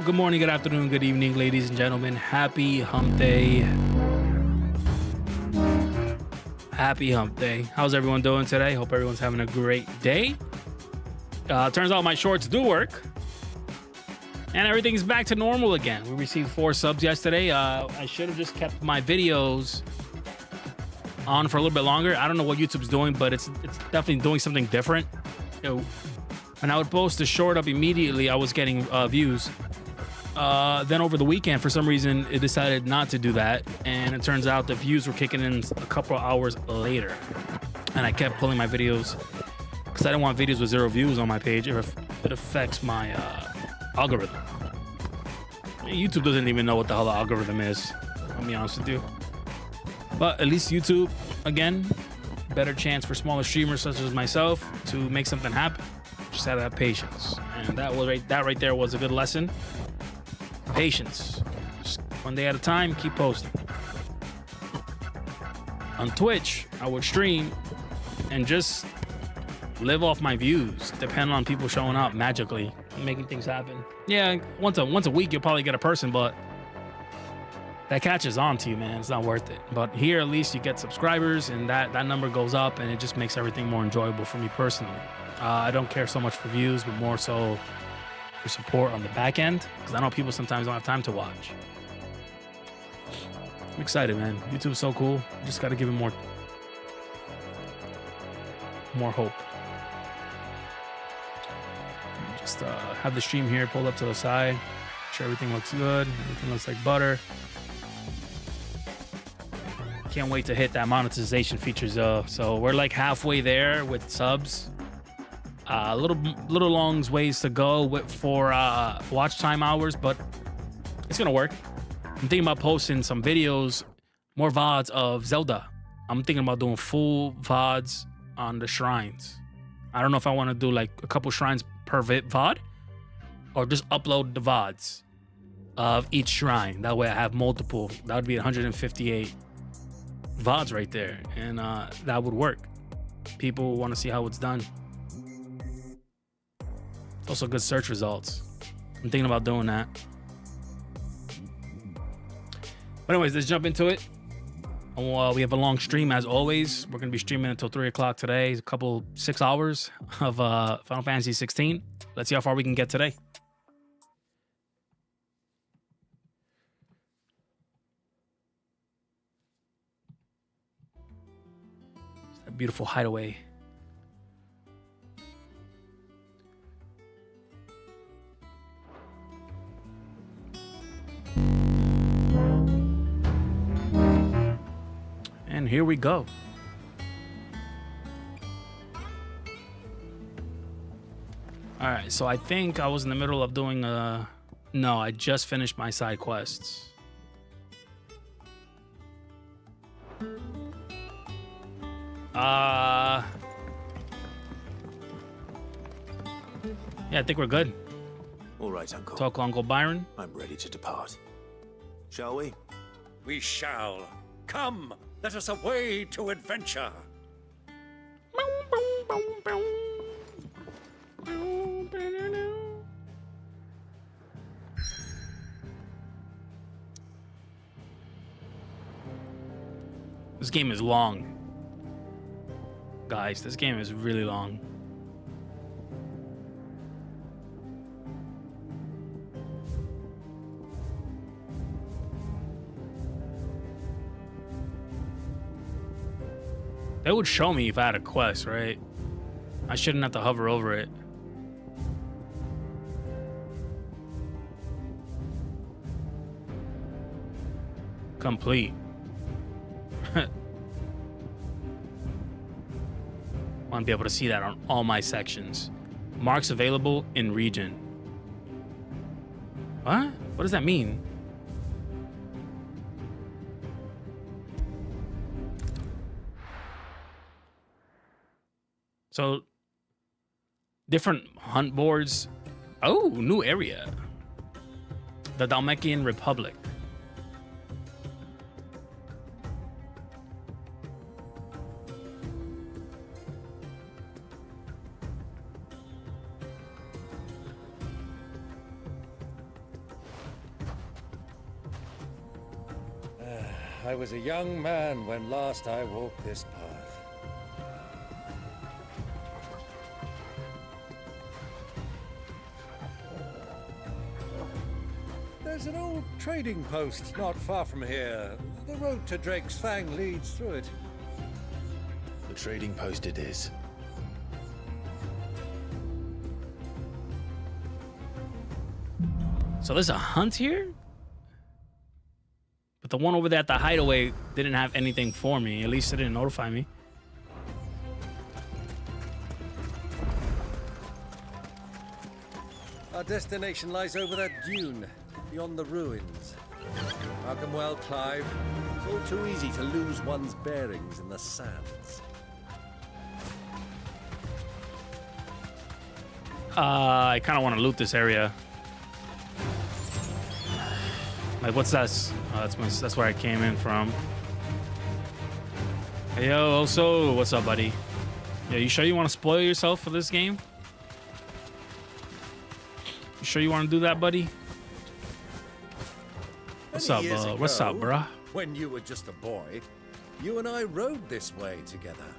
good morning, good afternoon, good evening, ladies and gentlemen. Happy hump day. Happy hump day. How's everyone doing today? Hope everyone's having a great day. Turns out my shorts do work. And everything's back to normal again. We received 4 subs yesterday. I should have just kept my videos on for a little bit longer. I don't know what YouTube's doing, but it's definitely doing something different. When I would post a short up immediately, I was getting views. Then over the weekend, for some reason, it decided not to do that. And it turns out the views were kicking in a couple of hours later. And I kept pulling my videos because I didn't want videos with 0 views on my page. It affects my algorithm. YouTube doesn't even know what the hell the algorithm is. I'll be honest with you. But at least YouTube, again, better chance for smaller streamers such as myself to make something happen. Just have to have patience. And that right there was a good lesson. Patience. Just one day at a time, keep posting. On Twitch, I would stream and just live off my views, depending on people showing up magically, making things happen. Yeah, once a week you'll probably get a person, but that catches on to you, man. It's not worth it. But here, at least you get subscribers, and that number goes up, and it just makes everything more enjoyable for me personally. I don't care so much for views, but more so for support on the back end, because I know people sometimes don't have time to watch. I'm excited, man. YouTube's so cool. You just got to give it more hope. Just have the stream here pulled up to the side. Make sure everything looks good. Everything looks like butter. Can't wait to hit that monetization features though. So we're like halfway there with subs. Little long ways to go for watch time hours, but it's gonna work. I'm thinking about posting some videos, more VODs of Zelda. I'm thinking about doing full VODs on the shrines. I don't know if I want to do like a couple shrines per VOD or just upload the VODs of each shrine. That way I have multiple. That would be 158 VODs right there, and that would work. People want to see how it's done. Also good search results. I'm thinking about doing that. But anyways, let's jump into it. We have a long stream as always. We're gonna be streaming until 3 o'clock today. A couple 6 hours of Final Fantasy 16. Let's see how far we can get today. It's that beautiful hideaway. And here we go. All right, so I think I was in the middle of doing no, I just finished my side quests. Yeah, I think we're good. All right, Uncle. Talk, Uncle Byron. I'm ready to depart. Shall we? We shall. Come, let us away to adventure. This game is long. Guys, this game is really long. They would show me if I had a quest, right? I shouldn't have to hover over it. Complete. Want to be able to see that on all my sections. Marks available in region. What? What does that mean? So, different hunt boards. Oh, new area. The Dalmatian Republic. I was a young man when last I walked this path. There's an old trading post not far from here. The road to Drake's Fang leads through it. The trading post it is. So there's a hunt here? But the one over there at the hideaway didn't have anything for me. At least it didn't notify me. Our destination lies over that dune, beyond the ruins. Mark 'em well, Clive. It's all too easy to lose one's bearings in the sands. I kind of want to loot this area. Like, what's that? Oh, that's where I came in from. Hey, yo, also, what's up, buddy? Yeah, you sure you want to spoil yourself for this game? You sure you want to do that, buddy? What's up, what's up, bruh? When you were just a boy, you and I rode this way together,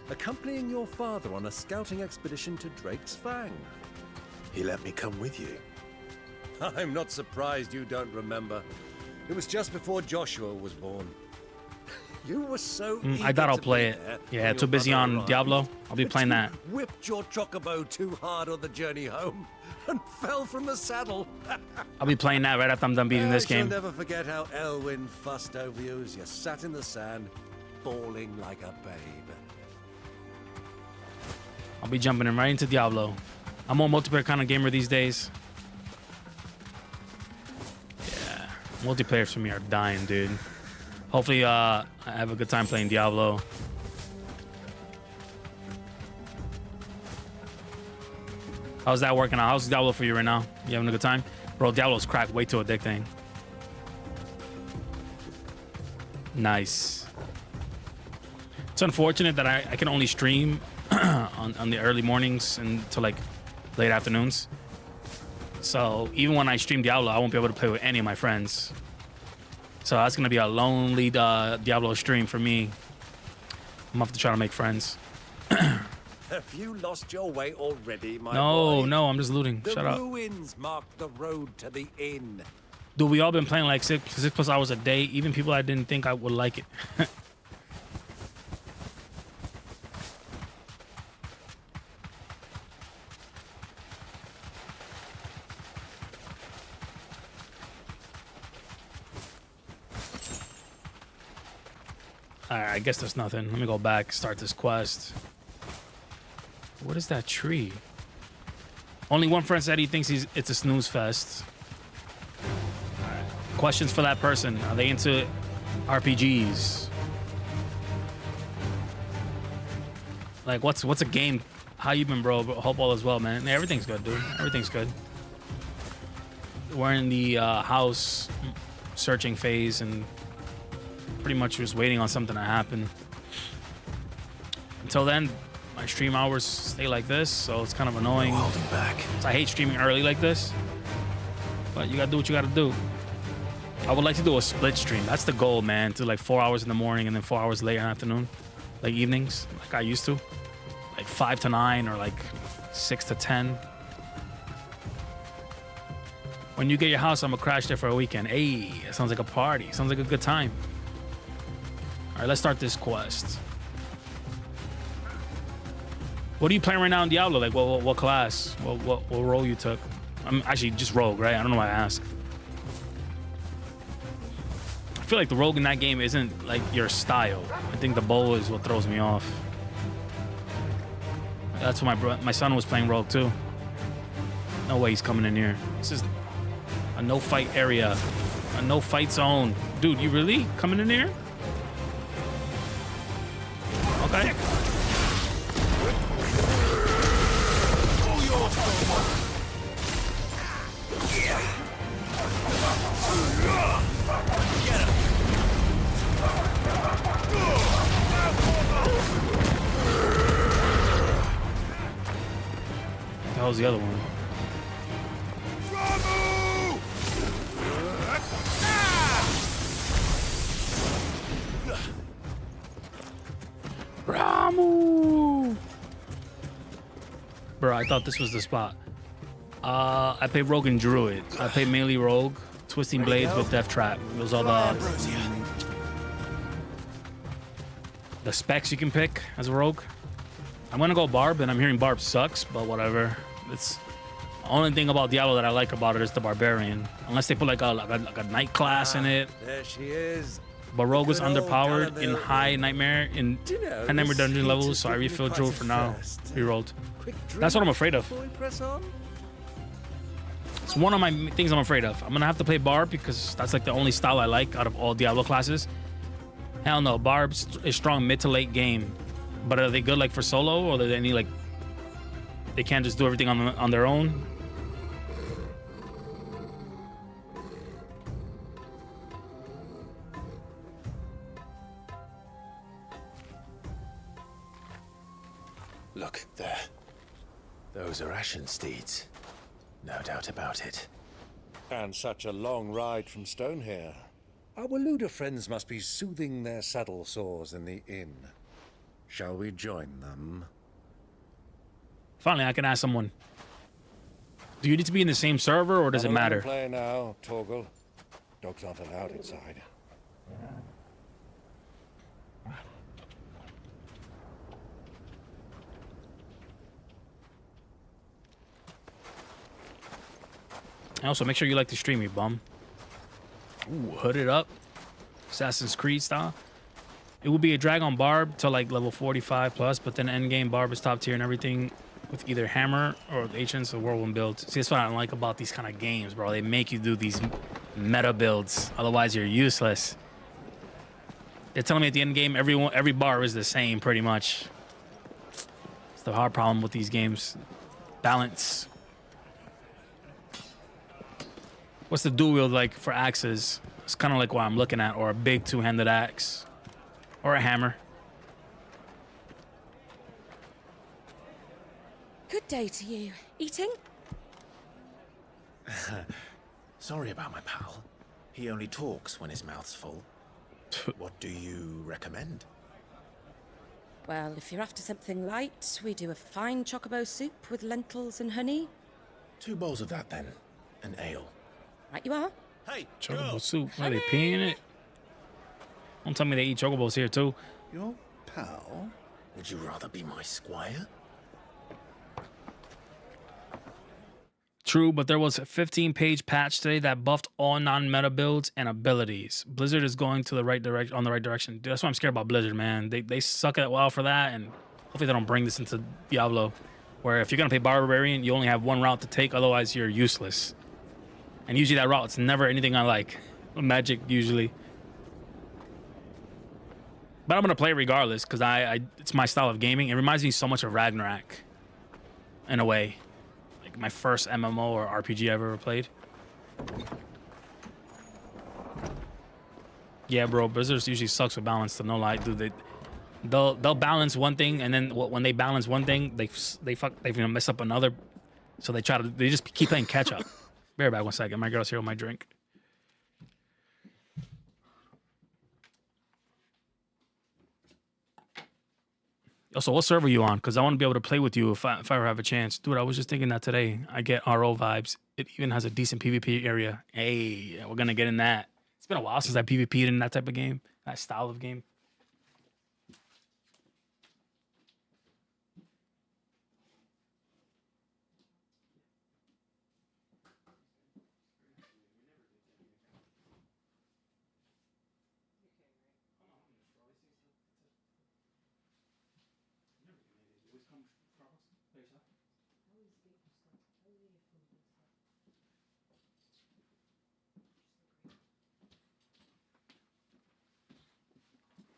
accompanying your father on a scouting expedition to Drake's Fang. He let me come with you. I'm not surprised you don't remember. It was just before Joshua was born. You were so eager I thought I'll to play be it. there Yeah, when too your busy mother on arrived, Diablo. I'll be but playing you that. Whipped your chocobo too hard on the journey home and fell from the saddle. I'll be playing that right after I'm done beating this game. I'll never forget how Elwyn fussed over you as you sat in the sand, bawling like a babe. I'll be jumping in right into Diablo. I'm more multiplayer kind of gamer these days. Yeah, multiplayers for me are dying, dude. Hopefully, I have a good time playing Diablo. How's that working out? How's Diablo for you right now? You having a good time? Bro, Diablo's cracked way too addicting. Nice. It's unfortunate that I can only stream on the early mornings until like late afternoons. So even when I stream Diablo, I won't be able to play with any of my friends. So that's gonna be a lonely Diablo stream for me. I'm gonna have to try to make friends. Have you lost your way already, my No, boy? no, I'm just looting. The Shut up. ruins mark the road to the inn. Dude, we all been playing like 6+ hours a day. Even people I didn't think I would like it. Alright, I guess there's nothing. Let me go back, start this quest. What is that tree? Only one friend said he thinks it's a snooze fest. Alright. Questions for that person. Are they into RPGs? Like, what's a game? How you been, bro? Hope all is well, man. Everything's good, dude. Everything's good. We're in the house searching phase and pretty much just waiting on something to happen. Until then, my stream hours stay like this, so it's kind of annoying. No holding back. So I hate streaming early like this, but you gotta do what you gotta do. I would like to do a split stream. That's the goal, man. To like 4 hours in the morning and then 4 hours late in the afternoon, like evenings, like I used to, like 5 to 9 or like 6 to 10. When you get your house, I'm gonna crash there for a weekend. Hey, it sounds like a party. Sounds like a good time. All right, let's start this quest. What are you playing right now in Diablo? Like, what class? What role you took? I'm actually just rogue, right? I don't know why I ask. I feel like the rogue in that game isn't like your style. I think the bow is what throws me off. That's what my son was playing rogue too. No way he's coming in here. This is a no fight area, a no fight zone. Dude, you really coming in here? Okay. That was the other one. Ramu! Bro, I thought this was the spot. I play Rogue and Druid. I play melee Rogue, Twisting Blades with Death Trap. Those are the specs you can pick as a Rogue. I'm gonna go Barb, and I'm hearing Barb sucks, but whatever. It's the only thing about Diablo that I like about it is the Barbarian. Unless they put like a Knight class in it. There she is. But Rogue is Good old underpowered in Galamil. high Nightmare in Do you know, High Nightmare this dungeon heat levels, has so I given me refill quite Druid a for now. thirst. Rerolled. Quick That's what I'm drink afraid of. before we press on? It's one of my things I'm afraid of. I'm gonna have to play Barb because that's like the only style I like out of all Diablo classes. Hell no, Barb's is strong mid to late game. But are they good like for solo, or are they any like they can't just do everything on their own? Look, there. Those are Ashen steeds. No doubt about it. And such a long ride from Stonehair. Our Waluda friends must be soothing their saddle sores in the inn. Shall we join them? Finally, I can ask someone. Do you need to be in the same server, or does it Have a long matter? Play now, Torgal. Dogs aren't allowed inside. And also, make sure you like the stream, you bum. Ooh, hooded up. Assassin's Creed style. It would be a drag on Barb to like level 45 plus, but then endgame Barb is top tier and everything with either Hammer or the Ancients or Whirlwind build. See, that's what I don't like about these kind of games, bro. They make you do these meta builds. Otherwise, you're useless. They're telling me at the end game, every Barb is the same, pretty much. It's the hard problem with these games. Balance. What's the dual wield like for axes? It's kind of like what I'm looking at, or a big two-handed axe, or a hammer. Good day to you. Eating? Sorry about my pal. He only talks when his mouth's full. What do you recommend? Well, if you're after something light, we do a fine chocobo soup with lentils and honey. 2 bowls of that then. An ale. Right you are. Hey, Chocobo soup. Are they peeing it? Don't tell me they eat chocobos here too. Your pal? Would you rather be my squire? True, but there was a 15-page patch today that buffed all non-meta builds and abilities. Blizzard is going to the right direction, on the right direction. Dude, that's why I'm scared about Blizzard, man. They suck at WoW for that, and hopefully they don't bring this into Diablo, where if you're gonna play Barbarian, you only have one route to take. Otherwise, you're useless. And usually that route, it's never anything I like. Magic usually. But I'm gonna play regardless because it's my style of gaming. It reminds me so much of Ragnarok, in a way. Like my first MMO or RPG I ever played. Yeah, bro, Blizzard usually sucks with balance. To no lie, dude. They'll balance one thing, and then when they balance one thing, they mess up another. So they just keep playing catch up. Bear back 1 second. My girl's here with my drink. Also, what server are you on? Because I want to be able to play with you if I ever have a chance. Dude, I was just thinking that today. I get RO vibes. It even has a decent PvP area. Hey, we're going to get in that. It's been a while since I PvP'd in that type of game. That style of game.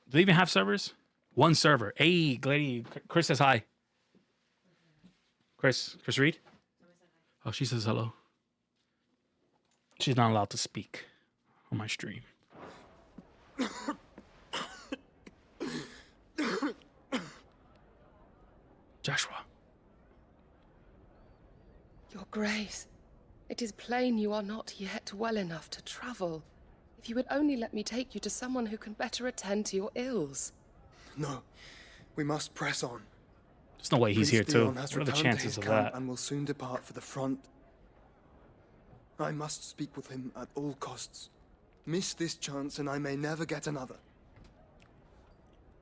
Do they even have servers? One server. Hey, Glady. Chris says hi. Chris Reed? Oh, she says hello. She's not allowed to speak on my stream. Joshua. Your Grace, it is plain you are not yet well enough to travel. If you would only let me take you to someone who can better attend to your ills. No, We must press on. There's no way he's here Prince too. Dion has What are the returned to chances his of camp that? and will soon depart for the front. I must speak with him at all costs. Miss this chance and I may never get another.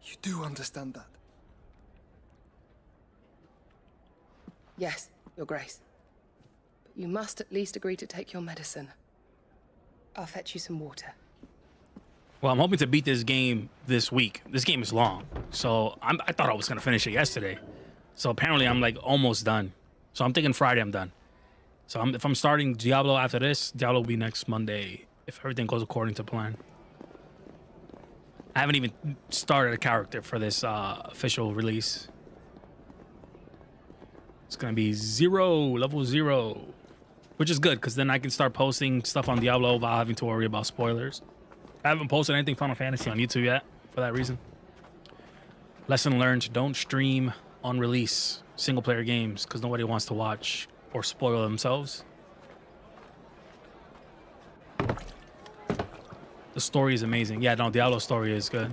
You do understand that? Yes, Your Grace. But you must at least agree to take your medicine. I'll fetch you some water. Well, I'm hoping to beat this game this week. This game is long, so I thought I was gonna finish it yesterday. So apparently I'm like almost done. So I'm thinking Friday I'm done. So if I'm starting Diablo after this, Diablo will be next Monday if everything goes according to plan. I haven't even started a character for this official release. It's gonna be level 0, which is good because then I can start posting stuff on Diablo without having to worry about spoilers. I haven't posted anything Final Fantasy on YouTube yet for that reason. Lesson learned: don't stream on release single-player games because nobody wants to watch or spoil themselves. The story is amazing. Yeah, no, Diablo's story is good.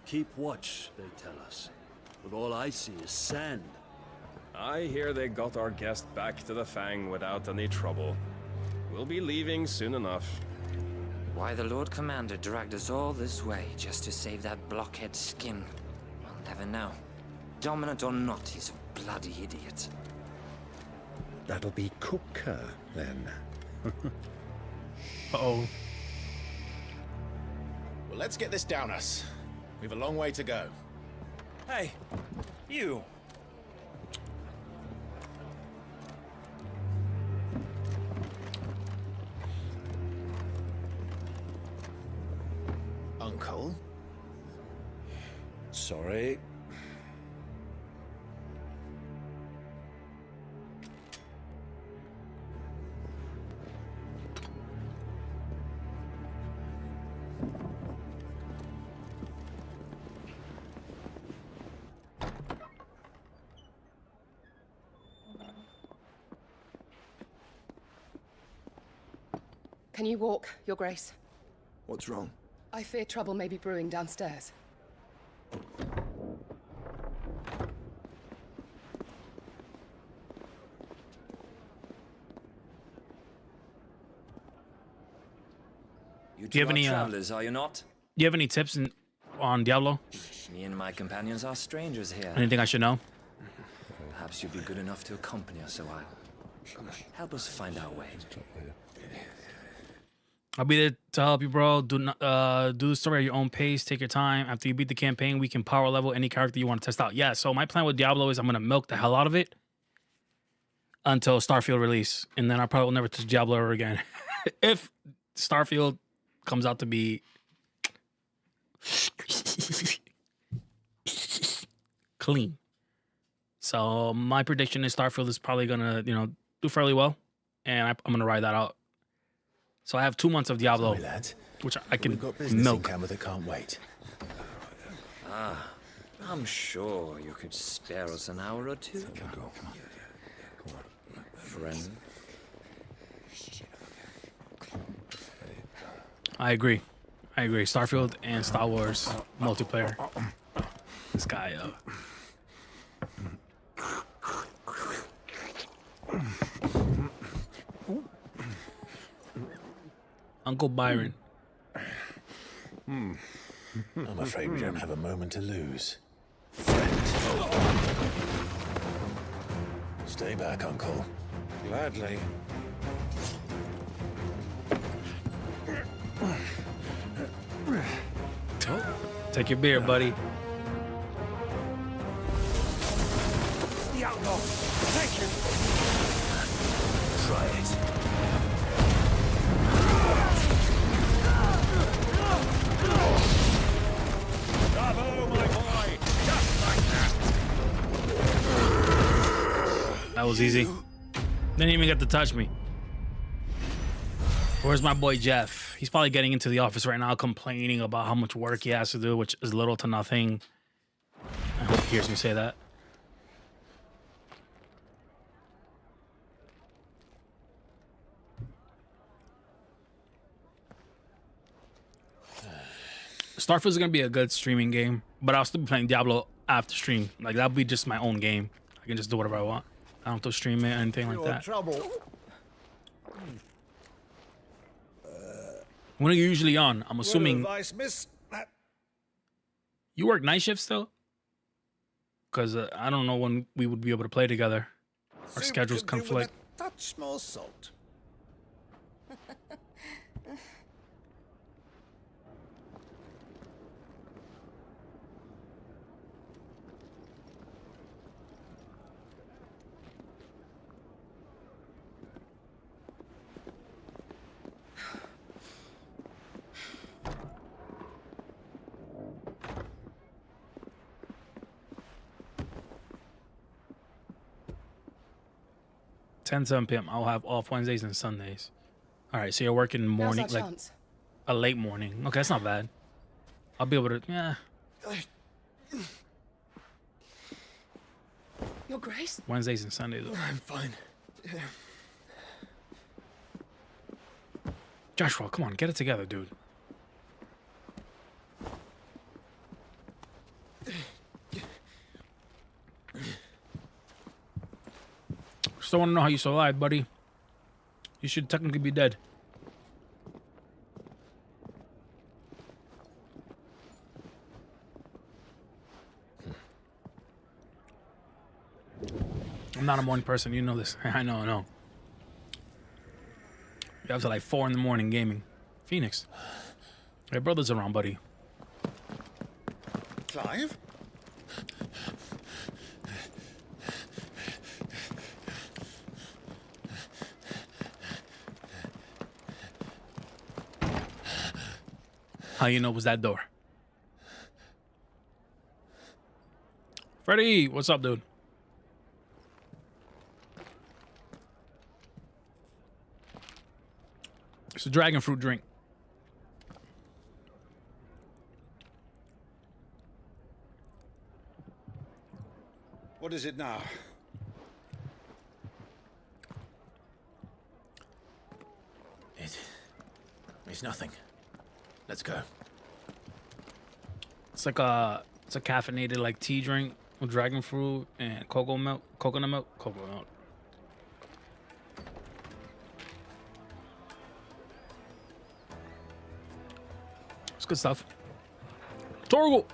Keep watch, they tell us. But all I see is sand. I hear they got our guest back to the Fang without any trouble. We'll be leaving soon enough. Why the Lord Commander dragged us all this way just to save that blockhead skin, we'll never know. Dominant or not, he's a bloody idiot. That'll be Cooker, then. Uh-oh. Well, let's get this down us. We've a long way to go. Hey, you. Uncle? Sorry. Can you walk, Your Grace? What's wrong? I fear trouble may be brewing downstairs. You Do you have any travelers, are you not? Do you have any tips on Diablo? Me and my companions are strangers here. Anything I should know? Perhaps you'd be good enough to accompany us a while. Help us find our way. I'll be there to help you, bro. Do the story at your own pace. Take your time. After you beat the campaign, we can power level any character you want to test out. Yeah, so my plan with Diablo is I'm going to milk the hell out of it until Starfield release. And then I probably will never touch Diablo ever again. If Starfield comes out to be clean. So my prediction is Starfield is probably going to, do fairly well. And I'm going to ride that out. So I have 2 months of Diablo, Sorry, lads. which I can We've got business milk. in camera that can't wait. I'm sure you could spare us an hour or two. Friend. I agree. Starfield and Star Wars multiplayer. This guy, Uncle Byron. I'm afraid we don't have a moment to lose. Stay back, Uncle. Gladly. Take your beer, buddy. The outlaw! Take him! Try it. Bravo, my boy! Just like that! That was easy. Didn't even get to touch me. Where's my boy Jeff? He's probably getting into the office right now complaining about how much work he has to do, which is little to nothing. I hope he hears me say that. Starfield is going to be a good streaming game, But I'll still be playing Diablo after stream. Like, that'll be just my own game. I can just do whatever I want. I don't have to stream it or anything like that. Trouble. When are you usually on? I'm assuming Advice, miss. you work night shift still? Because I don't know when we would be able to play together. Our schedules conflict. Touch more salt. $10-7 p.m. I'll have off Wednesdays and Sundays. All right, so you're working in the morning, Now's our like chance. a late morning. Okay, that's not bad. I'll be able to. Yeah, Your Grace? Wednesdays and Sundays. I'm fine. Joshua, come on, get it together, dude. Still want to know how you survived, buddy. You should technically be dead. I'm not a morning person. You know this. I know. You're up to like 4 in the morning gaming. Phoenix. Your brother's around, buddy. Clive? How you know it was that door? Freddy, what's up, dude? It's a dragon fruit drink. What is it now? It's nothing. Let's go. It's a caffeinated like tea drink with dragon fruit and coconut milk. It's good stuff. Torgal.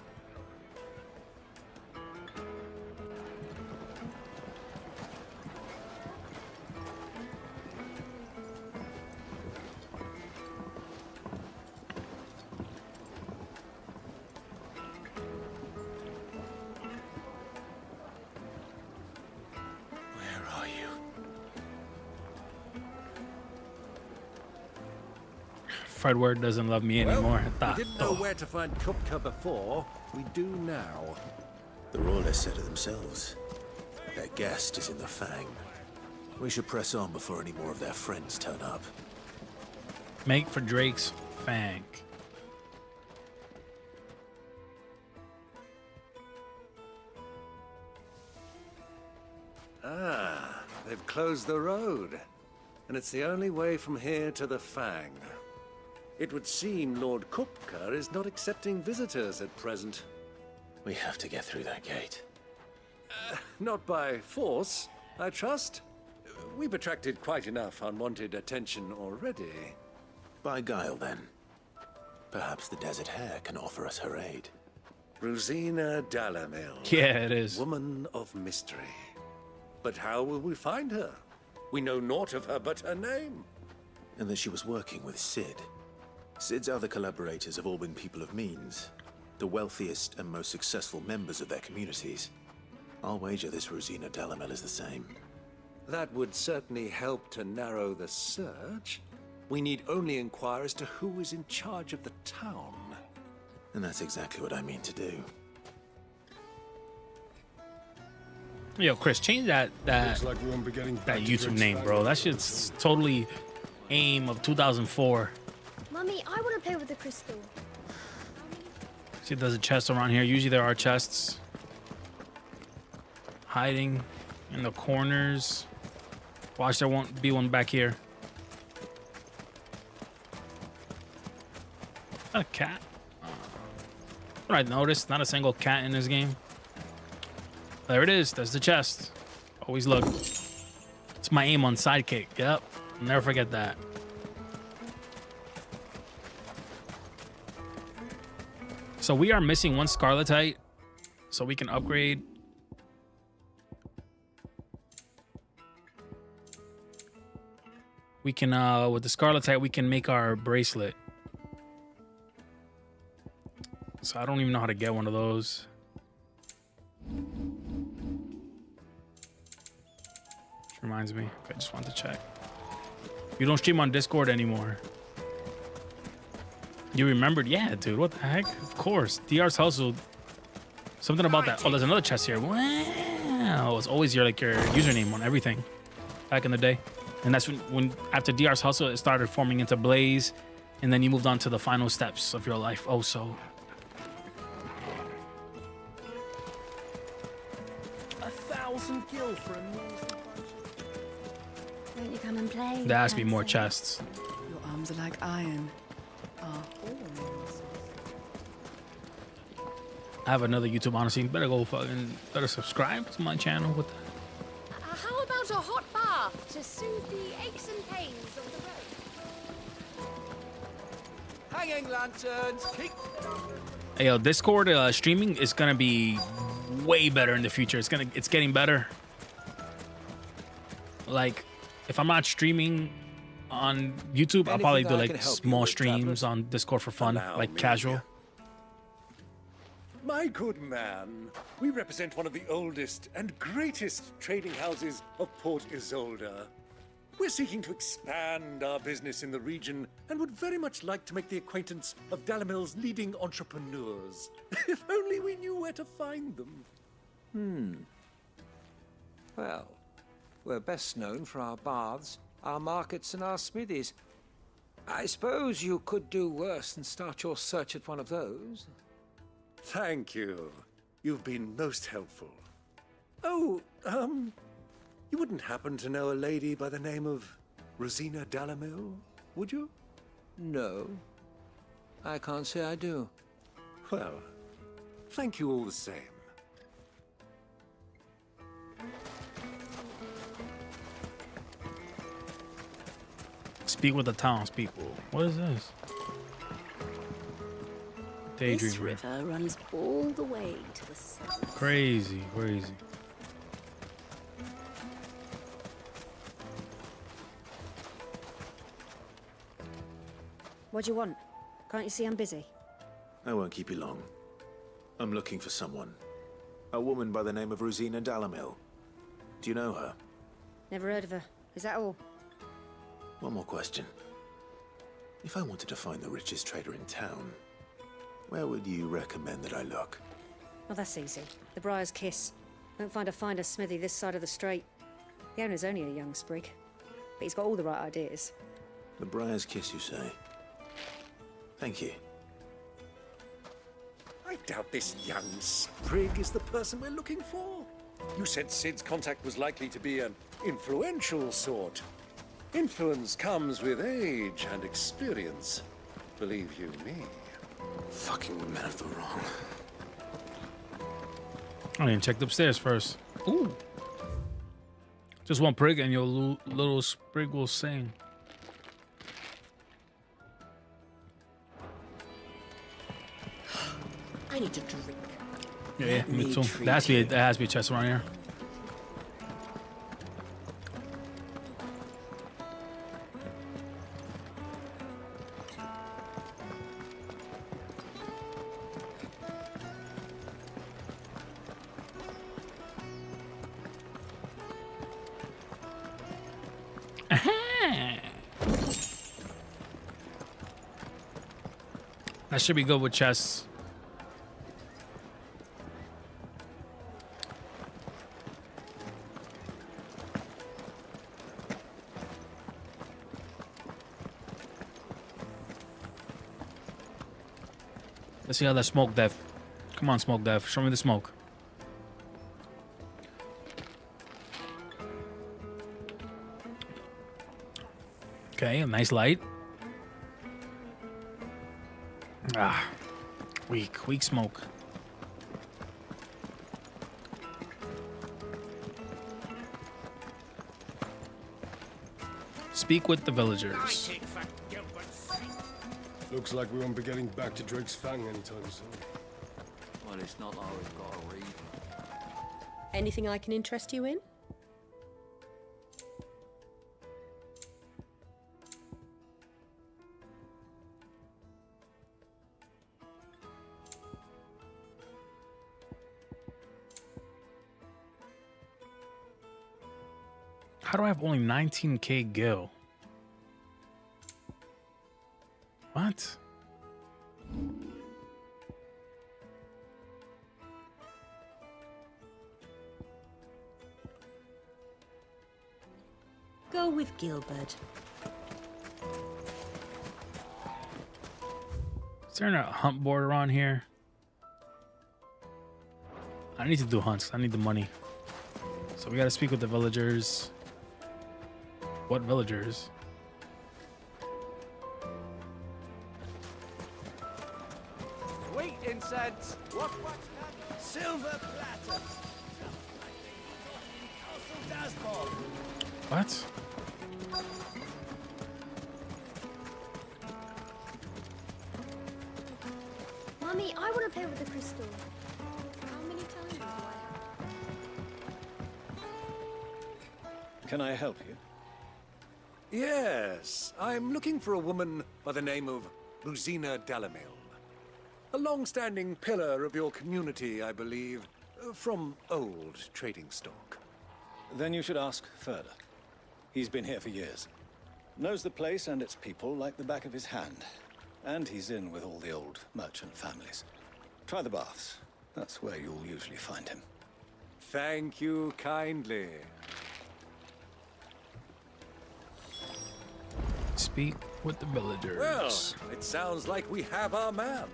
Fred Word doesn't love me anymore. We didn't know where to find Kupka before. We do now. The royalists said it themselves. Their guest is in the Fang. We should press on before any more of their friends turn up. Make for Drake's Fang. Ah, they've closed the road. And it's the only way from here to the Fang. It would seem Lord Kupka is not accepting visitors at present. We have to get through that gate. Not by force, I trust. We've attracted quite enough unwanted attention already. By guile, then. Perhaps the Desert Hare can offer us her aid. Rosina Dalamil. Yeah, it is. Woman of mystery. But how will we find her? We know naught of her but her name. And that she was working with Sid. Sid's other collaborators have all been people of means. The wealthiest and most successful members of their communities. I'll wager this Rosina Dalamil is the same. That would certainly help to narrow the search. We need only inquire as to who is in charge of the town. And that's exactly what I mean to do. Yo, Chris, change that Looks like we won't be getting back to YouTube Drake's name, Fang. bro. That shit's totally AIM of 2004. Mummy, I want to play with the crystal. See, there's a chest around here. Usually there are chests hiding in the corners. Watch, there won't be one back here. A cat? what I noticed. Not a single cat in this game. There it is. There's the chest. Always look. It's my aim on sidekick. Yep. I'll never forget that. So we are missing one Scarletite, so we can upgrade. We can, with the Scarletite, we can make our bracelet. So I don't even know how to get one of those. Which reminds me, I just wanted to check. You don't stream on Discord anymore. You remembered? Yeah, dude, what the heck? Of course. DR's Hustle. Something about that. Oh, there's another chest here. Wow. It's always your username on everything back in the day. And that's when after DR's Hustle, it started forming into Blaze. And then you moved on to the final steps of your life. Oh, so. 1,000 gil for a meal. Won't you come and play? There has to be more chests. Your arms are like iron. I have another YouTube honestly. Better subscribe to my channel with that. How about a hot bath to soothe the aches and pains of the road? Hanging lanterns. Hey, yo, Discord streaming is gonna be way better in the future. It's getting better. Like, if I'm not streaming on YouTube, I'll probably do like small streams on Discord for fun, like casual. My good man, we represent one of the oldest and greatest trading houses of Port Isolde. We're seeking to expand our business in the region and would very much like to make the acquaintance of Dalamil's leading entrepreneurs. If only we knew where to find them. Well, we're best known for our baths, our markets, and our smithies. I suppose you could do worse than start your search at one of those. Thank you. You've been most helpful. Oh, you wouldn't happen to know a lady by the name of Rosina Dalamil, would you? No, I can't say I do. Well, thank you all the same. Speak with the townspeople. What is this? This river runs all the way to the south. Crazy, crazy. What do you want? Can't you see I'm busy? I won't keep you long. I'm looking for someone. A woman by the name of Rosina Dalamil. Do you know her? Never heard of her. Is that all? One more question. If I wanted to find the richest trader in town, where would you recommend that I look? Well, that's easy. The Briar's Kiss. Won't find a finer smithy this side of the strait. The owner's only a young sprig, but he's got all the right ideas. The Briar's Kiss, you say? Thank you. I doubt this young sprig is the person we're looking for. You said Sid's contact was likely to be an influential sort. Influence comes with age and experience. Believe you me. Fucking men of the wrong. I didn't check upstairs first. Ooh. Just one prig and your little sprig will sing. I need a drink. Yeah, me too. There has to be a chest around here. That should be good with chests. Let's see how that smoke, Dev. Come on, smoke, Dev. Show me the smoke. Okay, a nice light. Ah, Weak smoke. Speak with the villagers. Looks like we won't be getting back to Drake's Fang anytime soon. Well, it's not like we've got a reason. Anything I can interest you in? How do I have only 19k gil? What? Go with Gilbert. Is there a hunt board around here? I need to do hunts. I need the money. So we got to speak with the villagers. What villagers? Wheat incense. What? Silver platter. What? Mummy, I want to play with the crystal. How many times do I have? Can I help you? Yes, I'm looking for a woman by the name of Rosina Dalamil. A long-standing pillar of your community, I believe, from old trading stock. Then you should ask Further. He's been here for years. Knows the place and its people like the back of his hand. And he's in with all the old merchant families. Try the baths. That's where you'll usually find him. Thank you kindly. Speak with the villagers. Well, it sounds like we have our man.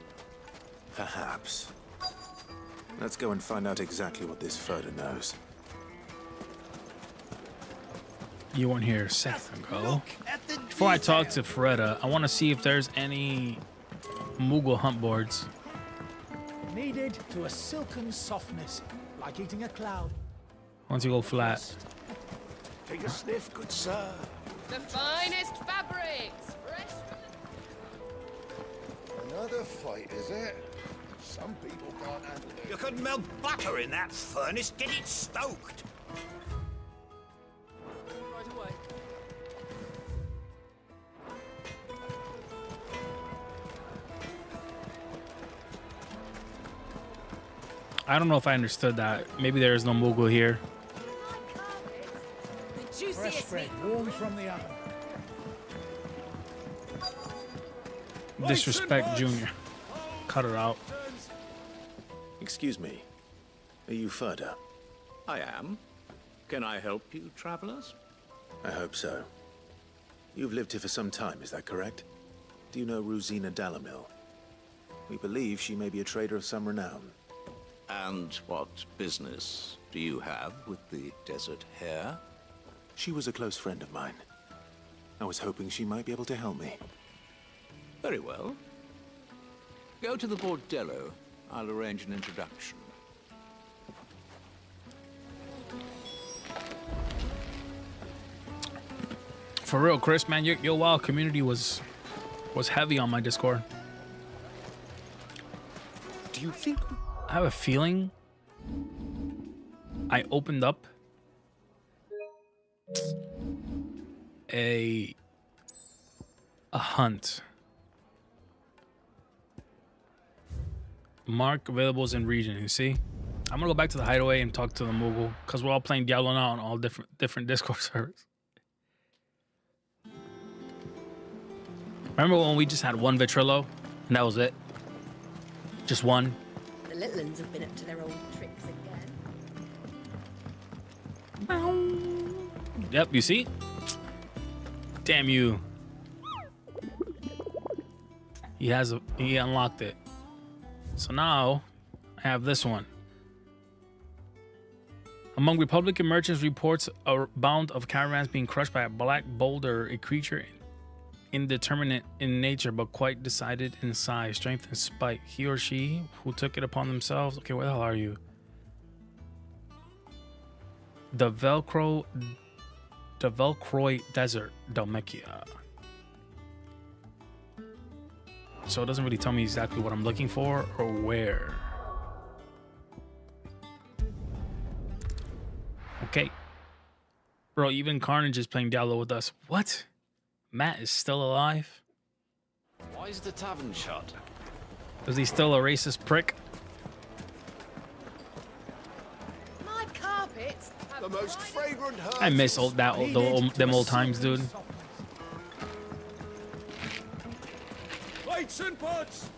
Perhaps. Let's go and find out exactly what this Further knows. You weren't here a second ago. Before I talk to Freda, I want to see if there's any Moogle hunt boards. Kneaded to a silken softness, like eating a cloud. Once you go flat. Take a sniff, good sir. The finest fabrics, fresh from Another fight, is it? Some people can't handle it. You could melt butter in that furnace. Get it stoked. right away. I don't know if I understood that. Maybe there is no Moogle here. The Fresh bread, warm from the oven. Disrespect Junior. Cut it out. Excuse me. Are you Further? I am. Can I help you, travelers? I hope so. You've lived here for some time, is that correct? Do you know Rosina Dalamil? We believe she may be a trader of some renown. And what business do you have with the desert hare? She was a close friend of mine. I was hoping she might be able to help me. Very well. Go to the bordello. I'll arrange an introduction. For real, Chris, man, your WoW community was heavy on my Discord. Do you think... I have a feeling I opened up a hunt. Mark availables in region. You see, I'm gonna go back to the hideaway and talk to the Moogle because we're all playing Diablo now on all different Discord servers. Remember when we just had one Vitrillo and that was it? Just one. The little ones have been up to their old tricks again. Yep, you see? Damn you. He unlocked it. So now I have this one. Among Republican merchants reports a bound of caravans being crushed by a black boulder, a creature indeterminate in nature, but quite decided in size, strength, and spite. He or she who took it upon themselves. Okay, where the hell are you? The Velcroy Desert, Dalmatia. So it doesn't really tell me exactly what I'm looking for or where. Okay. Bro, even Carnage is playing Diablo with us. What? Matt is still alive? Why is the tavern shut? Is he still a racist prick? My carpets have The most fragrant herbs. I miss them old times, dude. Lights and pots!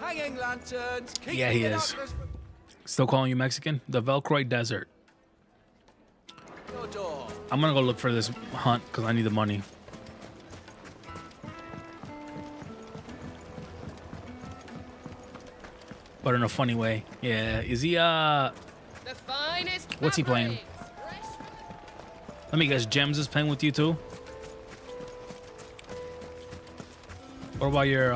Hanging lanterns. Yeah, he is. Still calling you Mexican? The Velcroy Desert. Your door. I'm gonna go look for this hunt because I need the money. But in a funny way. Yeah. Is he The finest what's he playing? Let me guess, Gems is playing with you too? What about your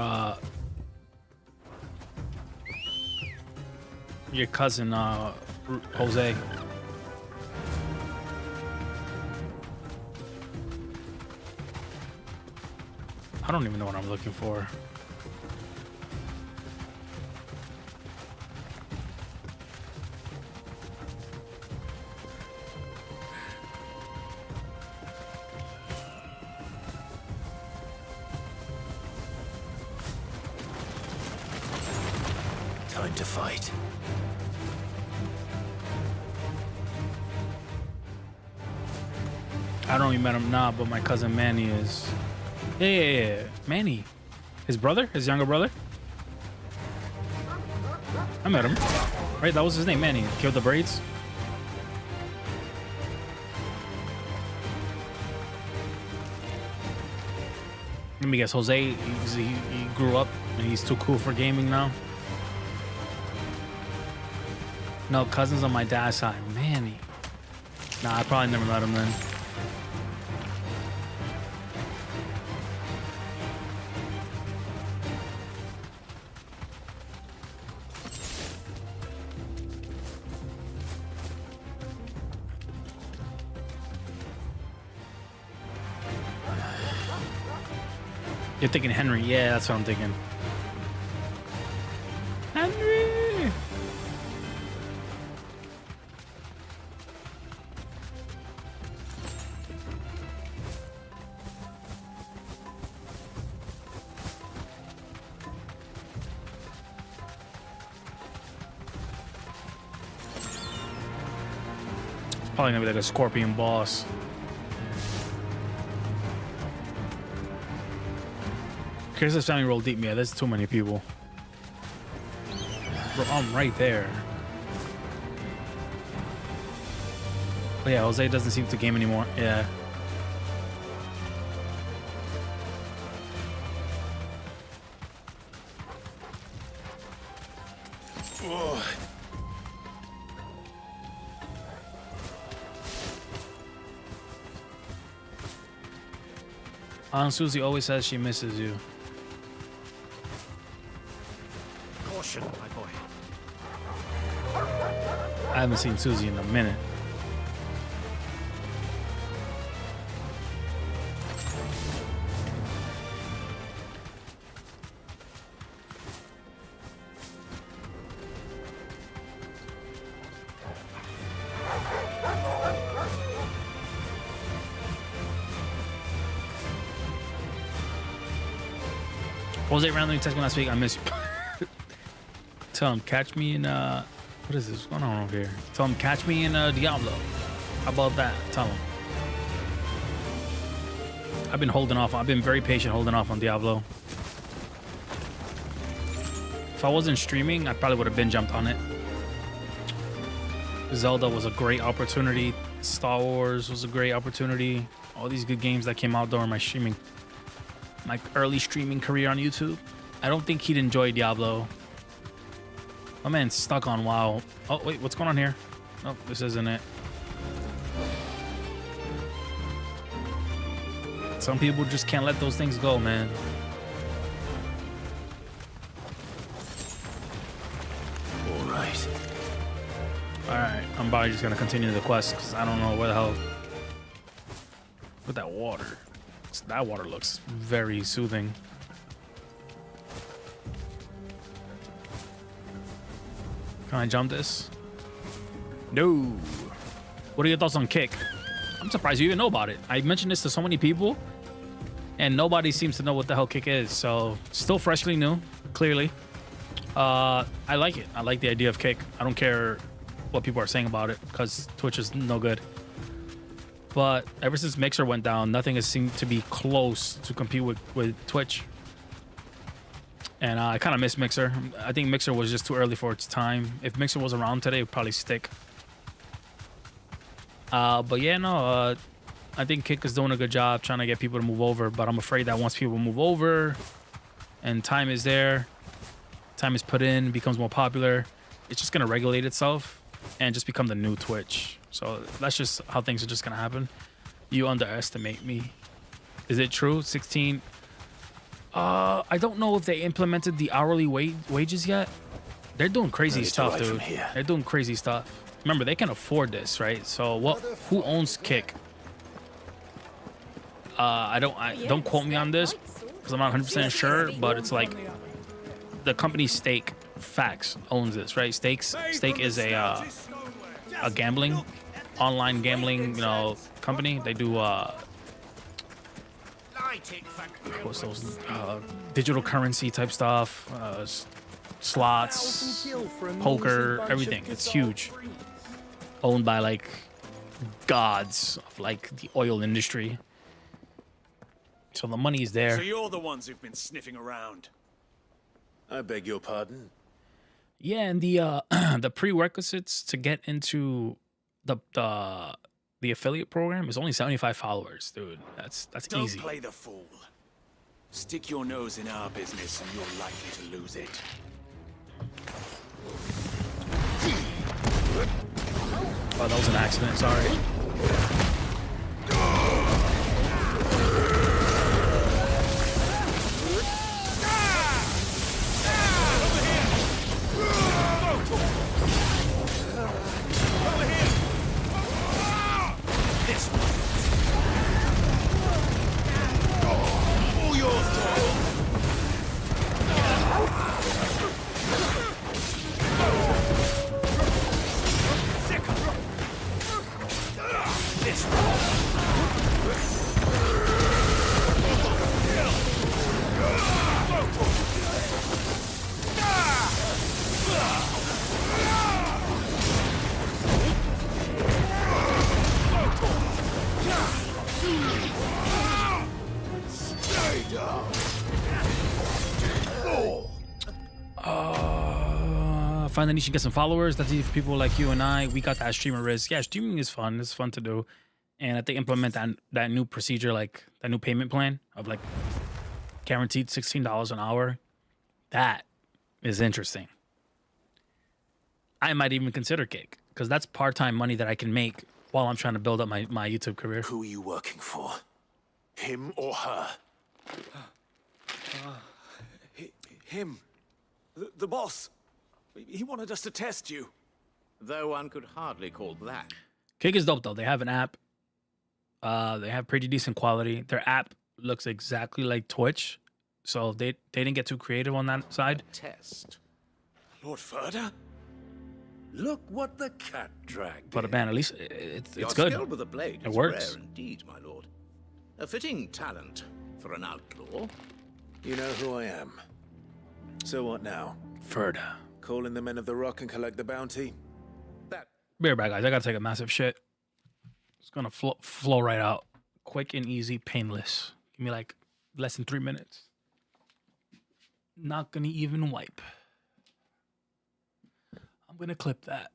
cousin Jose? I don't even know what I'm looking for. Time to fight. I don't even met him now, but my cousin Manny is. Yeah. Manny. His brother? His younger brother? I met him. Right, that was his name, Manny. Killed the braids. Let me guess, Jose, he grew up and he's too cool for gaming now. No, cousins on my dad's side. Manny. Nah, I probably never met him then. You're thinking Henry. Yeah, that's what I'm thinking. Henry! It's probably gonna be like a scorpion boss. Chris's family roll deep. Yeah, there's too many people. Bro, I'm right there. But yeah, Jose doesn't seem to game anymore. Yeah. Aunt Susie always says she misses you. Caution, my boy. I haven't seen Susie in a minute. Jose randomly texted me last week. I miss you. Tell him catch me in what is this? What's going on over here? Tell him catch me in Diablo. How about that? Tell him. I've been holding off. I've been very patient holding off on Diablo. If I wasn't streaming, I probably would have been jumped on it. Zelda was a great opportunity. Star Wars was a great opportunity. All these good games that came out during my streaming. My early streaming career on YouTube. I don't think he'd enjoy Diablo. My man's stuck on WoW. Oh, wait, what's going on here? Oh, this isn't it. Some people just can't let those things go, man. All right. All right, I'm probably just gonna continue the quest because I don't know where the hell with that water. That water looks very soothing. Can I jump this? No. What are your thoughts on Kick? I'm surprised you even know about it. I mentioned this to so many people, and nobody seems to know what the hell Kick is. So, still freshly new, clearly. I like it. I like the idea of Kick. I don't care what people are saying about it because Twitch is no good. But ever since Mixer went down, nothing has seemed to be close to compete with Twitch. And I kind of miss Mixer. I think Mixer was just too early for its time. If Mixer was around today, it would probably stick. But yeah, no, I think Kick is doing a good job trying to get people to move over. But I'm afraid that once people move over and time is there, time is put in, becomes more popular, it's just going to regulate itself and just become the new Twitch. So that's just how things are just going to happen. You underestimate me. Is it true? 16. I don't know if they implemented the hourly wages yet. They're doing crazy stuff, dude. They're doing crazy stuff. Remember, they can afford this, right? So what? Who owns Kick? Don't quote me on this because I'm not 100% sure, but it's like the company Stake Facts owns this, right? Stake is a gambling, online gambling, company. They do what's those digital currency type stuff, slots, poker, everything. It's huge. Owned by like gods of like the oil industry. So the money's there. So you're the ones who've been sniffing around. I beg your pardon? Yeah, and the the prerequisites to get into the affiliate program is only 75 followers, dude. That's easy. Don't play the fool. Stick your nose in our business and you're likely to lose it. Oh, that was an accident, sorry. All yours, Find that you should get some followers. That's easy for people like you and I. We got that streamer risk. Yeah, streaming is fun. It's fun to do. And I think implement that new procedure, like that new payment plan of like guaranteed $16 an hour. That is interesting. I might even consider Kick because that's part-time money that I can make while I'm trying to build up my YouTube career. Who are you working for? Him or her? Him. The boss. He wanted us to test you. Though one could hardly call that. Kick is dope though. They have an app. They have pretty decent quality. Their app looks exactly like Twitch, so they didn't get too creative on that side. Test. Lord Ferda? Look what the cat dragged. But man, at least it's Your good. skill with a blade It is works. rare indeed, my lord. A fitting talent for an outlaw. You know who I am. So what now? Ferda. Call in the Men of the Rock and collect the bounty? Be right back, guys. I gotta take a massive shit. It's gonna flow right out. Quick and easy, painless. Give me like less than 3 minutes. Not gonna even wipe. I'm gonna clip that.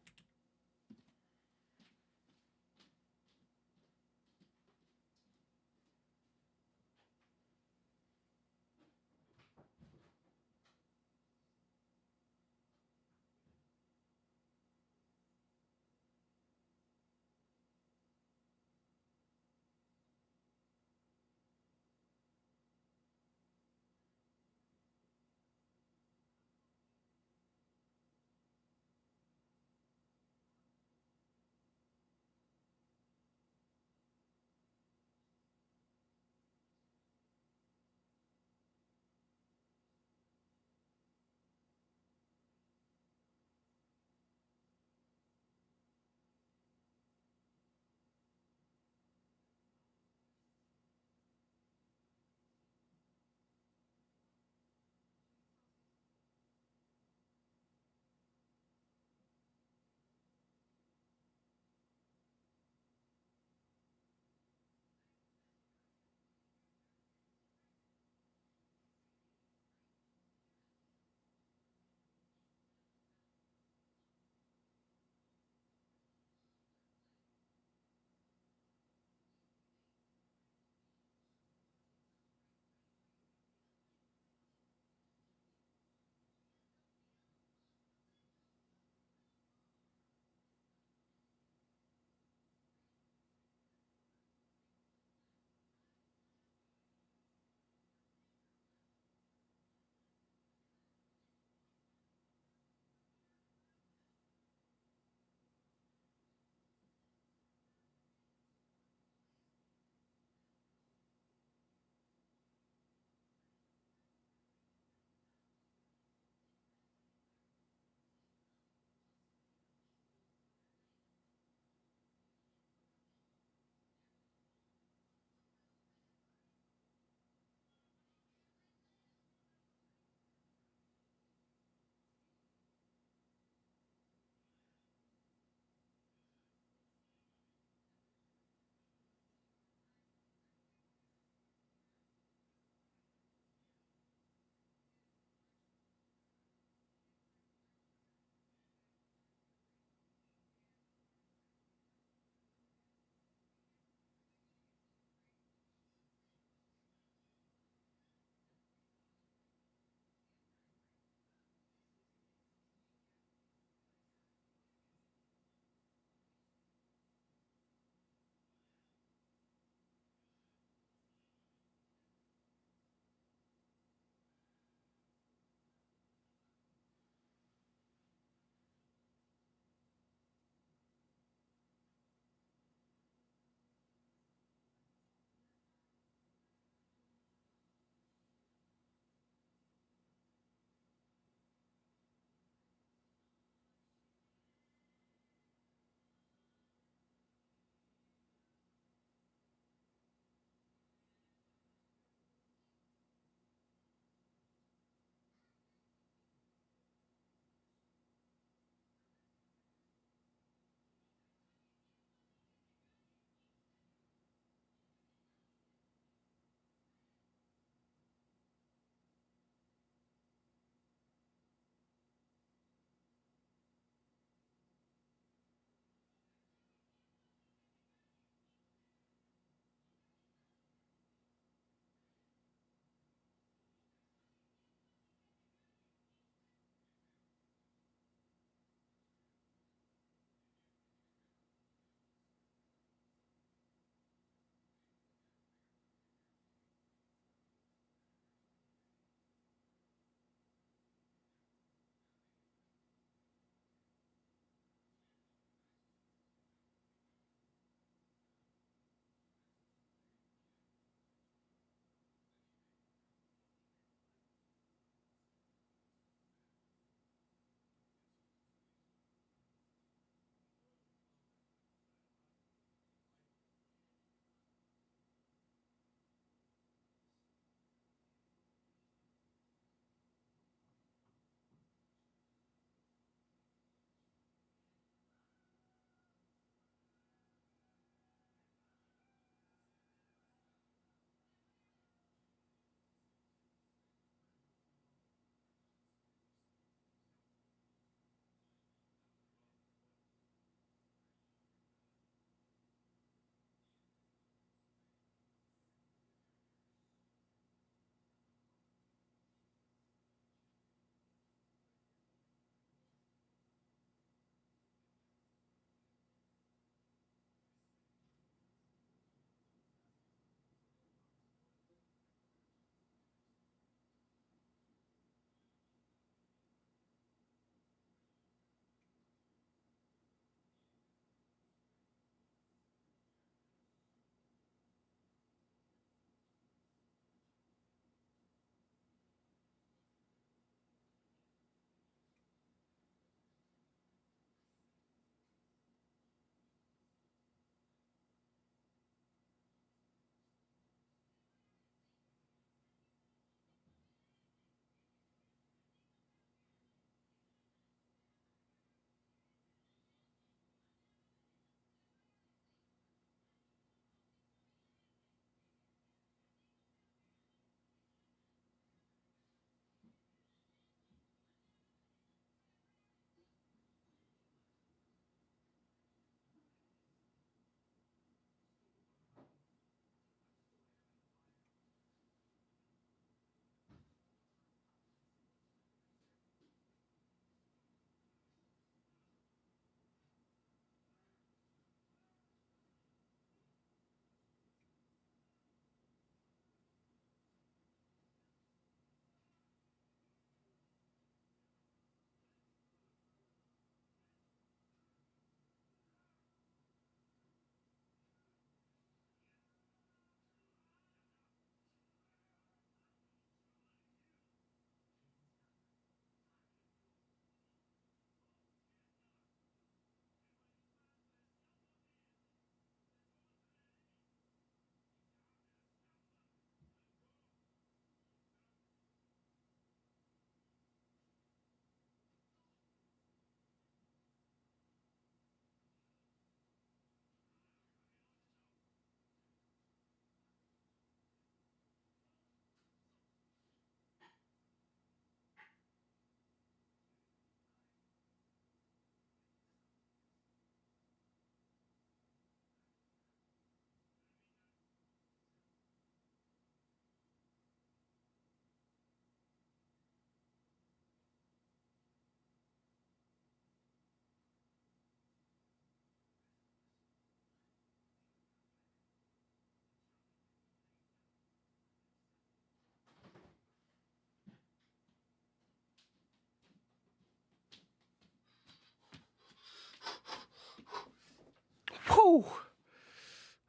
Whew.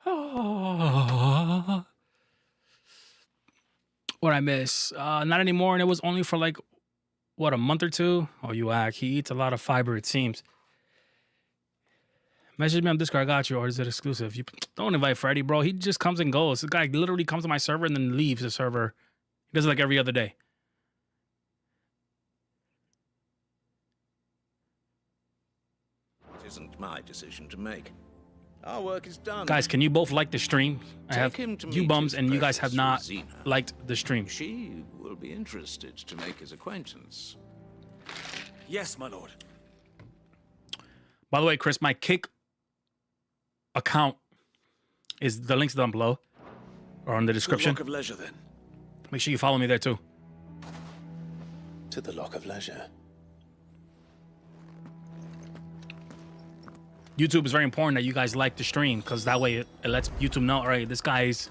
Oh. What I miss? Not anymore. And it was only for like, what, a month or two? Oh, you act. He eats a lot of fiber, it seems. Message me on Discord. I got you. Or is it exclusive? You don't invite Freddy, bro. He just comes and goes. The guy literally comes to my server and then leaves the server. He does it like every other day. It isn't my decision to make. Our work is done. Guys, can you both like the stream? I have him to you meet bums his and you guys precious have not Rosina. liked the stream. She will be interested to make his acquaintance. Yes, my lord. By the way, Chris, my Kick account is the links down below or in the description. To the Lock of Leisure, then. Make sure you follow me there too. To the Lock of Leisure. YouTube is very important that you guys like the stream because that way it lets YouTube know, all right, this guy's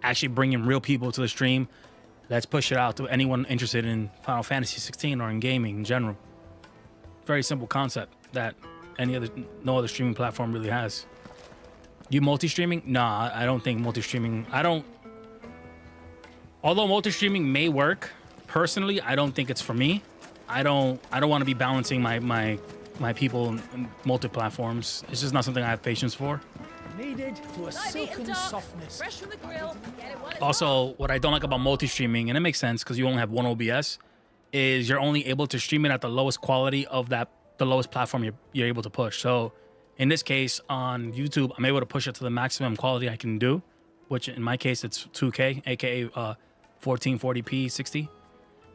actually bringing real people to the stream. Let's push it out to anyone interested in Final Fantasy 16 or in gaming in general. Very simple concept that no other streaming platform really has. You multi-streaming? Nah, I don't think multi-streaming. Although multi-streaming may work, personally, I don't think it's for me. I don't want to be balancing my people in multi-platforms. It's just not something I have patience for. Needed to a silken softness. Fresh from the grill. Get it while it's Also, what I don't like about multi-streaming, and it makes sense because you only have one OBS, is you're only able to stream it at the lowest quality of the lowest platform you're able to push. So in this case, on YouTube, I'm able to push it to the maximum quality I can do, which in my case, it's 2K, aka 1440p 60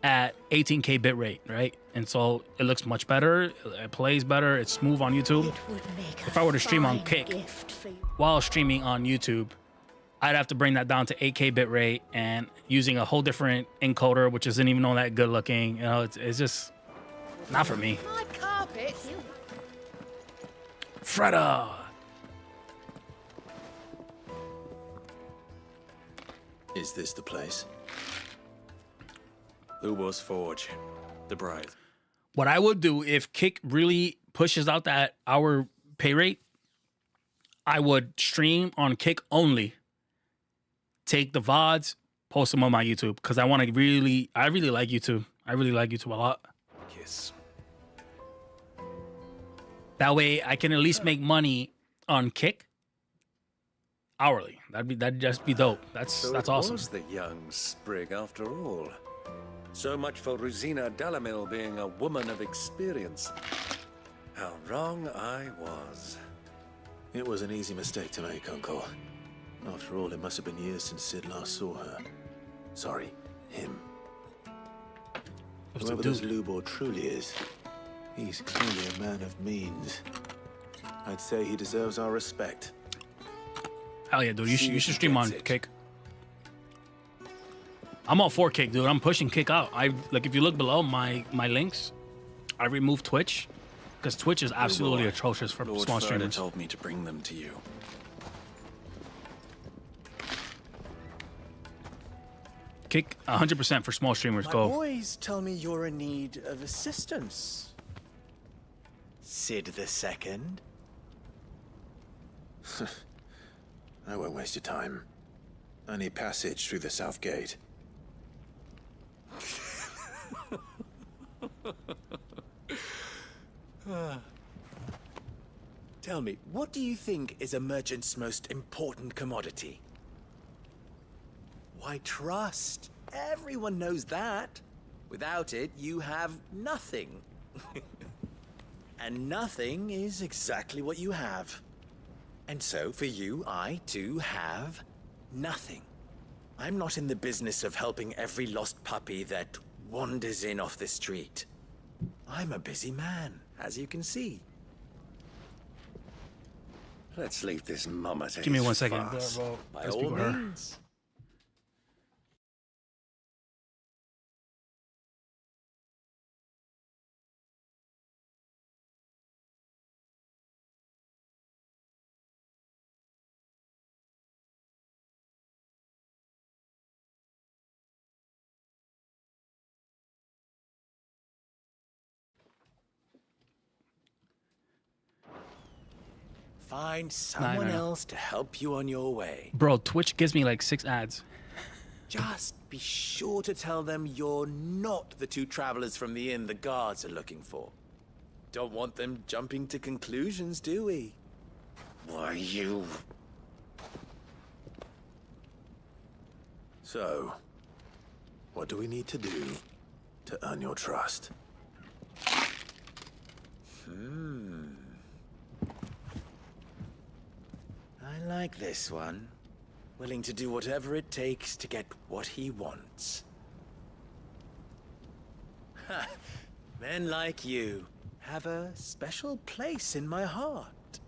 at 18K bitrate, right? And so it looks much better, it plays better, it's smooth on YouTube. If I were to stream on Kick while streaming on YouTube, I'd have to bring that down to 8K bitrate and using a whole different encoder, which isn't even all that good looking. You know, it's just not for me. my carpet. Freda! Is this the place? Lubo's Forge. The Bride. What I would do if Kick really pushes out that hour pay rate, I would stream on Kick only. Take the VODs, post them on my YouTube because I really like YouTube. I really like YouTube a lot. Kiss. That way I can at least make money on Kick hourly. That'd just be dope. That's awesome. Was the young sprig after all? So much for Rosina Delamil being a woman of experience. How wrong I was. It was an easy mistake to make, Uncle. After all, it must have been years since Sid last saw her. Sorry, him. Whoever this Lubor truly is, he's clearly a man of means. I'd say he deserves our respect. Hell yeah, dude. You should stream on Kick. I'm all for Kick, dude. I'm pushing Kick out. If you look below my links, I removed Twitch because Twitch is absolutely atrocious for Lord small Ferda streamers. told me to bring them to you. Kick 100% for small streamers. My Go. boys tell me you're in need of assistance. Sid the Second. I won't waste your time. I need passage through the south gate. Tell me, what do you think is a merchant's most important commodity? Why, trust. Everyone knows that. Without it, you have nothing. And nothing is exactly what you have. And so, for you, I, too, have nothing. I'm not in the business of helping every lost puppy that wanders in off the street. I'm a busy man, as you can see. Let's leave this mama to Give me his 1 second. farce. By Let's all speak with her. means. find someone else to help you on your way. Bro, Twitch gives me like 6 ads. Just be sure to tell them you're not the 2 travelers from the inn the guards are looking for. Don't want them jumping to conclusions, do we? Why, you... So, what do we need to do to earn your trust? I like this one. Willing to do whatever it takes to get what he wants. Ha! Men like you have a special place in my heart.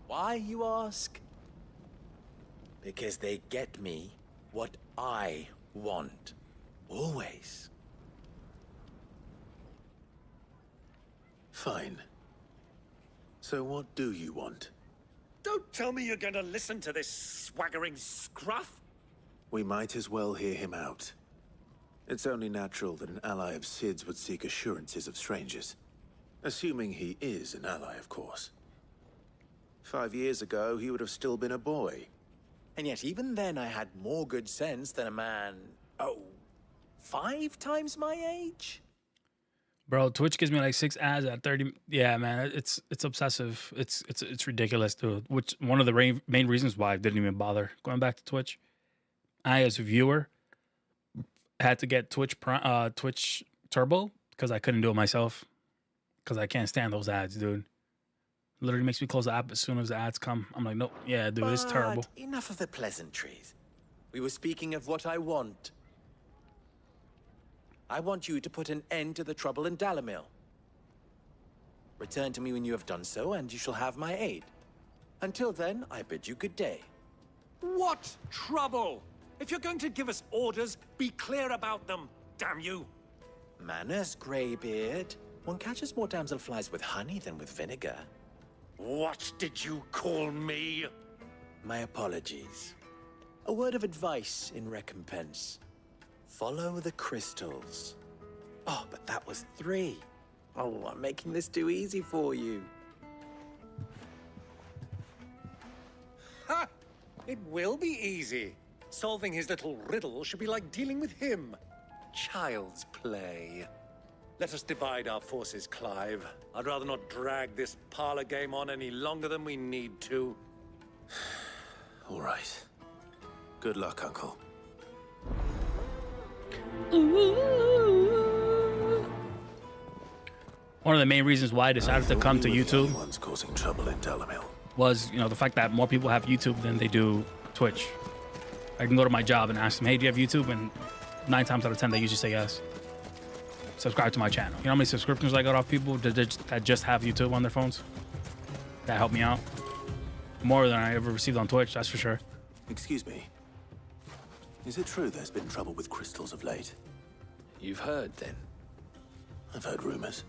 Why, you ask? Because they get me what I want. Always. Fine. So what do you want? Don't tell me you're going to listen to this swaggering scruff. We might as well hear him out. It's only natural that an ally of Sid's would seek assurances of strangers. Assuming he is an ally, of course. 5 years ago, he would have still been a boy. And yet even then I had more good sense than a man, 5 times my age? Bro, Twitch gives me like 6 ads at 30. Yeah, man, it's obsessive. It's ridiculous, dude. Which one of the main reasons why I didn't even bother going back to Twitch. I, as a viewer, had to get Twitch Turbo because I couldn't do it myself. Because I can't stand those ads, dude. Literally makes me close the app as soon as the ads come. I'm like, nope, yeah, dude, it's terrible. Enough of the pleasantries. We were speaking of what I want. I want you to put an end to the trouble in Dalamil. Return to me when you have done so, and you shall have my aid. Until then, I bid you good day. What trouble? If you're going to give us orders, be clear about them, damn you. Manners, Greybeard. One catches more damselflies with honey than with vinegar. What did you call me? My apologies. A word of advice in recompense. Follow the crystals. Oh, but that was 3. Oh, I'm making this too easy for you. Ha! It will be easy. Solving his little riddle should be like dealing with him. Child's play. Let us divide our forces, Clive. I'd rather not drag this parlor game on any longer than we need to. All right. Good luck, Uncle. One of the main reasons why I decided to come to YouTube one's causing trouble in Dalamil was, the fact that more people have YouTube than they do Twitch. I can go to my job and ask them, hey, do you have YouTube? And 9 times out of 10, they usually say yes. Subscribe to my channel. You know how many subscriptions I got off people that just have YouTube on their phones? That helped me out. More than I ever received on Twitch, that's for sure. Excuse me. Is it true there's been trouble with crystals of late? You've heard, then? I've heard rumors.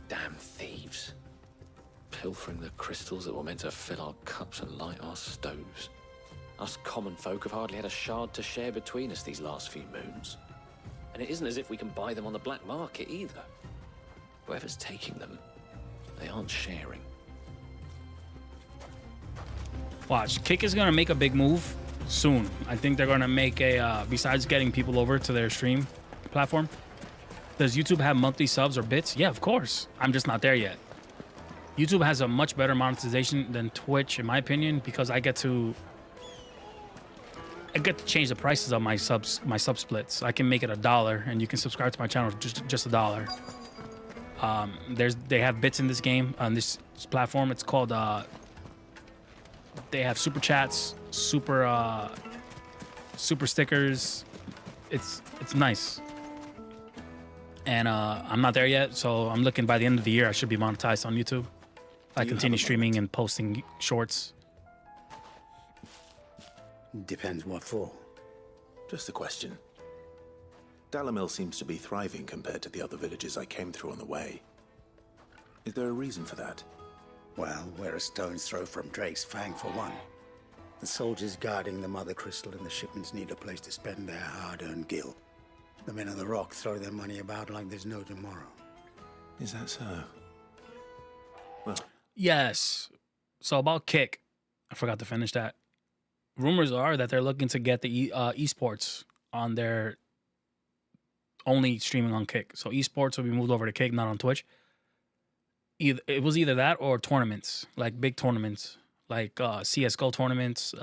Damn thieves. Pilfering the crystals that were meant to fill our cups and light our stoves. Us common folk have hardly had a shard to share between us these last few moons. And it isn't as if we can buy them on the black market either. Whoever's taking them, they aren't sharing. Watch, Kick is gonna make a big move soon. I think they're gonna make a, besides getting people over to their stream platform, does YouTube have monthly subs or bits? Yeah, of course. I'm just not there yet. YouTube has a much better monetization than Twitch, in my opinion, because I get to change the prices of my sub splits. I can make it $1, and you can subscribe to my channel just $1. They have bits in this game on this platform. It's called they have super chats, super stickers. It's nice. And I'm not there yet, so I'm looking by the end of the year I should be monetized on YouTube. I continue streaming and posting shorts. Depends what for. Just a question. Dalamil seems to be thriving compared to the other villages I came through on the way. Is there a reason for that? Well, we're a stone's throw from Drake's Fang for one. The soldiers guarding the Mother Crystal and the shipments need a place to spend their hard-earned gil. The men of the Rock throw their money about like there's no tomorrow. Is that so? Well, Yes. So about Kick, I forgot to finish that. Rumors are that they're looking to get the esports on their only streaming on Kick. So esports will be moved over to Kick, not on Twitch. It was either that or tournaments, like big tournaments, like CS:GO tournaments,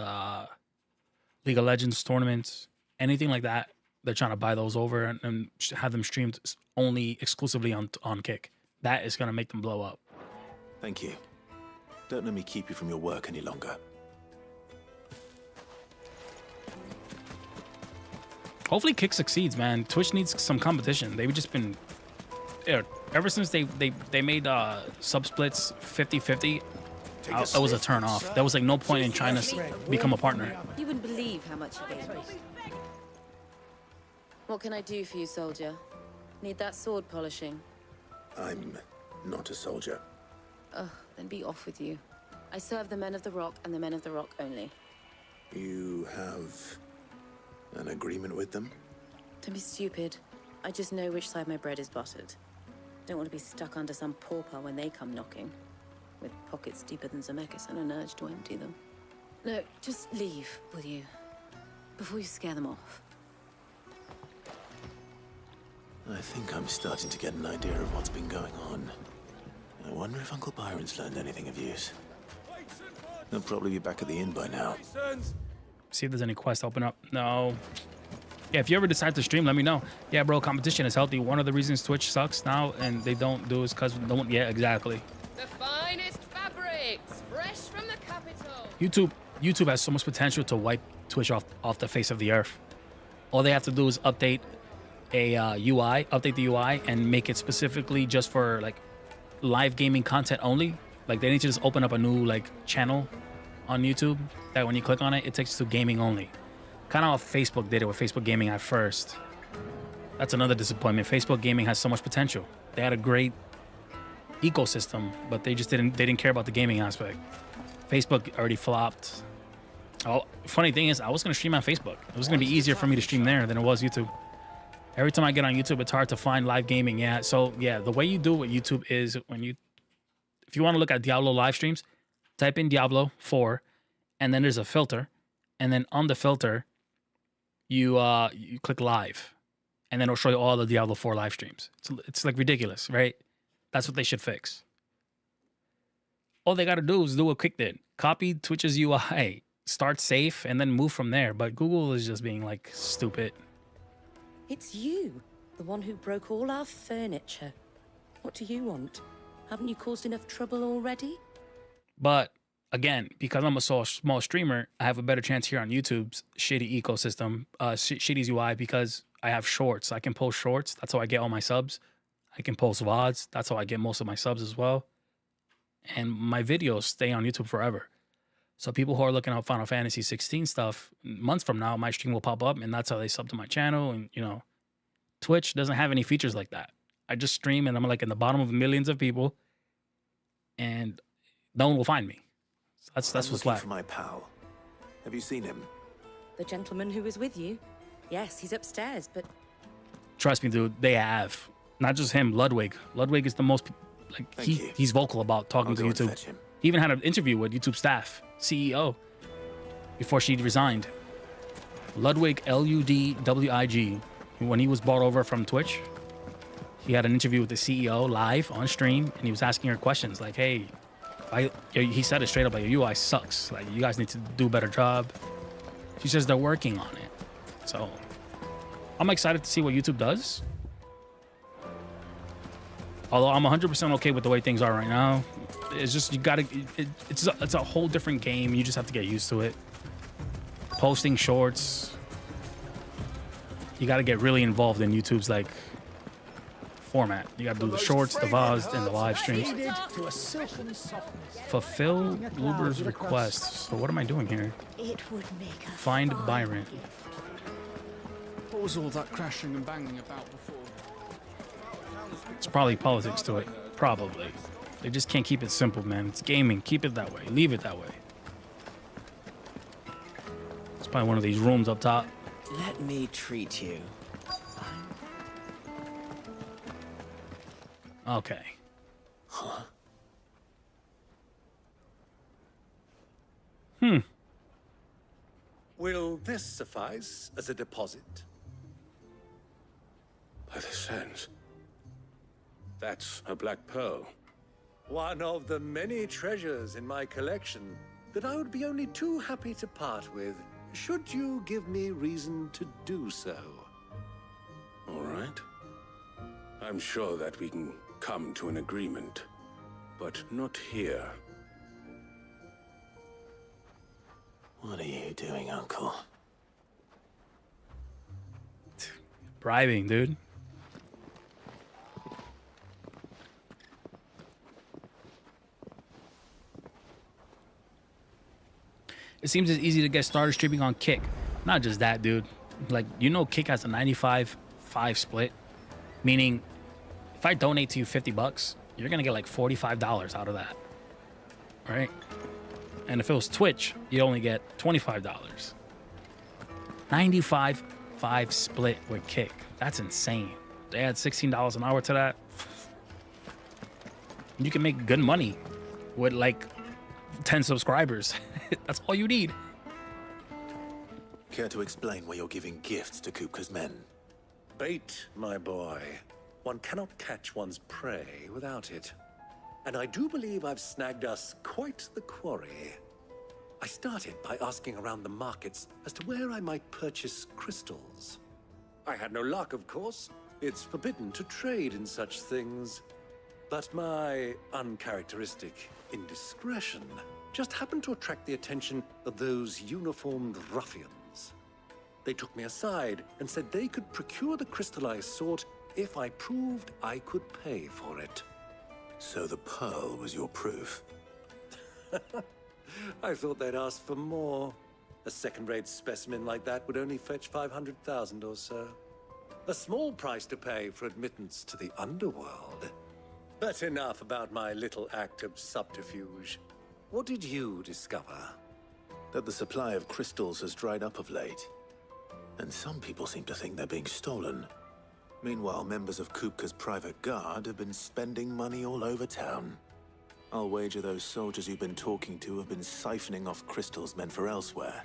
League of Legends tournaments, anything like that. They're trying to buy those over and have them streamed only exclusively on Kick. That is going to make them blow up. Thank you. Don't let me keep you from your work any longer. Hopefully Kick succeeds, man. Twitch needs some competition. They've just been... Ever since they made sub splits 50-50, it was a turn off. There was like no point in trying to become a partner. You wouldn't believe how much you gave me. What can I do for you, soldier? Need that sword polishing? I'm not a soldier. Ugh, then be off with you. I serve the men of the Rock and the men of the Rock only. You have an agreement with them? Don't be stupid. I just know which side my bread is buttered. Don't want to be stuck under some pauper when they come knocking. With pockets deeper than Zemeckis and an urge to empty them. No, just leave, will you? Before you scare them off. I think I'm starting to get an idea of what's been going on. I wonder if Uncle Byron's learned anything of use. They'll probably be back at the inn by now. See if there's any quests open up. No. Yeah, if you ever decide to stream, let me know. Yeah, bro, competition is healthy. One of the reasons Twitch sucks now and they don't do is because no one... Yeah, exactly. The finest fabrics, fresh from the capital. YouTube has so much potential to wipe Twitch off the face of the earth. All they have to do is update update the UI and make it specifically just for like live gaming content only. Like they need to just open up a new like channel on YouTube that when you click on it, it takes you to gaming only. Kind of how Facebook did it with Facebook Gaming at first. That's another disappointment. Facebook Gaming has so much potential. They had a great ecosystem, but they didn't care about the gaming aspect. Facebook already flopped. Oh, funny thing is, I was gonna stream on Facebook. It was gonna be easier for me to stream there than it was YouTube. Every time I get on YouTube, it's hard to find live gaming. Yeah, so yeah, the way you do it with YouTube is if you want to look at Diablo live streams, type in Diablo 4, and then there's a filter, and then on the filter, you click live, and then it'll show you all the Diablo 4 live streams. It's like ridiculous, right? That's what they should fix. All they got to do is do what Kick did. Copy Twitch's UI, start safe, and then move from there. But Google is just being like stupid. It's you, the one who broke all our furniture. What do you want? Haven't you caused enough trouble already? But again, because I'm a small streamer, I have a better chance here on YouTube's shitty ecosystem, shitty's UI, because I have shorts. I can post shorts. That's how I get all my subs. I can post VODs. That's how I get most of my subs as well. And my videos stay on YouTube forever. So people who are looking at Final Fantasy 16 stuff, months from now, my stream will pop up, and that's how they sub to my channel. And, you know, Twitch doesn't have any features like that. I just stream, and I'm like in the bottom of millions of people, and no one will find me. So that's what's left. For my pal. Have you seen him? The gentleman who was with you? Yes, he's upstairs, but... Trust me, dude, they have. Not just him, Ludwig. Ludwig is the most, like, he's vocal about talking to YouTube. He even had an interview with YouTube staff, CEO, before she resigned. Ludwig, Ludwig, when he was brought over from Twitch, he had an interview with the CEO live on stream, and he was asking her questions like, hey, he said it straight up, like, your UI sucks. Like, you guys need to do a better job. She says they're working on it. So I'm excited to see what YouTube does. Although I'm 100% okay with the way things are right now. It's just, you gotta, it's a whole different game. You just have to get used to it. Posting shorts. You gotta get really involved in YouTube's like format. You gotta do the shorts, the VODs, and the live streams. Fulfill Uber's request. So what am I doing here? It would make a Find Byron. What was all that crashing and banging about before? It's probably politics to it. Probably. They just can't keep it simple, man. It's gaming. Keep it that way. Leave it that way. It's probably one of these rooms up top. Let me treat you. Okay. Huh? Will this suffice as a deposit? By the sands. That's a black pearl. One of the many treasures in my collection that I would be only too happy to part with, should you give me reason to do so. All right. I'm sure that we can come to an agreement, but not here. What are you doing, Uncle? Bribing, dude. It seems it's easy to get started streaming on Kick. Not just that, dude. Like, you know, Kick has a 95-5 split, meaning if I donate to you $50, you're gonna get like $45 out of that, right? And if it was Twitch, you only get $25. 95-5 split with Kick. That's insane. They add $16 an hour to that. You can make good money with like 10 subscribers. That's all you need. Care to explain why you're giving gifts to Kupka's men? Bait, my boy. One cannot catch one's prey without it. And I do believe I've snagged us quite the quarry. I started by asking around the markets as to where I might purchase crystals. I had no luck, of course. It's forbidden to trade in such things. But my uncharacteristic indiscretion just happened to attract the attention of those uniformed ruffians. They took me aside and said they could procure the crystal I sought if I proved I could pay for it. So the pearl was your proof? I thought they'd ask for more. A second-rate specimen like that would only fetch 500,000 or so. A small price to pay for admittance to the underworld. But enough about my little act of subterfuge. What did you discover? That the supply of crystals has dried up of late. And some people seem to think they're being stolen. Meanwhile, members of Kupka's private guard have been spending money all over town. I'll wager those soldiers you've been talking to have been siphoning off crystals meant for elsewhere,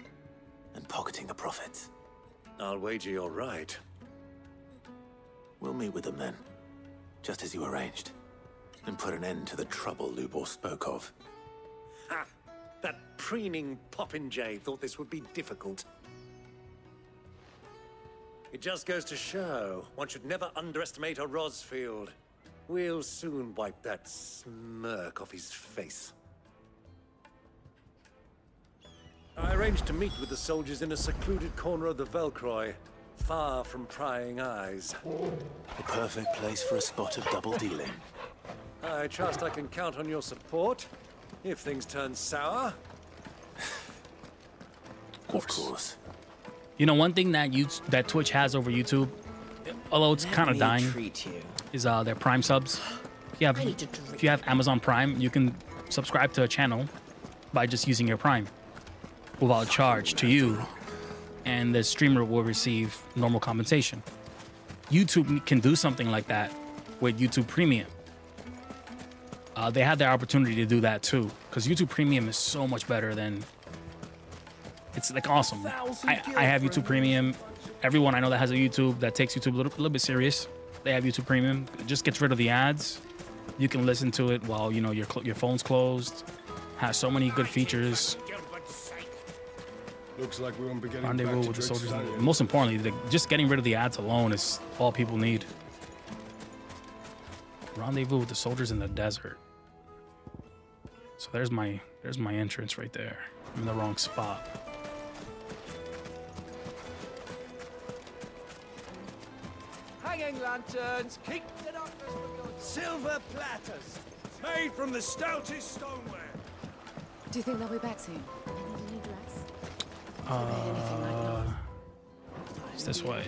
and pocketing the profits. I'll wager you're right. We'll meet with them then, just as you arranged, and put an end to the trouble Lubor spoke of. Ha! That preening popinjay thought this would be difficult. It just goes to show, one should never underestimate a Rosfield. We'll soon wipe that smirk off his face. I arranged to meet with the soldiers in a secluded corner of the Velcroy, far from prying eyes. The perfect place for a spot of double dealing. I trust I can count on your support, if things turn sour. Of course. You know, one thing that that Twitch has over YouTube, although it's kind of dying, is their Prime subs. If you have Amazon Prime, you can subscribe to a channel by just using your Prime without charge to you, and the streamer will receive normal compensation. YouTube can do something like that with YouTube Premium. They had their opportunity to do that too, because YouTube Premium is so much better than... It's like awesome. I have YouTube Premium. Everyone I know that has a YouTube that takes YouTube a little bit serious, they have YouTube Premium. It just gets rid of the ads. You can listen to it while your phone's closed. Has so many good features. Looks like we won't be getting Rendezvous back to with the Drake's soldiers. Fang. Most importantly, just getting rid of the ads alone is all people need. Rendezvous with the soldiers in the desert. So there's my entrance right there. I'm in the wrong spot. Hanging lanterns, keep the darkness from your... Silver platters, made from the stoutest stoneware. Do you think they'll be back soon? I need a new dress. It's this way.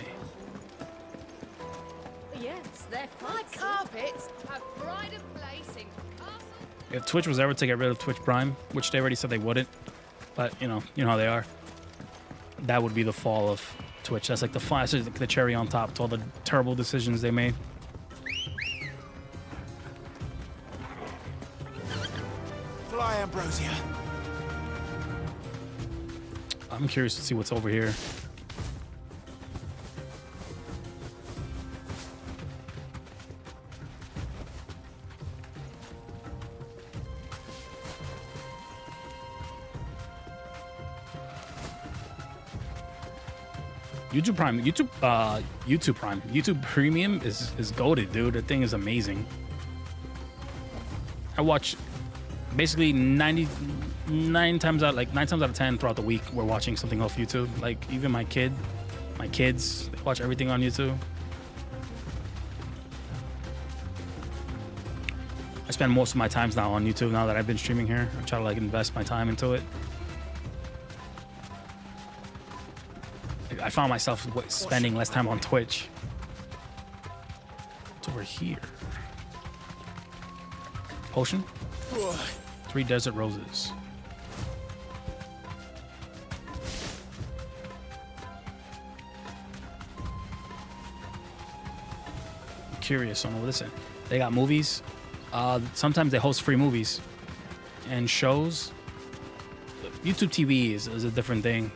Yes, they're quite carpets have pride of place in castle. If Twitch was ever to get rid of Twitch Prime, which they already said they wouldn't, but you know how they are, that would be the fall of Twitch. That's like the cherry on top to all the terrible decisions they made. Fly, Ambrosia. I'm curious to see what's over here. YouTube Prime, YouTube Premium is goated, dude. The thing is amazing. I watch basically 9 times out of 10 throughout the week. We're watching something off YouTube. Like even my kids, they watch everything on YouTube. I spend most of my times now on YouTube now that I've been streaming here. I try to like invest my time into it. I found myself spending less time on Twitch. What's over here? Potion? 3 desert roses. I'm curious on what this is. They got movies. Sometimes they host free movies and shows. YouTube TV is a different thing.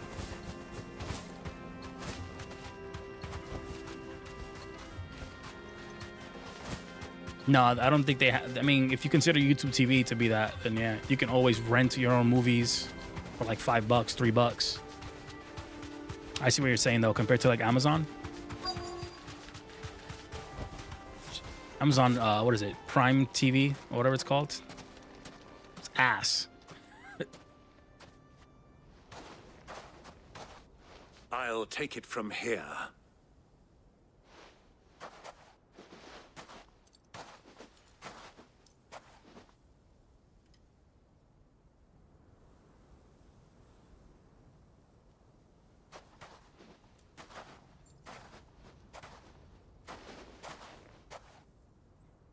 No, I don't think they have. I mean, if you consider YouTube TV to be that, then yeah, you can always rent your own movies for like $5, $3. I see what you're saying though, compared to like Amazon. Amazon, what is it? Prime TV or whatever it's called. It's ass. I'll take it from here.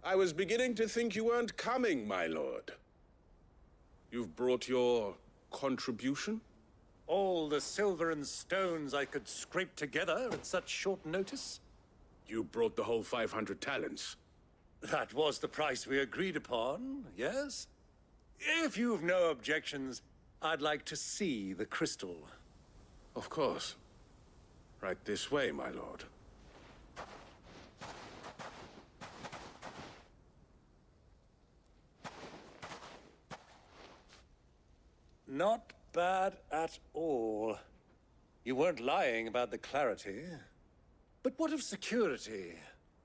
I was beginning to think you weren't coming, my lord. You've brought your contribution? All the silver and stones I could scrape together at such short notice? You brought the whole 500 talents. That was the price we agreed upon, yes? If you've no objections, I'd like to see the crystal. Of course. Right this way, my lord. Not bad at all. You weren't lying about the clarity. But what of security?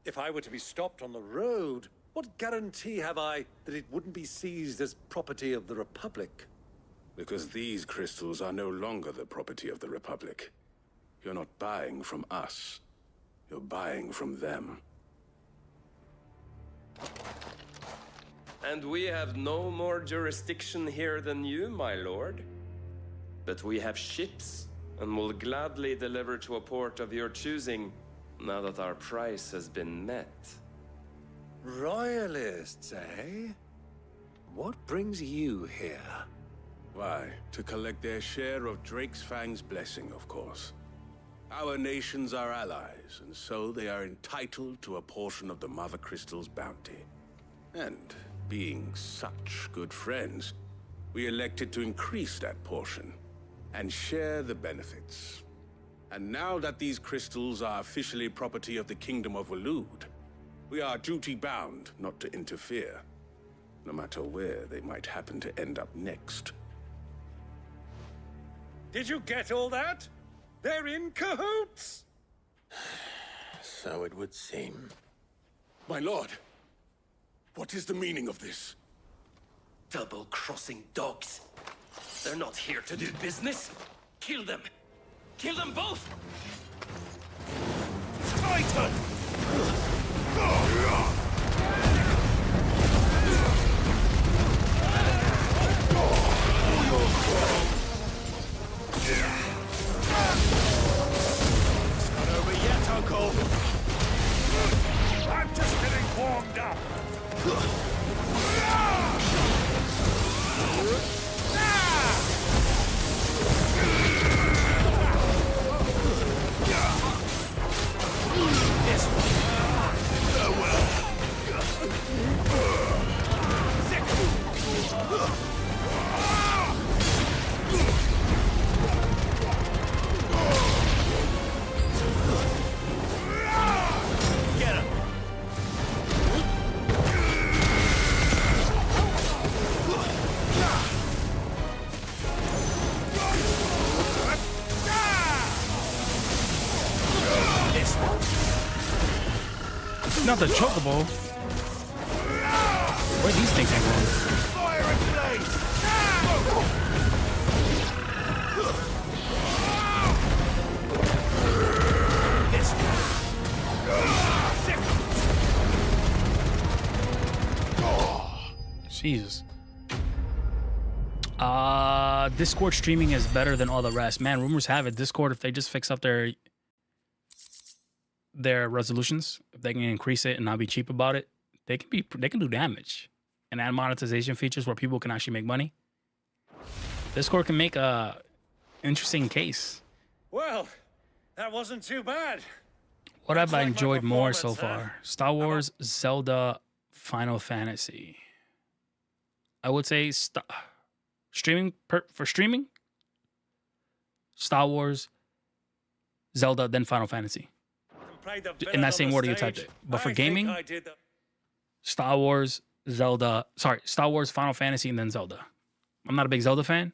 If I were to be stopped on the road, what guarantee have I that it wouldn't be seized as property of the Republic? Because these crystals are no longer the property of the Republic. You're not buying from us. You're buying from them. And we have no more jurisdiction here than you, my lord. But we have ships, and will gladly deliver to a port of your choosing, now that our price has been met. Royalists, eh? What brings you here? Why, to collect their share of Drake's Fang's blessing, of course. Our nations are allies, and so they are entitled to a portion of the Mother Crystal's bounty. And being such good friends, we elected to increase that portion and share the benefits. And now that these crystals are officially property of the Kingdom of Waloed, we are duty-bound not to interfere, no matter where they might happen to end up next. Did you get all that? They're in cahoots! So it would seem. My lord, what is the meaning of this? Double-crossing dogs. They're not here to do business. Kill them. Kill them both! Titan! It's not over yet, Uncle. I'm just getting warmed up. This one. Farewell. not the chocobo. Where these things going? Fire and blaze! Jesus. Discord streaming is better than all the rest. Man, rumors have it Discord, if they just fix up their resolutions, if they can increase it and not be cheap about it, they can do damage and add monetization features where people can actually make money. Discord can make a interesting case. Well, that wasn't too bad. What have I like my enjoyed more so performance, huh? far? Star Wars, Zelda, Final Fantasy. I would say streaming, Star Wars, Zelda, then Final Fantasy. In that same order you typed it. But for gaming, Star Wars, Final Fantasy, and then Zelda. I'm not a big Zelda fan.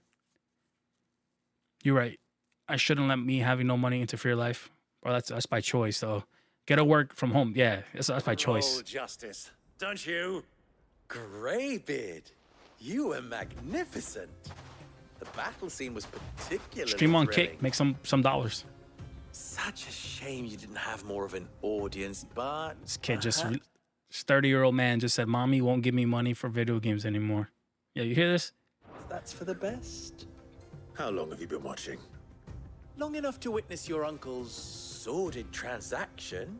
You're right. I shouldn't let me having no money interfere life. Or that's by choice, though. Get to work from home. Yeah, that's by choice. Roll justice, don't you? Greybeard, you were magnificent. The battle scene was particularly Stream on thrilling. Kick, make some dollars. Such a shame you didn't have more of an audience, but This kid just, 30-year-old man just said, Mommy won't give me money for video games anymore. Yeah, you hear this? that's for the best. How long have you been watching? Long enough to witness your uncle's sordid transaction.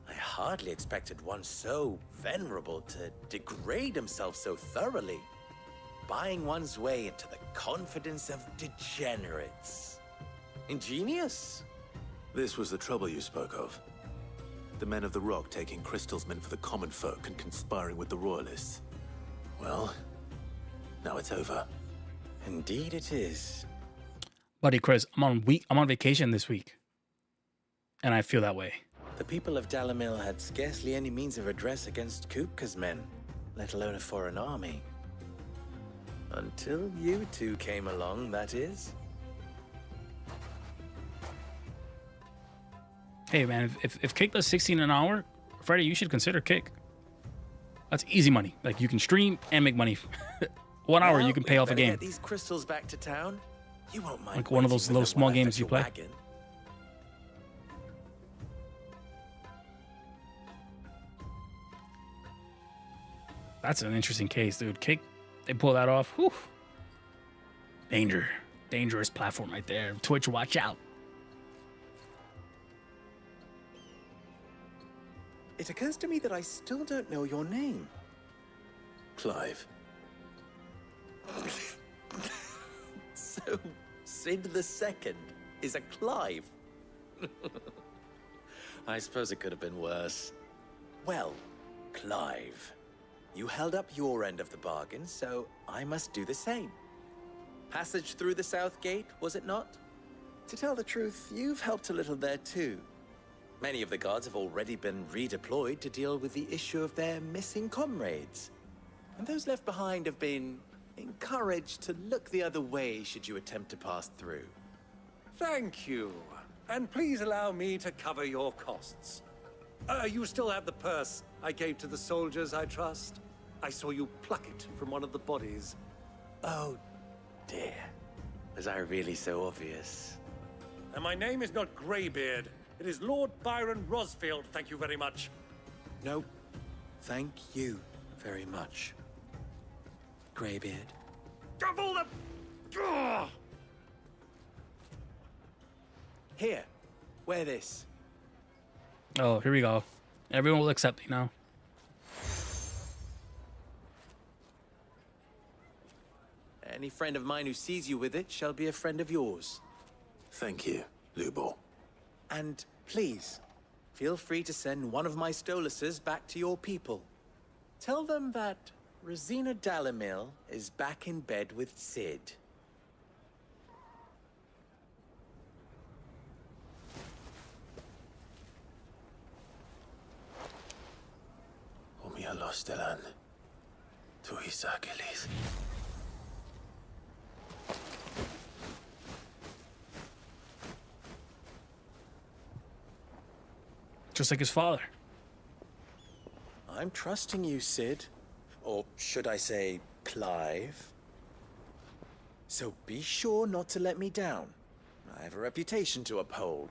I hardly expected one so venerable to degrade himself so thoroughly, buying one's way into the confidence of degenerates. Ingenious. This was the trouble you spoke of. The men of the Rock taking crystals meant for the common folk and conspiring with the Royalists. Well, now it's over. Indeed it is. Buddy Chris, I'm on vacation this week. And I feel that way. The people of Dalamil had scarcely any means of redress against Kupka's men, let alone a foreign army. Until you two came along, that is. Hey man, if Kick does 16 an hour, Freddie, you should consider Kick. That's easy money. Like you can stream and make money. 1 hour you can pay off a game. Get these crystals back to town. You won't mind. Like one of those little small games you play. Wagon. That's an interesting case, dude. Kick, they pull that off. Whew. Dangerous platform right there. Twitch, watch out. It occurs to me that I still don't know your name. Clive. So, Sid the Second is a Clive. I suppose it could have been worse. Well, Clive, you held up your end of the bargain, so I must do the same. Passage through the South Gate, was it not? To tell the truth, you've helped a little there too. Many of the guards have already been redeployed to deal with the issue of their missing comrades. And those left behind have been encouraged to look the other way should you attempt to pass through. Thank you. And please allow me to cover your costs. You still have the purse I gave to the soldiers, I trust? I saw you pluck it from one of the bodies. Oh, dear. Was I really so obvious? And my name is not Greybeard. It is Lord Byron Rosfield, thank you very much. No, thank you very much, Greybeard. Double the... Here, wear this. Oh, here we go. Everyone will accept me now. Any friend of mine who sees you with it shall be a friend of yours. Thank you, Lubor. And please, feel free to send one of my Stoluses back to your people. Tell them that Rosina Dalamil is back in bed with Sid. Umia Lostelan. Tuisakelis. Just like his father. I'm trusting you, Sid. Or should I say, Clive? So be sure not to let me down. I have a reputation to uphold.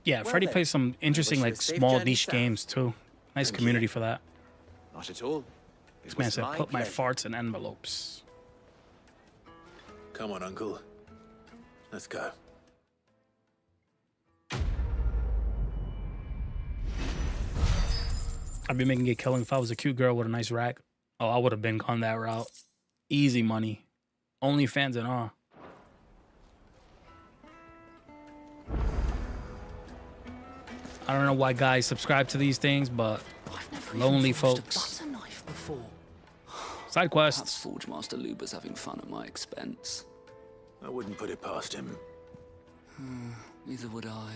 Yeah, Well Freddy then, plays some interesting, I wish you like, a safe small journey niche south. games, too. Nice Thank community you. for that. Not at all. This It man was said, my put my pleasure. farts in envelopes. Come on, Uncle. Let's go. I'd be making a killing if I was a cute girl with a nice rack. Oh, I would have been gone that route. Easy money. OnlyFans and all. I don't know why guys subscribe to these things, but lonely folks. Butter knife before. Side quests. Perhaps Forge Master Luber's having fun at my expense. I wouldn't put it past him. Neither would I.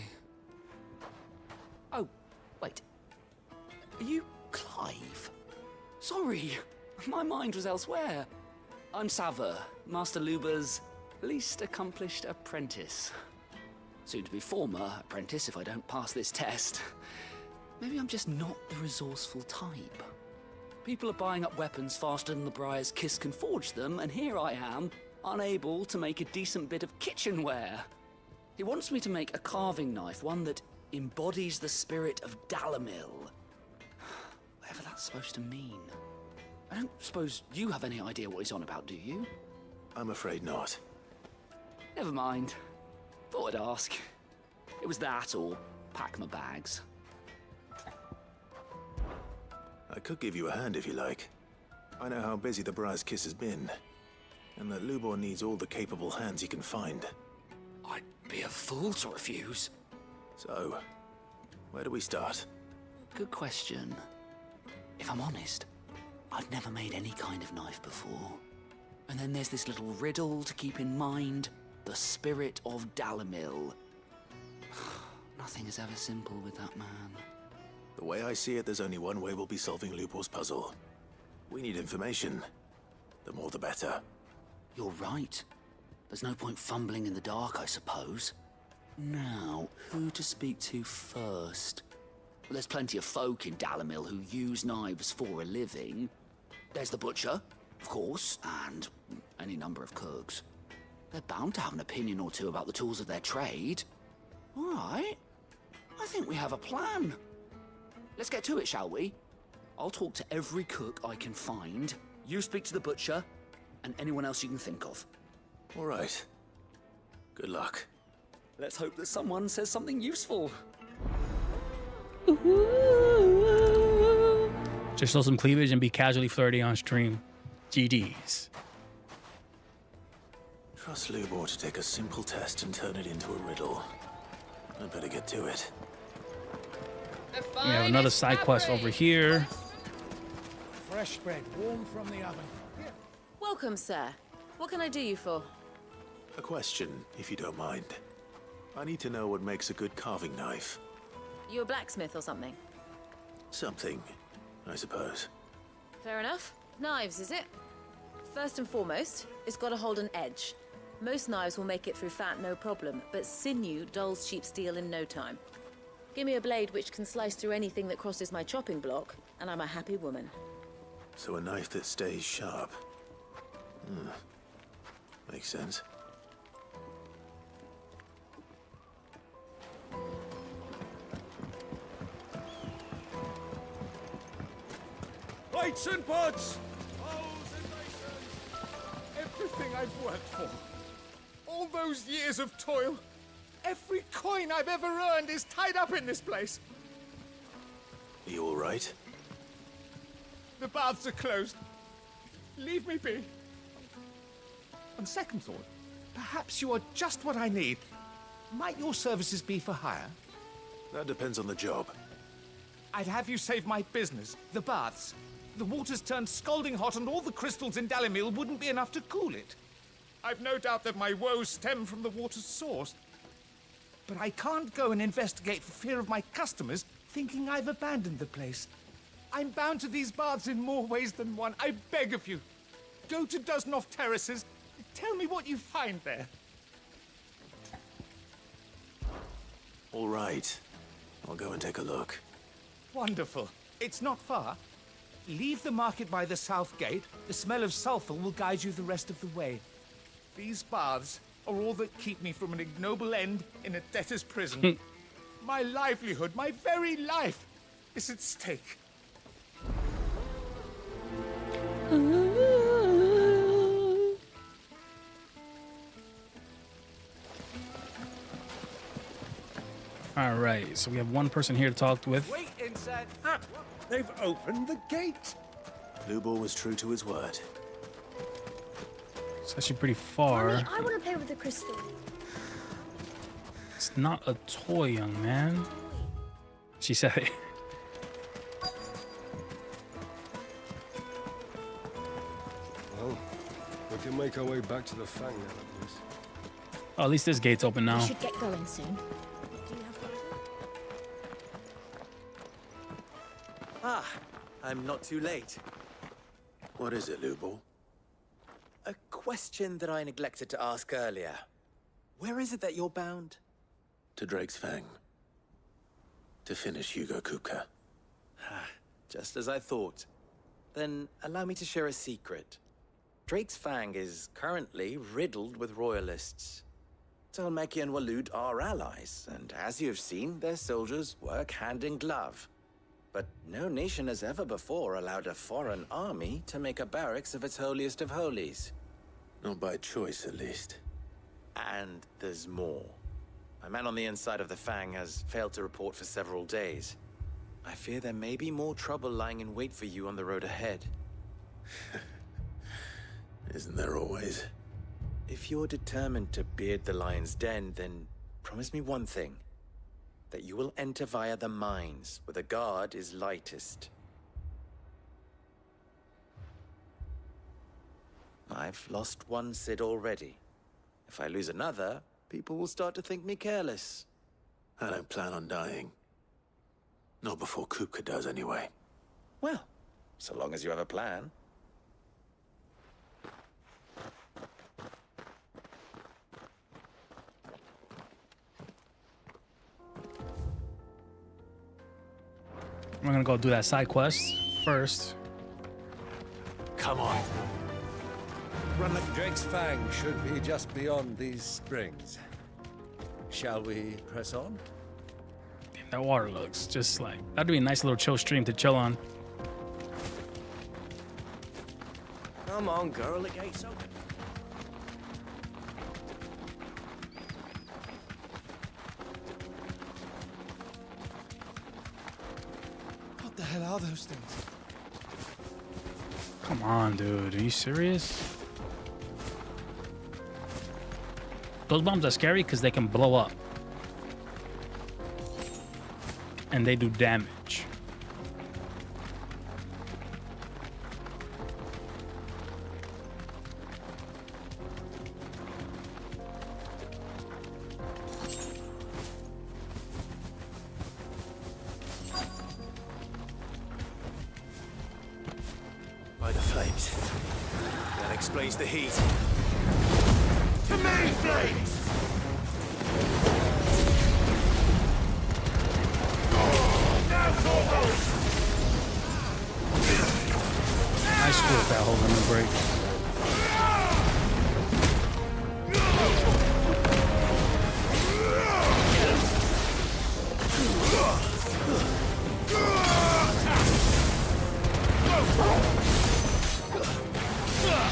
Oh, wait. Are you Clive? Sorry, my mind was elsewhere. I'm Sava, Master Luber's least accomplished apprentice. Soon to be former apprentice if I don't pass this test. Maybe I'm just not the resourceful type. People are buying up weapons faster than the Briar's Kiss can forge them, and here I am, unable to make a decent bit of kitchenware. He wants me to make a carving knife, one that embodies the spirit of Dalamil. Whatever that's supposed to mean. I don't suppose you have any idea what he's on about, do you? I'm afraid not. Never mind. Thought I'd ask. It was that or pack my bags. I could give you a hand if you like. I know how busy the Briar's Kiss has been, and that Lubor needs all the capable hands he can find. I'd be a fool to refuse. So, where do we start? Good question. If I'm honest, I've never made any kind of knife before. And then there's this little riddle to keep in mind. The spirit of Dalamil. Nothing is ever simple with that man. The way I see it, there's only one way we'll be solving Lubor's puzzle. We need information. The more the better. You're right. There's no point fumbling in the dark, I suppose. Now, who to speak to first? Well, there's plenty of folk in Dalamil who use knives for a living. There's the butcher, of course, and any number of cooks. They're bound to have an opinion or two about the tools of their trade. All right. I think we have a plan. Let's get to it, shall we? I'll talk to every cook I can find. You speak to the butcher, and anyone else you can think of. All right. Good luck. Let's hope that someone says something useful. Just show some cleavage and be casually flirty on stream. GDs. Trust Lubor to take a simple test and turn it into a riddle. I'd better get to it. We have another side quest over here. Fresh bread, warm from the oven. Welcome, sir. What can I do you for? A question, if you don't mind. I need to know what makes a good carving knife. You a blacksmith or something? Something, I suppose. Fair enough. Knives, is it? First and foremost, it's got to hold an edge. Most knives will make it through fat, no problem, but sinew dulls cheap steel in no time. Give me a blade which can slice through anything that crosses my chopping block, and I'm a happy woman. So a knife that stays sharp. Makes sense. Weights and pots! Poles and masons! Everything I've worked for. All those years of toil. Every coin I've ever earned is tied up in this place. Are you all right? The baths are closed. Leave me be. On second thought, perhaps you are just what I need. Might your services be for hire? That depends on the job. I'd have you save my business, the baths. The water's turned scalding hot and all the crystals in Dalamil wouldn't be enough to cool it. I've no doubt that my woes stem from the water's source. But I can't go and investigate for fear of my customers thinking I've abandoned the place. I'm bound to these baths in more ways than one. I beg of you. Go to Dusnoff Terraces. Tell me what you find there. All right. I'll go and take a look. Wonderful. It's not far. Leave the market by the south gate. The smell of sulfur will guide you the rest of the way. These baths are all that keep me from an ignoble end in a debtor's prison. My livelihood, my very life, is at stake. All right, so we have one person here to talk with. Wait inside. Ah, they've opened the gate. Lubor was true to his word. It's actually pretty far. Mommy, I want to play with the crystal. It's not a toy, young man. She said it. Well, we can make our way back to the Fang now, at least. Oh, at least this gate's open now. We should get going soon. Ah, I'm not too late. What is it, Lubor? A question that I neglected to ask earlier. Where is it that you're bound? To Drake's Fang. To finish Hugo Kupka. Just as I thought. Then allow me to share a secret. Drake's Fang is currently riddled with royalists. Talmeki and Walud are allies, and as you have seen, their soldiers work hand in glove. But no nation has ever before allowed a foreign army to make a barracks of its holiest of holies. Not by choice, at least. And there's more. A man on the inside of the Fang has failed to report for several days. I fear there may be more trouble lying in wait for you on the road ahead. Isn't there always? If you're determined to beard the lion's den, then promise me one thing. That you will enter via the mines, where the guard is lightest. I've lost one Cid already. If I lose another, people will start to think me careless. I don't plan on dying. Not before Kupka does, anyway. Well, so long as you have a plan. We're gonna go do that side quest first. Come on. Run like Drake's Fang should be just beyond these springs. Shall we press on? Damn, that water looks just like that'd be a nice little chill stream to chill on. Come on, girl, the gate's open. What the hell are those things? Come on, dude. Are you serious? Those bombs are scary because they can blow up. And they do damage. By the flames. That explains the heat. To me, flames! I screwed that whole limit break.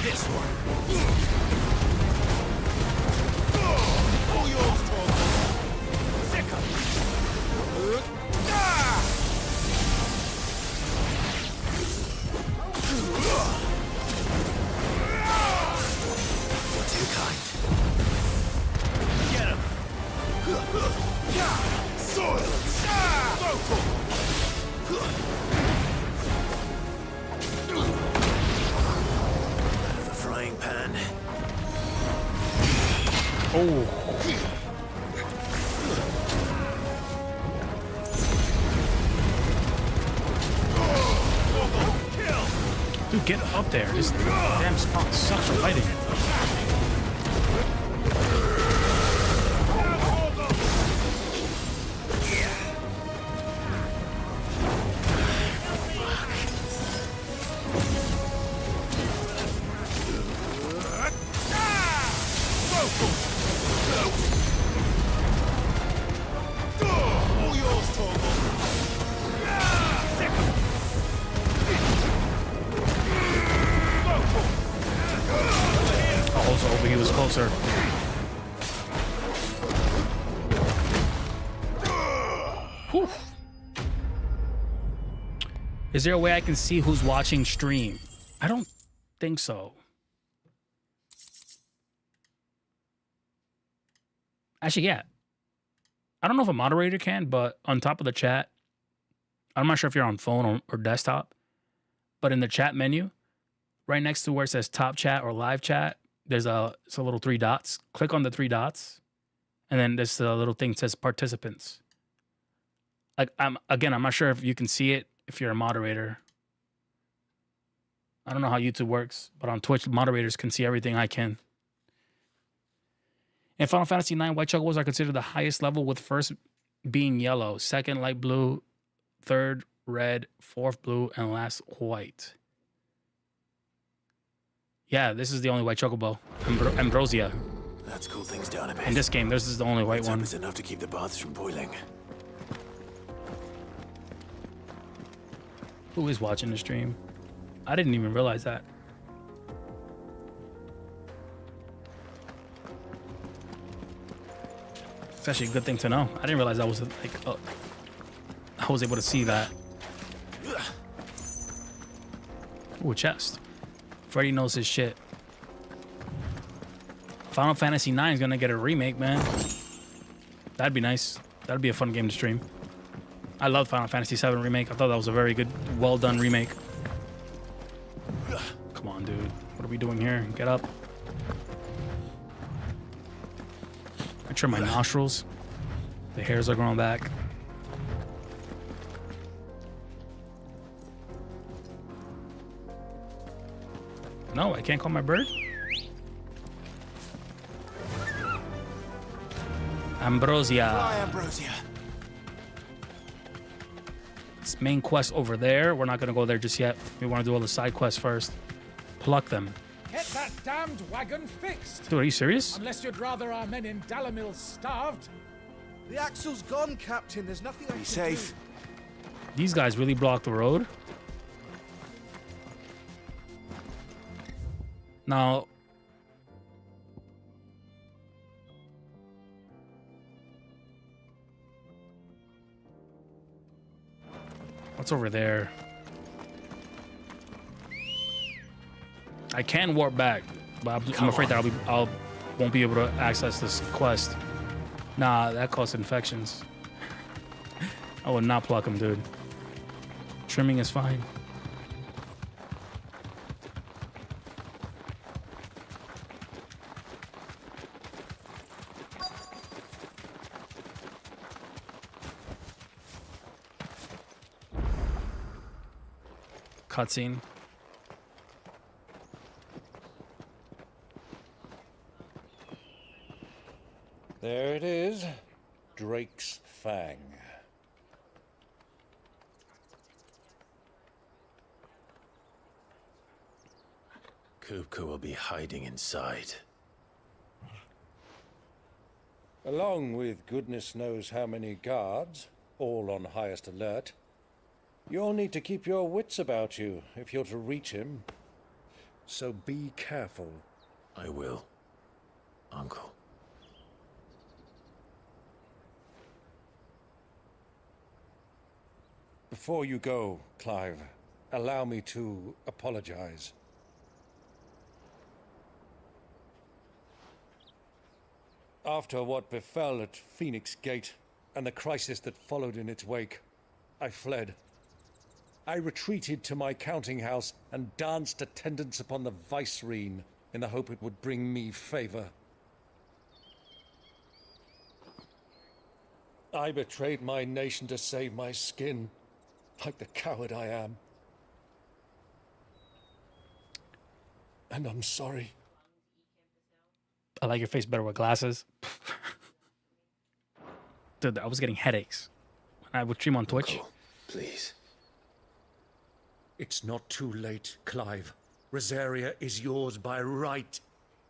This one. All yours, Torvald. Second. You're too kind. Get him. Silence. Out of the frying pan. Oh. Dude get up there. This damn spot sucks for fighting. He was closer. Whew. Is there a way I can see who's watching stream? I don't think so. Actually, yeah. I don't know if a moderator can, but on top of the chat, I'm not sure if you're on phone or desktop, but in the chat menu, right next to where it says top chat or live chat, it's a little 3 dots. Click on the 3 dots, and then there's a little thing that says participants. Like I'm not sure if you can see it if you're a moderator. I don't know how YouTube works, but on Twitch, moderators can see everything I can. In Final Fantasy IX, white chocobos are considered the highest level, with first being yellow, second light blue, third red, fourth blue, and last white. Yeah, this is the only white chocobo. Ambrosia. Let's cool things down a bit. In this game, this is the only white one. It's enough to keep the baths from boiling. Who is watching the stream? I didn't even realize that. It's actually a good thing to know. I didn't realize I was like, I was able to see that. Ooh, a chest. Freddy knows his shit. Final Fantasy IX is gonna get a remake, man. That'd be nice. That'd be a fun game to stream. I love Final Fantasy VII Remake. I thought that was a very good, well done remake. Come on, dude. What are we doing here? Get up. I trim my nostrils. The hairs are growing back. No, I can't call my bird. Ambrosia. Hi, Ambrosia. This main quest over there. We're not gonna go there just yet. We want to do all the side quests first. Pluck them. Get that damned wagon fixed. Dude, are you serious? Unless you'd rather our men in Dalamil starved. The axle's gone, Captain. There's nothing I can safe. Do. These guys really block the road. Now, what's over there? I can warp back, but I'm afraid that I won't be able to access this quest. Nah, that causes infections. I would not pluck him, dude. Trimming is fine. Cutscene. There it is, Drake's Fang. Kupka will be hiding inside. Along with goodness knows how many guards, all on highest alert. You'll need to keep your wits about you if you're to reach him. So be careful. I will, Uncle. Before you go, Clive, allow me to apologize. After what befell at Phoenix Gate and the crisis that followed in its wake, I fled. I retreated to my counting house and danced attendance upon the Vicereine in the hope it would bring me favor. I betrayed my nation to save my skin, like the coward I am. and I'm sorry. I like your face better with glasses. Dude, I was getting headaches when I would stream on Twitch. Uncle, please. It's not too late, Clive. Rosaria is yours by right,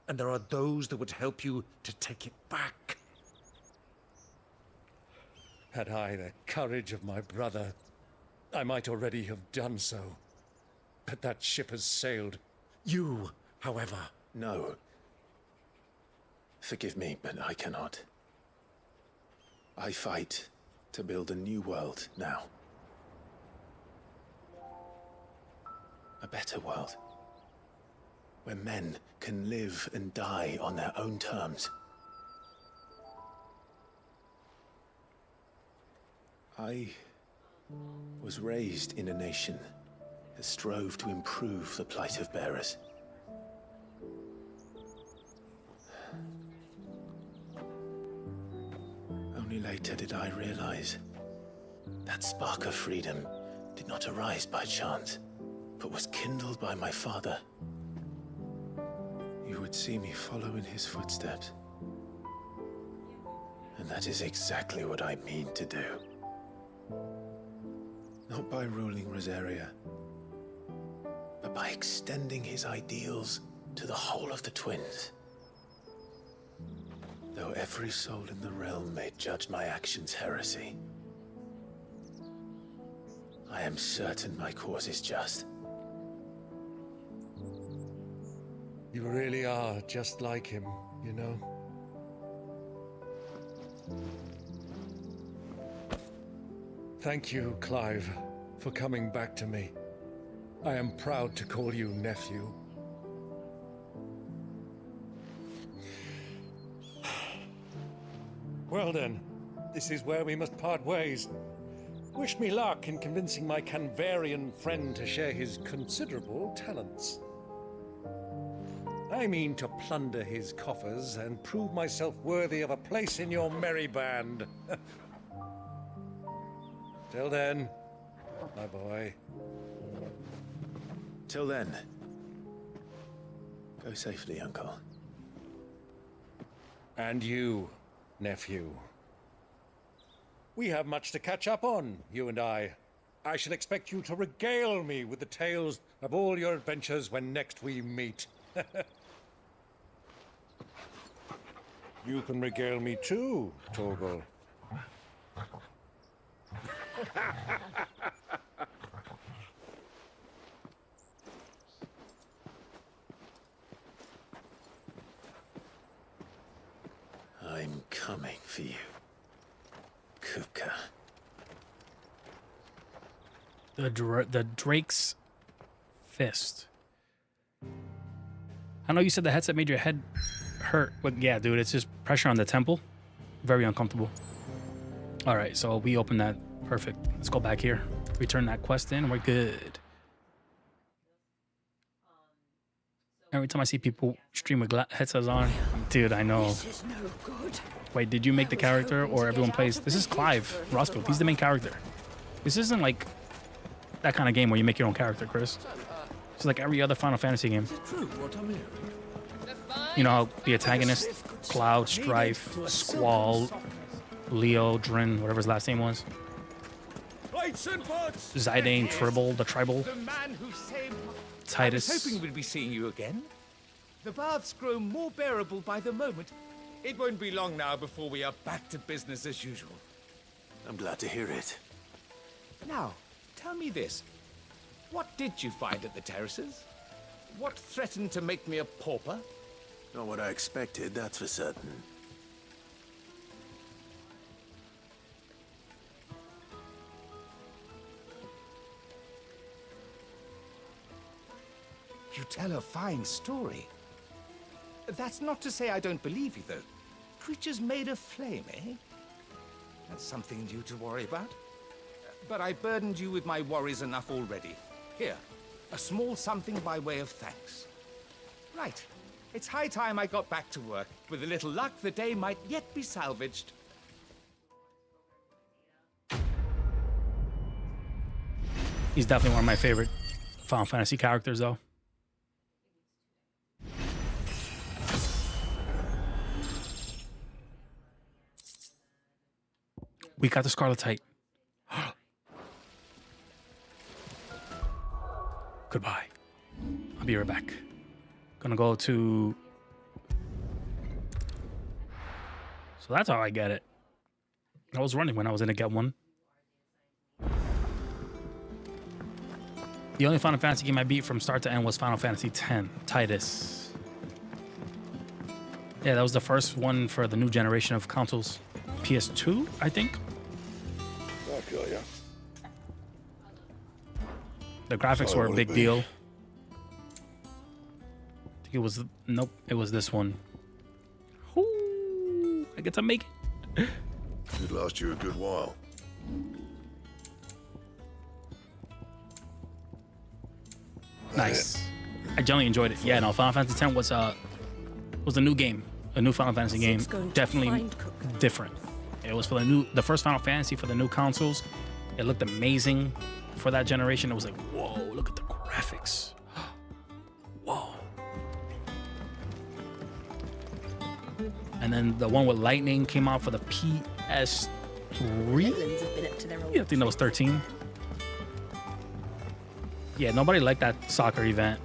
and there are those that would help you to take it back. Had I the courage of my brother, I might already have done so. But that ship has sailed. You, however... No. Forgive me, but I cannot. I fight to build a new world now. A better world. Where men can live and die on their own terms. I was raised in a nation that strove to improve the plight of bearers. Only later did I realize that spark of freedom did not arise by chance, but was kindled by my father. You would see me follow in his footsteps. And that is exactly what I mean to do. Not by ruling Rosaria, but by extending his ideals to the whole of the twins. Though every soul in the realm may judge my actions heresy, I am certain my cause is just. You really are just like him, you know? Thank you, Clive, for coming back to me. I am proud to call you nephew. Well then, this is where we must part ways. Wish me luck in convincing my Canvarian friend to share his considerable talents. I mean to plunder his coffers and prove myself worthy of a place in your merry band. Till then, my boy. Till then, go safely, Uncle. And you, nephew. We have much to catch up on, you and I. I shall expect you to regale me with the tales of all your adventures when next we meet. You can regale me too, Torgal. I'm coming for you, Kupka. The Drake's Fist. I know you said the headset made your head hurt, but yeah, dude, it's just pressure on the temple. Very uncomfortable. All right, so we open that. Perfect. Let's go back here. Return that quest in. We're good. Every time I see people stream with headsets on, dude, I know. This is no good. Wait, did you make the character or everyone plays? This is Clive Rosfield. He's the main character. This isn't like that kind of game where you make your own character, Chris. It's like every other Final Fantasy game. You know how the antagonist, Cloud, Strife, Squall, Leo, Drin, whatever his last name was. Zidane, Tribble, the Tribal. The man who saved... Titus. I was hoping we'd be seeing you again. The baths grow more bearable by the moment. It won't be long now before we are back to business as usual. I'm glad to hear it. Now, tell me this. What did you find at the terraces? What threatened to make me a pauper? Not what I expected, that's for certain. You tell a fine story. That's not to say I don't believe you, though. Creatures made of flame, eh? That's something new to worry about. But I burdened you with my worries enough already. Here, a small something by way of thanks. Right. It's high time I got back to work. With a little luck, the day might yet be salvaged. He's definitely one of my favorite Final Fantasy characters, though. We got the Scarletite. Goodbye. I'll be right back. Gonna go to... So that's how I get it. I was running when I was gonna get one. The only Final Fantasy game I beat from start to end was Final Fantasy X, Titus. Yeah, that was the first one for the new generation of consoles. PS2, I think. I'll kill you. The graphics were a big deal. I think it was... Nope, it was this one. Ooh, I get to make it. Should last you a good while. Nice. I generally enjoyed it. Yeah, no, Final Fantasy X was a new game, a new Final Fantasy game. Definitely different. It was for the first Final Fantasy for the new consoles. It looked amazing for that generation. It was like, whoa, look at the graphics. Whoa. And then the one with Lightning came out for the PS3. Yeah, I think that was 13. Yeah, nobody liked that soccer event.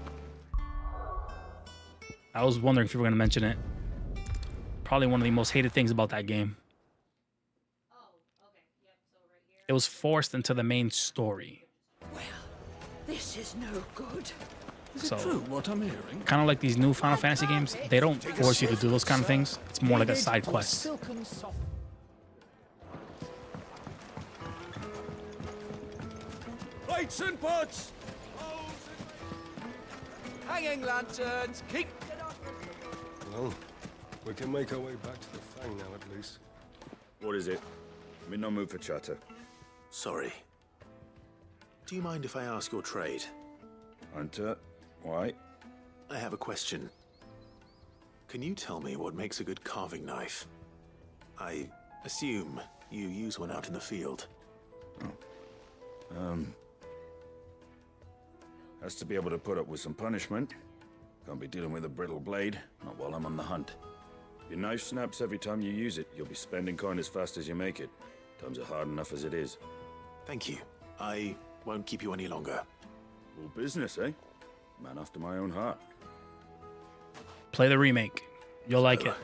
I was wondering if you were going to mention it. Probably one of the most hated things about that game. It was forced into the main story. This is no good. Is it true what I'm hearing? Kind of like these new Final Fantasy games, they don't force you to do those kind of things. It's more like a side quest. Lights and pots! Hanging lanterns, keep... Well, we can make our way back to the Fang now, at least. What is it? I'm in no mood for chatter. Sorry. Do you mind if I ask your trade? Hunter, why? I have a question. Can you tell me what makes a good carving knife? I assume you use one out in the field. Has to be able to put up with some punishment. Can't be dealing with a brittle blade, not while I'm on the hunt. If your knife snaps every time you use it, you'll be spending coin as fast as you make it. Times are hard enough as it is. Thank you. I won't keep you any longer. All business, eh? Man after my own heart. Play the remake. You'll like it.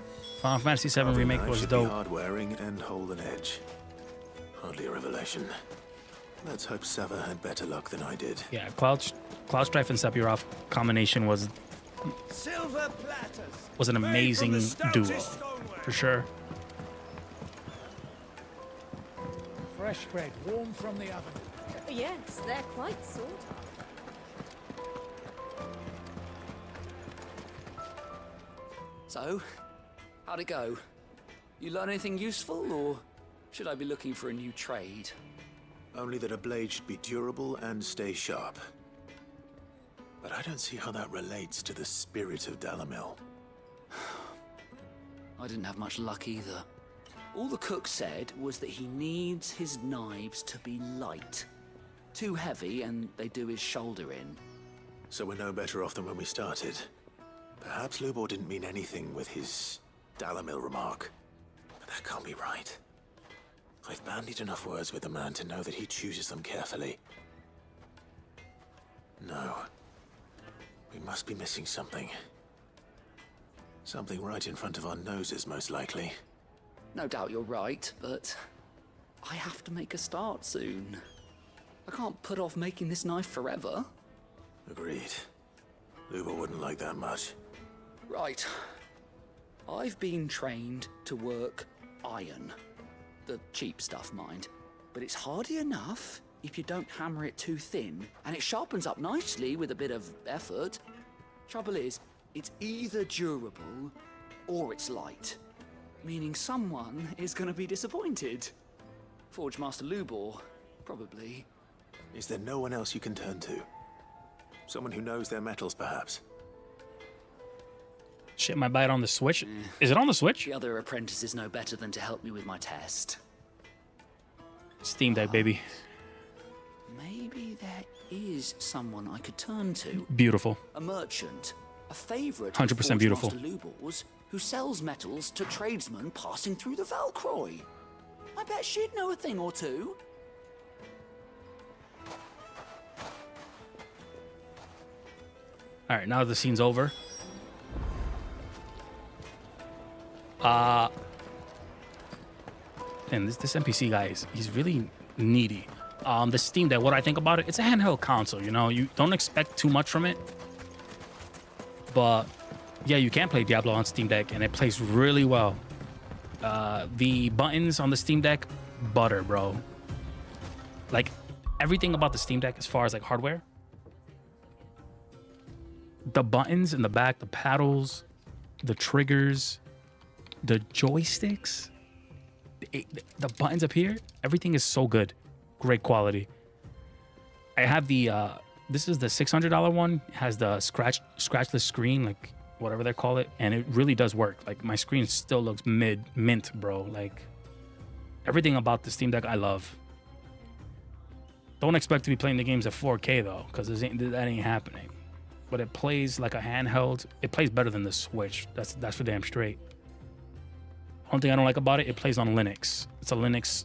Final Fantasy VII Remake was dope. Hard wearing and hold an edge. Hardly a revelation. Let's hope Sava had better luck than I did. Yeah, Cloud Strife and Sephiroth combination was an amazing duo, for sure. Fresh bread, warm from the oven. Yes, they're quite sought So, how'd it go? You learn anything useful, or should I be looking for a new trade? Only that a blade should be durable and stay sharp. But I don't see how that relates to the spirit of Dalamil. I didn't have much luck either. All the cook said was that he needs his knives to be light. Too heavy and they do his shoulder in. So we're no better off than when we started. Perhaps Lubor didn't mean anything with his Dalamil remark. But that can't be right. I've bandied enough words with the man to know that he chooses them carefully. No. We must be missing something. Something right in front of our noses, most likely. No doubt you're right, but I have to make a start soon. I can't put off making this knife forever. Agreed. Lubor wouldn't like that much. Right. I've been trained to work iron. The cheap stuff, mind. But it's hardy enough if you don't hammer it too thin, and it sharpens up nicely with a bit of effort. Trouble is, it's either durable or it's light, meaning someone is going to be disappointed. Forge Master Lubor, probably. Is there no one else you can turn to? Someone who knows their metals, perhaps? Shit, might buy it on the Switch. Is it on the Switch? The other apprentices know better than to help me with my test. Steam Deck, baby. Maybe there is someone I could turn to. Beautiful. A merchant. A favorite 100% beautiful. Master Lubor's, who sells metals to tradesmen passing through the Valcroy. I bet she'd know a thing or two. All right, now the scene's over. And this NPC guy he's really needy. The Steam Deck, what I think about it, it's a handheld console, you know? You don't expect too much from it. But yeah, you can play Diablo on Steam Deck and it plays really well. The buttons on the Steam Deck, butter, bro. Like everything about the Steam Deck as far as like hardware, the buttons in the back, the paddles, the triggers, the joysticks, the buttons up here, everything is so good. Great quality. I have the this is the $600 one. It has the scratchless screen, like whatever they call it, and it really does work. Like my screen still looks mint, bro. Like everything about the Steam Deck I love. Don't expect to be playing the games at 4K though, because that ain't happening. But it plays like a handheld. It plays better than the Switch. That's for damn straight. One thing I don't like about it, it plays on Linux. It's a Linux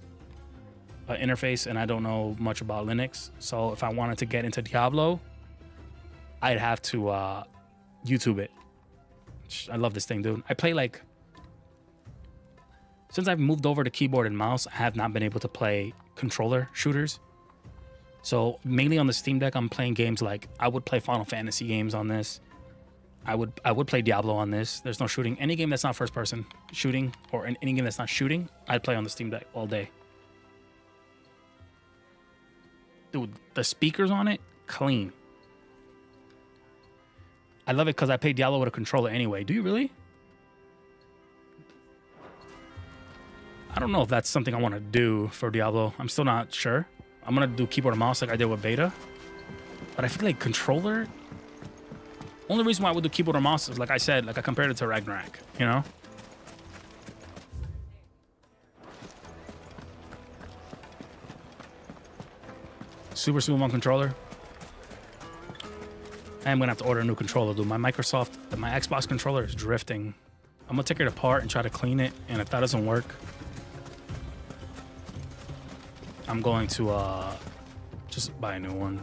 interface, and I don't know much about Linux. So if I wanted to get into Diablo, I'd have to YouTube it. I love this thing, dude. I play like... Since I've moved over to keyboard and mouse, I have not been able to play controller shooters. So mainly on the Steam Deck, I'm playing games like... I would play Final Fantasy games on this. I would play Diablo on this. There's no shooting. Any game that's not first person shooting, or any game that's not shooting, I'd play on the Steam Deck all day. Dude, the speakers on it, clean. I love it because I play Diablo with a controller anyway. Do you really? I don't know if that's something I want to do for Diablo. I'm still not sure. I'm going to do keyboard and mouse like I did with beta. But I feel like controller... Only reason why I would do keyboard or mouse is, like I said, like I compared it to Ragnarok, you know? Super smooth on controller. I am gonna have to order a new controller, dude. My Xbox controller is drifting. I'm gonna take it apart and try to clean it, and if that doesn't work, I'm going to just buy a new one.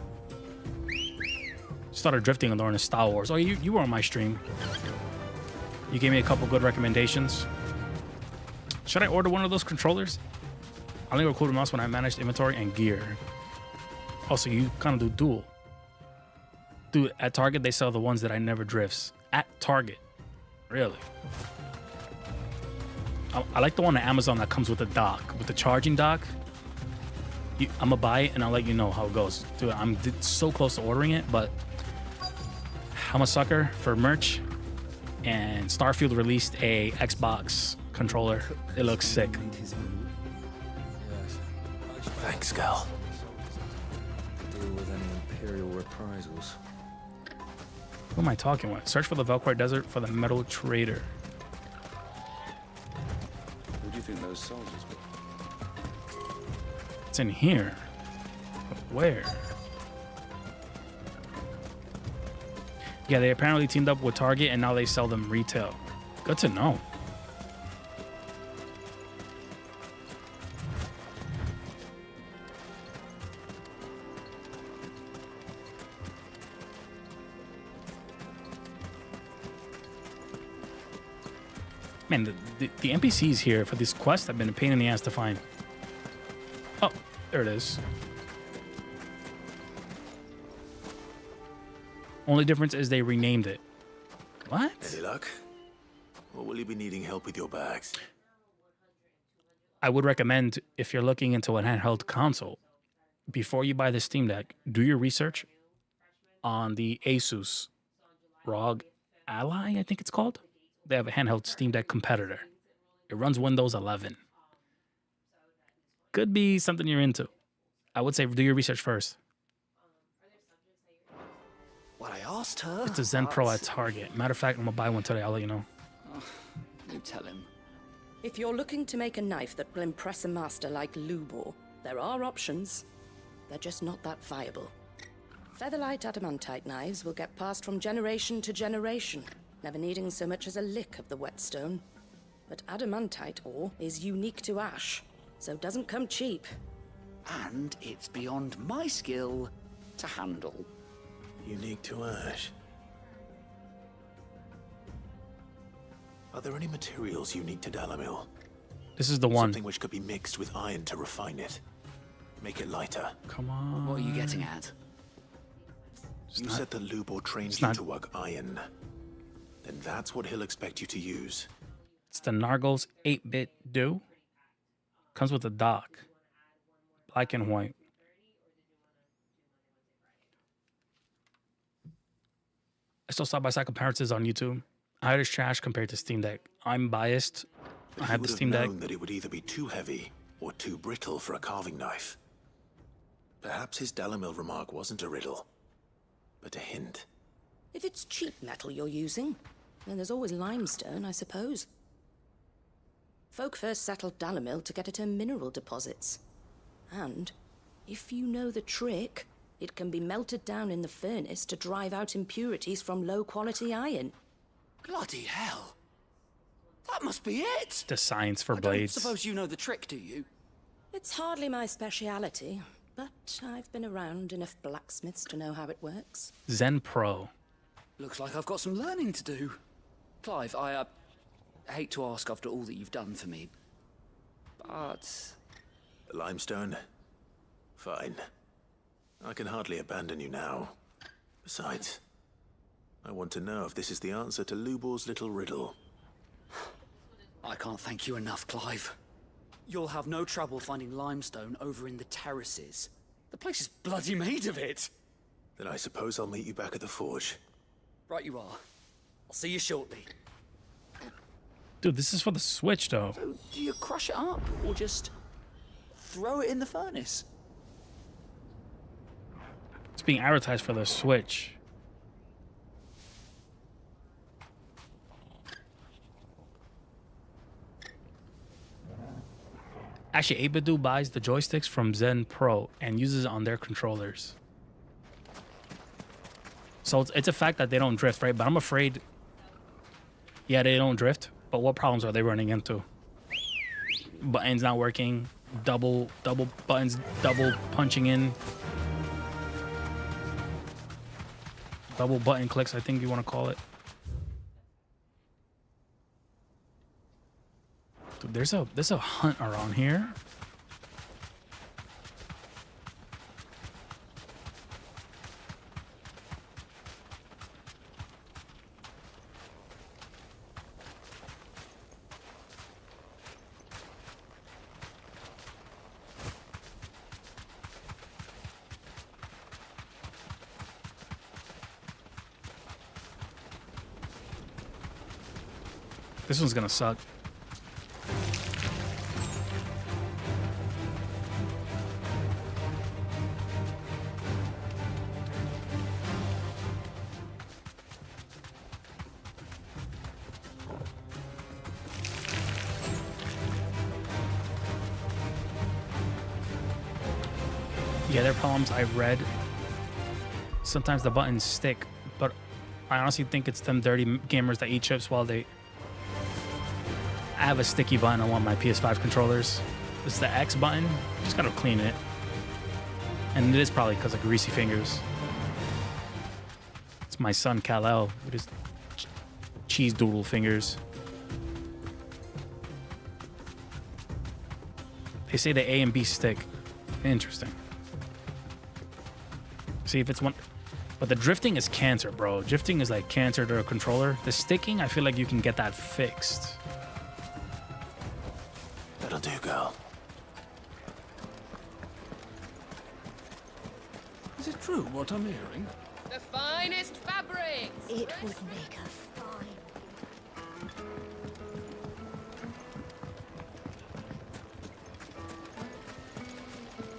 Started drifting during the Star Wars. Oh, you were on my stream. You gave me a couple good recommendations. Should I order one of those controllers? I only record mouse when I manage inventory and gear. Also, you kind of do dual. Dude, at Target, they sell the ones that I never drifts. At Target. Really? I like the one on Amazon that comes with the dock, with the charging dock. I'm gonna buy it and I'll let you know how it goes. Dude, I'm so close to ordering it, but I'm a sucker for merch, and Starfield released a Xbox controller. It looks sick. Thanks, Gal. Deal with any Imperial reprisals. Who am I talking with? Search for the Velcro Desert for the Metal Trader. Who do you think those soldiers were? It's in here. Where? Yeah, they apparently teamed up with Target and now they sell them retail. Good to know. Man, the NPCs here for this quest have been a pain in the ass to find. Oh, there it is. Only difference is they renamed it. What? Any luck? Or will you be needing help with your bags? I would recommend, if you're looking into a handheld console, before you buy the Steam Deck, do your research on the Asus ROG Ally, I think it's called. They have a handheld Steam Deck competitor. It runs Windows 11. Could be something you're into. I would say do your research first. What I asked her. It's a Zen Pro at Target. Matter of fact, I'm gonna buy one today. I'll let you know. You tell him. If you're looking to make a knife that will impress a master like Lubor, there are options. They're just not that viable. Featherlight adamantite knives will get passed from generation to generation, never needing so much as a lick of the whetstone. But adamantite ore is unique to ash, so it doesn't come cheap. And it's beyond my skill to handle. Unique to Ash. Are there any materials unique to Dalamil? This is the one. Something which could be mixed with iron to refine it. Make it lighter. Come on. What are you getting at? You said that Lubor trained you to work iron. Then that's what he'll expect you to use. It's the Nargos 8-bit do. Comes with a dock. Black and white. I still side-by-side comparisons on YouTube. I heard it's trash compared to Steam Deck. I'm biased. I have the Steam Deck. Known that it would either be too heavy or too brittle for a carving knife. Perhaps his Dalamil remark wasn't a riddle, but a hint. If it's cheap metal you're using, then there's always limestone, I suppose. Folk first settled Dalamil to get at her mineral deposits. And, if you know the trick, it can be melted down in the furnace to drive out impurities from low-quality iron. Bloody hell. That must be it! The science for I blades. don't suppose you know the trick, do you? It's hardly my speciality, but I've been around enough blacksmiths to know how it works. Zen Pro. Looks like I've got some learning to do. Clive, I hate to ask after all that you've done for me, but... Limestone? Fine. I can hardly abandon you now. Besides, I want to know if this is the answer to Lubor's little riddle. I can't thank you enough, Clive. You'll have no trouble finding limestone over in the terraces. The place is bloody made of it. Then I suppose I'll meet you back at the forge. Right you are. I'll see you shortly. Dude, this is for the Switch, though. So, do you crush it up, or just throw it in the furnace? It's being advertised for the Switch. Actually, Abadu buys the joysticks from Zen Pro and uses it on their controllers. So it's a fact that they don't drift, right? But I'm afraid, yeah, they don't drift. But what problems are they running into? Buttons not working, double buttons, double punching in. Double button clicks, I think you want to call it. Dude, there's a hunt around here. This one's gonna suck. Yeah, there are problems I've read. Sometimes the buttons stick, but I honestly think it's them dirty gamers that eat chips while they... I have a sticky button on one of my PS5 controllers. It's the X button. Just gotta clean it. And it is probably because of greasy fingers. It's my son Kal-El with his cheese doodle fingers. They say the A and B stick. Interesting. See if it's one... But the drifting is cancer, bro. Drifting is like cancer to a controller. The sticking, I feel like you can get that fixed. That'll do, girl. Is it true what I'm hearing? The finest fabrics! It would make her fine.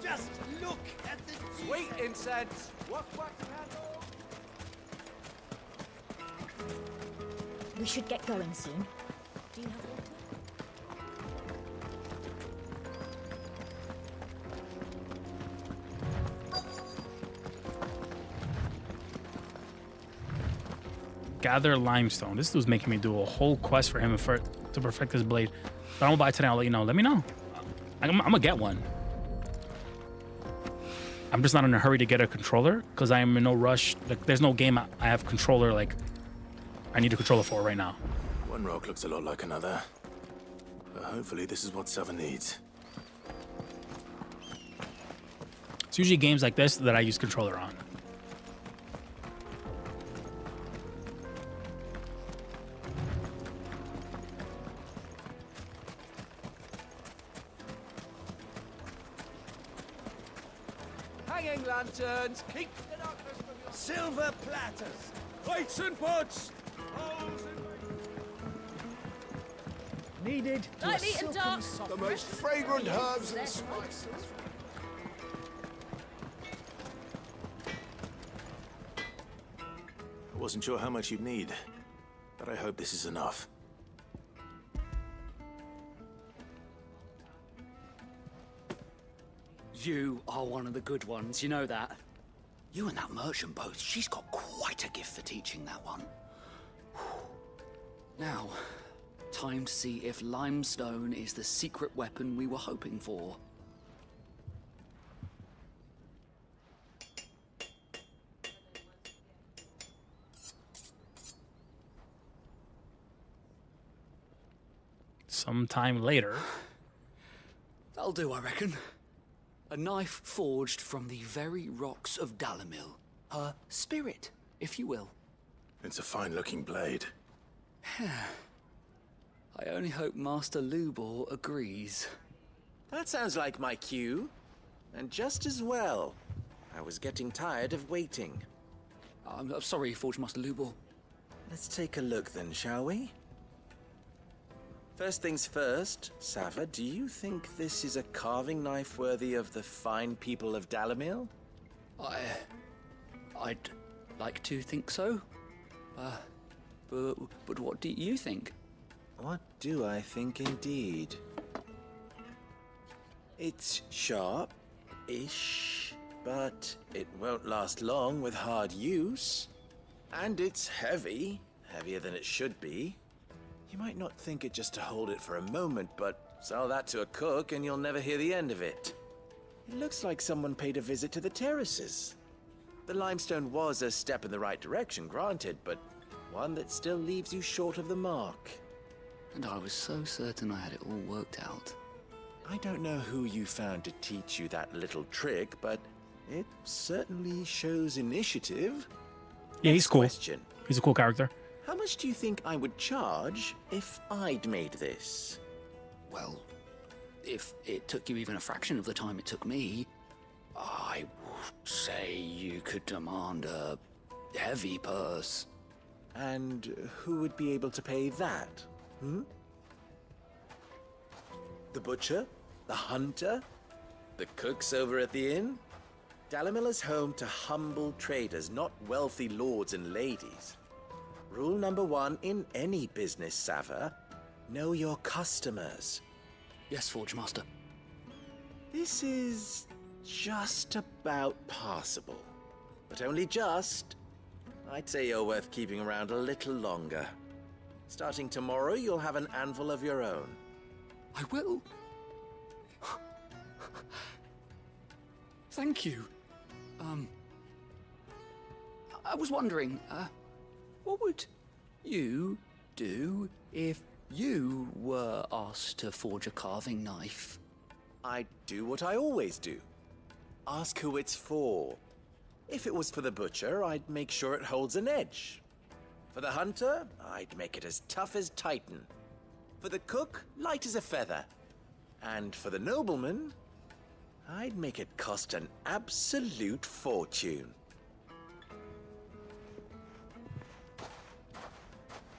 Just look at the sweet incense. What candle? We should get going soon. Do you have water? Gather limestone. This dude's making me do a whole quest for him to perfect his blade. But I'm gonna buy it today. I'll let you know. Let me know. I'm gonna get one. I'm just not in a hurry to get a controller because I am in no rush. Like, there's no game I have controller like I need a controller for right now. One rock looks a lot like another. But hopefully this is what Sava needs. It's usually games like this that I use controller on. Hanging lanterns, keep the darkness from your... Silver platters, plates and pots. Needed to a Lightly and silken dark. soft. The most fragrant herbs and spices. I wasn't sure how much you'd need, but I hope this is enough. You are one of the good ones, you know that. You and that merchant both, she's got quite a gift for teaching that one. Now, time to see if limestone is the secret weapon we were hoping for. Sometime later. That'll do, I reckon. A knife forged from the very rocks of Dalamil. Her spirit, if you will. It's a fine-looking blade. I only hope Master Lubor agrees. That sounds like my cue. And just as well. I was getting tired of waiting. I'm sorry, Forge Master Lubor. Let's take a look then, shall we? First things first, Sava, do you think this is a carving knife worthy of the fine people of Dalamil? I'd like to think so. But what do you think? What do I think indeed? It's sharp-ish, but it won't last long with hard use. And it's heavy, heavier than it should be. You might not think it just to hold it for a moment, but sell that to a cook and you'll never hear the end of it. It looks like someone paid a visit to the terraces. The limestone was a step in the right direction, granted, but one that still leaves you short of the mark. And I was so certain I had it all worked out. I don't know who you found to teach you that little trick, but it certainly shows initiative. Yeah, he's cool. Question. He's a cool character. How much do you think I would charge if I'd made this? Well, if it took you even a fraction of the time it took me, I would say you could demand a heavy purse. And who would be able to pay that? The butcher? The hunter? The cooks over at the inn? Dalamil is home to humble traders, not wealthy lords and ladies. Rule number one in any business, Sava, know your customers. Yes, Forge Master. This is just about passable. But only just. I'd say you're worth keeping around a little longer. Starting tomorrow, you'll have an anvil of your own. I will. Thank you. I was wondering, what would you do if you were asked to forge a carving knife? I'd do what I always do. Ask who it's for. If it was for the butcher, I'd make sure it holds an edge. For the hunter, I'd make it as tough as Titan. For the cook, light as a feather. And for the nobleman, I'd make it cost an absolute fortune.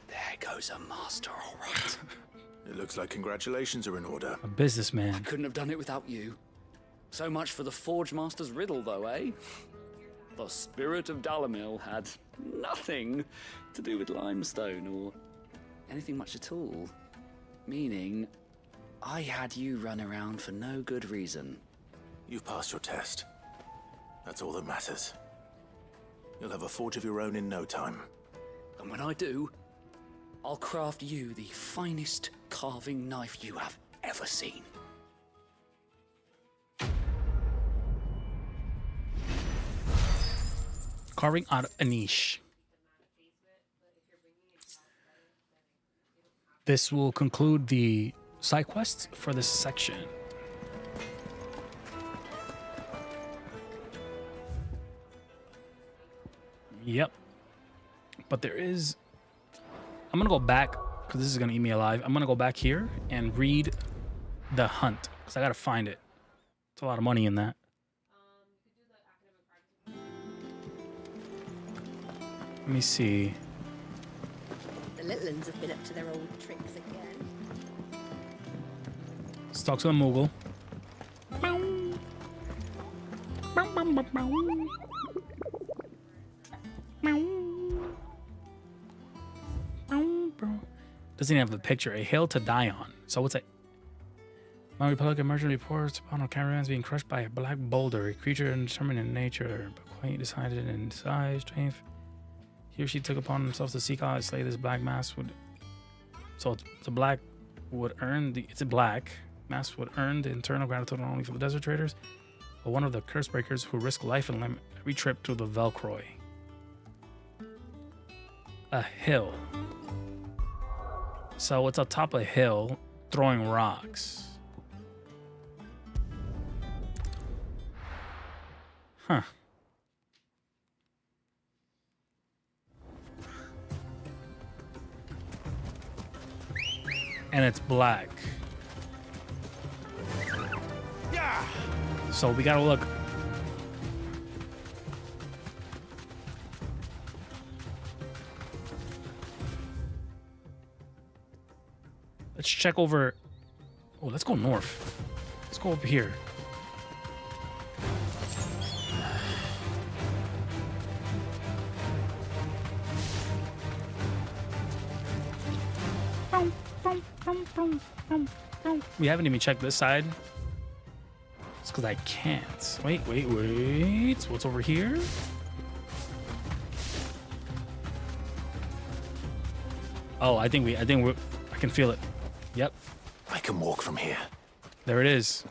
There goes a master, all right. It looks like congratulations are in order. A businessman. I couldn't have done it without you. So much for the Forge Master's riddle, though, eh? The spirit of Dalamil had nothing to do with limestone or anything much at all. Meaning, I had you run around for no good reason. You've passed your test. That's all that matters. You'll have a forge of your own in no time. And when I do, I'll craft you the finest carving knife you have ever seen. Carving out a niche. This will conclude the side quests for this section. Yep. But there is... I'm going to go back, because this is going to eat me alive. I'm going to go back here and read the hunt, because I got to find it. It's a lot of money in that. Let me see. The little ones have been up to their old tricks again. Let's talk to the Moogle. Doesn't even have a picture. A hill to die on. So what's it? My Republic emergent reports upon a caravans being crushed by a black boulder, a creature undetermined in nature, but quite decided in size, strength. He or she took upon himself to seek out and slay this black mass would. So it's a black would earn the. It's a black mass would earn the internal gratitude not only for the desert traders, but one of the curse breakers who risk life and limb every trip to the Velcroy. A hill. So it's atop a hill throwing rocks. Huh. And it's black. Yeah. So we gotta look. Let's check over. Oh, let's go north. Let's go over here. We haven't even checked this side. It's because I can't. Wait. What's over here? Oh, I think I can feel it. Yep. I can walk from here. There it is.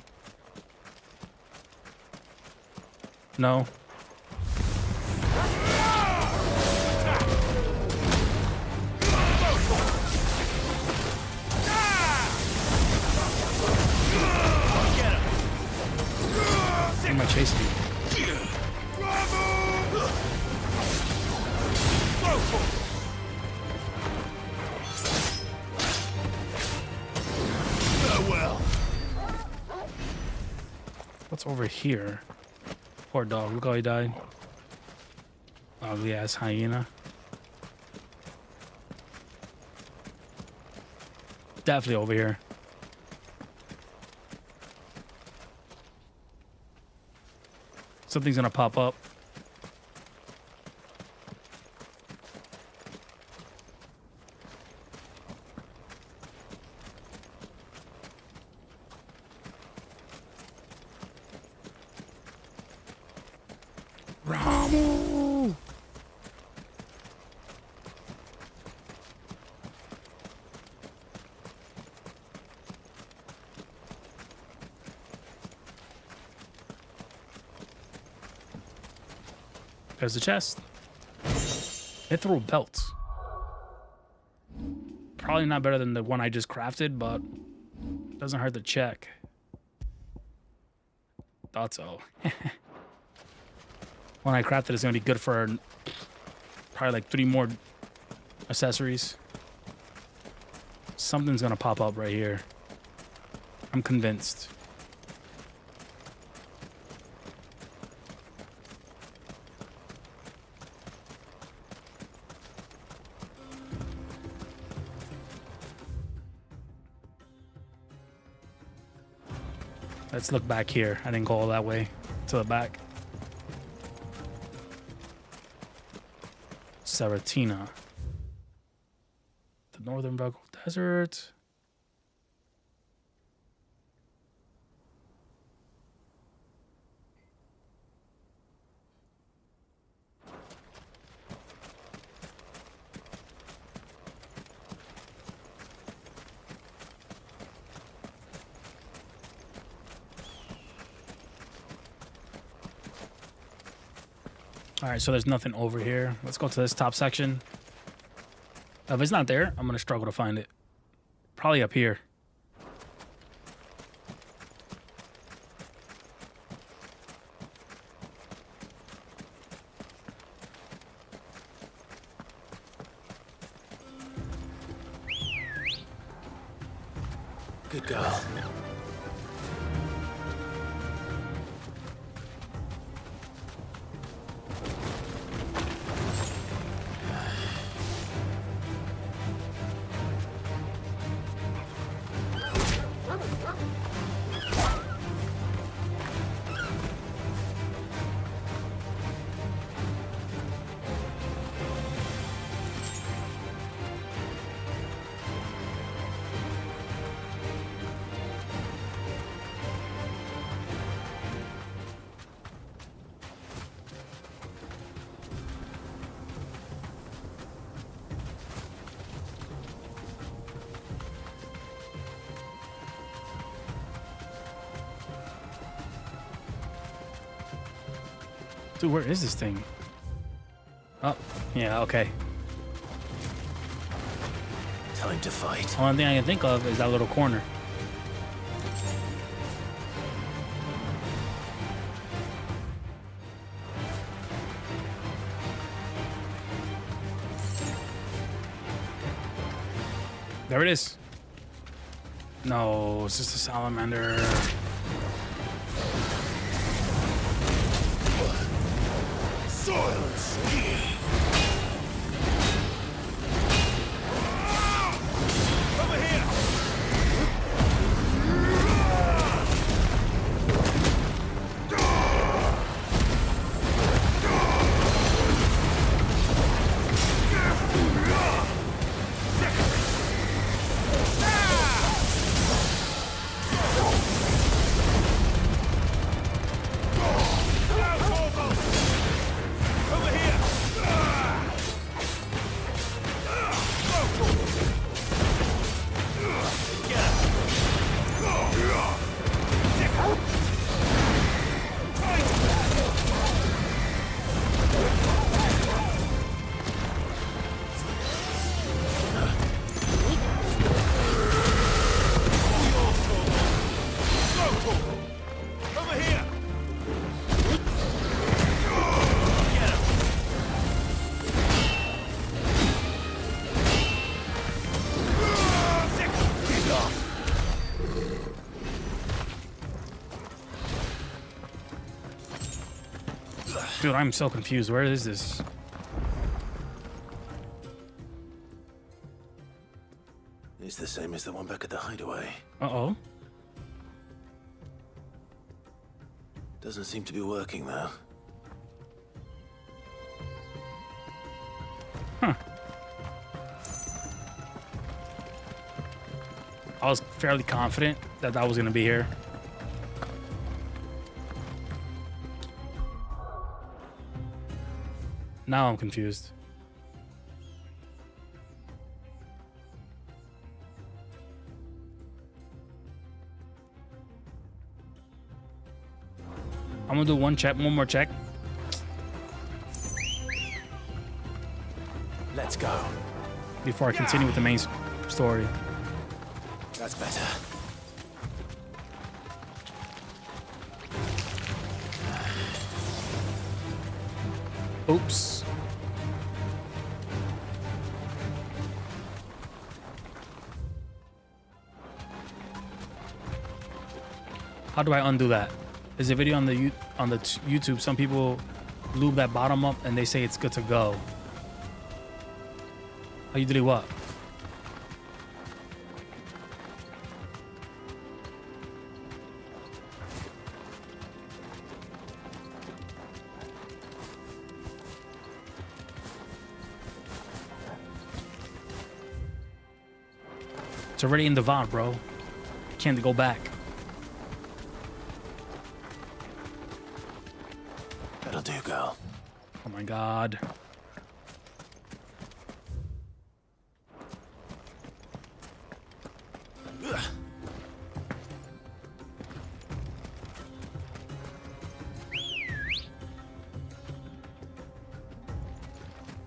No. What am I chasing you? Farewell. What's over here? Poor dog. Look how he died. Ugly ass hyena. Definitely over here. Something's gonna pop up. Ramu! There's the chest. Mithril belt. Probably not better than the one I just crafted, but doesn't hurt to check. Thought so. When I crafted, it's gonna be good for probably like 3 more accessories. Something's gonna pop up right here. I'm convinced. Let's look back here. I didn't go all that way to the back. Saratina. The northern Velcro Desert. All right, so there's nothing over here. Let's go to this top section. If it's not there, I'm gonna struggle to find it. Probably up here. Good girl. Dude, where is this thing? Oh, yeah, okay. Time to fight. Only thing I can think of is that little corner. There it is. No, it's just a salamander. Silence! Over here! Dude, I'm so confused. Where is this? It's the same as the one back at the hideaway. Uh-oh. Doesn't seem to be working, though. Huh. I was fairly confident that that was going to be here. Now I'm confused. I'm gonna do one more check. Let's go. Before I continue with the main story. That's better. Oops. How do I undo that? There's a video on the YouTube. Some people lube that bottom up and they say it's good to go. How you delete what? It's already in the VOD, bro. Can't go back. That'll do, girl. Oh my god.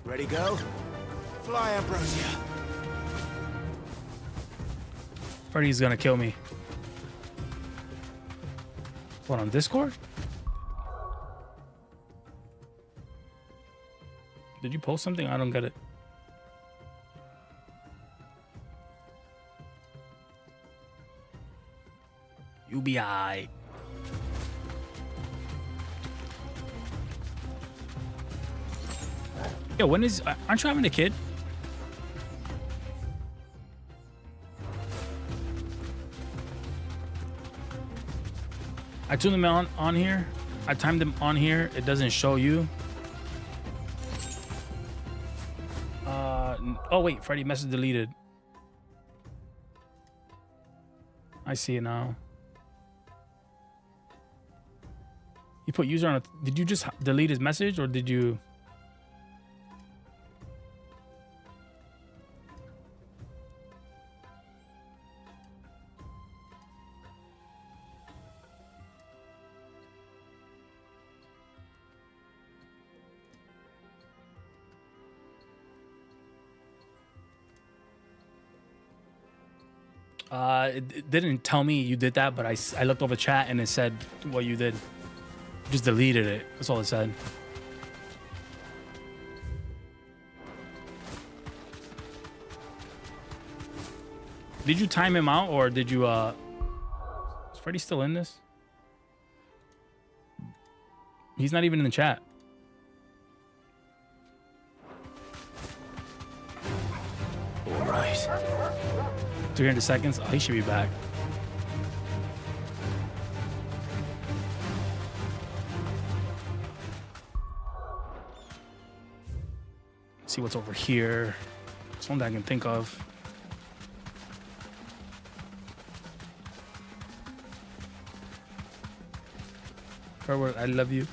Ready, go? Fly, Ambrosia. Freddy's gonna kill me. What, on Discord? Did you post something? I don't get it. UBI. Yo, when is... Aren't you having a kid? I tuned them on here. I timed them on here. It doesn't show you. Oh, wait. Freddy message deleted. I see it now. You put user on a... Did you just delete his message or did you... It didn't tell me you did that, but I looked over chat and it said what you did. You just deleted it. That's all it said. Did you time him out or did you is Freddy still in this? He's not even in the chat. All right. 300 seconds. Oh, he should be back. Let's see what's over here. Something I can think of. Forward, I love you.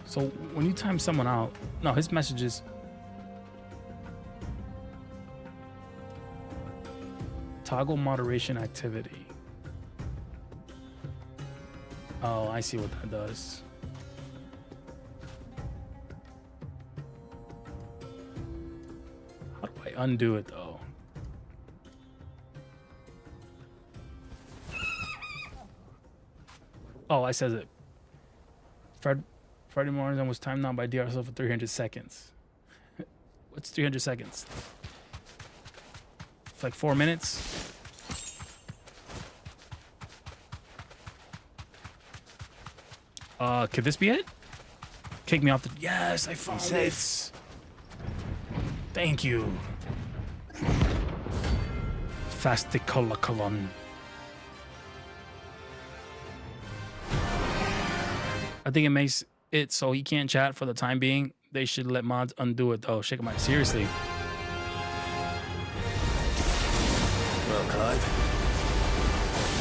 So when you time someone out, no, his messages. Toggle moderation activity. Oh, I see what that does. How do I undo it though? Oh, I says it. Friday morning was timed out by DRSL for 300 seconds. What's 300 seconds? It's like 4 minutes. Could this be it? Kick me off the... Yes, I found it. Thank you. Fasticolacolon. I think it makes it so he can't chat for the time being. They should let mods undo it though. Shake my seriously. Well, Clive,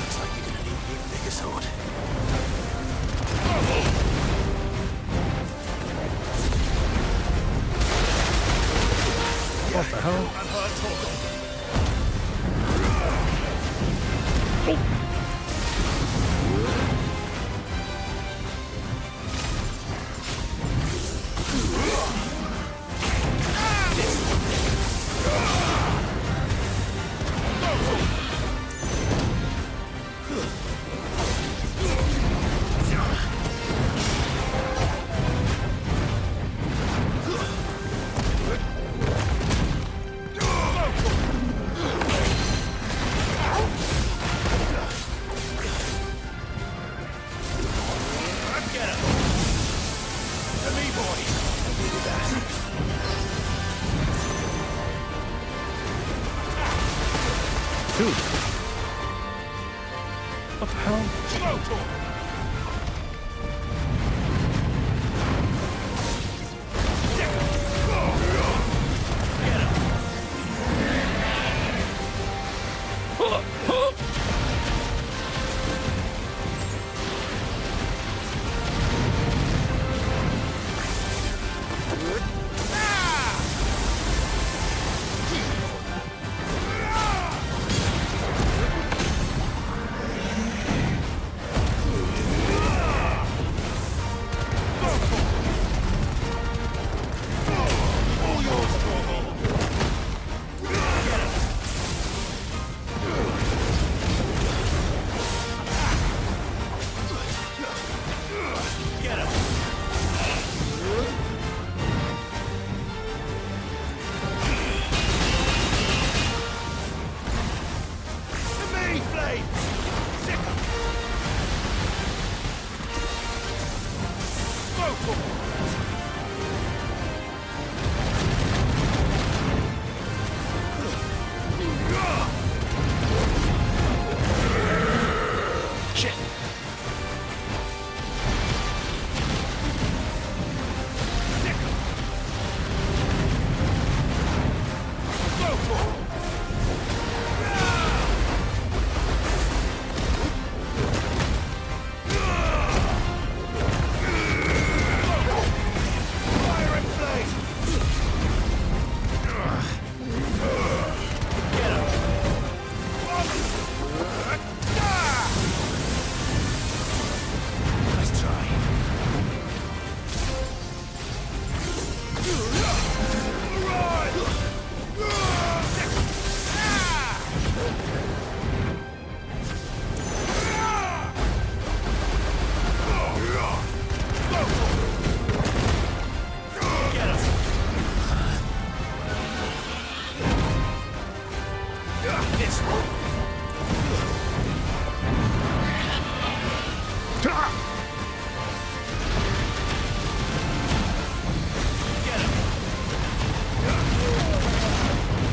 looks like you're gonna need an even bigger sword. What the hell? Oh.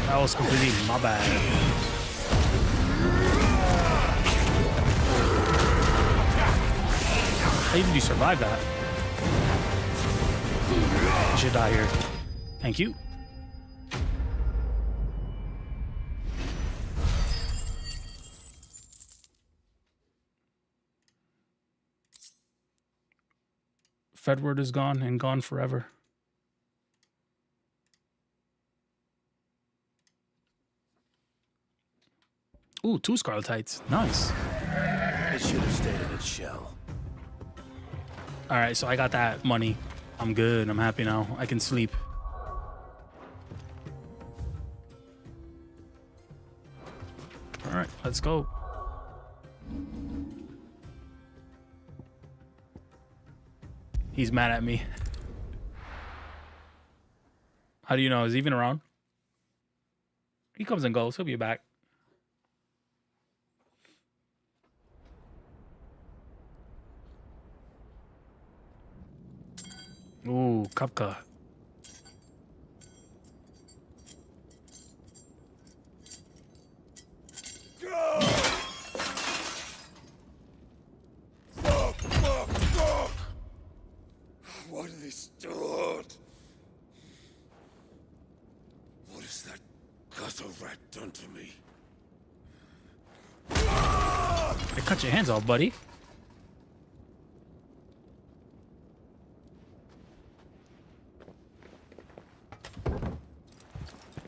That was completely my bad. How did you survive that? You should die here. Thank you. Fedward is gone and gone forever. Ooh, 2 Scarletites. Nice. It should have stayed in its shell. All right, so I got that money. I'm good. I'm happy now. I can sleep. All right, let's go. He's mad at me. How do you know? Is he even around? He comes and goes. He'll be back. Ooh, Kapka. Fuck! Why do they start? What has that gutter rat done to me? They cut your hands off, buddy.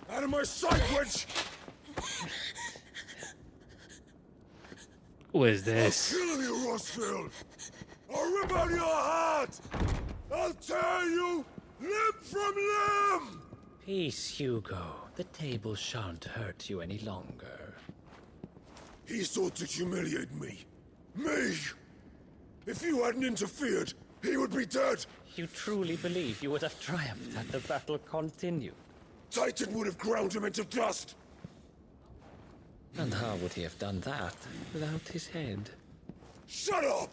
Out of my sight, witch! Who is this? I'll kill you, Rossfield! I'll rip out your heart! I'll tear you limb from limb! Peace, Hugo. The table shan't hurt you any longer. He sought to humiliate me. Me! If you hadn't interfered, he would be dead! You truly believe you would have triumphed had the battle continued? Titan would have ground him into dust! And how would he have done that without his head? Shut up!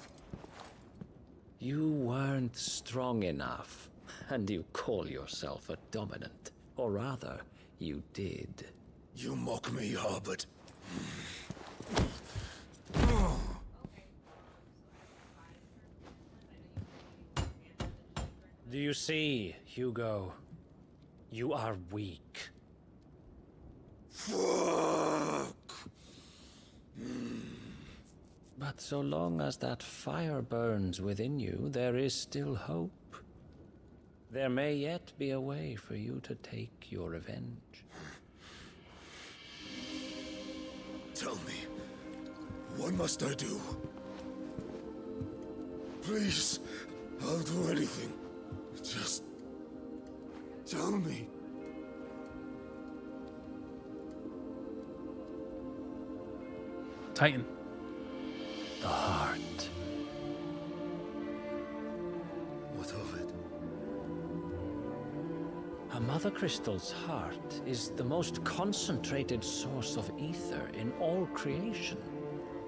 You weren't strong enough, and you call yourself a dominant. Or rather, you did. You mock me, Harbert. Do you see, Hugo? You are weak. Fuck! But so long as that fire burns within you, there is still hope. There may yet be a way for you to take your revenge. Tell me, what must I do? Please, I'll do anything. Just tell me. Titan. The heart. What of it? A mother crystal's heart is the most concentrated source of ether in all creation.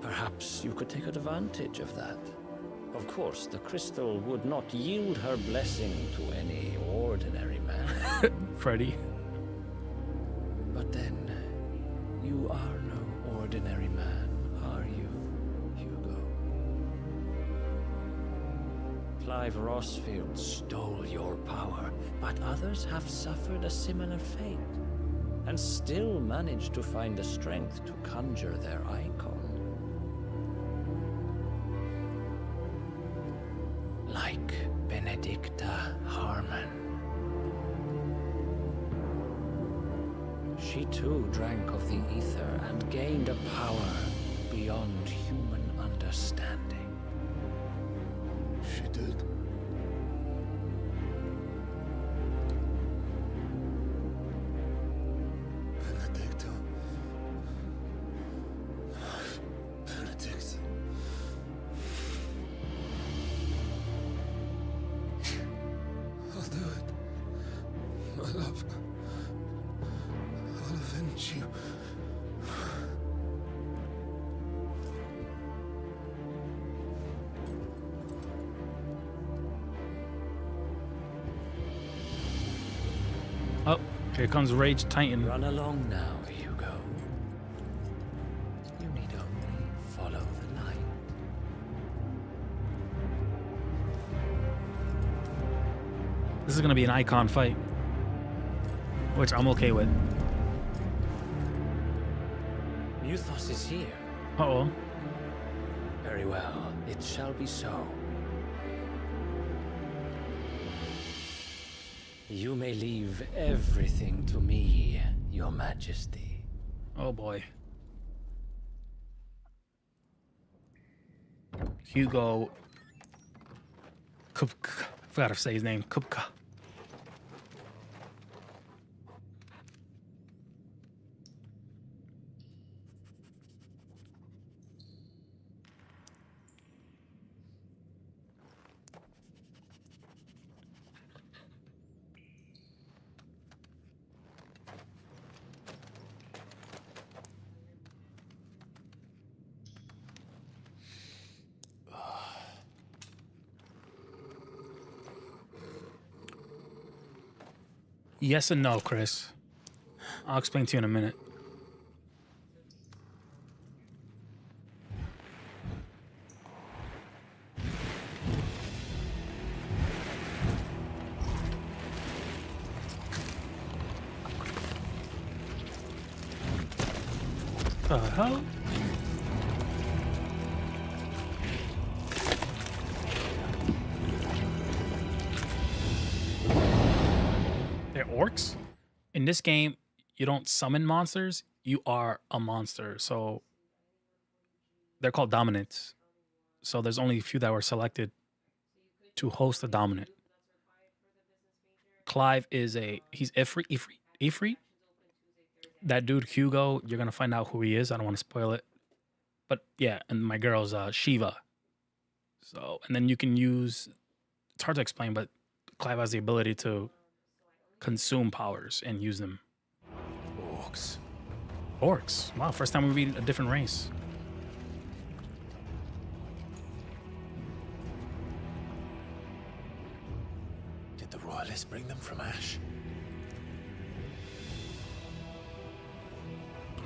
Perhaps you could take advantage of that. Of course, the crystal would not yield her blessing to any ordinary man. Freddy. But then, you are no ordinary man, are you, Hugo? Clive Rossfield stole your power, but others have suffered a similar fate, and still managed to find the strength to conjure their icon. Like Benedicta Harmon. She too drank of the ether and gained a power beyond human understanding. She did? Benedicta. Benedict. I'll do it. My love. I'll avenge you. Here comes Rage Titan. Run along now, Hugo. You need only follow the light. This is gonna be an icon fight, which I'm okay with. Muthos is here. Uh-oh. Very well. It shall be so. You may leave everything to me, Your Majesty. Oh boy. Hugo Kupka. I forgot to say his name. Kupka. Yes and no, Chris. I'll explain to you in a minute. The hell? They're orcs. In this game, you don't summon monsters, you are a monster. So they're called dominants. So there's only a few that were selected to host a dominant. Clive is he's Ifrit. That dude Hugo, you're gonna find out who he is. I don't want to spoil it. But yeah, and my girl's Shiva. So, and then you can use, it's hard to explain, but Clive has the ability to consume powers and use them. Orcs. Orcs. Wow, first time we read a different race. Did the royalists bring them from Ash?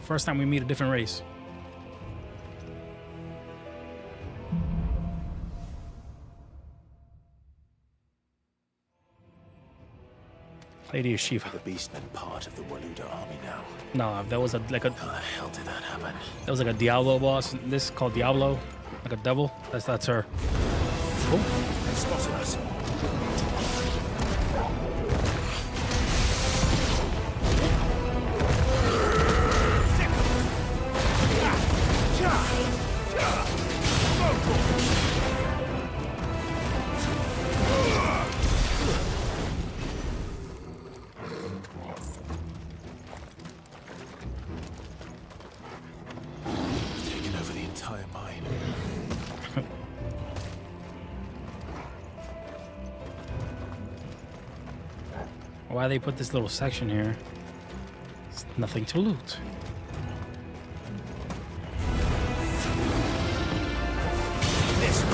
First time we meet a different race. Lady of Shiva. The beastmen part of the Waluda army now. No, that was like a. How the hell did that happen? That was like a Diablo boss. This is called Diablo, like a devil. That's her. Oh, they spotted us. Why they put this little section here? It's nothing to loot. This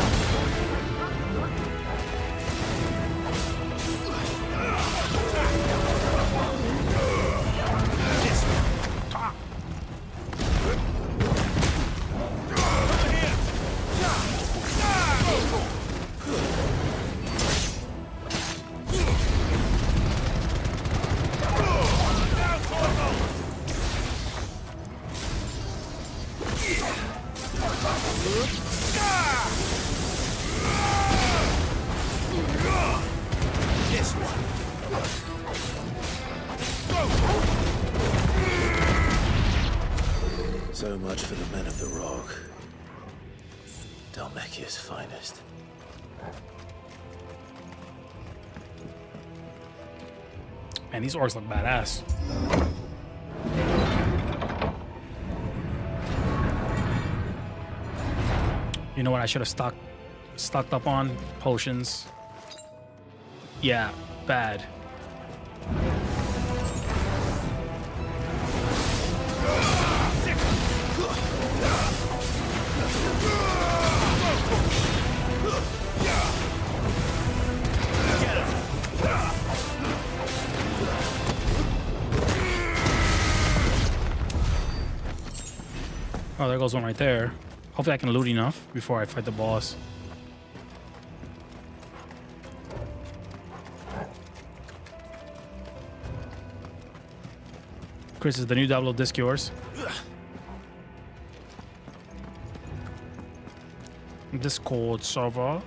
So much for the men of the Rock. Dalmekia's finest. Man, these orcs look badass. You know what I should have stocked up on? Potions. Yeah, bad. Oh, there goes one right there. Hopefully I can loot enough before I fight the boss. Chris, is the new DviL disc yours? Discord server.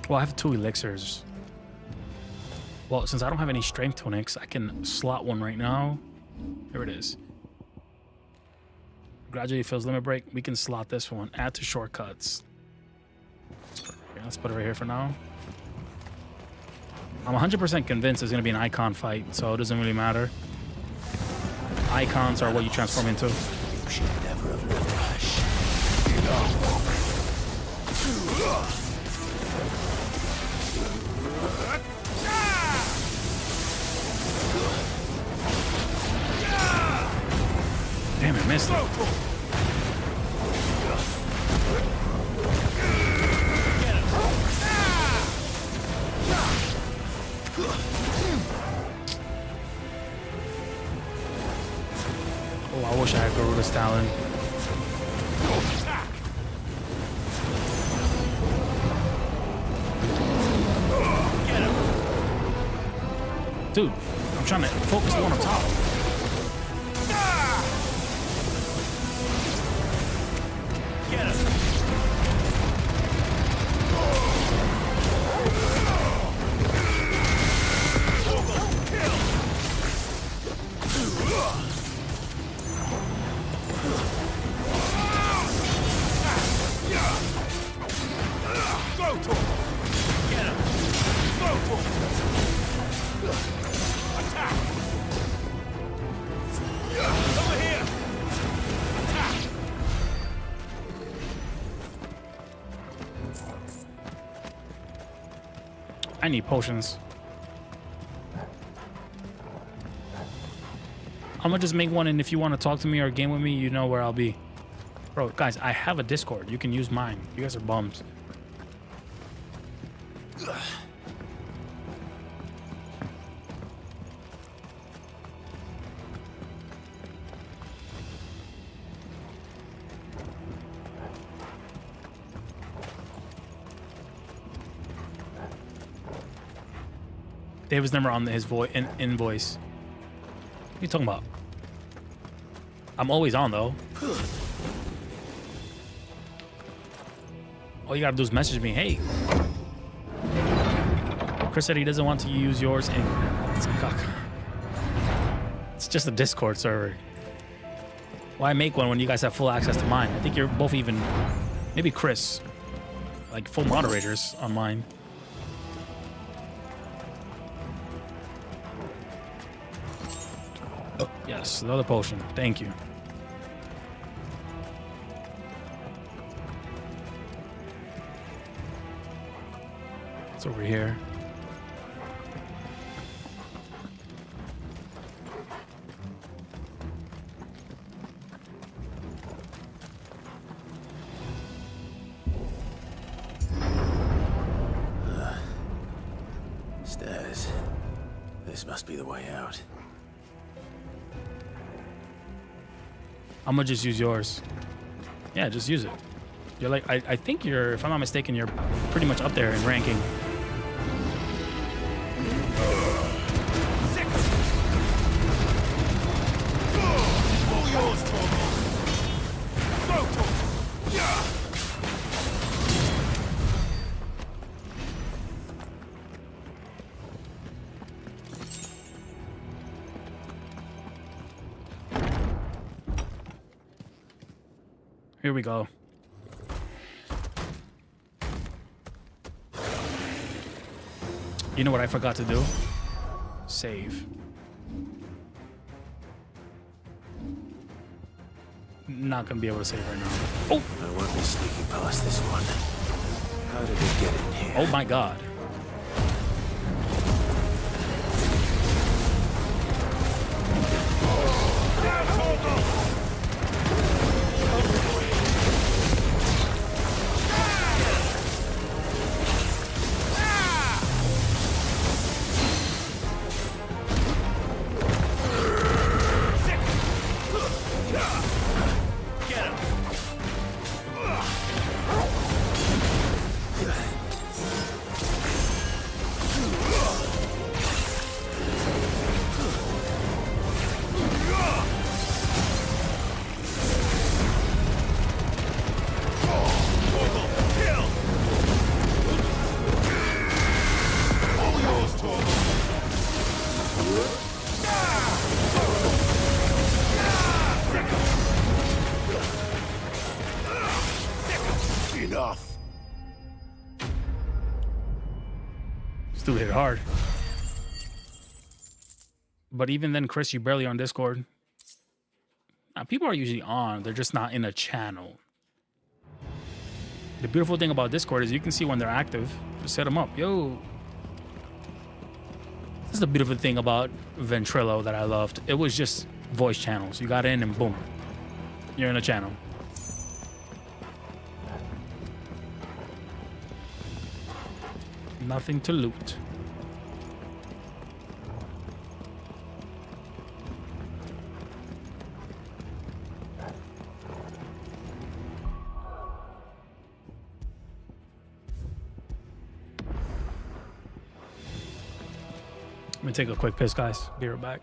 Well, I have 2 elixirs. Well, since I don't have any strength tonics, I can slot one right now. Here it is. Gradually fills limit break. We can slot this one. Add to shortcuts. Let's put it right here for now. I'm 100% convinced it's going to be an icon fight, so it doesn't really matter. Icons are what you transform into. You should never have lived Ash. Damn it, missed it. Oh, I wish I had Garuda's talent. Dude, I'm trying to focus the one on top. Get him. I need potions. I'm gonna just make one, and if you want to talk to me or game with me, you know where I'll be. Bro, guys, I have a Discord. You can use mine. You guys are bums. David's number on his invoice. What are you talking about? I'm always on though. All you gotta do is message me. Hey, Chris said he doesn't want to use yours, and it's just a Discord server. Why make one when you guys have full access to mine? I think you're both even, maybe Chris, like full moderators on mine. Oh, yes, another potion. Thank you. It's over here. Stairs. This must be the way out. I'm gonna just use yours. Yeah, just use it. You're like, I think you're, if I'm not mistaken, you're pretty much up there in ranking. All yours, Torgo. Go, Torgo. Yeah. Here we go. You know what I forgot to do? Save. Not gonna be able to save right now. Oh! I won't be sneaking past this one. How did it get in here? Oh my god. dude hit hard. But even then, Chris, you barely on Discord. Now, people are usually on. They're just not in a channel. The beautiful thing about Discord is you can see when they're active. Just set them up. Yo. This is the beautiful thing about Ventrilo that I loved. It was just voice channels. You got in and boom. You're in a channel. Nothing to loot. Let me take a quick piss, guys. Be right back.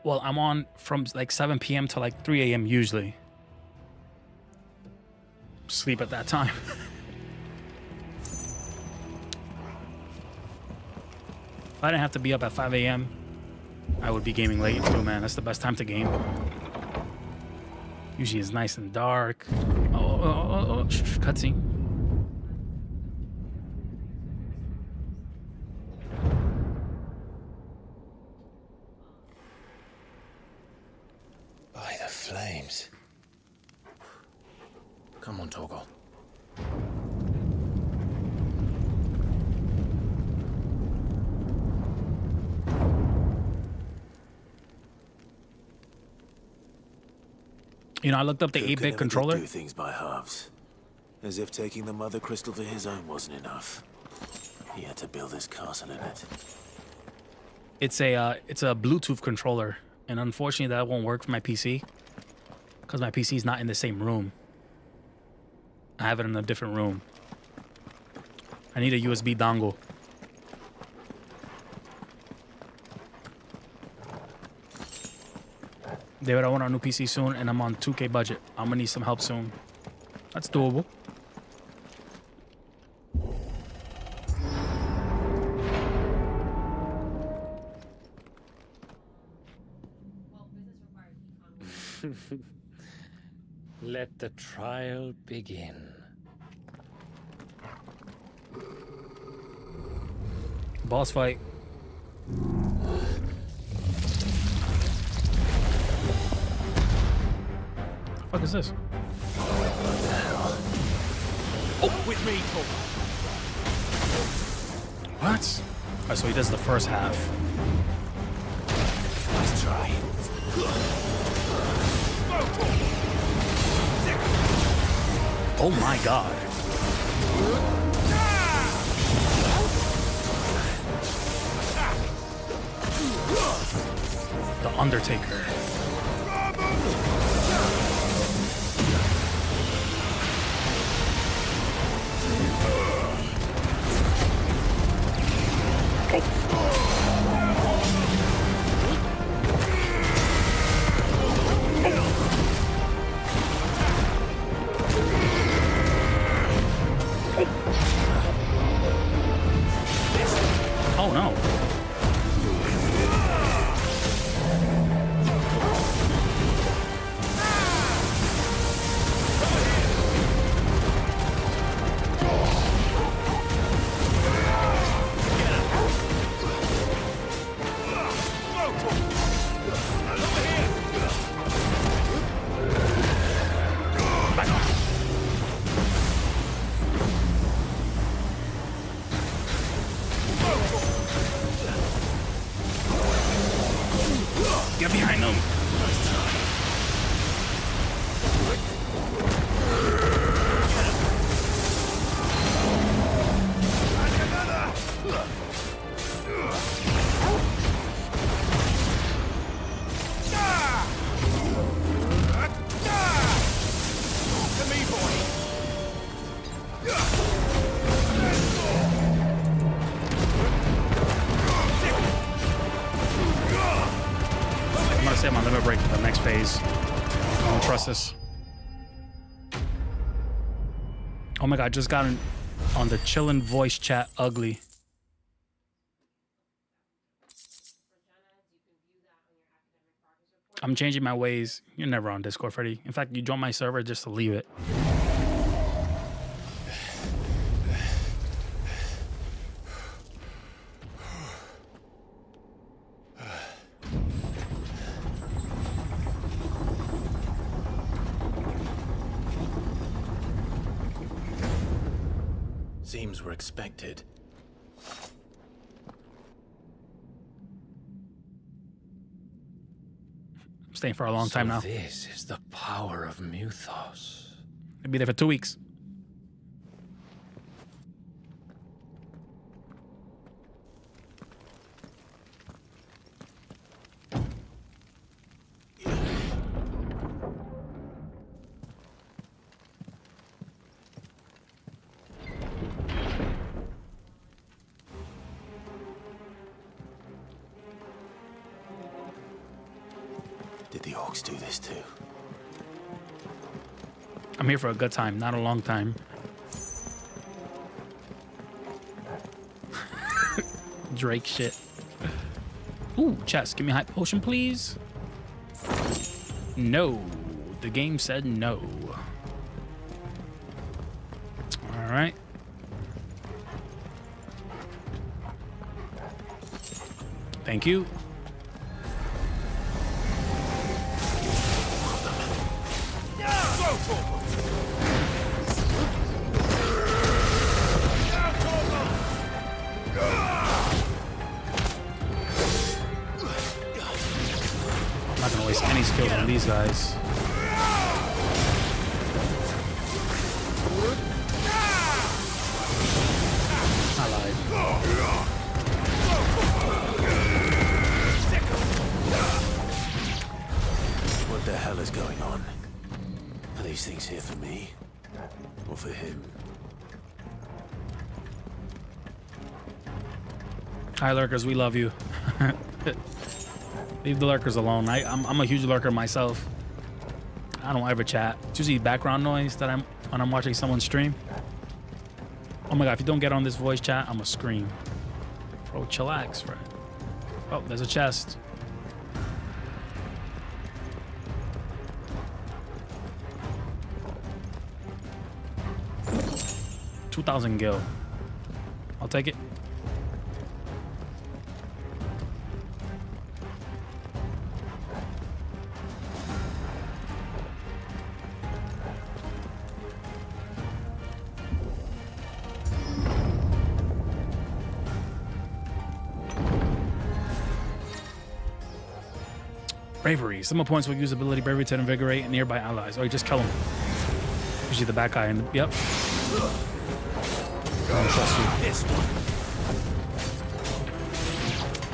Well, I'm on from like 7 p.m. to like 3 a.m. usually. Sleep at that time. If I didn't have to be up at 5 a.m., I would be gaming late too, man. That's the best time to game. Usually it's nice and dark. Cutscene. By the flames. Come on, Torgal. You know, I looked up the 8-bit controller. Do things by halves, as if taking the mother crystal for his own wasn't enough. He had to build his castle in it. It's a Bluetooth controller, and unfortunately that won't work for my PC because my PC is not in the same room. I have it in a different room. I need a USB dongle. David, I want a new PC soon, and I'm on 2K budget. I'm gonna need some help soon. That's doable. Let the trial begin. Boss fight. The fuck is this? Oh, with me, Tom. What? Alright, so he does the first half. Let's try. Oh my god. The Undertaker. Oh no. ways. I don't trust this. Oh my god, just got on the chillin' voice chat ugly. I'm changing my ways. You're never on Discord, Freddy. In fact, you join my server just to leave it. Seems we're expected. I'm staying for a long time now. This is the power of Mythos. I'll be there for 2 weeks. Did the orcs do this too? I'm here for a good time, not a long time. Drake shit. Ooh, chest. Give me a high potion, please. No. The game said no. All right. Thank you. I'm not gonna waste any skills on these guys. I lied. What the hell is going on? Are these things here for me? Or for him? Hi, lurkers. We love you. Leave the lurkers alone. I'm a huge lurker myself. I don't ever chat. It's usually background noise that when I'm watching someone stream. Oh my god, if you don't get on this voice chat, I'm gonna scream. Bro, chillax, friend. Oh, there's a chest. $2,000 gil. I'll take it. Bravery. Some points will use ability bravery to invigorate nearby allies. Or you just kill them. Usually the bad guy in the... Yep. I don't trust you. This one.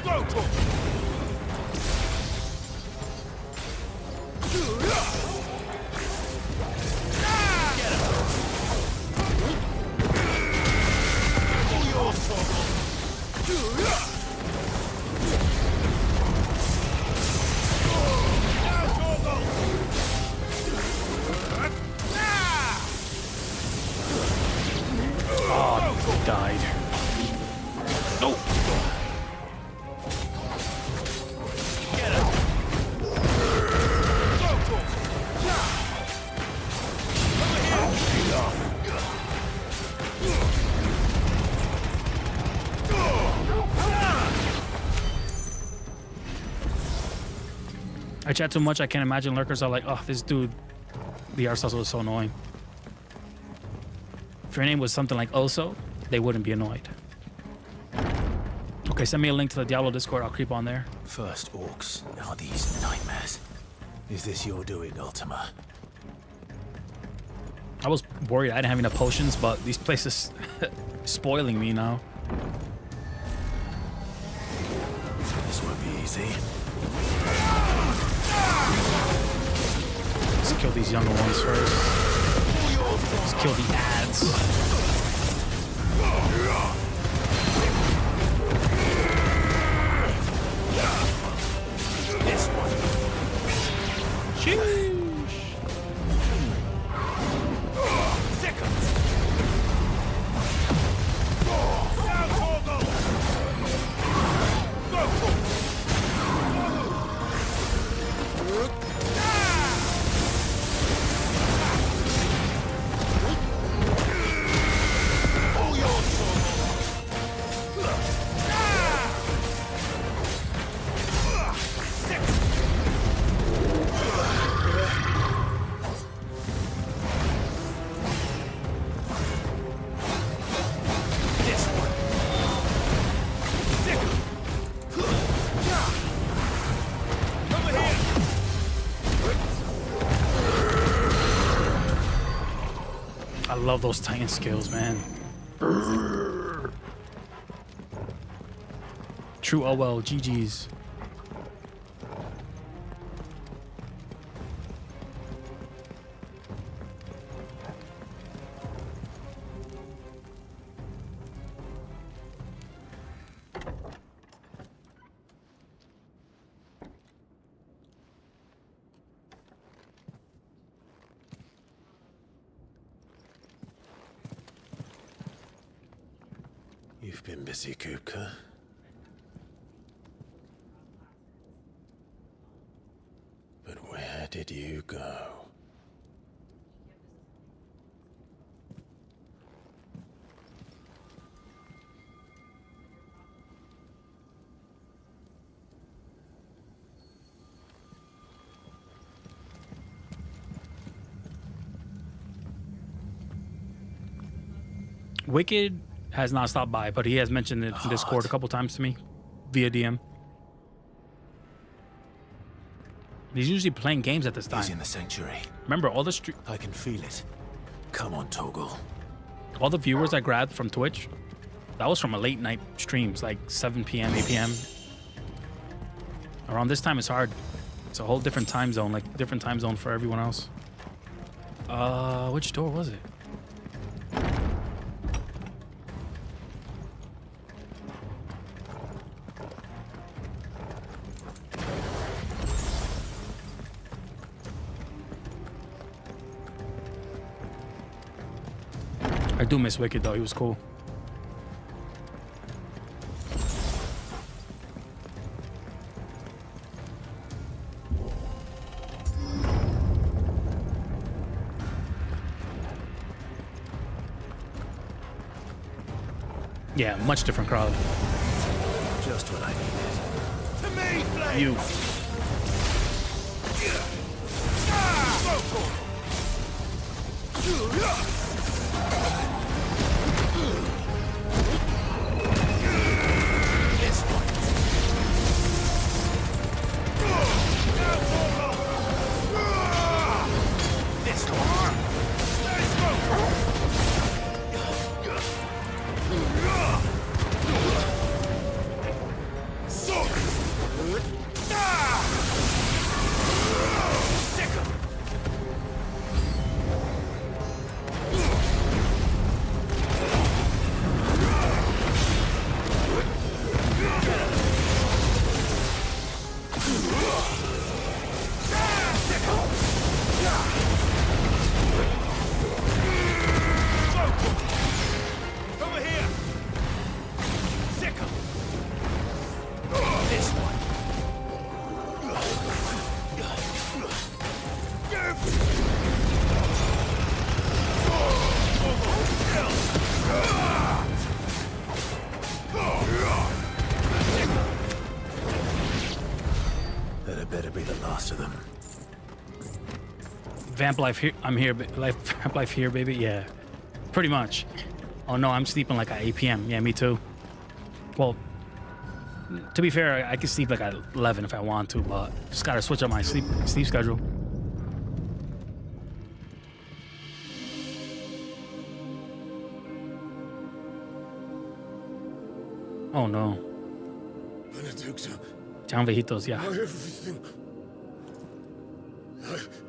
Go to him. Get him. All yours, Torgal. Oh, died. Nope. Get him. I chat too much. I can't imagine lurkers are like, oh, this dude, the arsehole was so annoying. If your name was something like Oso, they wouldn't be annoyed. Okay, send me a link to the Diablo Discord. I'll creep on there. First orcs, now these nightmares. Is this your doing, Ultima? I was worried I didn't have enough potions, but these places spoiling me now. This won't be easy. Let's kill these younger ones first. Let's kill the ads. This one. love those Titan skills, man. True, oh well, GG's. You've been busy, Kupka. But where did you go? Wicked has not stopped by, but he has mentioned it in Discord a couple times to me via DM. He's usually playing games at this time. He's in the sanctuary. Remember, all the I can feel it. Come on, Toggle. all the viewers I grabbed from Twitch, that was from a late night streams, like 7 p.m., 8 p.m. Around this time, it's hard. It's a whole different time zone, like different time zone for everyone else. Which door was it? I do miss Wicked though, he was cool. Yeah, much different crowd. Just what I needed. To me, Blade! You. That better be the last of them. Vamp life here. I'm here. Vamp life here, baby. Yeah, pretty much. Oh no, I'm sleeping like at 8 p.m. Yeah, me too. Well, to be fair, I can sleep like at 11 if I want to, but just gotta switch up my sleep schedule. Oh no. Down viejitos, yeah. Everything.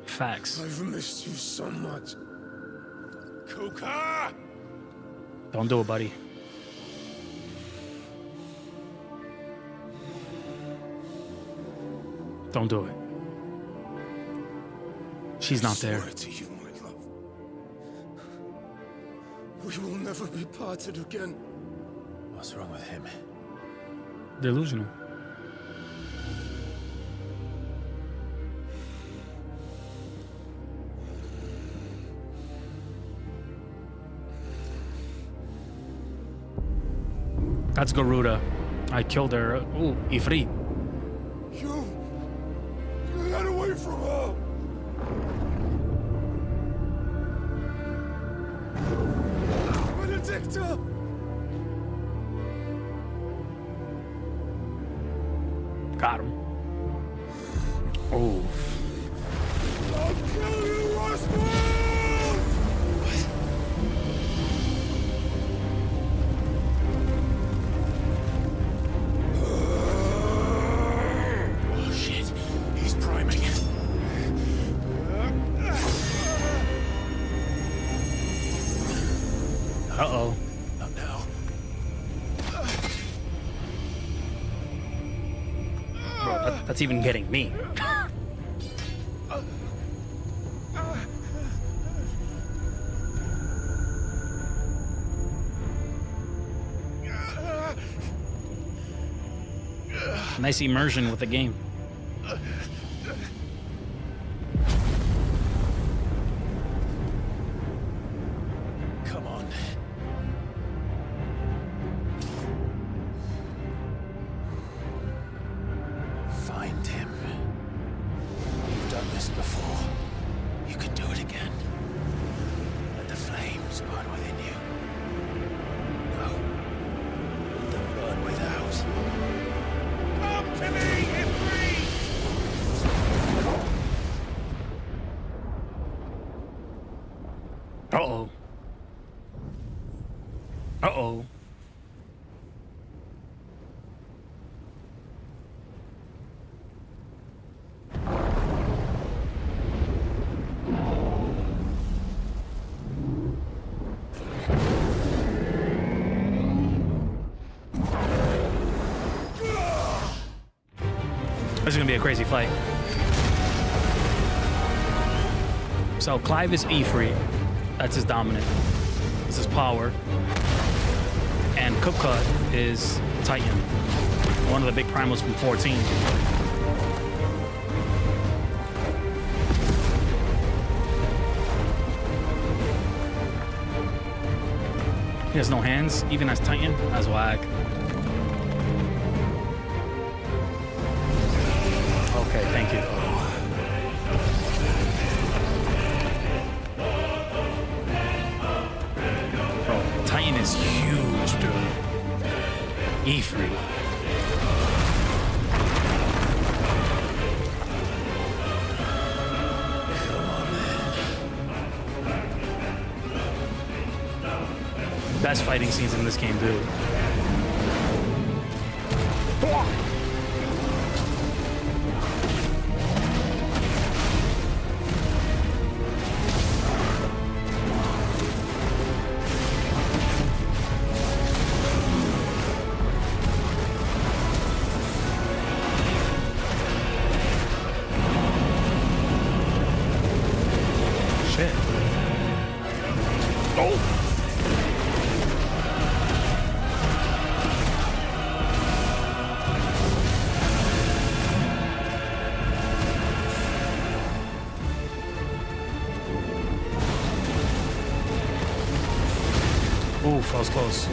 Facts. I've missed you so much. Kuka! Don't do it, buddy. Don't do it. She's not there. I swear to you, my love. We will never be parted again. What's wrong with him? Delusional. That's Garuda. I killed her. Ooh, Ifrit. You got away from her. Benedicta! Got him. Oh. I'll kill you, Roswell! That's even getting me. Nice immersion with the game. Come on. Find him. You've done this before. You can do it again. Let the flames burn within you. No. Let them burn without. Come to me, Ifrit! Uh-oh. Uh-oh. This is gonna be a crazy fight. So Clive is Ifrit. That's his dominant. This is power. And Kupka is Titan. One of the big primals from 14. He has no hands, even as Titan. That's whack. Okay, thank you. Bro, Titan is huge, dude. Ifrit. Best fighting scenes in this game, dude. Shit. Oh. Oof, that was close.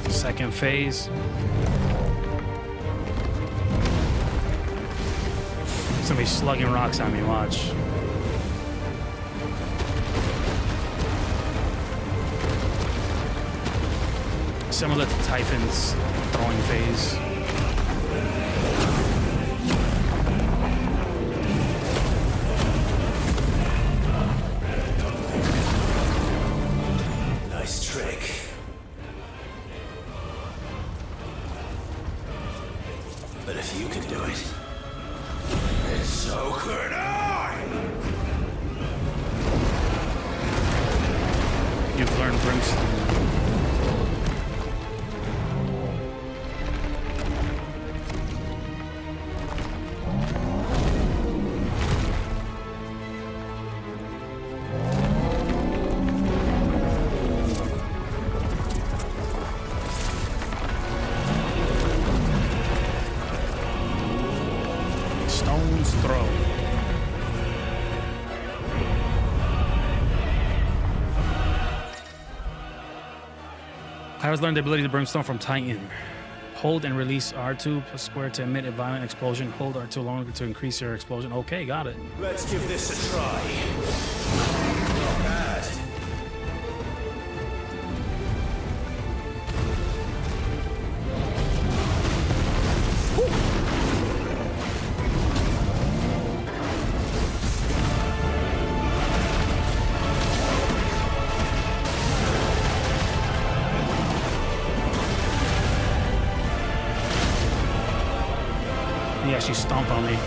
Second phase. Somebody slugging rocks at me, watch. Similar to Typhon's throwing phase. Nice trick. But if you can do it, then so could I! you've learned Brimstone. Stone's Throw. Pirates learned the ability to Brimstone from Titan. Hold and release R2 plus square to emit a violent explosion. Hold R2 longer to increase your explosion. Okay, got it. Let's give this a try. Not bad. He actually stomped on me.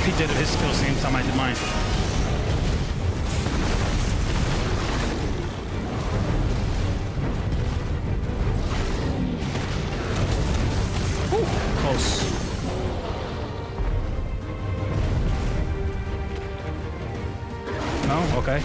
He did his skill same time I did mine. Whew, close. No? Okay.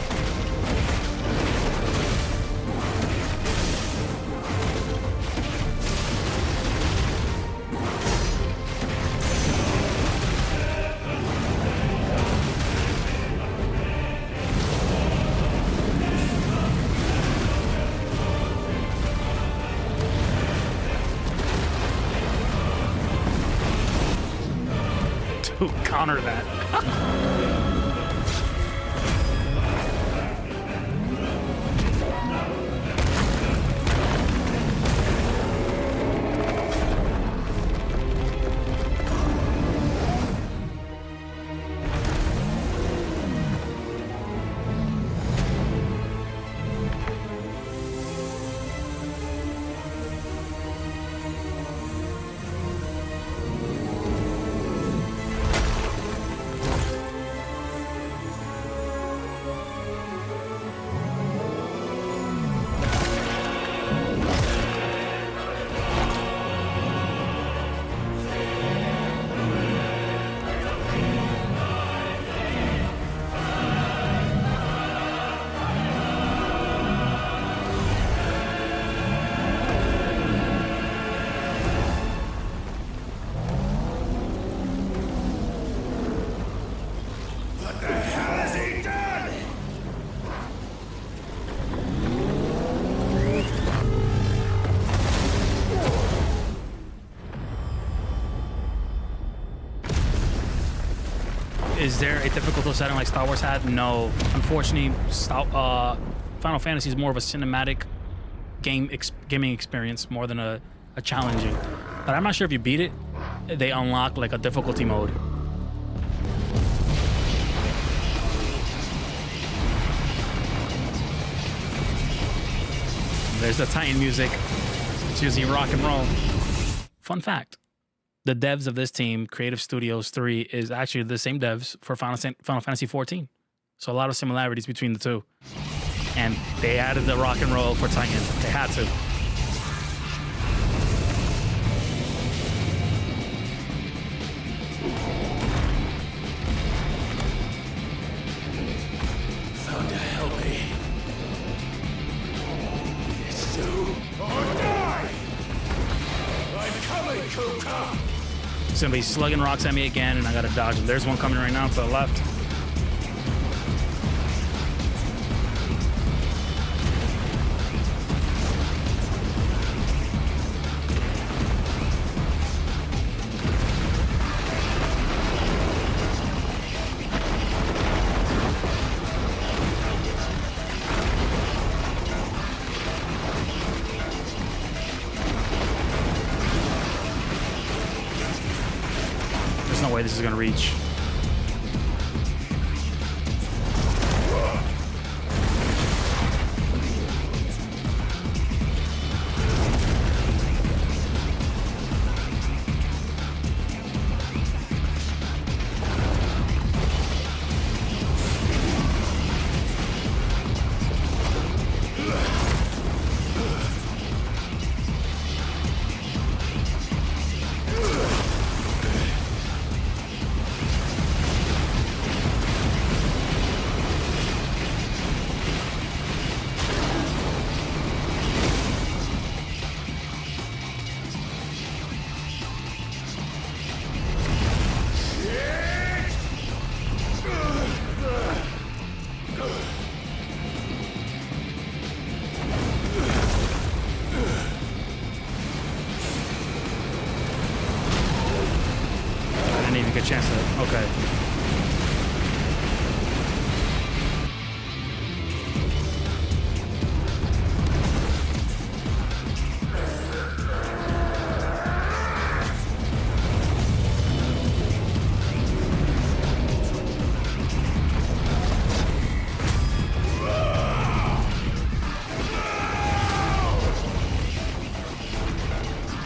To counter that. Is there a difficult setting like Star Wars had? No. Unfortunately, Final Fantasy is more of a cinematic gaming experience more than a challenging. But I'm not sure if you beat it, they unlock like a difficulty mode. There's the Titan music. It's usually rock and roll. Fun fact. The devs of this team, Creative Studios 3, is actually the same devs for Final Fantasy 14. So a lot of similarities between the two. And they added the rock and roll for Titan. They had to. Thunder, help me. It's do or die! I'm coming, Kuka! Somebody's slugging rocks at me again, and I gotta dodge them. There's one coming right now to the left. There's no way this is gonna reach. Good chance to, okay.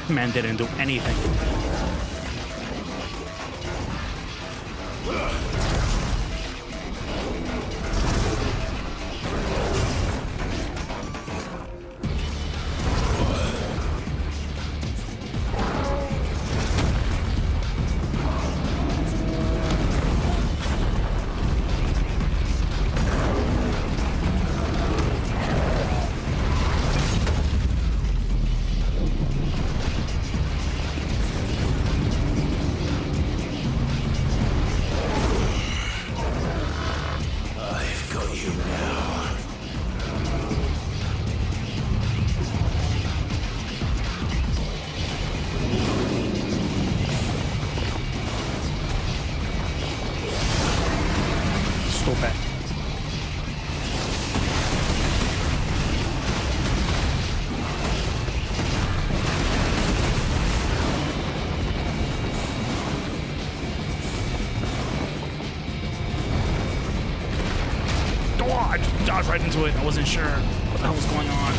Man didn't do anything. I just dodged right into it. I wasn't sure what the hell was going on.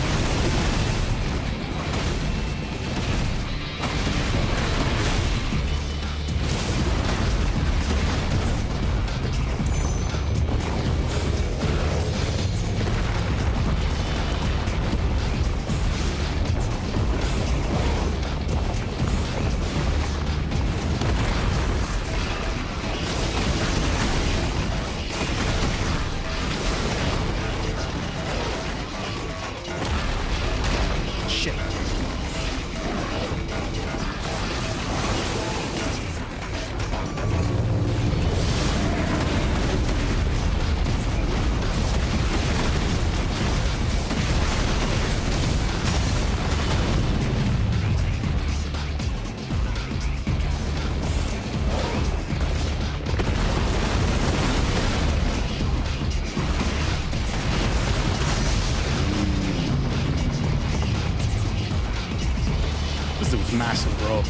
This dude's massive, bro.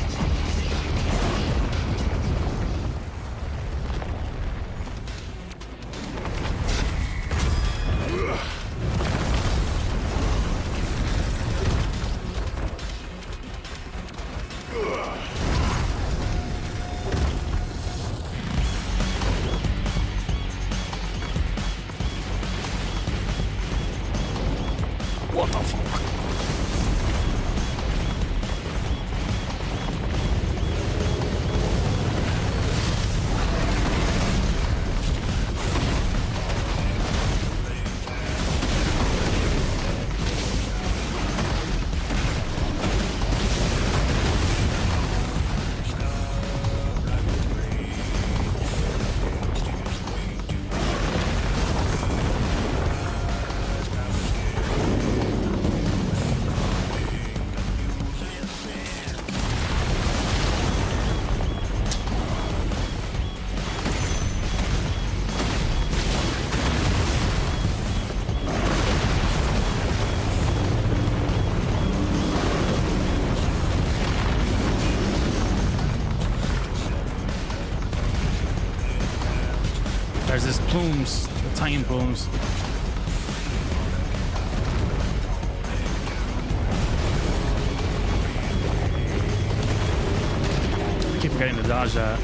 What the fuck? plumes, the Titan plumes. I keep forgetting to dodge that.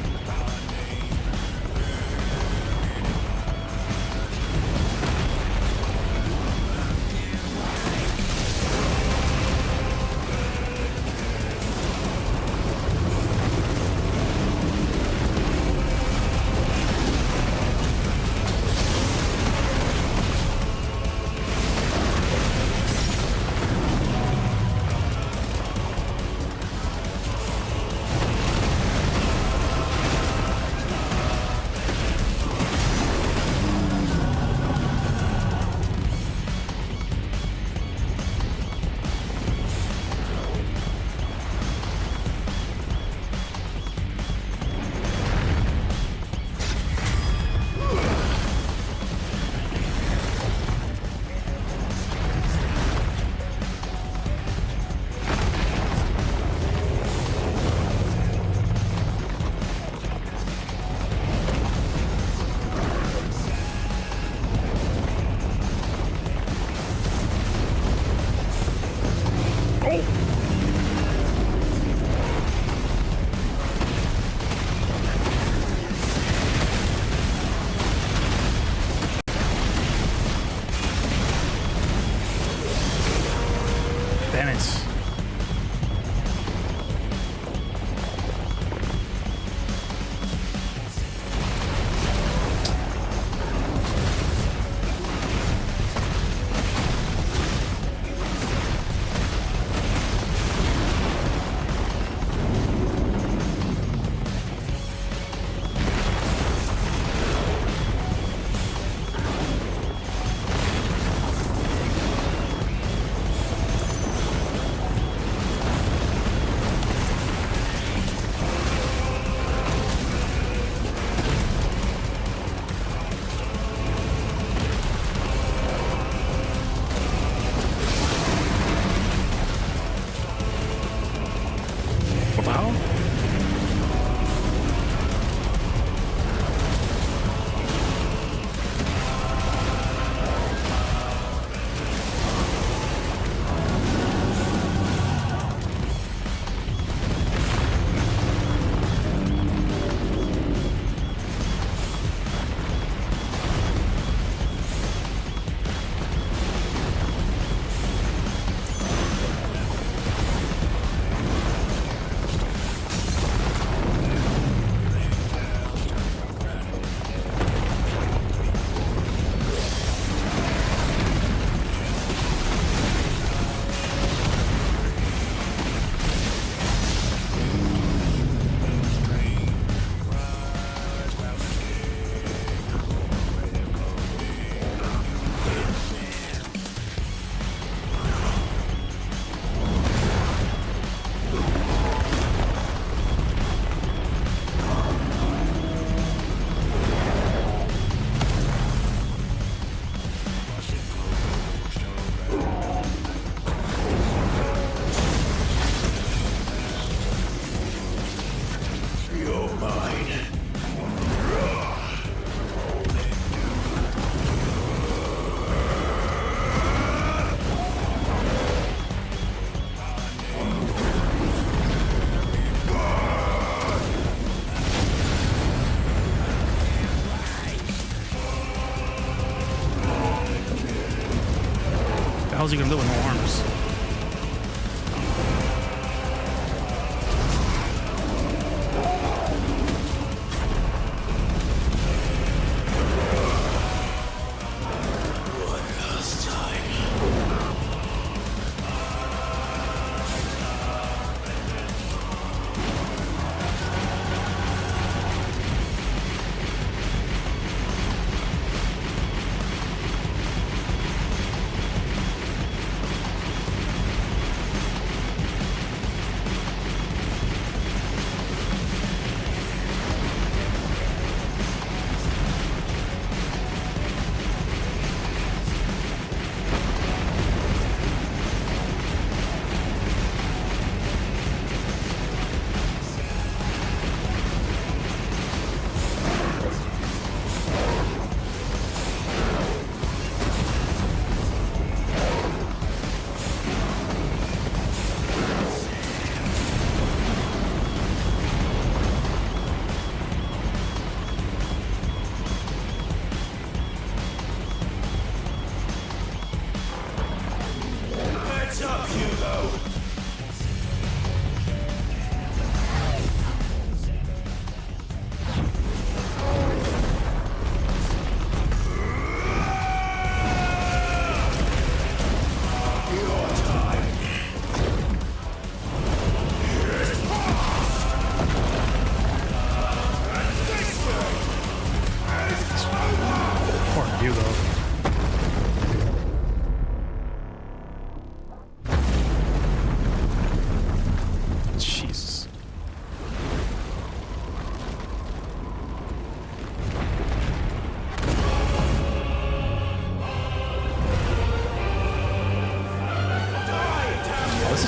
hell's he gonna do with no arms?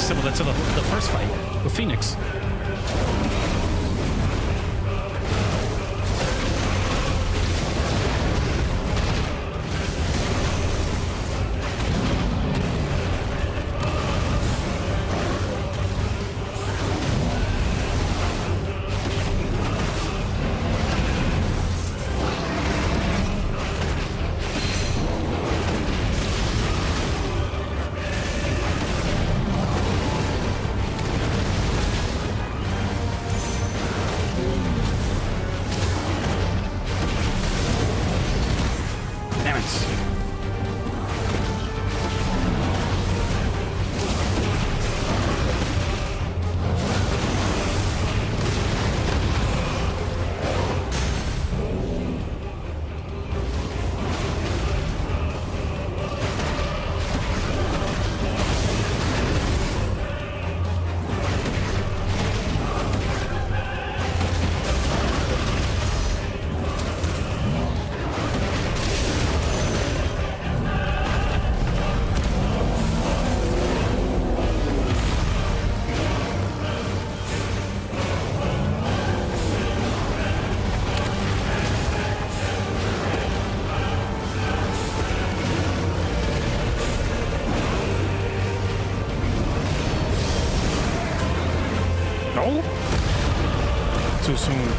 similar to the first fight with Phoenix. No? Too soon.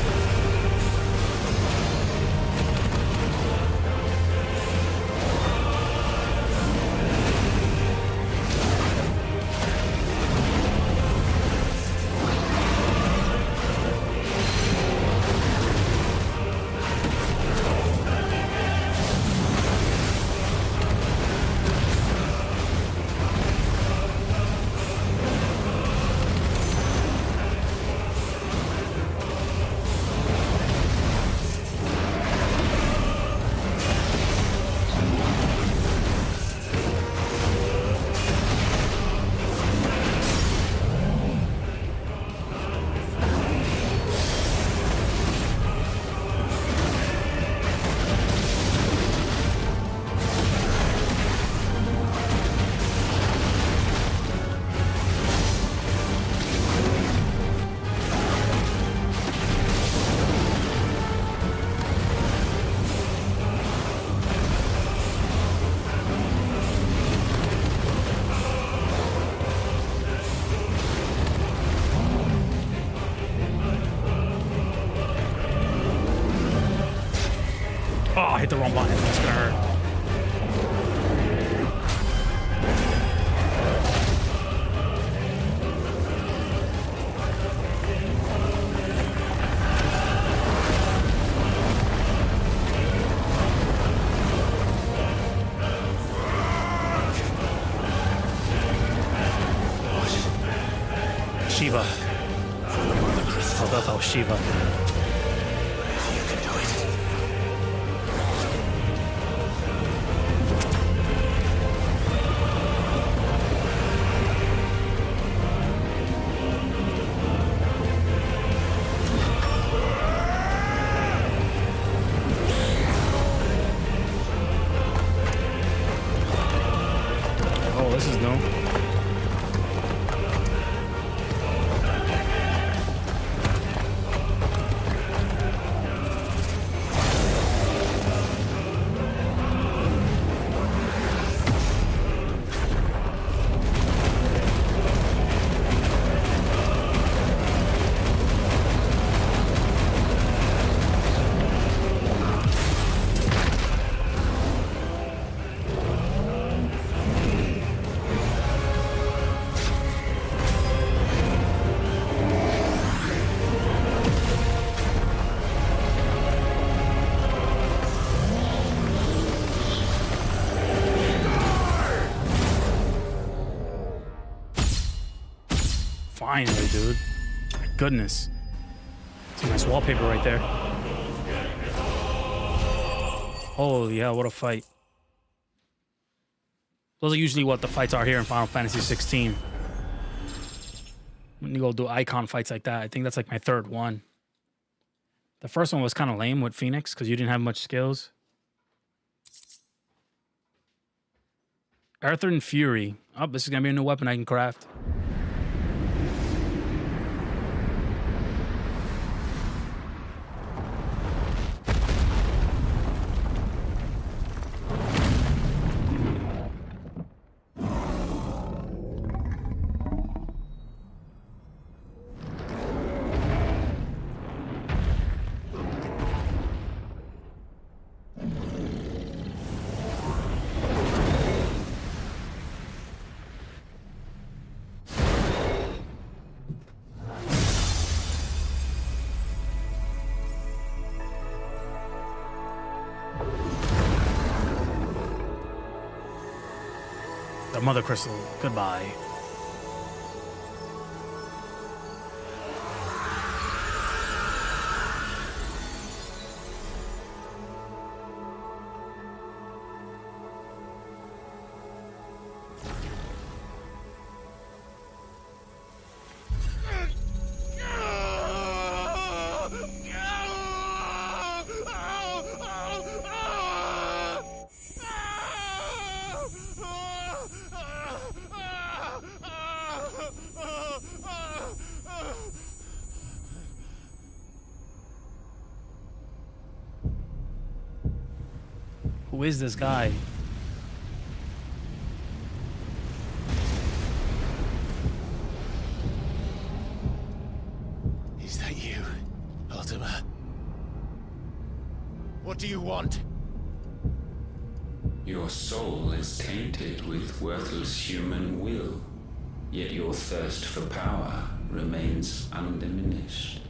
Oh, I hit the wrong button. That's gonna hurt. Shiva. I thought that was Shiva. Oh, this is new. Finally, dude. My goodness. It's a nice wallpaper right there. Oh, yeah, what a fight. Those are usually what the fights are here in Final Fantasy 16. When you go do icon fights like that, I think that's like my third one. The first one was kind of lame with Phoenix because you didn't have much skills. Earth and Fury. Oh, this is going to be a new weapon I can craft. The Mother Crystal. Goodbye. Who is this guy? Is that you, Ultima? What do you want? Your soul is tainted with worthless human will, yet your thirst for power remains undiminished.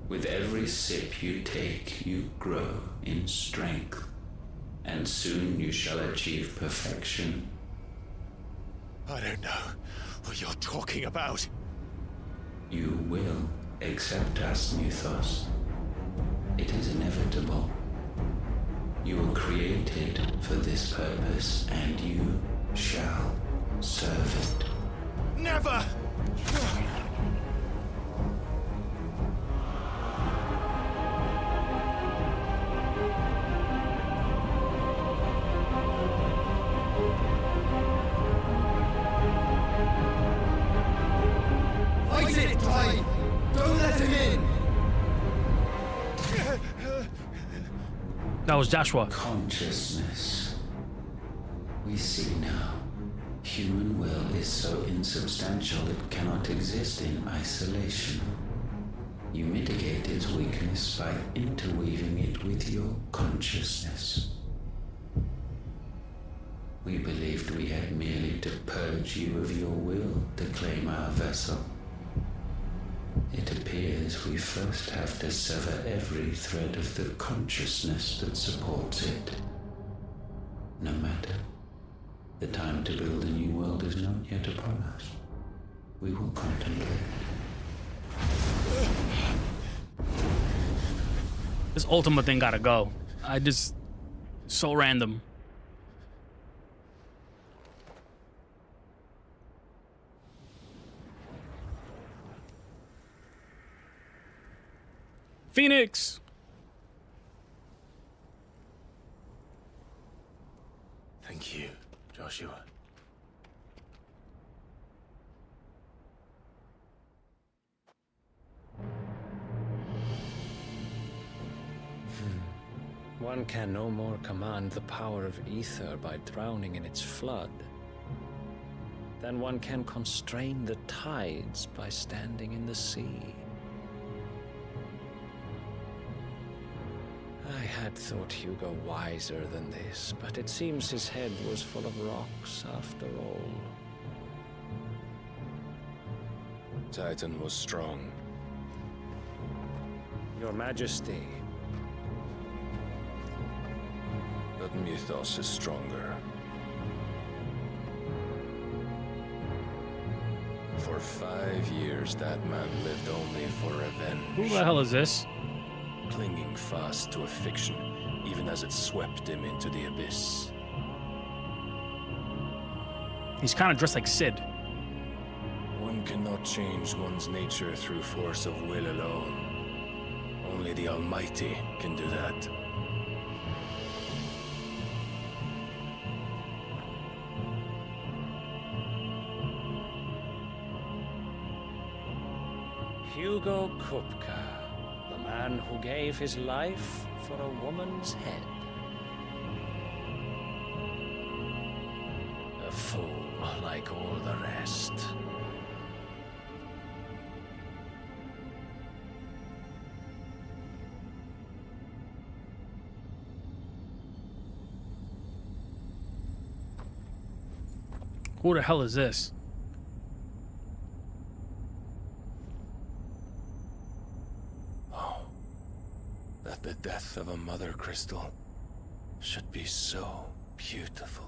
With every sip you take, you grow in strength, and soon you shall achieve perfection. I don't know what you're talking about. You will accept us, Mythos. It is inevitable. You were created for this purpose, and you shall serve it. Never! Fight it, Clive! Don't let him in! That was Joshua. Consciousness. We see now. Human will is so insubstantial it cannot exist in isolation. You mitigate its weakness by interweaving it with your consciousness. We believed we had merely to purge you of your will to claim our vessel. It appears we first have to sever every thread of the consciousness that supports it. No matter. The time to build a new world is not yet upon us. We will contemplate. This Ultima thing gotta go. So random. Phoenix! Thank you, Joshua. One can no more command the power of ether by drowning in its flood than one can constrain the tides by standing in the sea. I had thought Hugo wiser than this, but it seems his head was full of rocks after all. Titan was strong. Your Majesty. But Mythos is stronger. For 5 years, that man lived only for revenge. Who the hell is this? Clinging fast to a fiction, even as it swept him into the abyss. He's kind of dressed like Sid. One cannot change one's nature through force of will alone. Only the Almighty can do that. Hugo Kupka, the man who gave his life for a woman's head. A fool like all the rest. Who the hell is this? That the death of a mother crystal should be so beautiful.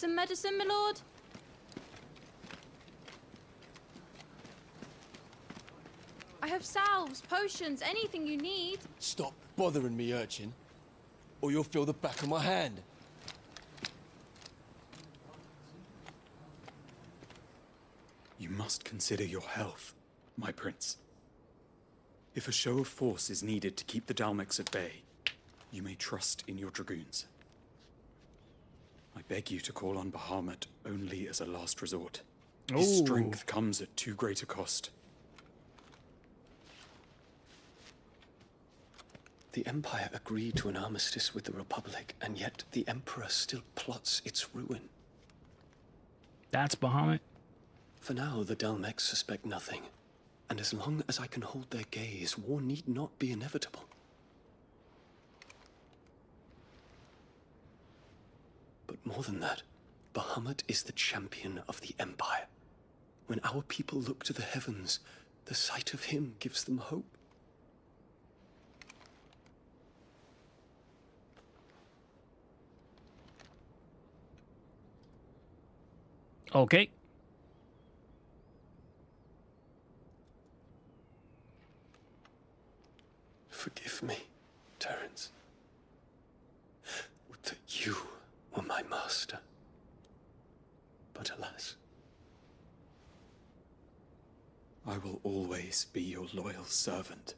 some medicine, my lord? I have salves, potions, anything you need. Stop bothering me, urchin, or you'll feel the back of my hand. You must consider your health, my prince. If a show of force is needed to keep the Dalmex at bay, you may trust in your dragoons. I beg you to call on Bahamut only as a last resort. His strength comes at too great a cost. The Empire agreed to an armistice with the Republic, and yet the Emperor still plots its ruin. That's Bahamut. For now, the Dalmex suspect nothing, and as long as I can hold their gaze, war need not be inevitable. But more than that, Bahamut is the champion of the Empire. When our people look to the heavens, the sight of him gives them hope. Okay. Forgive me, Terence. Would that you were my master. But alas. I will always be your loyal servant.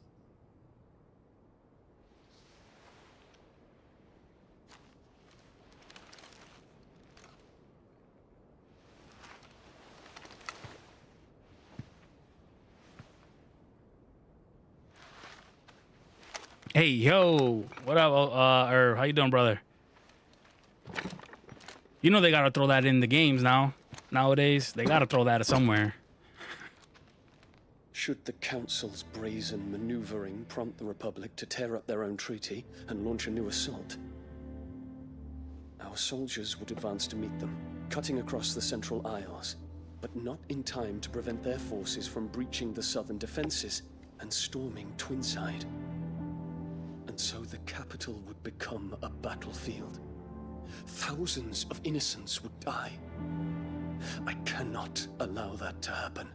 Hey, yo, what up? How you doing, brother? You know they gotta throw that in the games now. Nowadays, they gotta throw that somewhere. Should the Council's brazen maneuvering prompt the Republic to tear up their own treaty and launch a new assault, our soldiers would advance to meet them, cutting across the Central Isles, but not in time to prevent their forces from breaching the southern defenses and storming Twinside. And so the capital would become a battlefield. Thousands of innocents would die. I cannot allow that to happen.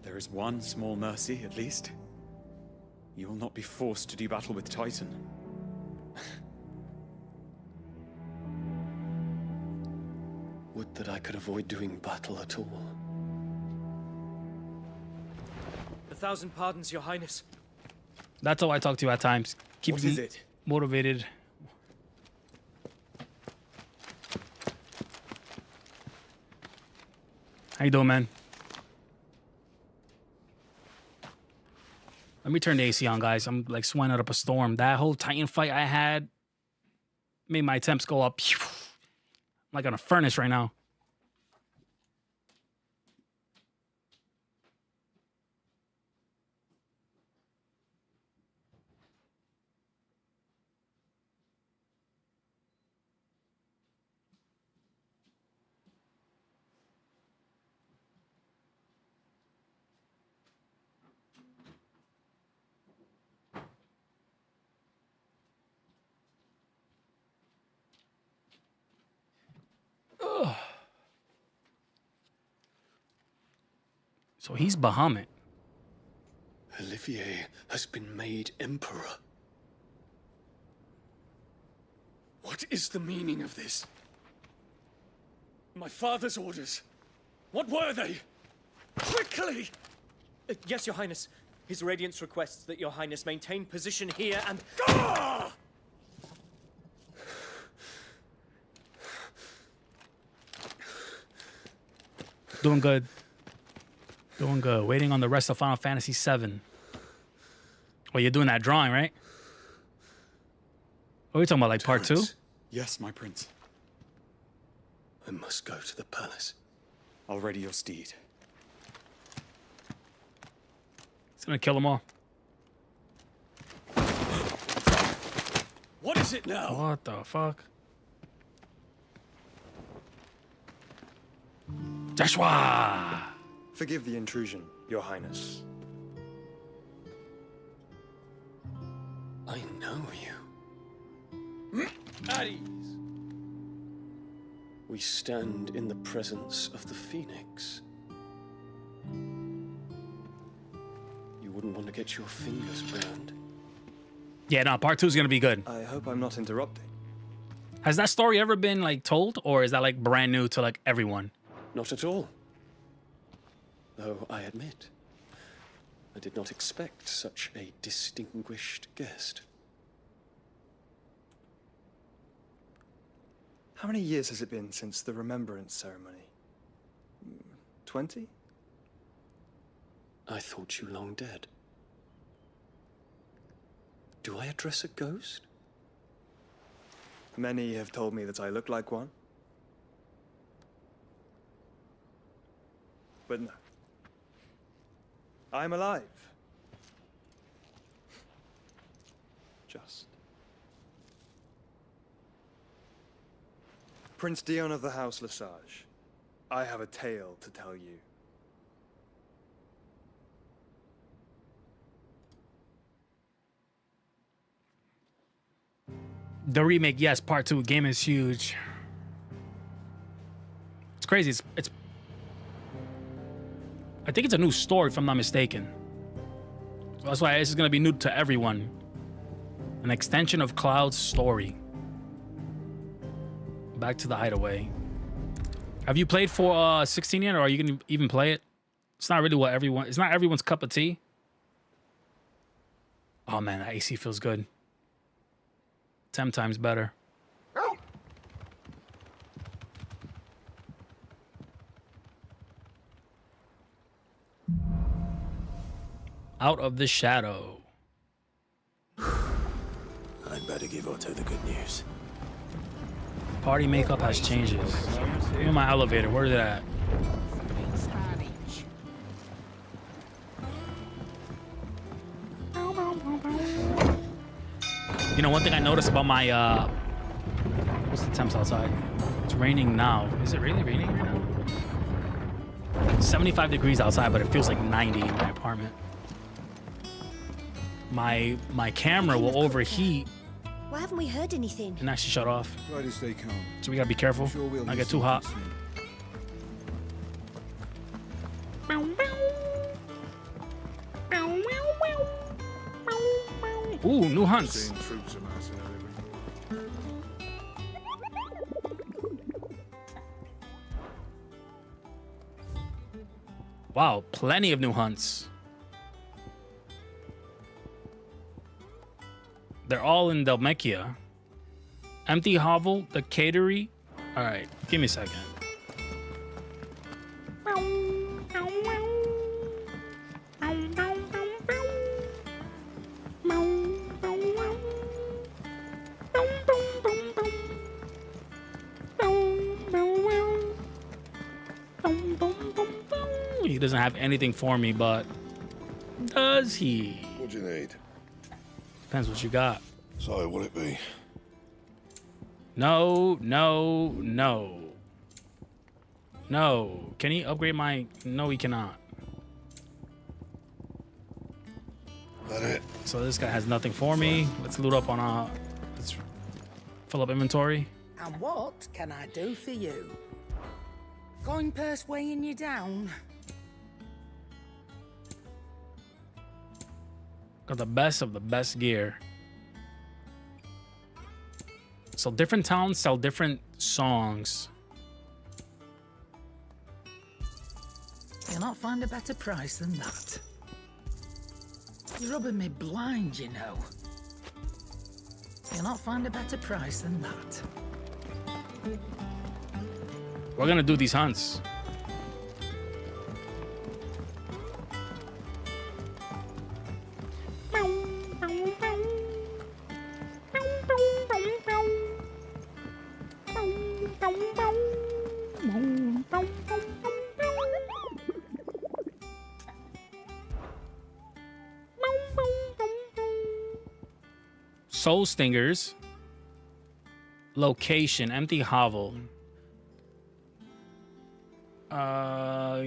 There is one small mercy, at least. You will not be forced to do battle with Titan. Would that I could avoid doing battle at all. 1,000 pardons, Your Highness. That's how I talk to you at times. Keep What is it? Motivated. How you doing, man? Let me turn the AC on, guys. I'm like sweating up a storm. That whole Titan fight I had made my temps go up. I'm like on a furnace right now. So he's Bahamut. Olivier has been made emperor. What is the meaning of this? My father's orders. What were they? Quickly! Yes, Your Highness. His Radiance requests that Your Highness maintain position here and... Gah! Doing good. Doing good. Waiting on the rest of Final Fantasy VII. Well, you're doing that drawing, right? What are you talking about, like part 2? Yes, my prince. I must go to the palace. I'll ready your steed. It's gonna kill them all. What is it now? What the fuck? Joshua! Forgive the intrusion, Your Highness. I know you. At ease. We stand in the presence of the Phoenix. You wouldn't want to get your fingers burned. Yeah, no, part 2 is gonna be good. I hope I'm not interrupting. Has that story ever been like told, or is that like brand new to like everyone? Not at all. Though I admit, I did not expect such a distinguished guest. How many years has it been since the remembrance ceremony? 20? I thought you long dead. Do I address a ghost? Many have told me that I look like one. But no. I'm alive. Just. Prince Dion of the House Lesage, I have a tale to tell you. The remake, yes, part 2. Game is huge. It's crazy. It's I think it's a new story, if I'm not mistaken. So that's why this is gonna be new to everyone. An extension of Cloud's story. Back to the hideaway. Have you played for 16 yet, or are you gonna even play it? It's not really what everyone. It's not everyone's cup of tea. Oh man, that AC feels good. 10 times better. Out of the shadow. I'd better give Otto the good news. Party makeup has changes. Even my elevator, where's it at? You know, one thing I noticed about my what's the temps outside? It's raining now. Is it really raining right now? 75 degrees outside, but it feels like 90 in my apartment. My camera will overheat. Why haven't we heard anything? And actually shut off. Try to stay calm. So we gotta be careful. Sure we'll Not hear get too hot. something Ooh, new hunts. soon. Troops amassing over. Wow, plenty of new hunts. They're all in Dhalmekia. Empty Hovel, the Catery. All right, give me a second. He doesn't have anything for me, but does he? What do you need? Depends what you got. So, what it be? No, no, no. No. Can he upgrade my... No, he cannot. That it? So this guy has nothing for me. Let's loot up on let's fill up inventory. And what can I do for you? Coin purse weighing you down? Got the best of the best gear. So different towns sell different songs. You'll not find a better price than that. You're rubbing me blind, you know. You'll not find a better price than that. We're gonna do these hunts. Soul Stingers. Location, Empty Hovel.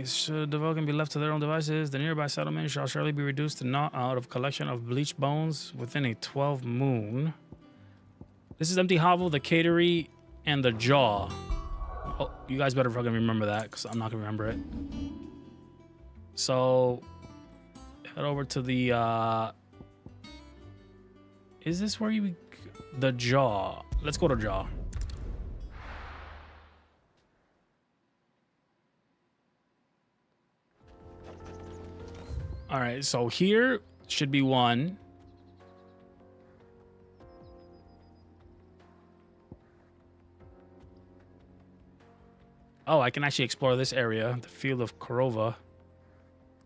Should the Vulcan be left to their own devices, the nearby settlement shall surely be reduced to naught out of collection of bleached bones within a 12 moon. This is empty hovel, the catery, and the jaw. Oh, you guys better fucking remember that, because I'm not gonna remember it. So head over to the is this where you the jaw? Let's go to jaw. All right, so here should be one. Oh, I can actually explore this area, the field of Korova.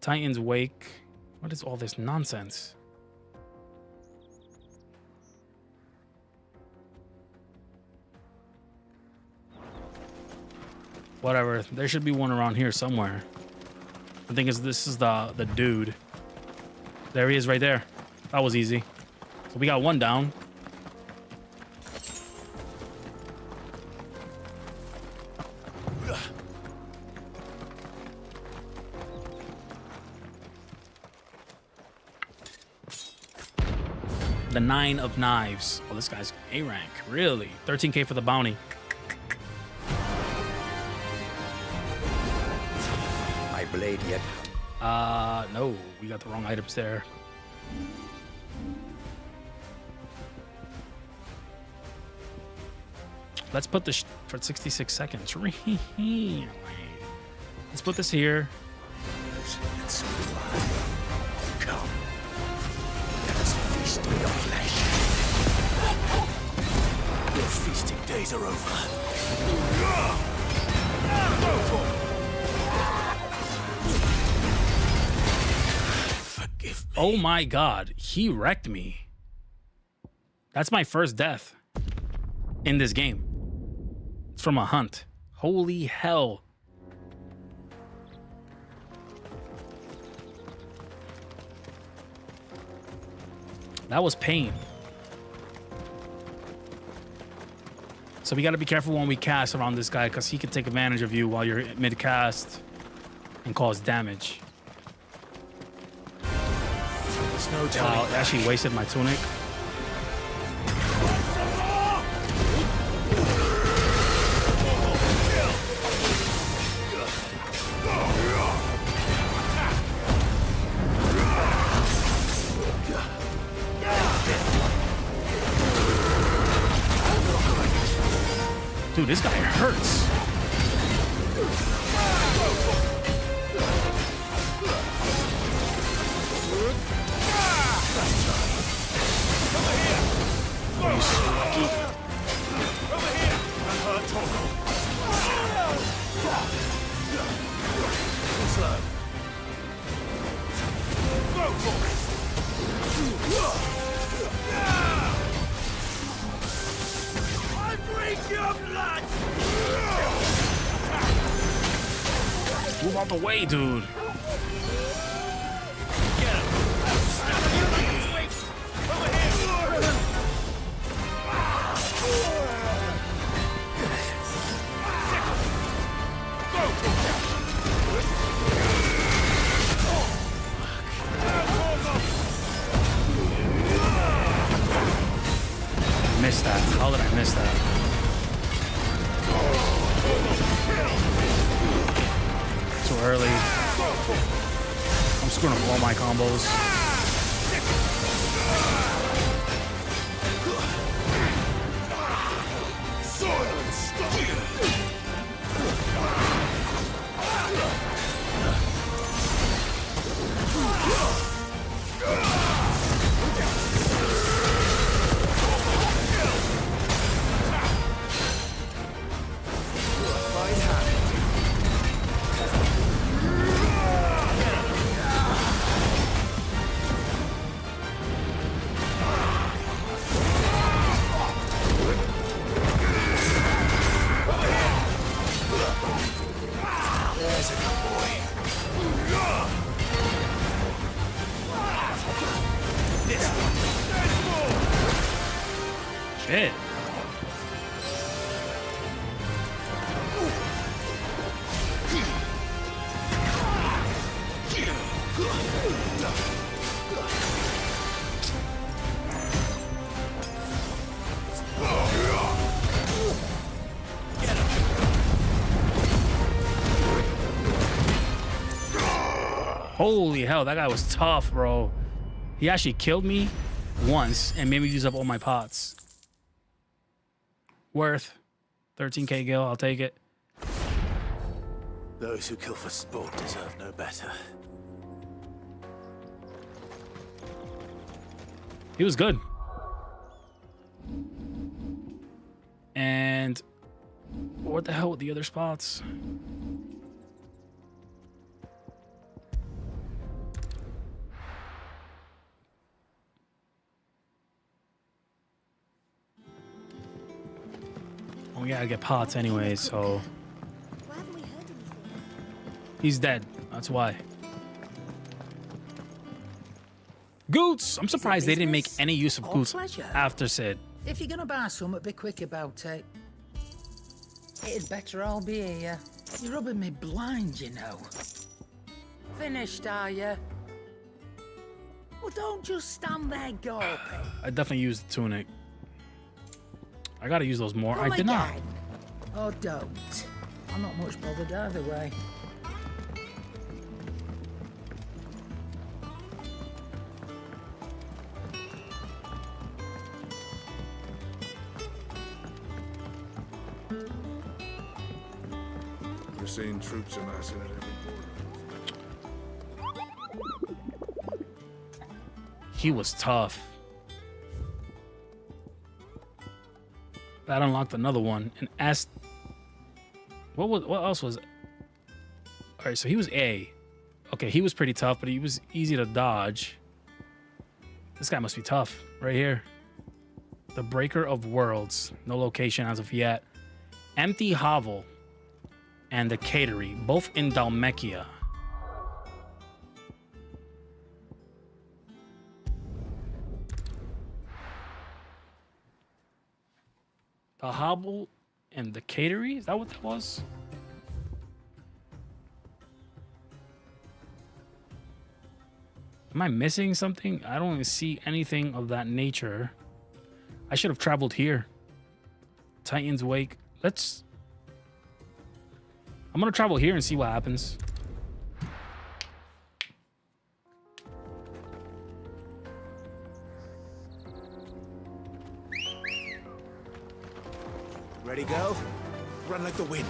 Titan's Wake. What is all this nonsense? Whatever. There should be one around here somewhere. The thing is, this is the dude. There he is right there. That was easy. So we got one down. The 9 of Knives. Oh, this guy's A rank. Really? 13K for the bounty. My blade yet? No. We got the wrong items there. Let's put this for 66 seconds. Let's put this here. Come. Let us feast on your flesh. Your feasting days are over. Forgive me. Oh my god, he wrecked me. That's my first death in this game. It's from a hunt. Holy hell. That was pain. So we got to be careful when we cast around this guy, because he can take advantage of you while you're mid-cast and cause damage. There's no telling. Wow, I actually wasted my tunic. Dude, this guy hurts. Oh, you're so lucky. Move out the way, dude. Missed that. How did I miss that? Too early. I'm screwing up all my combos. Shit. Holy hell, that guy was tough, bro. He actually killed me once and made me use up all my pots. Worth 13k gil, I'll take it. Those who kill for sport deserve no better. He was good. And what the hell with the other spots? We gotta get pots anyway, so he's dead. That's why. Goots! I'm surprised they didn't make any use of Goots after Sid. If you're gonna buy some, be quick about it. It'd better all be here. You're rubbing me blind, you know. Finished, are you? Well, don't just stand there gawping. I definitely used the tunic. I gotta use those more. Come I did not. again. Oh, don't. I'm not much bothered either way. We're seeing troops amassing at every border. He was tough. That unlocked another one. And asked, what else was it? All right, so he was A. Okay, he was pretty tough, but he was easy to dodge. This guy must be tough right here. The Breaker of Worlds. No location as of yet. Empty Hovel and the Catering, both in Dalmekia. The Hobble and the Catering? Is that what that was? Am I missing something? I don't even see anything of that nature. I should have traveled here. Titan's Wake. I'm gonna travel here and see what happens. Ready, go? Run like the wind.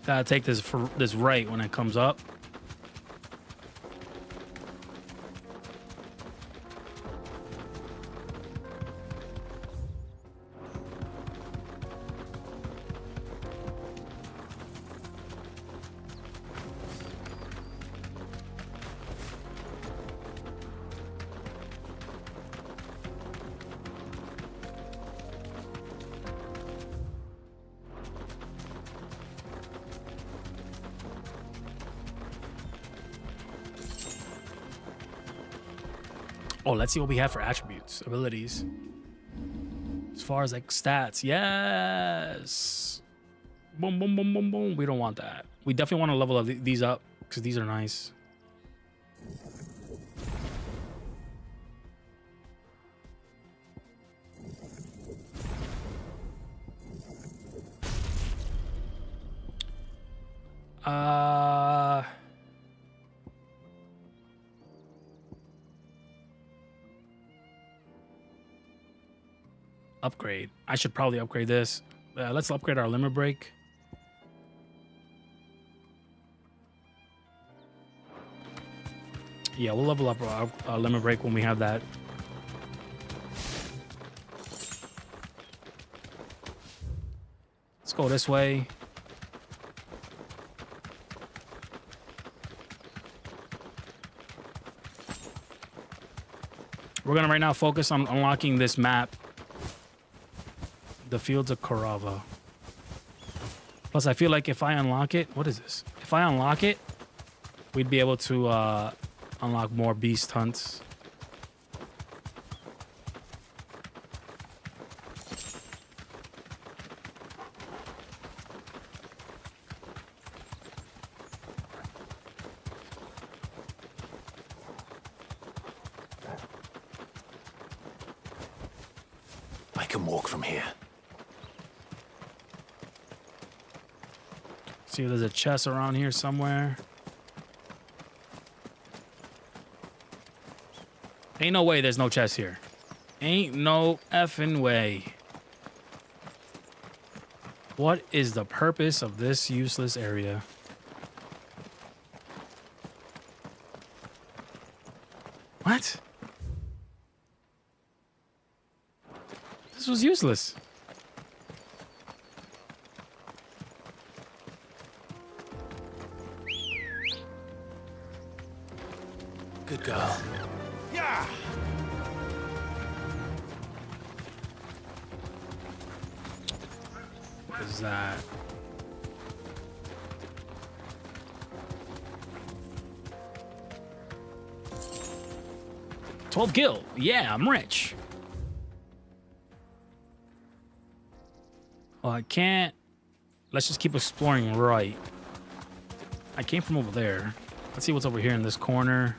Gotta take this right when it comes up. Oh, let's see what we have for attributes, abilities. As far as like stats, yes. Boom, boom, boom, boom, boom. We don't want that. We definitely want to level up these up because these are nice. Upgrade. I should probably upgrade this. Let's upgrade our limit break. Yeah, we'll level up our limit break when we have that. Let's go this way. We're gonna right now focus on unlocking this map. The Fields of Karava. Plus, I feel like if I unlock it, what is this? If I unlock it, we'd be able to Unlock more beast hunts. I can walk from here. See if there's a chest around here somewhere. Ain't no way there's no chest here. Ain't no effing way. What is the purpose of this useless area? What? This was useless. Good girl. Yeah. What is that? $12 gil. Yeah, I'm rich. Well, I can't. Let's just keep exploring right. I came from over there. Let's see what's over here in this corner.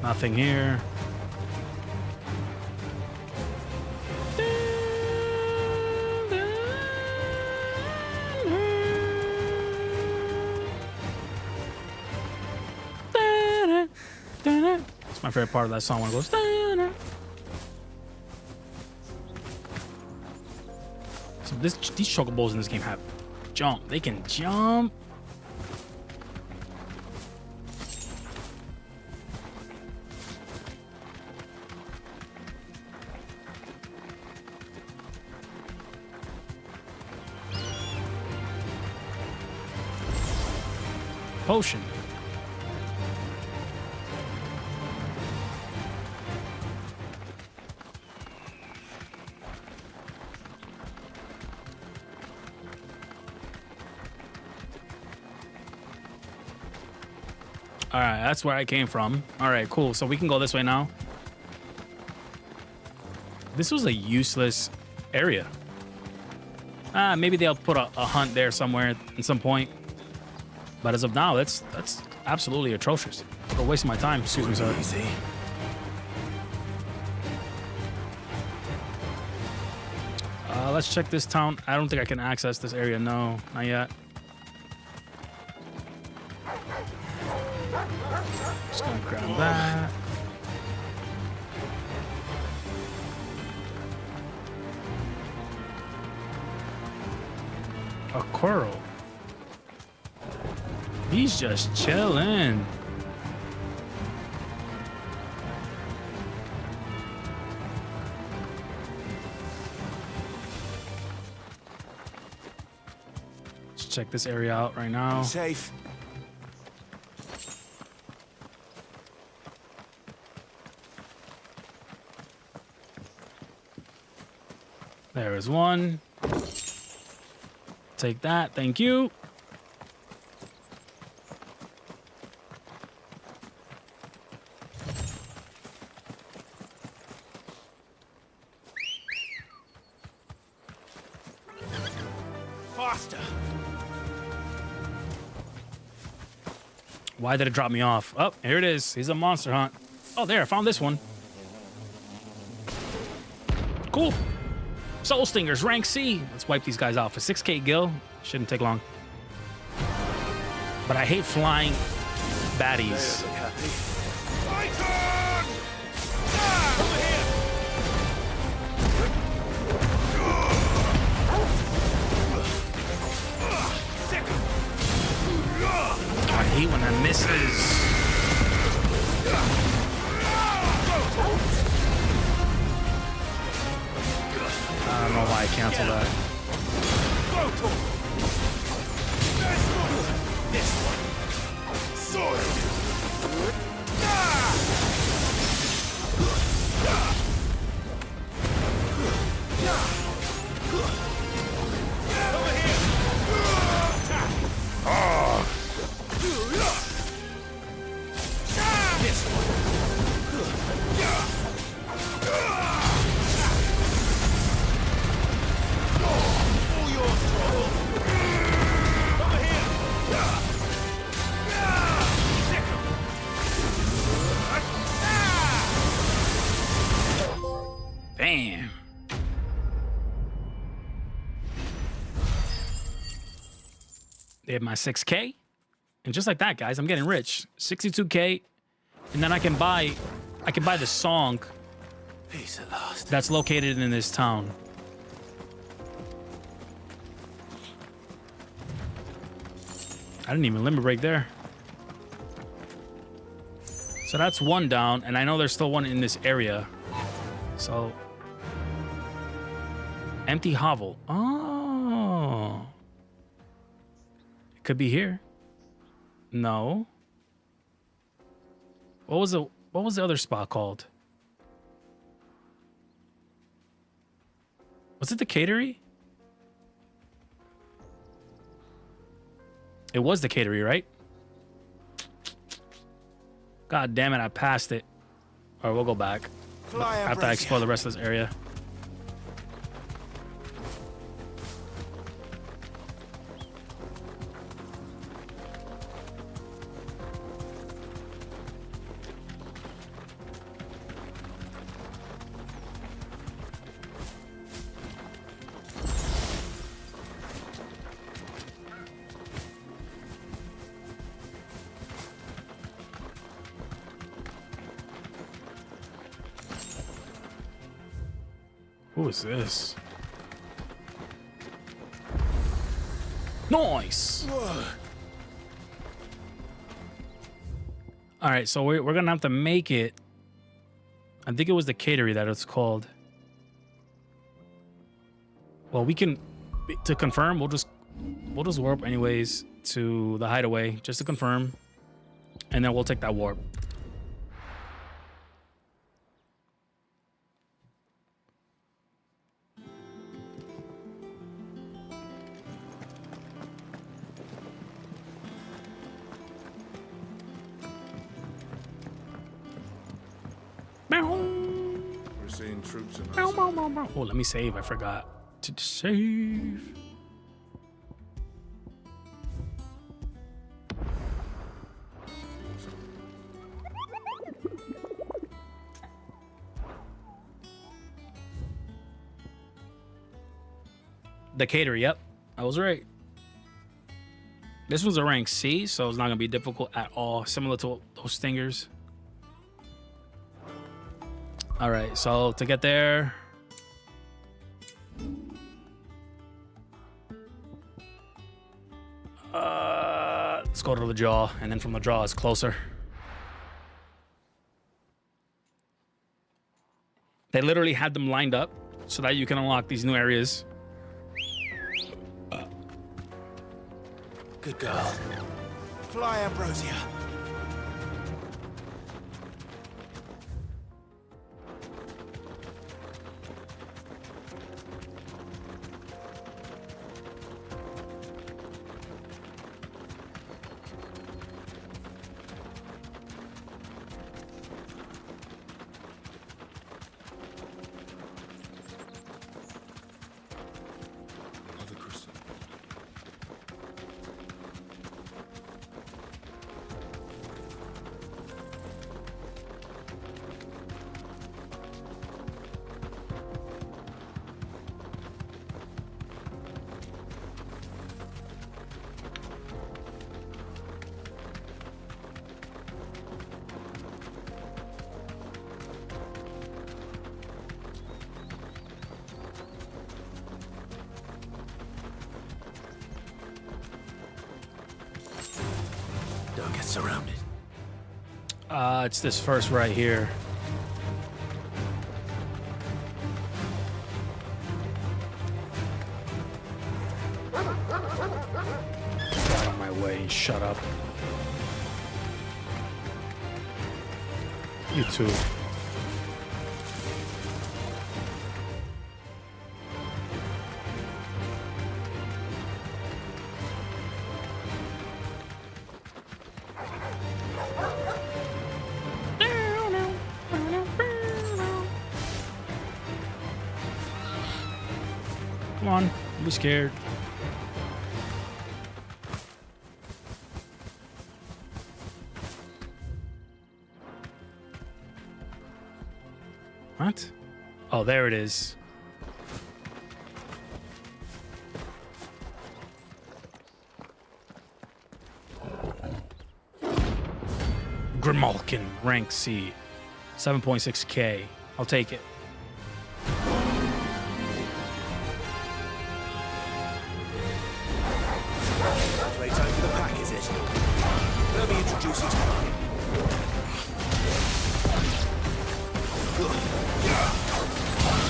Nothing here. It's my favorite part of that song when it goes. So these chocobos in this game have jump. They can jump. Potion. All right, that's where I came from. All right, cool. So we can go this way now. This was a useless area. Maybe they'll put a hunt there somewhere at some point. But as of now, that's absolutely atrocious. For wasting my time. Excuse me, sir. Easy. Let's check this town. I don't think I can access this area. No, not yet. Just gonna grab that. A coral. He's just chilling. Let's check this area out right now. Safe. There is one. Take that. Thank you. Faster. Why did it drop me off? Oh, here it is. He's a monster hunt. Oh, there. I found this one. Cool. Soul Stingers, rank C. Let's wipe these guys out for 6k gil. Shouldn't take long. But I hate flying baddies. I hate when that misses. don't know why I canceled that. This one. Sword. Over here. This one. All yours, trouble. Over here. Bam. They have my 6K. And just like that, guys, I'm getting rich. 62K. And then I can buy the song Peace at last. that's located in this town. I didn't even limit break there. So that's one down, and I know there's still one in this area. So empty hovel. Oh. It could be here. No. What was the other spot called? Was it the catery? It was the catery, right? God damn it, I passed it. All right, we'll go back after I explore the rest of this area. Who is this? Nice. All right, so we're gonna have to make it. I think it was the catery that it's called. Well, we can, to confirm, we'll just warp anyways to the hideaway just to confirm, and then we'll take that warp. We're seeing troops in Oh, let me save. I forgot to save. The cater, yep. I was right. This was a rank C, so it's not going to be difficult at all. Similar to those stingers. All right, so to get there... let's go to the jaw, and then from the jaw it's closer. They literally had them lined up so that you can unlock these new areas. Good girl. Fly, Ambrosia. Don't get surrounded. It's this first right here. away and shut up. You too. Come on, don't be scared. What? Oh, there it is. Grimalkin, rank C. 7.6k. I'll take it. Playtime for the pack, is it? Let me introduce you to mine.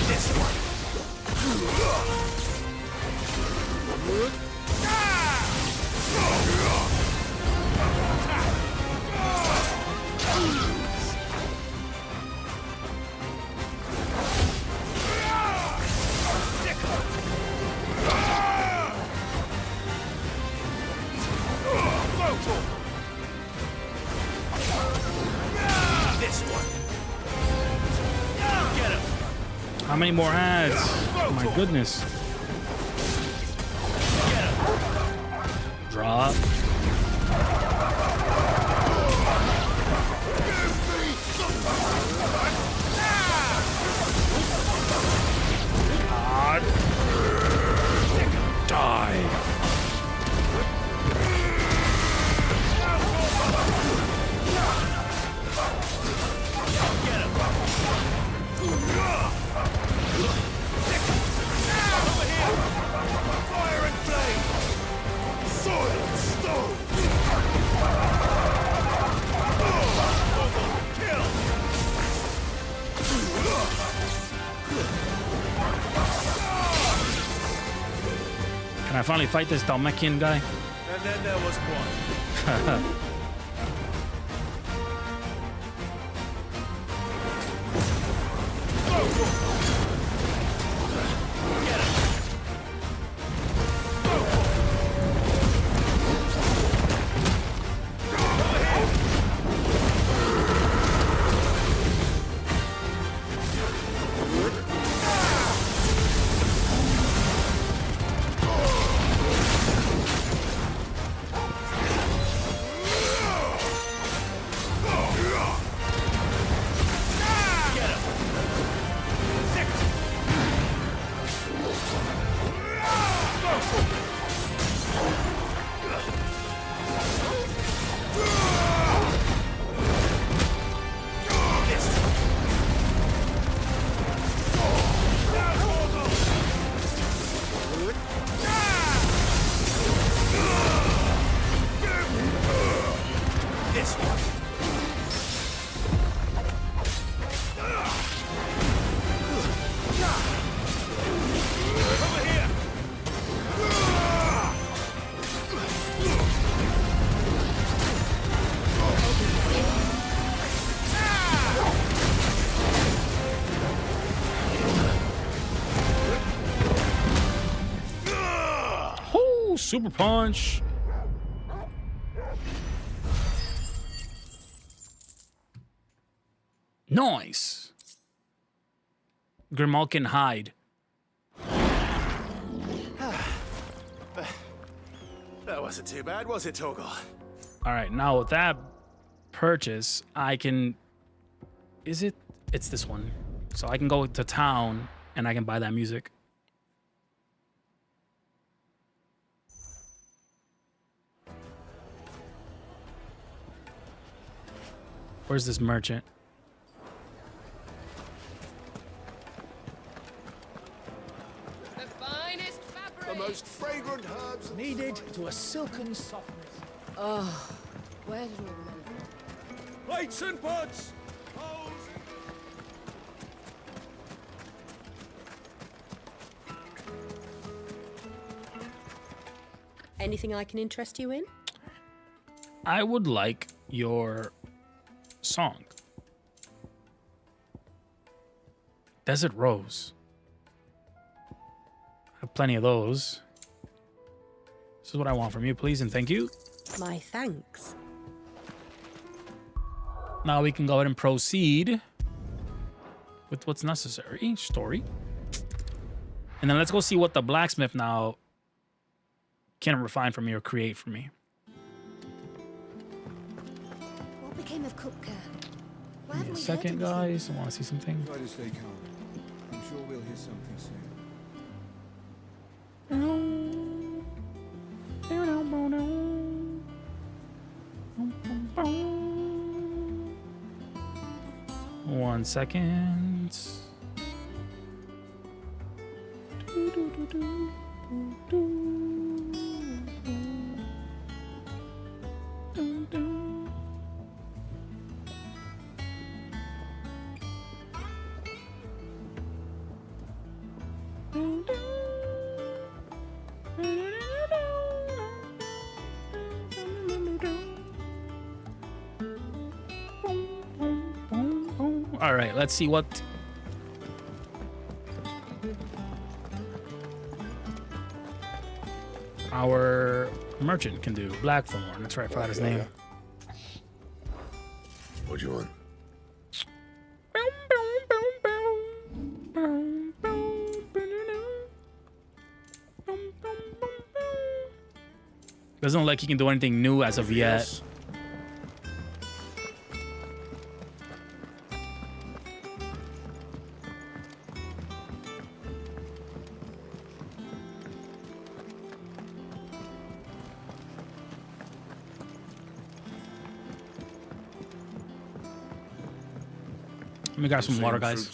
This one. This one. Get him. How many more ads? Oh my goodness. Drop. God. Die. Fire and flame! Soil and stone! Kill! Can I finally fight this Dalmatian guy? And then there was one. Super punch. Nice. Grimalkin hide. That wasn't too bad, was it, Torgal? All right, now with that purchase, I can... Is it? It's this one. So I can go to town and I can buy that music. Where's this merchant? The finest fabric. The most fragrant herbs Needed to a silken softness. Oh, where did all the men go? Plates and pots! Anything I can interest you in? I would like your song. Desert Rose. I have plenty of those. This is what I want from you, please, and thank you. My thanks. Now we can go ahead and proceed with what's necessary. Story. And then let's go see what the blacksmith now can refine for me or create for me. What became of Kupka? Why Give me haven't a we second, heard anything? guys. I want to see something. Try to stay calm. I'm sure we'll hear something soon. One second. All right, let's see what our merchant can do. Blackthorn. That's right, I forgot his name. What do you want? Doesn't look like he can do anything new as of yet. Let me grab some water, guys.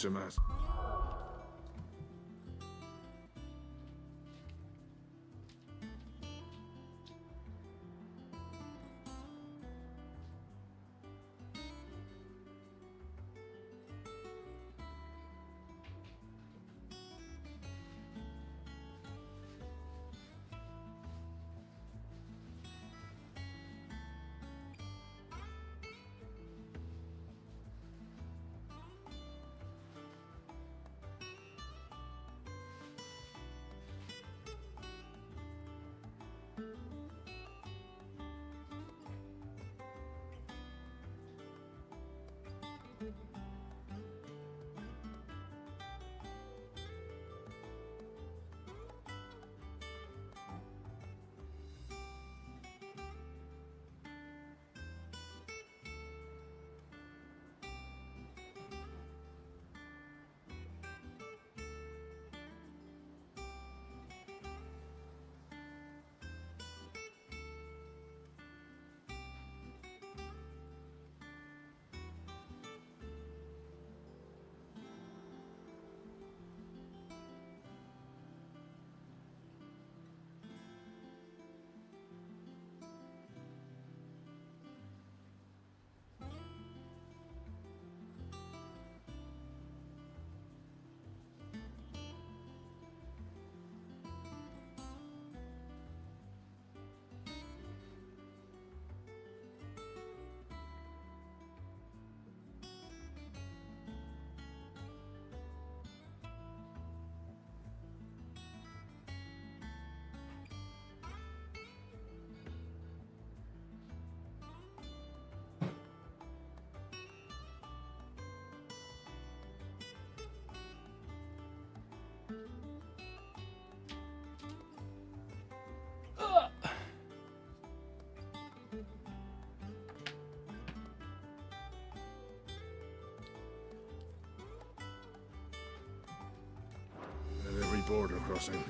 Every border crossing.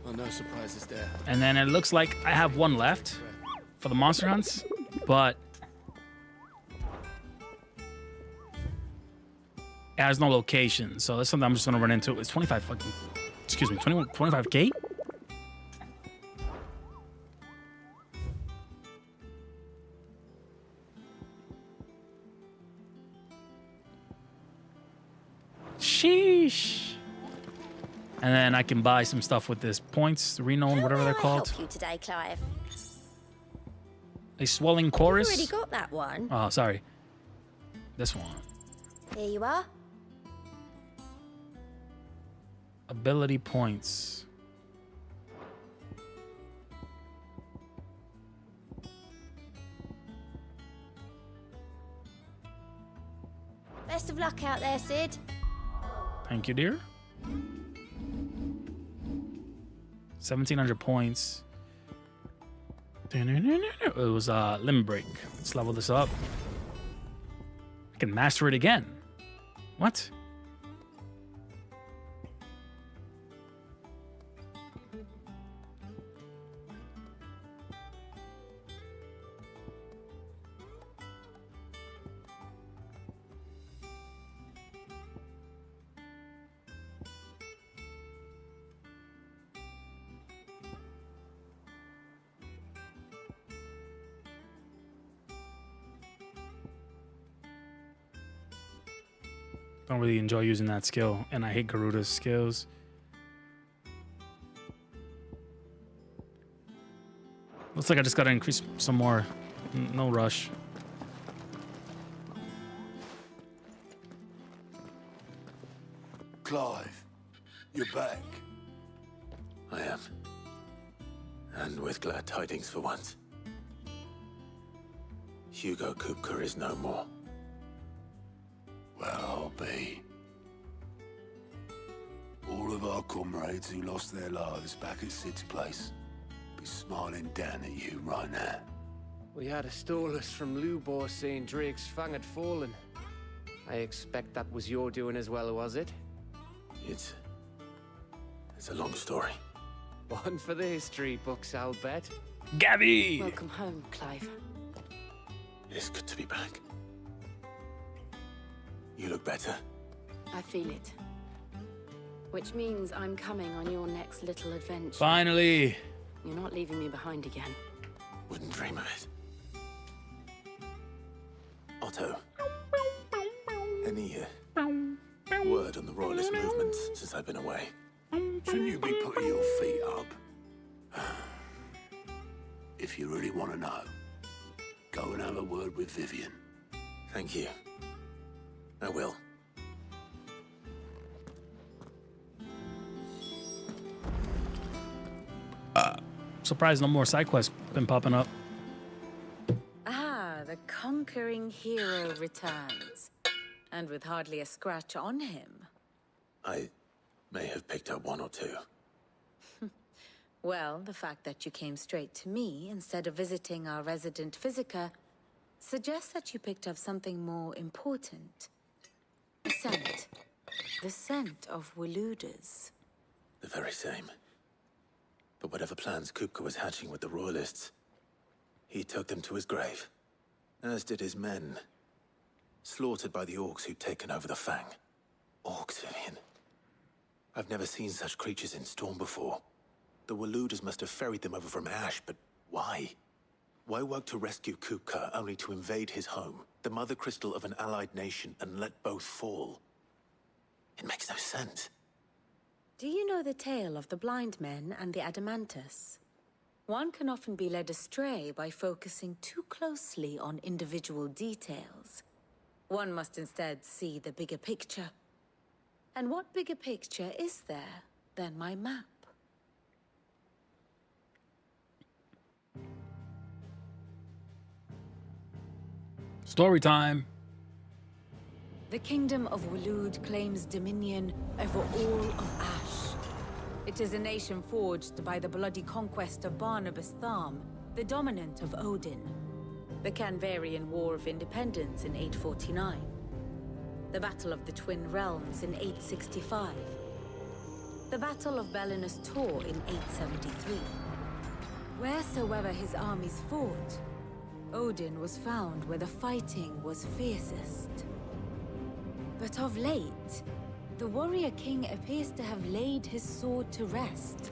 Well, no surprises there. And then it looks like I have one left for the monster hunts, but it has no location. So that's something I'm just gonna run into. It's 25 fucking, excuse me, 25K? Sheesh. And then I can buy some stuff with this points, renown, whatever they're called. Help you today, Clive. A swelling You've chorus. already got that one. Oh, sorry. This one. Here you are. Ability points. Best of luck out there, Sid. Thank you, dear. 1,700 points. It was limb break. Let's level this up. I can master it again. What? Don't really enjoy using that skill, and I hate Garuda's skills. Looks like I just gotta increase some more. No rush. Clive, you're back. I am. And with glad tidings for once. Hugo Kupka is no more. Well, I'll be. All of our comrades who lost their lives back at Sid's place be smiling down at you right now. We had a stolus from Lubor saying Drake's fang had fallen. I expect that was your doing as well, was it? It's a long story. One for the history books, I'll bet. Gabby! Welcome home, Clive. It's good to be back. You look better. I feel it. Which means I'm coming on your next little adventure. Finally! You're not leaving me behind again. Wouldn't dream of it. Otto. Any word on the royalist movement since I've been away? Shouldn't you be putting your feet up? If you really want to know, go and have a word with Vivian. Thank you. I will. Surprised no more side quests been popping up. Ah, the conquering hero returns. And with hardly a scratch on him. I may have picked up one or two. Well, the fact that you came straight to me instead of visiting our resident physiker suggests that you picked up something more important. The scent. The scent of Waludas. The very same. But whatever plans Kupka was hatching with the royalists, he took them to his grave. As did his men. Slaughtered by the orcs who'd taken over the Fang. Orcs, Vivian. I've never seen such creatures in Storm before. The Waludas must have ferried them over from Ash, but why? Why work to rescue Kupka only to invade his home, the mother crystal of an allied nation, and let both fall? It makes no sense. Do you know the tale of the blind men and the Adamantus? One can often be led astray by focusing too closely on individual details. One must instead see the bigger picture. And what bigger picture is there than my map? Story time. The kingdom of Walud claims dominion over all of Ash. It is a nation forged by the bloody conquest of Barnabas Tharm, the dominant of Odin. The Canvarian War of Independence in 849. The Battle of the Twin Realms in 865. The Battle of Belinus Tor in 873. Wheresoever his armies fought, Odin was found where the fighting was fiercest. But of late, the warrior king appears to have laid his sword to rest.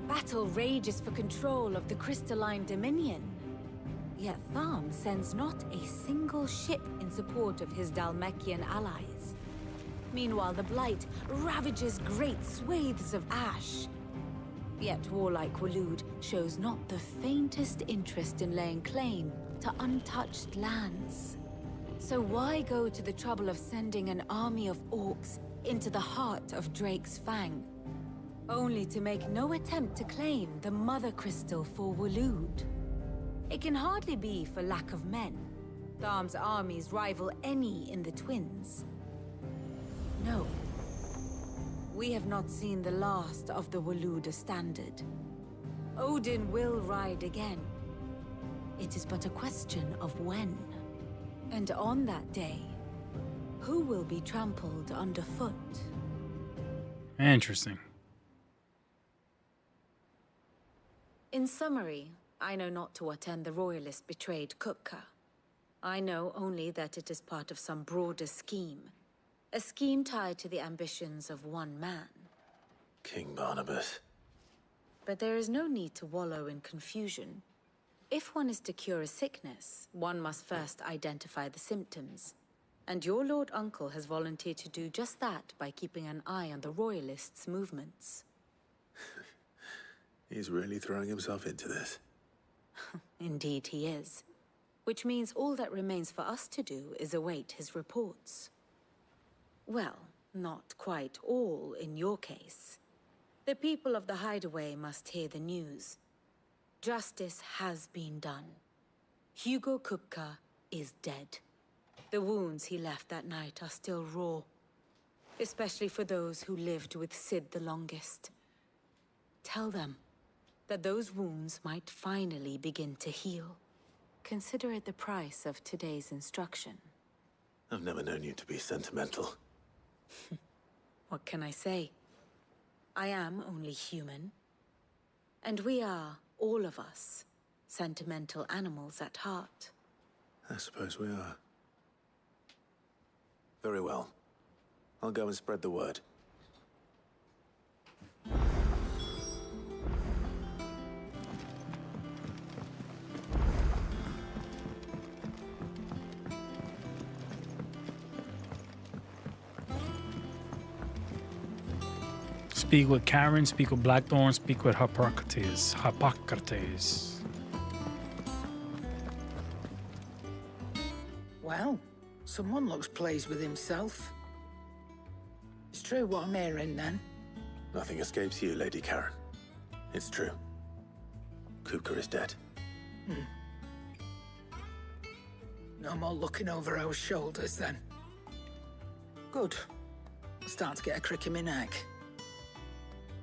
Battle rages for control of the crystalline dominion. Yet Tharm sends not a single ship in support of his Dhalmekian allies. Meanwhile, the Blight ravages great swathes of Ash. Yet warlike Waloed shows not the faintest interest in laying claim to untouched lands. So why go to the trouble of sending an army of orcs into the heart of Drake's Fang, only to make no attempt to claim the Mother Crystal for Waloed? It can hardly be for lack of men. Tharm's armies rival any in the Twins. No. We have not seen the last of the Waloed standard. Odin will ride again. It is but a question of when. And on that day, who will be trampled underfoot? Interesting. In summary, I know not to what end the royalist betrayed Kupka. I know only that it is part of some broader scheme. A scheme tied to the ambitions of one man. King Barnabas. But there is no need to wallow in confusion. If one is to cure a sickness, one must first identify the symptoms. And your Lord Uncle has volunteered to do just that by keeping an eye on the royalists' movements. He's really throwing himself into this. Indeed he is. Which means all that remains for us to do is await his reports. Well, not quite all in your case. The people of the Hideaway must hear the news. Justice has been done. Hugo Kupka is dead. The wounds he left that night are still raw, especially for those who lived with Sid the longest. Tell them that those wounds might finally begin to heal. Consider it the price of today's instruction. I've never known you to be sentimental. What can I say? I am only human. And we are, all of us, sentimental animals at heart. I suppose we are. Very well. I'll go and spread the word. Speak with Karen, speak with Blackthorn, speak with Hippocrates. Well, someone looks pleased with himself. It's true what I'm hearing, then. Nothing escapes you, Lady Karen. It's true. Kupka is dead. No more looking over our shoulders, then. Good. I'm starting to get a crick in my neck.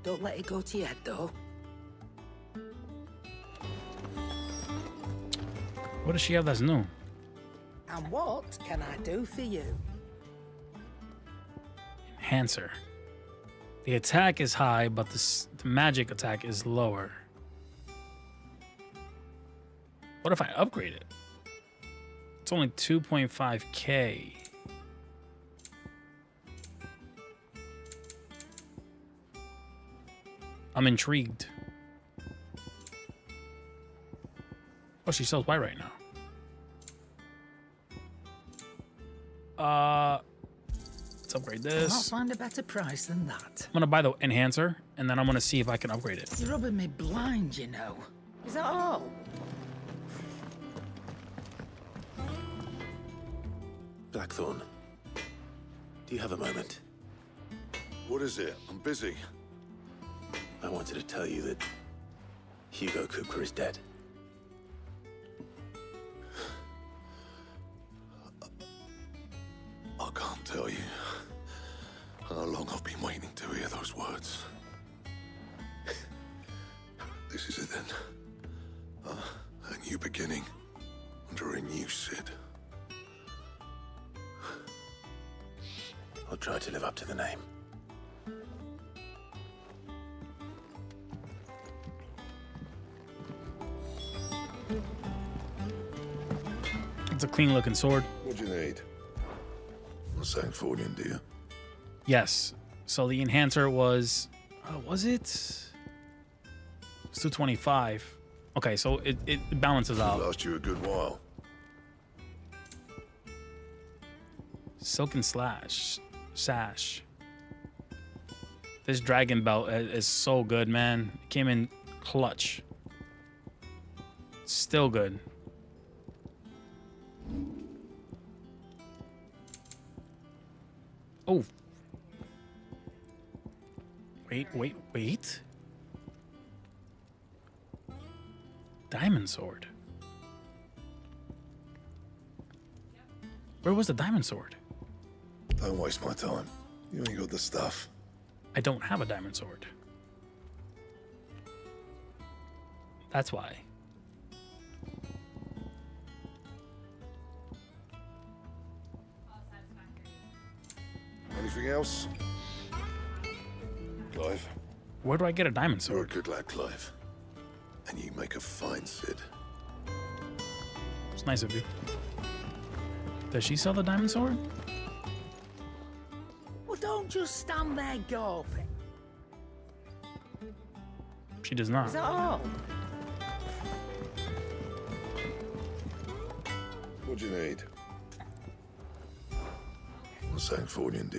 Don't let it go to your head, though. What does she have that's new? And what can I do for you? Enhancer. The attack is high, but the magic attack is lower. What if I upgrade it? It's only 2.5k. I'm intrigued. Oh, she sells white right now. Let's upgrade this. I'll find a better price than that. I'm gonna buy the enhancer, and then I'm gonna see if I can upgrade it. You're rubbing me blind, you know. Is that all? Blackthorn, do you have a moment? What is it? I'm busy. I wanted to tell you that Hugo Kupka is dead. I can't tell you how long I've been waiting to hear those words. This is it then. A new beginning under a new Sid. I'll try to live up to the name. It's a clean looking sword. What do you need? I'm saying 40, do you? Yes. So the enhancer was it? It's 225. Okay, so it balances out. Last you a good while. Silken sash. This dragon belt is so good, man. It came in clutch. Still good. Oh. Wait. Diamond sword. Where was the diamond sword? Don't waste my time. You ain't got the stuff. I don't have a diamond sword. That's why. Anything else? Clive? Where do I get a diamond sword? You're a good lad, Clive. And you make a fine Cid. It's nice of you. Does she sell the diamond sword? Well, don't just stand there gawping. She does not. Is that all? What do you need? Not saying fortune, do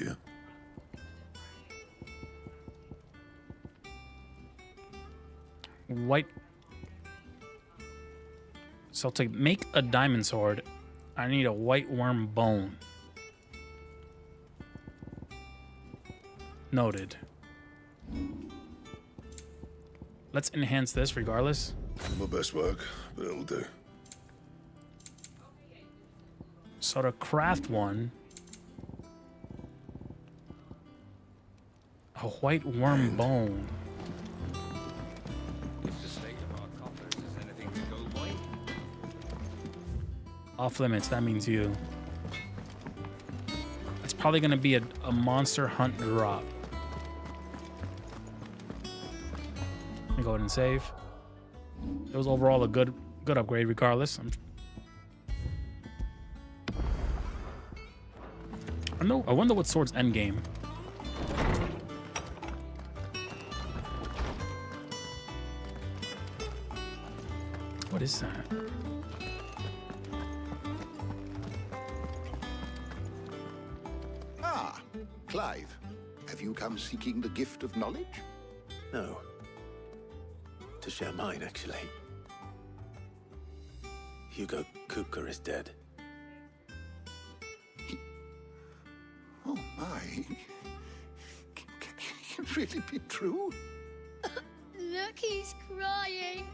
you? White. So to make a diamond sword, I need a white worm bone. Noted. Let's enhance this regardless. My best work, but it'll do. So to craft one, a white worm bone. If the state of our coffers is anything to go by. Off limits, that means you. It's probably gonna be a monster hunt drop. Let me go ahead and save. It was overall a good upgrade regardless. I wonder what sword's endgame. What is that? Ah, Clive. Have you come seeking the gift of knowledge? No. To share mine, actually. Hugo Kupka is dead. Oh my. Can it really be true? Look, he's crying.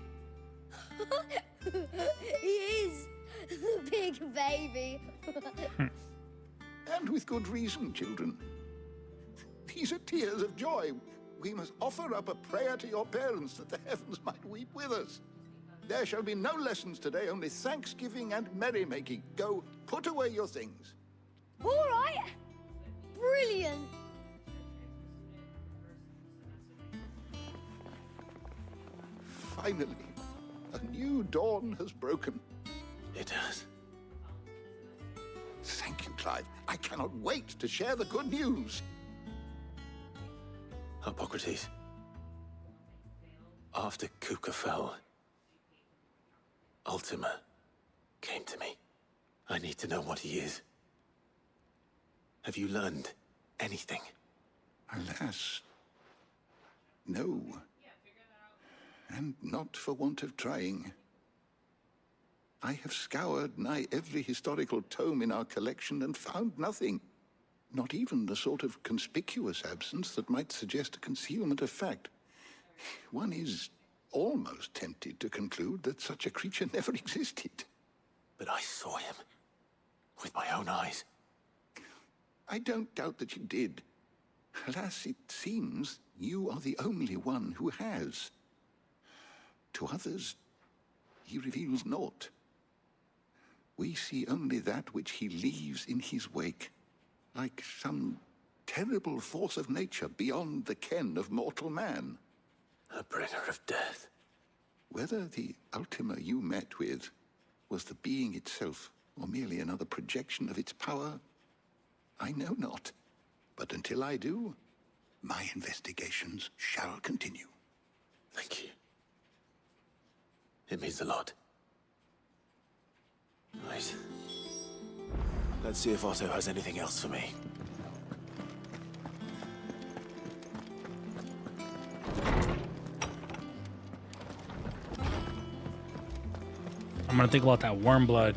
He is. The big baby. And with good reason, children. These are tears of joy. We must offer up a prayer to your parents that the heavens might weep with us. There shall be no lessons today, only thanksgiving and merrymaking. Go, put away your things. All right. Brilliant. Finally, a new dawn has broken. It has. Thank you, Clive. I cannot wait to share the good news. Hippocrates. After Kupka fell, Ultima came to me. I need to know what he is. Have you learned anything? Alas, no. And not for want of trying. I have scoured nigh every historical tome in our collection and found nothing. Not even the sort of conspicuous absence that might suggest a concealment of fact. One is almost tempted to conclude that such a creature never existed. But I saw him with my own eyes. I don't doubt that you did. Alas, it seems you are the only one who has. To others, he reveals naught. We see only that which he leaves in his wake, like some terrible force of nature beyond the ken of mortal man. A bringer of death. Whether the Ultima you met with was the being itself, or merely another projection of its power, I know not. But until I do, my investigations shall continue. Thank you. It means a lot. Right. Let's see if Otto has anything else for me. I'm gonna think about that worm blood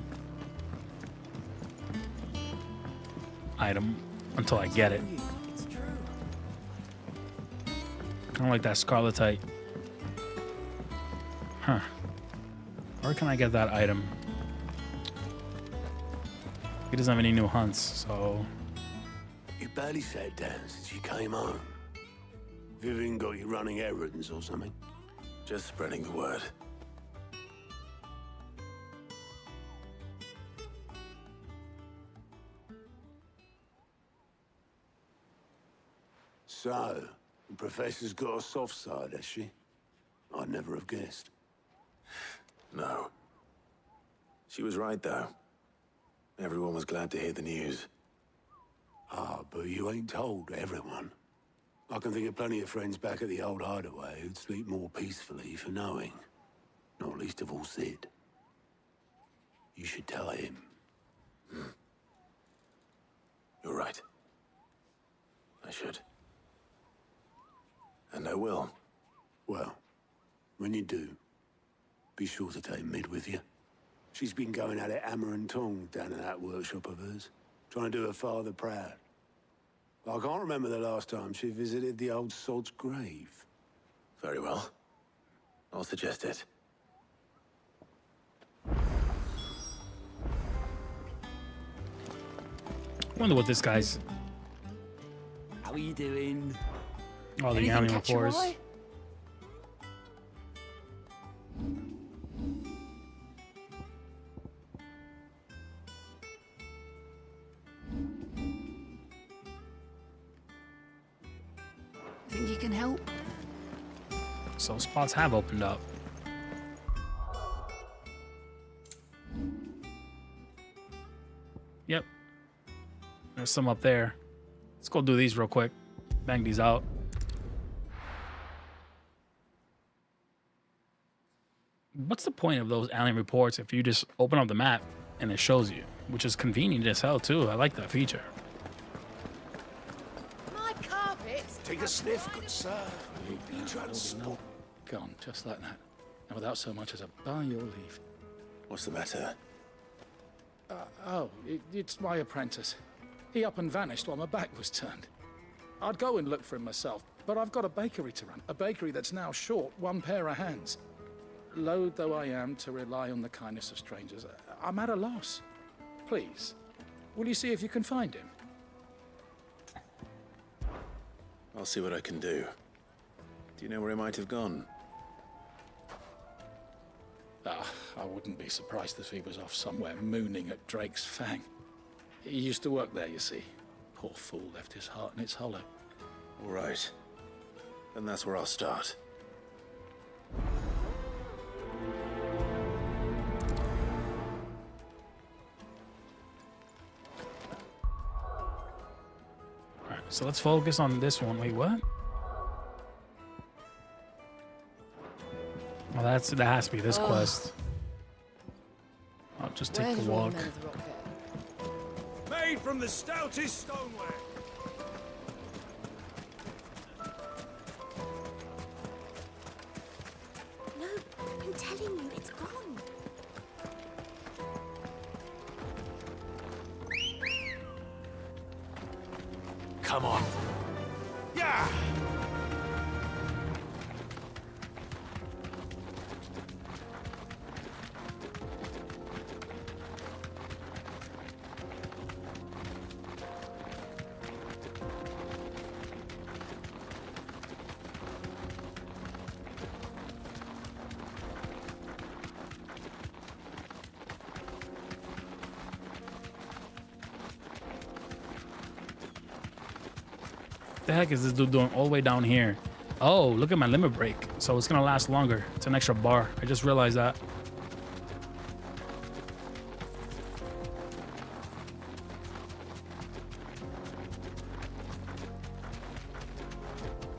item until I get it. Kind of like that scarletite. Huh. Where can I get that item? He doesn't have any new hunts, so... You barely sat down since you came home. Vivian got you running errands or something? Just spreading the word. So, the professor's got a soft side, has she? I'd never have guessed. No. She was right, though. Everyone was glad to hear the news. Ah, but you ain't told everyone. I can think of plenty of friends back at the old hideaway who'd sleep more peacefully for knowing. Not least of all Sid. You should tell him. You're right. I should. And I will. Well, when you do, be sure to take Mid with you. She's been going at it hammer and tongs down in that workshop of hers, trying to do her father proud. I can't remember the last time she visited the old sod's grave. Very well. I'll suggest it. I wonder what this guy's... How are you doing? Oh, the Anything Yami catch your Force. eye? Think you can help? So spots have opened up. Yep. There's some up there. Let's go do these real quick. Bang these out. What's the point of those alien reports if you just open up the map and it shows you? Which is convenient as hell too. I like that feature. My carpets. Take a sniff, good sir. You try to stop. Gone, just like that. And without so much as a by your leave. What's the matter? It's my apprentice. He up and vanished while my back was turned. I'd go and look for him myself, but I've got a bakery to run. A bakery that's now short one pair of hands. Loath though I am to rely on the kindness of strangers, I'm at a loss. Please, will you see if you can find him? I'll see what I can do. Do you know where he might have gone? I wouldn't be surprised if he was off somewhere mooning at Drake's Fang. He used to work there, you see. Poor fool left his heart in its hollow. All right. Then that's where I'll start. Alright, so let's focus on this one. Wait, what? Well, that has to be this quest. I'll just take a walk. Made from the stoutest stoneware. No, I'm telling you, it's gone. Come on. Yeah. The heck is this dude doing all the way down here? Oh, look at my limit break. So it's gonna last longer. It's an extra bar. I just realized that.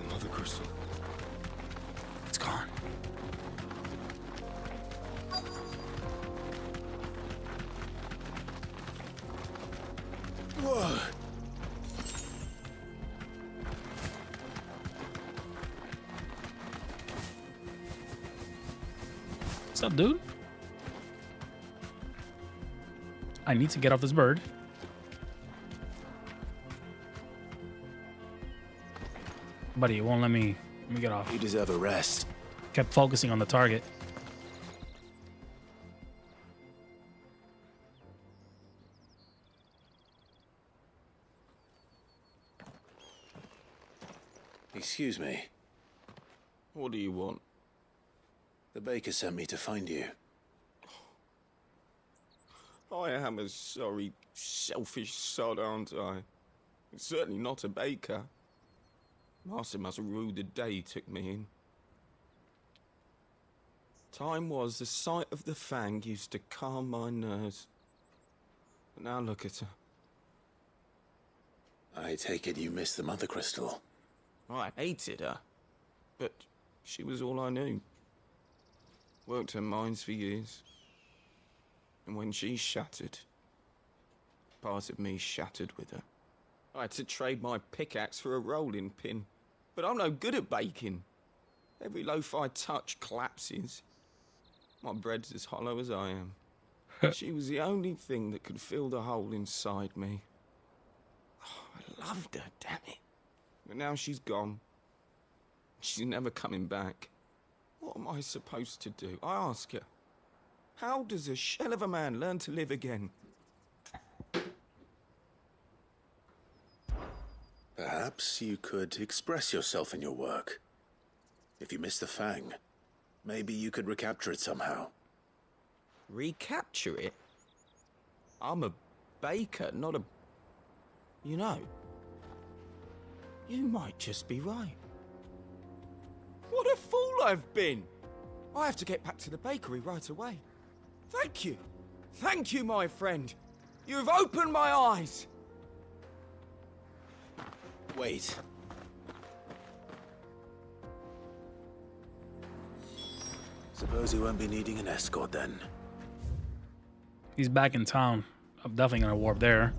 Another crystal. It's gone. Whoa. What's up, dude? I need to get off this bird. Buddy, it won't let me get off. You deserve a rest. Kept focusing on the target. Excuse me. What do you want? The baker sent me to find you. I am a sorry, selfish sod, aren't I? Certainly not a baker. Master must have ruled the day he took me in. Time was the sight of the fang used to calm my nerves. But now look at her. I take it you missed the mother crystal. I hated her, but she was all I knew. Worked her mines for years. And when she shattered, part of me shattered with her. I had to trade my pickaxe for a rolling pin, but I'm no good at baking. Every loaf I touch collapses. My bread's as hollow as I am. She was the only thing that could fill the hole inside me. Oh, I loved her, damn it. But now she's gone. She's never coming back. What am I supposed to do? I ask her. How does a shell of a man learn to live again? Perhaps you could express yourself in your work. If you miss the fang, maybe you could recapture it somehow. Recapture it? I'm a baker, not a... You know, you might just be right. What a fool I've been! I have to get back to the bakery right away. Thank you. Thank you, my friend. You've opened my eyes. Wait. Suppose you won't be needing an escort then. He's back in town. I'm definitely gonna warp there.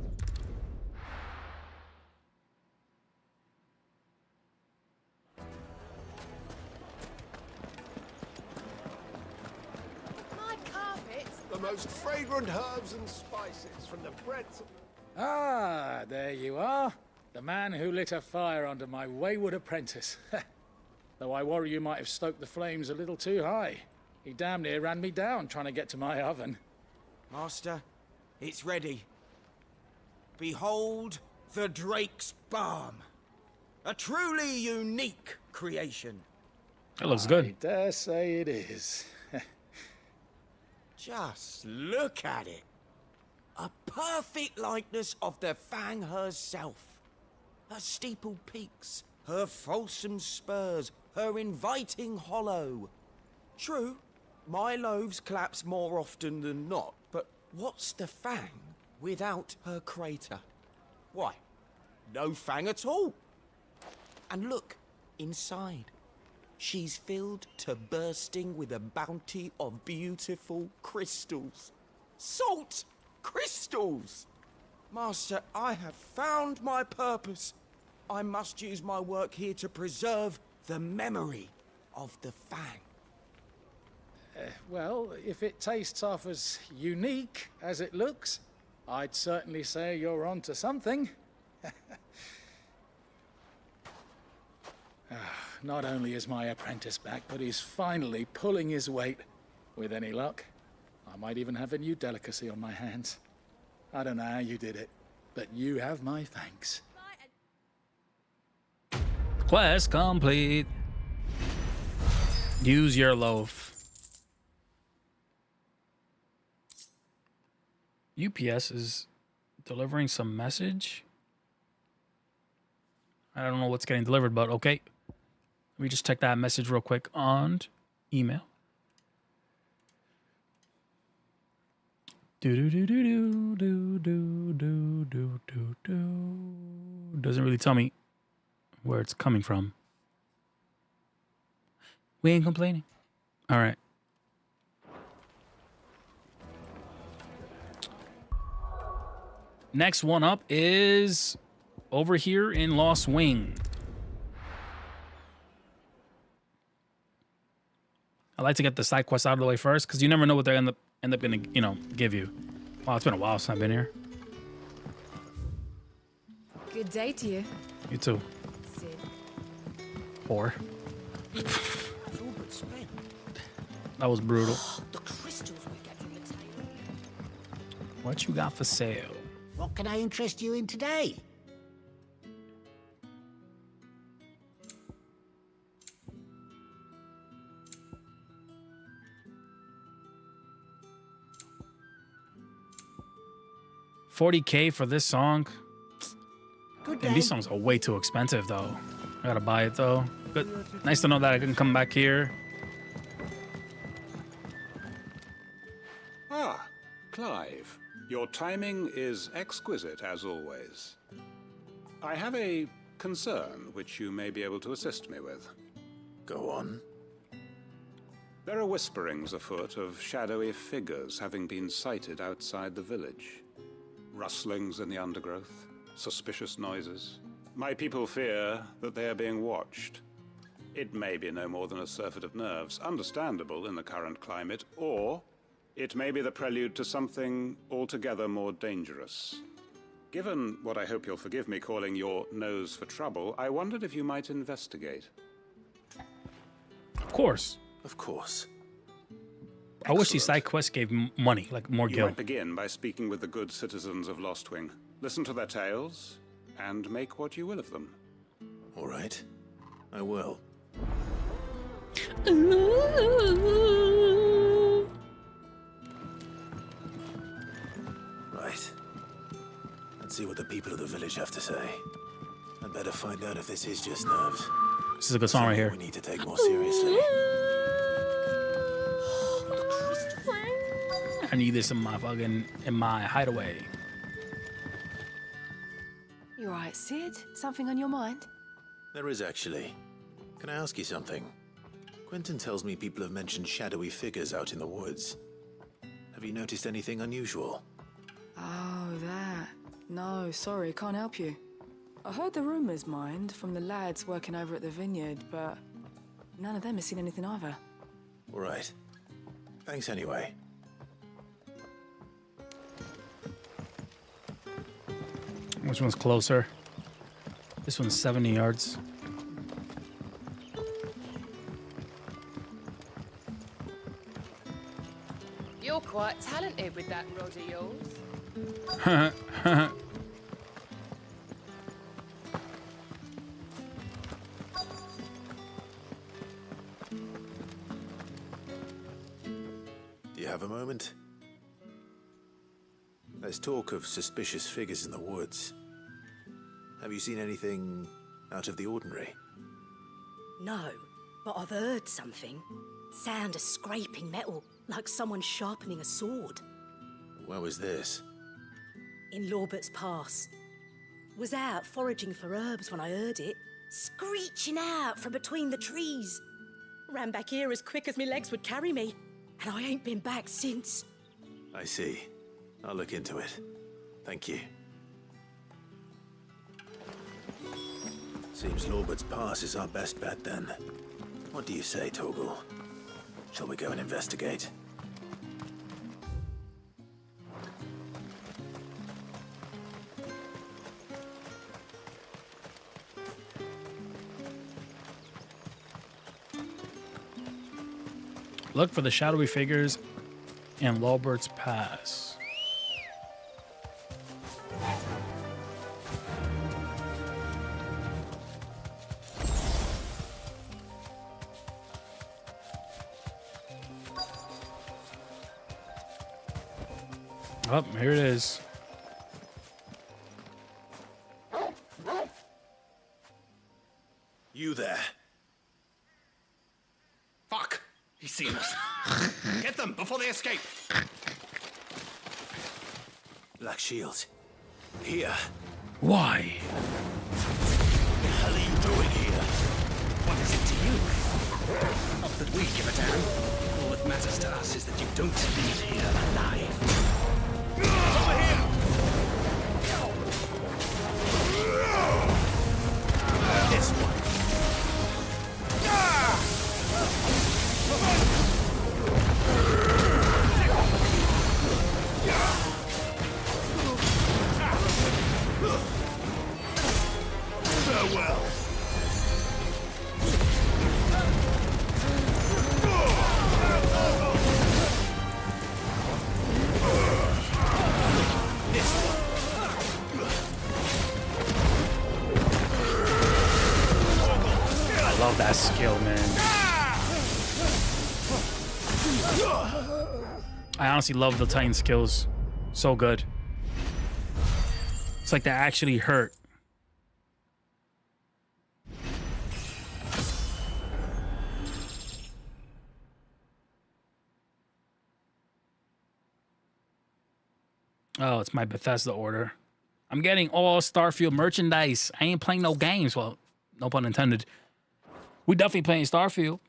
My carpets. The most fragrant herbs and spices from the breadth. Ah, there you are. The man who lit a fire under my wayward apprentice. Though I worry you might have stoked the flames a little too high. He damn near ran me down trying to get to my oven. Master, it's ready. Behold the Drake's Balm. A truly unique creation. That looks good. I dare say it is. Just look at it. A perfect likeness of the Fang herself. Her steeple peaks, her fulsome spurs, her inviting hollow. True, my loaves collapse more often than not, but what's the Fang without her crater? Why, no Fang at all. And look, inside. She's filled to bursting with a bounty of beautiful crystals. Salt crystals! Master, I have found my purpose. I must use my work here to preserve the memory of the Fang. Well, if it tastes half as unique as it looks, I'd certainly say you're onto something. Not only is my apprentice back, but he's finally pulling his weight. With any luck, I might even have a new delicacy on my hands. I don't know how you did it, but you have my thanks. Quest complete. Use your loaf. UPS is delivering some message. I don't know what's getting delivered, but okay. Let me just check that message real quick on email. Doesn't really tell me where it's coming from. We ain't complaining. All right. Next one up is over here in Lost Wing. I like to get the side quests out of the way first because you never know what they're end up gonna, give you. Wow, it's been a while since I've been here. Good day to you. You too. Sid. Whore. It's all but spent. That was brutal. The crystals we get from the table. What you got for sale? What can I interest you in today? $40K for this song. Good Damn, these songs are way too expensive though. I gotta buy it though. But nice to know that I can come back here. Ah, Clive. Your timing is exquisite as always. I have a concern which you may be able to assist me with. Go on. There are whisperings afoot of shadowy figures having been sighted outside the village. Rustlings in the undergrowth, suspicious noises. My people fear that they are being watched. It may be no more than a surfeit of nerves, understandable in the current climate, or it may be the prelude to something altogether more dangerous. Given what I hope you'll forgive me calling your nose for trouble, I wondered if you might investigate. Of course. Of course. I wish these side quests gave money, like more You gil. might begin by speaking with the good citizens of Lostwing. Listen to their tales, and make what you will of them. All right. I will. Right. Let's see what the people of the village have to say. I'd better find out if this is just nerves. This is a good song right here. We need to take more seriously. I need this in my hideaway. You all right, Sid? Something on your mind? There is actually. Can I ask you something? Quentin tells me people have mentioned shadowy figures out in the woods. Have you noticed anything unusual? Oh, that. No, sorry, can't help you. I heard the rumors, mind, from the lads working over at the vineyard, but none of them has seen anything either. All right. Thanks anyway. Which one's closer? This one's 70 yards. You're quite talented with that rod of yours. Do you have a moment? There's talk of suspicious figures in the woods. Have you seen anything out of the ordinary? No, but I've heard something. Sound of scraping metal, like someone sharpening a sword. Where was this? In Lorbert's Pass. Was out foraging for herbs when I heard it, screeching out from between the trees. Ran back here as quick as my legs would carry me, and I ain't been back since. I see. I'll look into it. Thank you. Seems Lorbert's Pass is our best bet then. What do you say, Torgal? Shall we go and investigate? Look for the shadowy figures in Lorbert's Pass. Oh, here it is. You there. Fuck! He's seen us. Get them before they escape. Black Shield. Here. Why? What the hell are you doing here? What is it to you? Not that we give a damn. All that matters to us is that you don't leave here alive. Over here! This one. that skill, man. I honestly love the Titan skills. So good. It's like they actually hurt. Oh, it's my Bethesda order. I'm getting all Starfield merchandise. I ain't playing no games. Well, no pun intended. We definitely playing Starfield.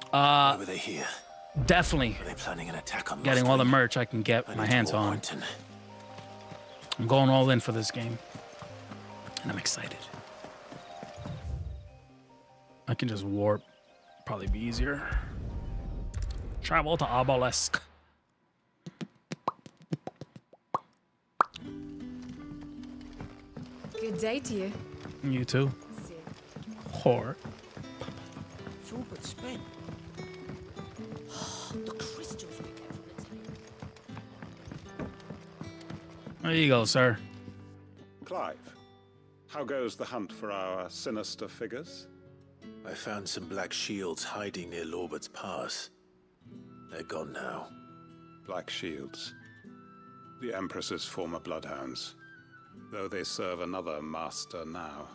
Why were they here? Definitely. Are they planning an attack on Getting all the merch I can get my hands on. I'm going all in for this game. And I'm excited. I can just warp. Probably be easier. Travel to Obelisk. Good day to you. You too. Whore. It's all but spent. The crystals we get from the table. There you go, sir. Clive, how goes the hunt for our sinister figures? I found some black shields hiding near Lorbert's Pass. They're gone now. Black shields. The Empress's former bloodhounds. Though they serve another master now.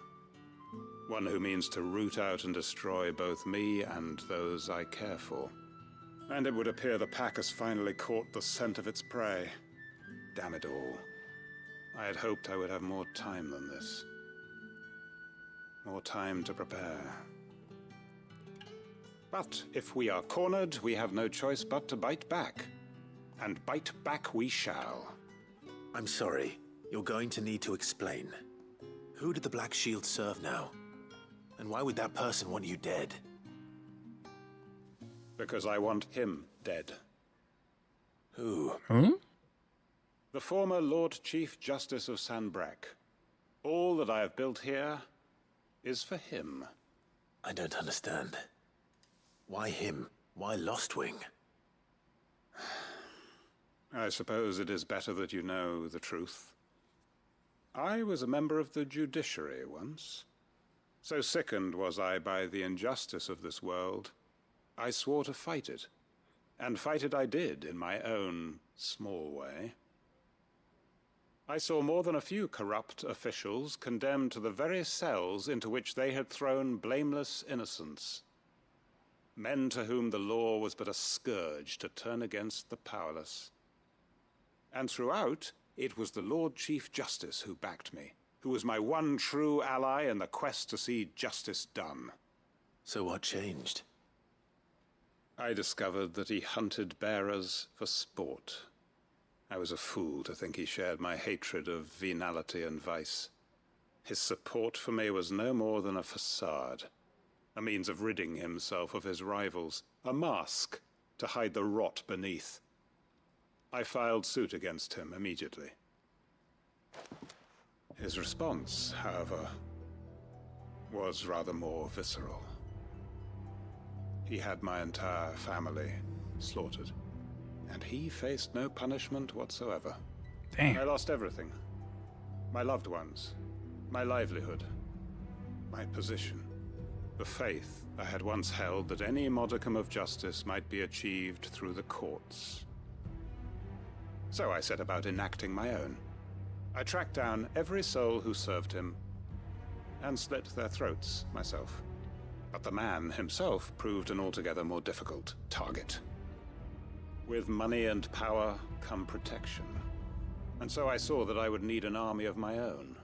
One who means to root out and destroy both me and those I care for. And it would appear the pack has finally caught the scent of its prey. Damn it all. I had hoped I would have more time than this. More time to prepare. But if we are cornered, we have no choice but to bite back. And bite back we shall. I'm sorry. You're going to need to explain. Who did the Black Shield serve now? And why would that person want you dead? Because I want him dead. Who? Hmm? The former Lord Chief Justice of Sanbreque. All that I have built here is for him. I don't understand. Why him? Why Lostwing? I suppose it is better that you know the truth. I was a member of the judiciary once. So sickened was I by the injustice of this world, I swore to fight it. And fight it I did in my own small way. I saw more than a few corrupt officials condemned to the very cells into which they had thrown blameless innocents. Men to whom the law was but a scourge to turn against the powerless. And throughout, it was the Lord Chief Justice who backed me, who was my one true ally in the quest to see justice done. So what changed? I discovered that he hunted bearers for sport. I was a fool to think he shared my hatred of venality and vice. His support for me was no more than a facade, a means of ridding himself of his rivals, a mask to hide the rot beneath. I filed suit against him immediately. His response, however, was rather more visceral. He had my entire family slaughtered, and he faced no punishment whatsoever. Damn. I lost everything. My loved ones, my livelihood, my position, the faith I had once held that any modicum of justice might be achieved through the courts. So I set about enacting my own. I tracked down every soul who served him, and slit their throats myself. But the man himself proved an altogether more difficult target. With money and power come protection. And so I saw that I would need an army of my own.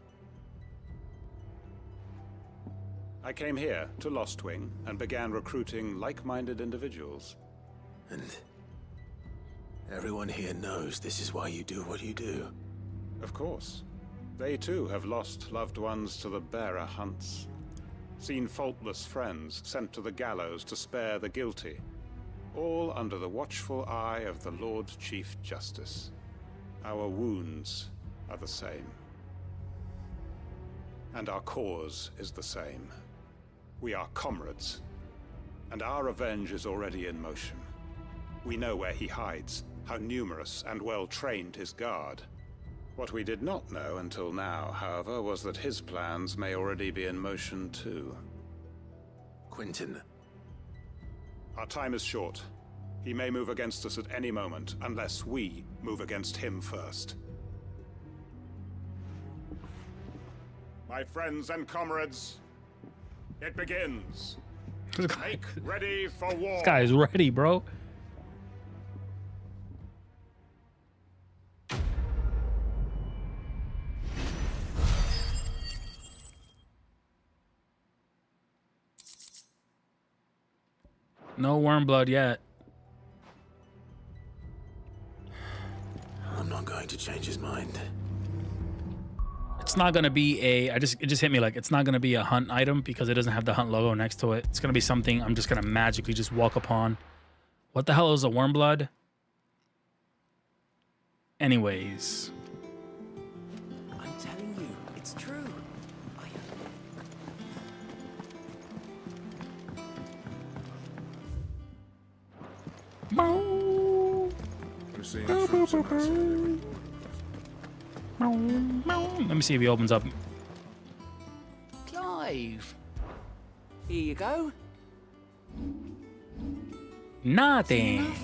I came here to Lostwing and began recruiting like-minded individuals. And everyone here knows this is why you do what you do. Of course. They too have lost loved ones to the bearer hunts. Seen faultless friends sent to the gallows to spare the guilty. All under the watchful eye of the Lord Chief Justice. Our wounds are the same. And our cause is the same. We are comrades. And our revenge is already in motion. We know where he hides, how numerous and well-trained his guard. What we did not know until now, however, was that his plans may already be in motion too. Quentin. Our time is short. He may move against us at any moment, unless we move against him first. My friends and comrades, it begins. Make ready for war. This guy is ready, bro. No worm blood yet. I'm not going to change his mind. It's not gonna be a. It just hit me like it's not gonna be a hunt item because it doesn't have the hunt logo next to it. It's gonna be something I'm just gonna magically just walk upon. What the hell is a worm blood? Anyways. I'm telling you, it's true. Let me see if he opens up. Clive. Here you go. Nothing.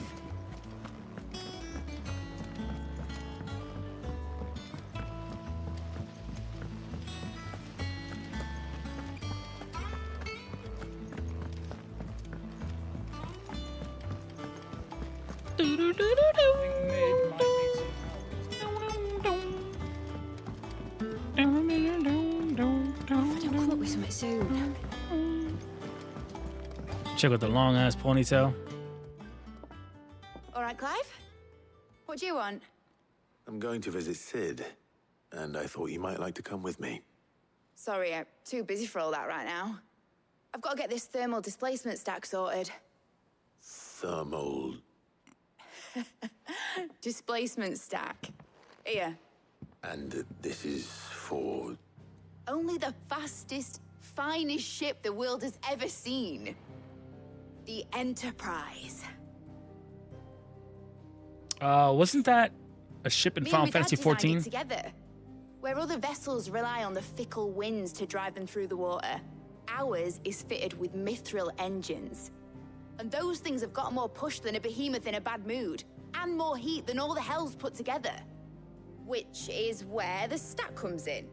Come up with something soon. Chick with the long ass ponytail. All right, Clive. What do you want? I'm going to visit Sid, and I thought you might like to come with me. Sorry, I'm too busy for all that right now. I've got to get this thermal displacement stack sorted. Thermal... Displacement stack. Here. And this is for... Only the fastest, finest ship the world has ever seen. The Enterprise. Wasn't that a ship in Me Final and my dad Fantasy designed 14? it together. Where other vessels rely on the fickle winds to drive them through the water, ours is fitted with mithril engines. And those things have got more push than a behemoth in a bad mood, and more heat than all the hells put together. Which is where the stack comes in.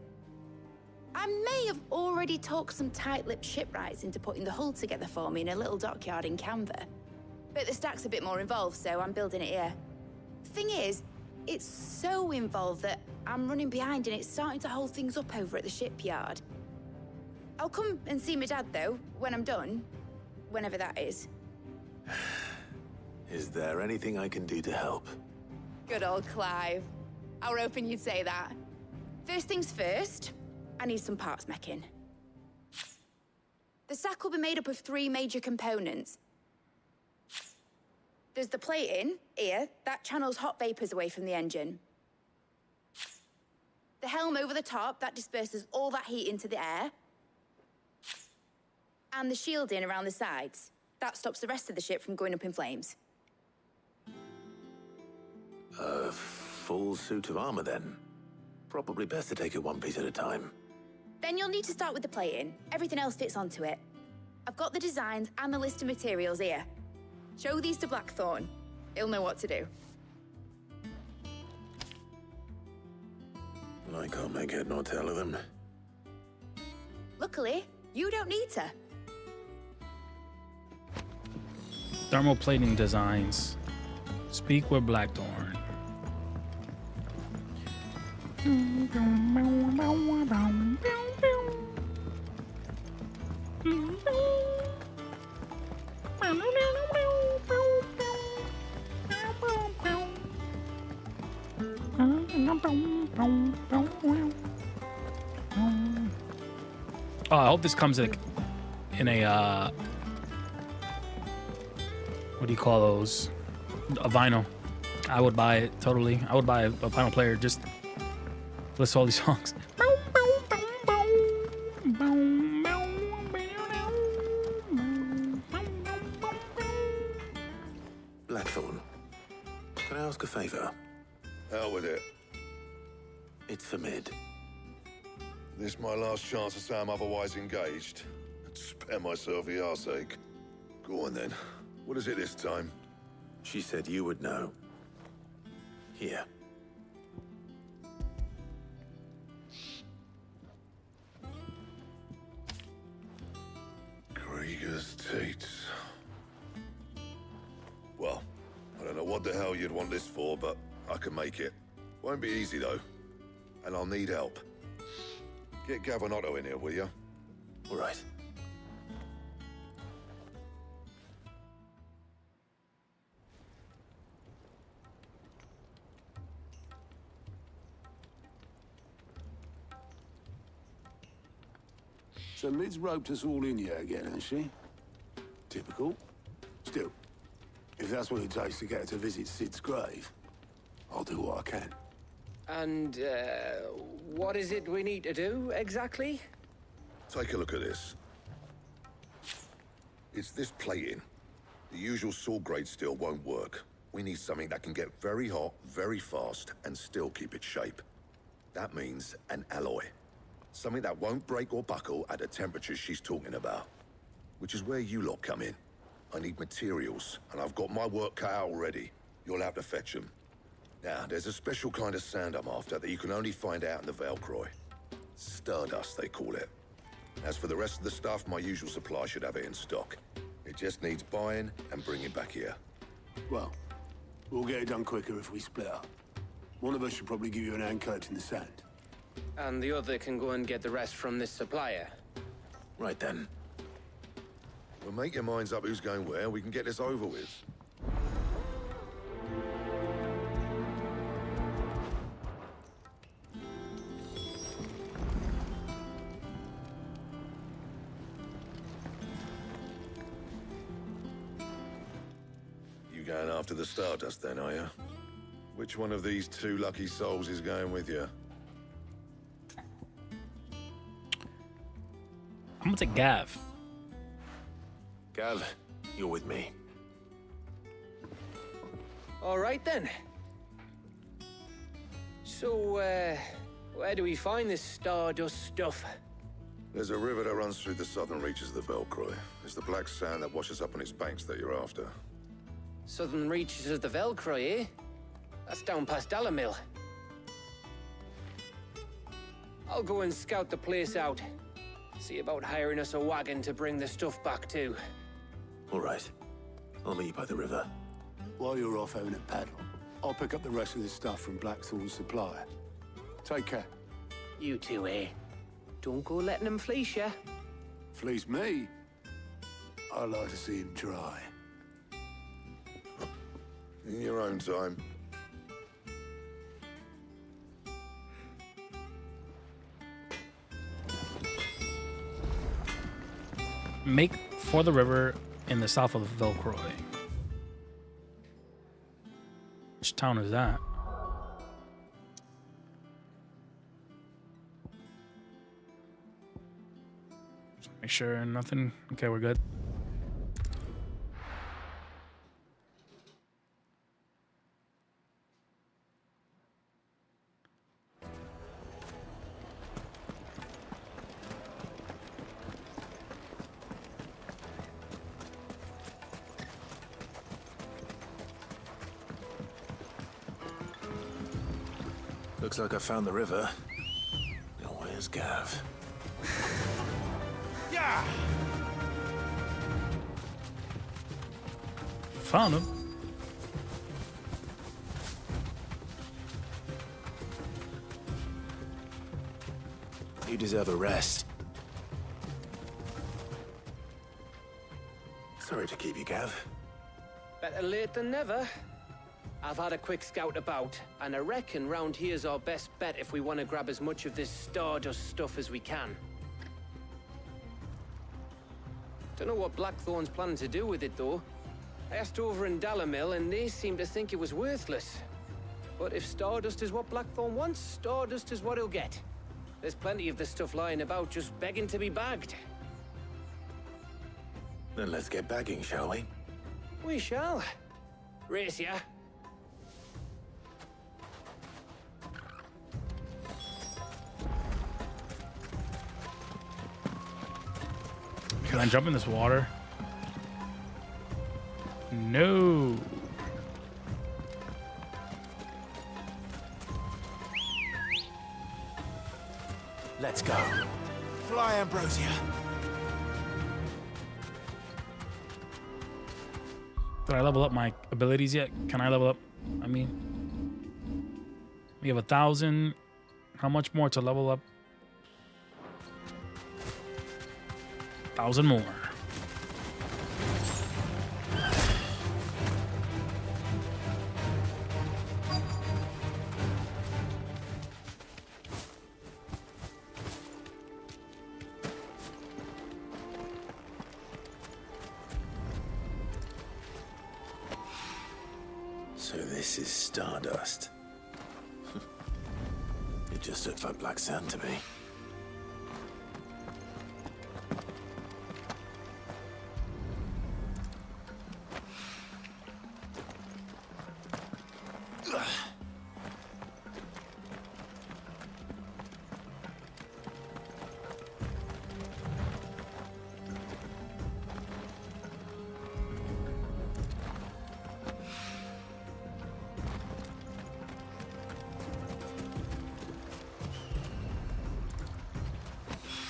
I may have already talked some tight-lipped shipwrights into putting the hull together for me in a little dockyard in Canva. But the stack's a bit more involved, so I'm building it here. Thing is, it's so involved that I'm running behind and it's starting to hold things up over at the shipyard. I'll come and see my dad, though, when I'm done. Whenever that is. Is there anything I can do to help? Good old Clive. I were hoping you'd say that. First things first, I need some parts meching. The stack will be made up of 3 major components. There's the plating, here, that channels hot vapors away from the engine. The helm over the top, that disperses all that heat into the air. And the shielding around the sides. That stops the rest of the ship from going up in flames. A full suit of armor, then. Probably best to take it one piece at a time. Then you'll need to start with the plating. Everything else fits onto it. I've got the designs and the list of materials here. Show these to Blackthorn. He'll know what to do. I can't make head nor tail of them. Luckily, you don't need to. Thermal plating designs. Speak with Blackthorn. Oh, I hope this comes in a what do you call those? A vinyl. I would buy it totally. I would buy a vinyl player just list all these songs. Blackthorn, can I ask a favor? Out with it. It's for Mid. This my last chance to say I'm otherwise engaged. Spare myself the arseache. Go on then. What is it this time? She said you would know. Here. Krieger's Tates. Well, I don't know what the hell you'd want this for, but I can make it. Won't be easy, though. And I'll need help. Get Gav and Otto in here, will you? All right. So Mid's roped us all in here again, hasn't she? Typical. Still, if that's what it takes to get her to visit Sid's grave, I'll do what I can. And, what is it we need to do, exactly? Take a look at this. It's this plating. The usual saw grade steel won't work. We need something that can get very hot, very fast, and still keep its shape. That means an alloy. Something that won't break or buckle at the temperatures she's talking about. Which is where you lot come in. I need materials, and I've got my work cut out already. You'll have to fetch them. Now, there's a special kind of sand I'm after that you can only find out in the Velcroy. Stardust, they call it. As for the rest of the stuff, my usual supply should have it in stock. It just needs buying and bringing back here. Well, we'll get it done quicker if we split up. One of us should probably give you an hand collecting the sand. And the other can go and get the rest from this supplier. Right then. Well, make your minds up who's going where, we can get this over with. You going after the Stardust then, are you? Which one of these two lucky souls is going with you? I'm gonna take Gav. Gav, you're with me. All right, then. So, where do we find this Stardust stuff? There's a river that runs through the southern reaches of the Velcroy. It's the black sand that washes up on its banks that you're after. Southern reaches of the Velcroy, eh? That's down past Dalamil. I'll go and scout the place out. See about hiring us a wagon to bring the stuff back to. All right. I'll meet you by the river. While you're off having a paddle, I'll pick up the rest of this stuff from Blackthorn's supplier. Take care. You two, eh? Don't go letting them fleece ya. Fleece me? I'd like to see him try. In your own time. Make for the river in the south of Velcroy. Which town is that? Just make sure nothing. Okay, we're good. Looks like I found the river. Now where's Gav? Yeah! Found him. You deserve a rest. Sorry to keep you, Gav. Better late than never. I've had a quick scout about, and I reckon round here's our best bet if we want to grab as much of this Stardust stuff as we can. Don't know what Blackthorn's planning to do with it, though. I asked over in Dalamil, and they seem to think it was worthless. But if Stardust is what Blackthorn wants, Stardust is what he'll get. There's plenty of this stuff lying about, just begging to be bagged. Then let's get bagging, shall we? We shall. Race ya. Can I jump in this water? No. Let's go. Fly, Ambrosia. Did I level up my abilities yet? Can I level up? I mean, we have 1,000. How much more to level up? 1,000 more. So this is Stardust. It just looks like black sand to me.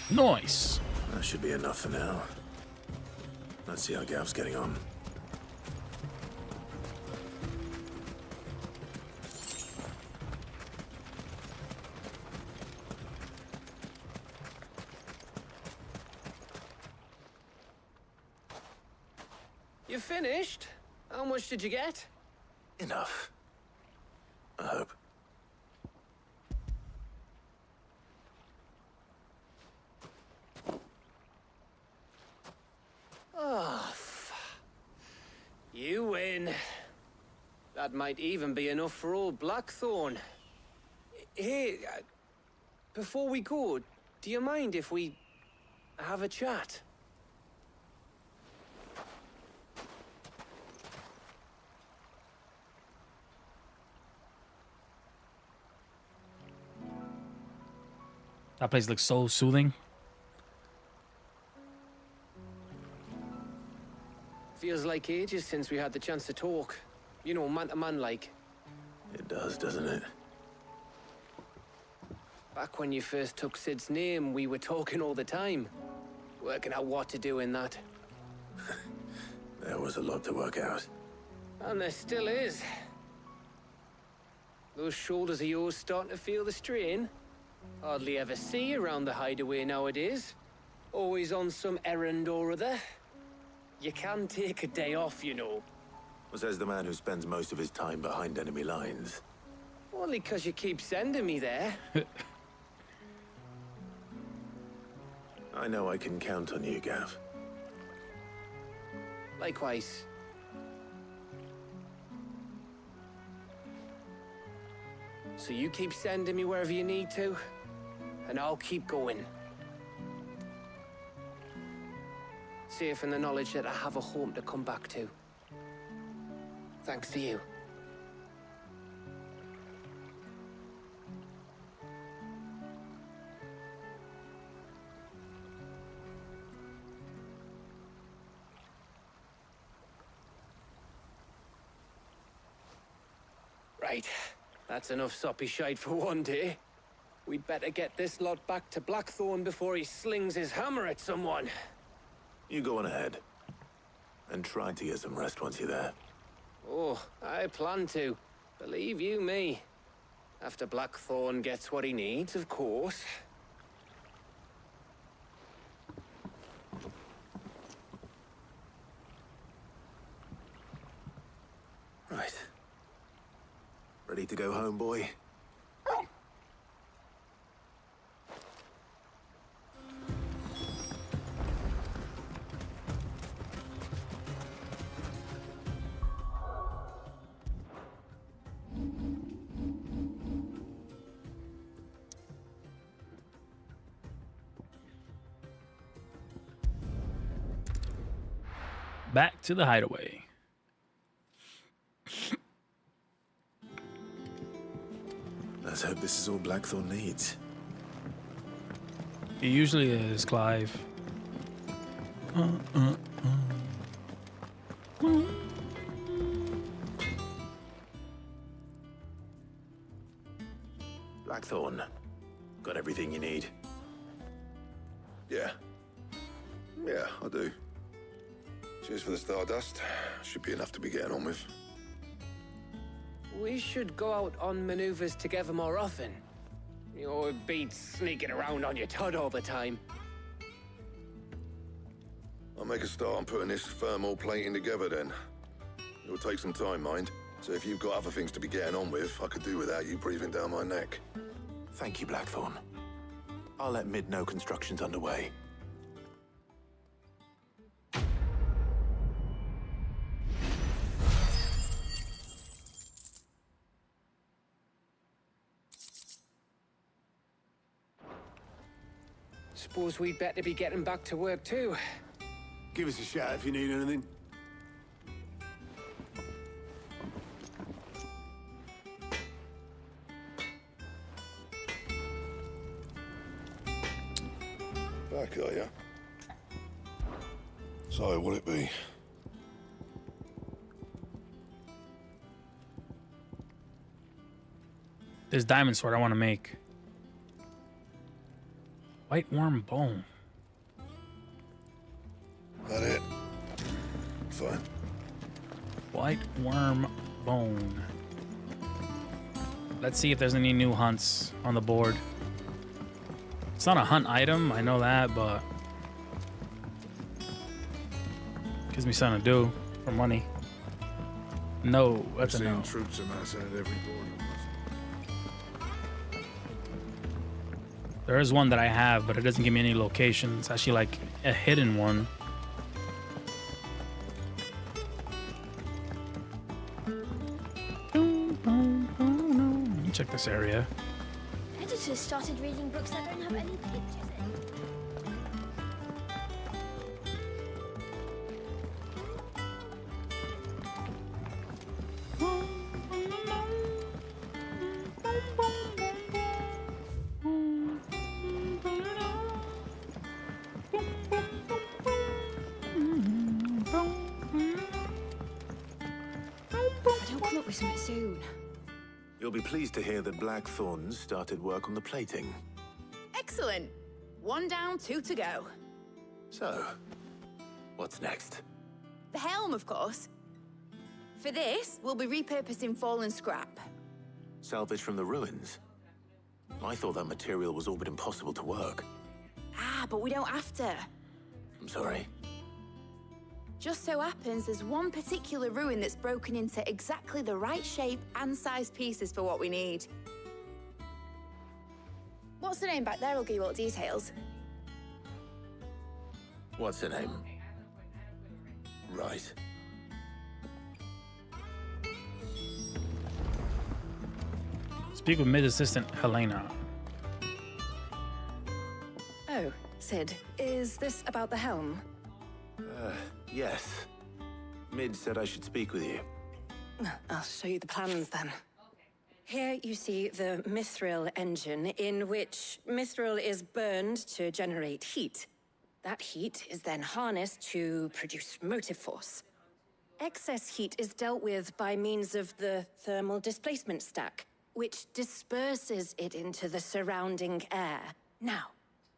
Nice. That should be enough for now. Let's see how Gav's getting on. You finished? How much did you get? Enough. I hope. Oh, you win. That might even be enough for old Blackthorn. Hey, before we go, do you mind if we have a chat? That place looks so soothing. Feels like ages since we had the chance to talk. You know, man to man like. It does, doesn't it? Back when you first took Sid's name, we were talking all the time. Working out what to do in that. There was a lot to work out. And there still is. Those shoulders of yours starting to feel the strain. Hardly ever see you around the hideaway nowadays. Always on some errand or other. You can take a day off, you know. Says the man who spends most of his time behind enemy lines. Only 'cause you keep sending me there. I know I can count on you, Gav. Likewise. So you keep sending me wherever you need to, and I'll keep going. Safe in the knowledge that I have a home to come back to. Thanks to you. Right. That's enough soppy shite for one day. We'd better get this lot back to Blackthorn before he slings his hammer at someone. You go on ahead. And try to get some rest once you're there. Oh, I plan to. Believe you me. After Blackthorn gets what he needs, of course. Right. Ready to go home, boy? Back to the hideaway. Let's hope this is all Blackthorn needs. It usually is, Clive. Blackthorn, got everything you need? Yeah. Yeah, I do. Cheers for the stardust. Should be enough to be getting on with. We should go out on maneuvers together more often. You'll be sneaking around on your Todd all the time. I'll make a start on putting this thermal plating together then. It'll take some time, mind. So if you've got other things to be getting on with, I could do without you breathing down my neck. Thank you, Blackthorn. I'll let Mid know construction's underway. Suppose we'd better be getting back to work too. Give us a shout if you need anything. Back, are ya? So, what'll it be? This diamond sword I want to make. White worm bone. That it? Fine. White worm bone. Let's see if there's any new hunts on the board. It's not a hunt item, I know that, but gives me something to do for money. No, that's a no. Troops amassing at every border. There is one that I have, but it doesn't give me any location. It's actually like a hidden one. Let me check this area. Editors started reading books that don't have any pictures in. You'll be pleased to hear that Blackthorn's started work on the plating. Excellent. 1 down, 2 to go. So, what's next? The helm, of course. For this, we'll be repurposing fallen scrap. Salvage from the ruins? I thought that material was all but impossible to work. Ah, but we don't have to. I'm sorry. Just so happens there's one particular ruin that's broken into exactly the right shape and size pieces for what we need. What's the name back there? I'll give you all the details. What's her name? Right. Speak with mid-assistant Helena. Oh, Sid, is this about the helm? Yes. Mid said I should speak with you. I'll show you the plans then. Here you see the mithril engine, in which mithril is burned to generate heat. That heat is then harnessed to produce motive force. Excess heat is dealt with by means of the thermal displacement stack, which disperses it into the surrounding air. Now,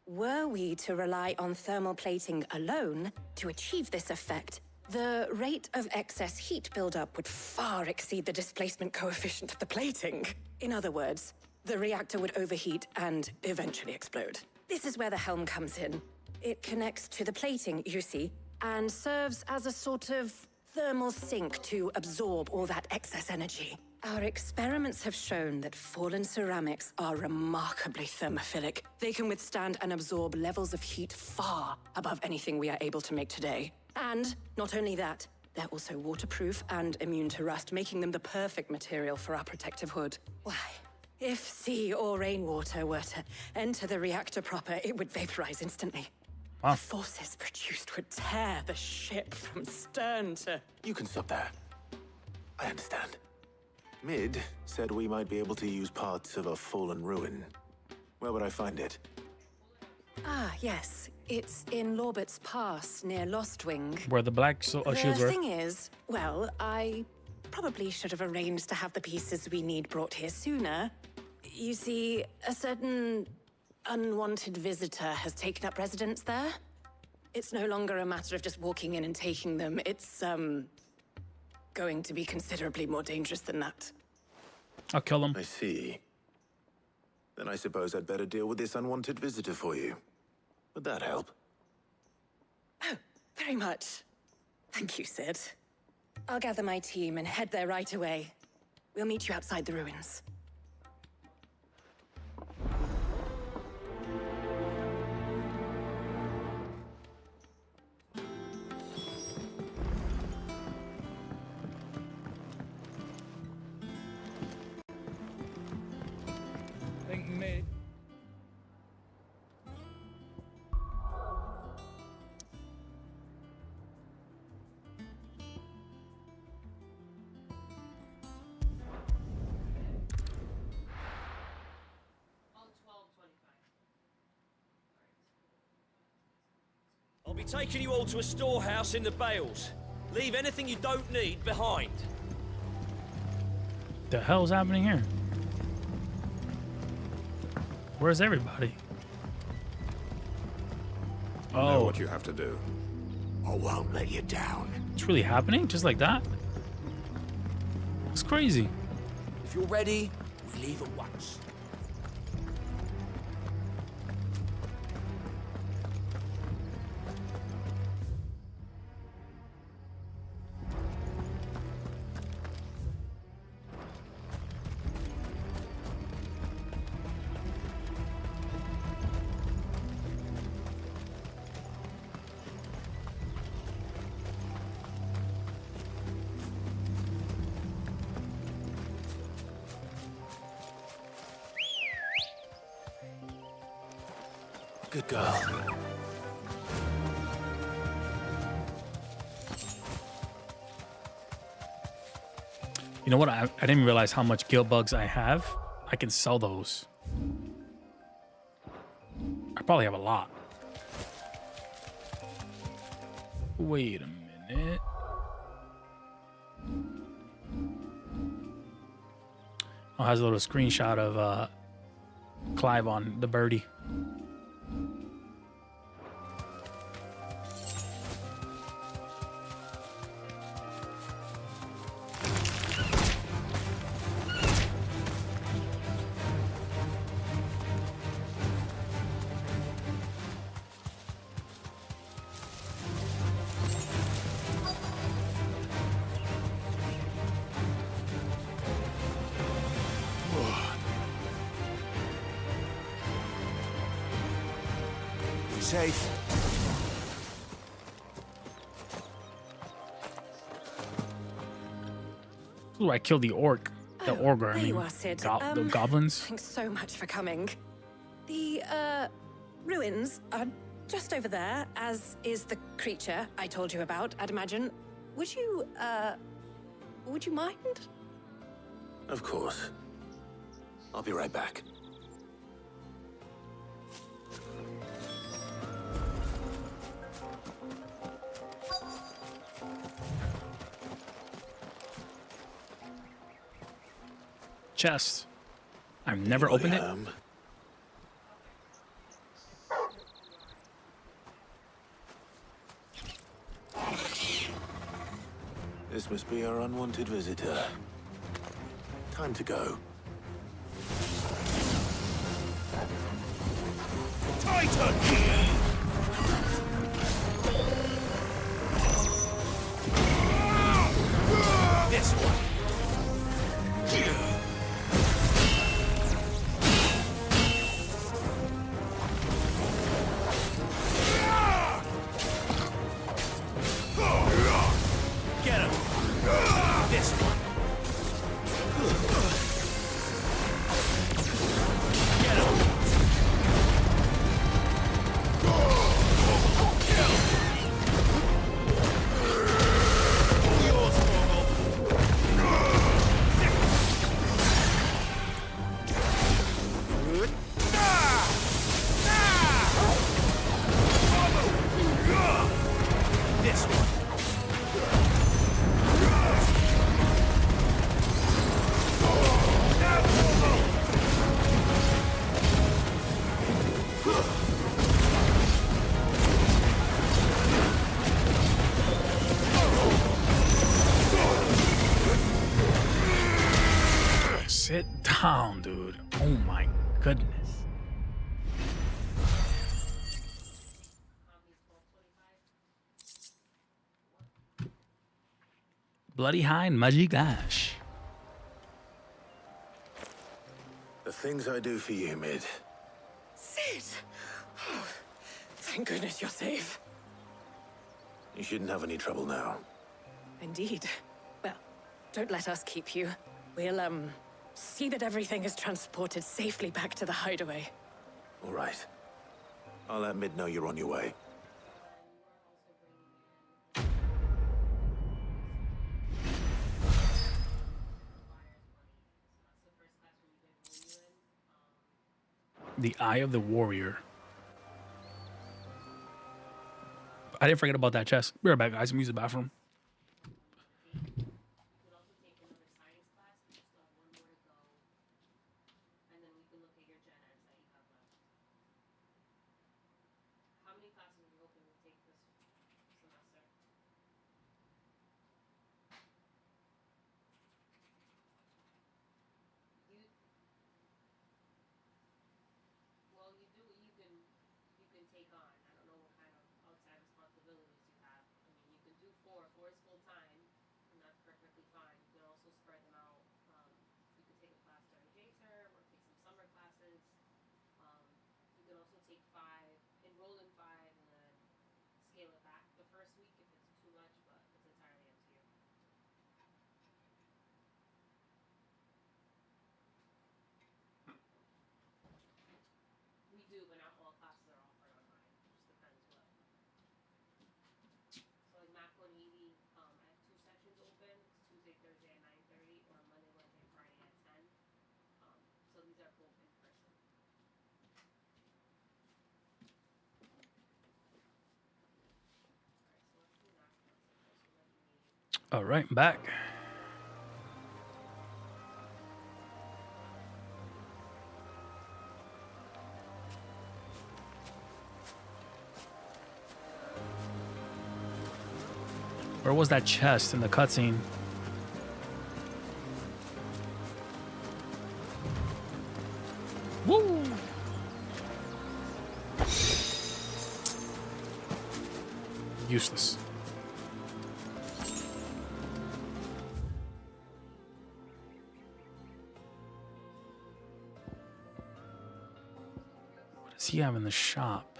were we to rely on thermal plating alone to achieve this effect, the rate of excess heat buildup would far exceed the displacement coefficient of the plating. In other words, the reactor would overheat and eventually explode. This is where the helm comes in. It connects to the plating, you see, and serves as a sort of thermal sink to absorb all that excess energy. Our experiments have shown that fallen ceramics are remarkably thermophilic. They can withstand and absorb levels of heat far above anything we are able to make today. And not only that, they're also waterproof and immune to rust, making them the perfect material for our protective hood. Why, if sea or rainwater were to enter the reactor proper, it would vaporize instantly. Wow. The forces produced would tear the ship from stern to... You can stop there. I understand. Mid said we might be able to use parts of a fallen ruin. Where would I find it? Ah, yes. It's in Lorbert's Pass, near Lostwing. Where the black shields The were. thing is, well, I probably should have arranged to have the pieces we need brought here sooner. You see, a certain unwanted visitor has taken up residence there. It's no longer a matter of just walking in and taking them. It's, going to be considerably more dangerous than that. I'll kill him. I see. Then I suppose I'd better deal with this unwanted visitor for you. Would that help? Oh, very much. Thank you, Sid. I'll gather my team and head there right away. We'll meet you outside the ruins. Think me. I'll be taking you all to a storehouse in the Bales. Leave anything you don't need behind. The hell's happening here? Where's everybody? You know what you have to do. I won't let you down. It's really happening? Just like that? It's crazy. If you're ready, we leave at once. Good girl. You know what? I didn't realize how much guild bugs I have. I can sell those. I probably have a lot. Wait a minute. Oh, it has a little screenshot of Clive on the birdie. Safe. Ooh, I killed the orc. The ogre, I There mean. you are, Sid. The goblins. Thanks so much for coming. The, ruins are just over there, as is the creature I told you about, I'd imagine. Would you mind? Of course. I'll be right back. Chest. I've never opened it. This must be our unwanted visitor. Time to go. Titan! This one. Get him. This one. Get him. down, dude. Oh my goodness. Bloody Hind Magic Dash. The things I do for you, Mid. Sid! Oh, thank goodness you're safe. You shouldn't have any trouble now. Indeed. Well, don't let us keep you. We'll, see that everything is transported safely back to the hideaway. All right. I'll let Mid know you're on your way. The Eye of the Warrior. I didn't forget about that chest. Be right back, guys. I'm using the bathroom. All right, back. Where was that chest in the cutscene? Woo! Useless. What does he have in the shop?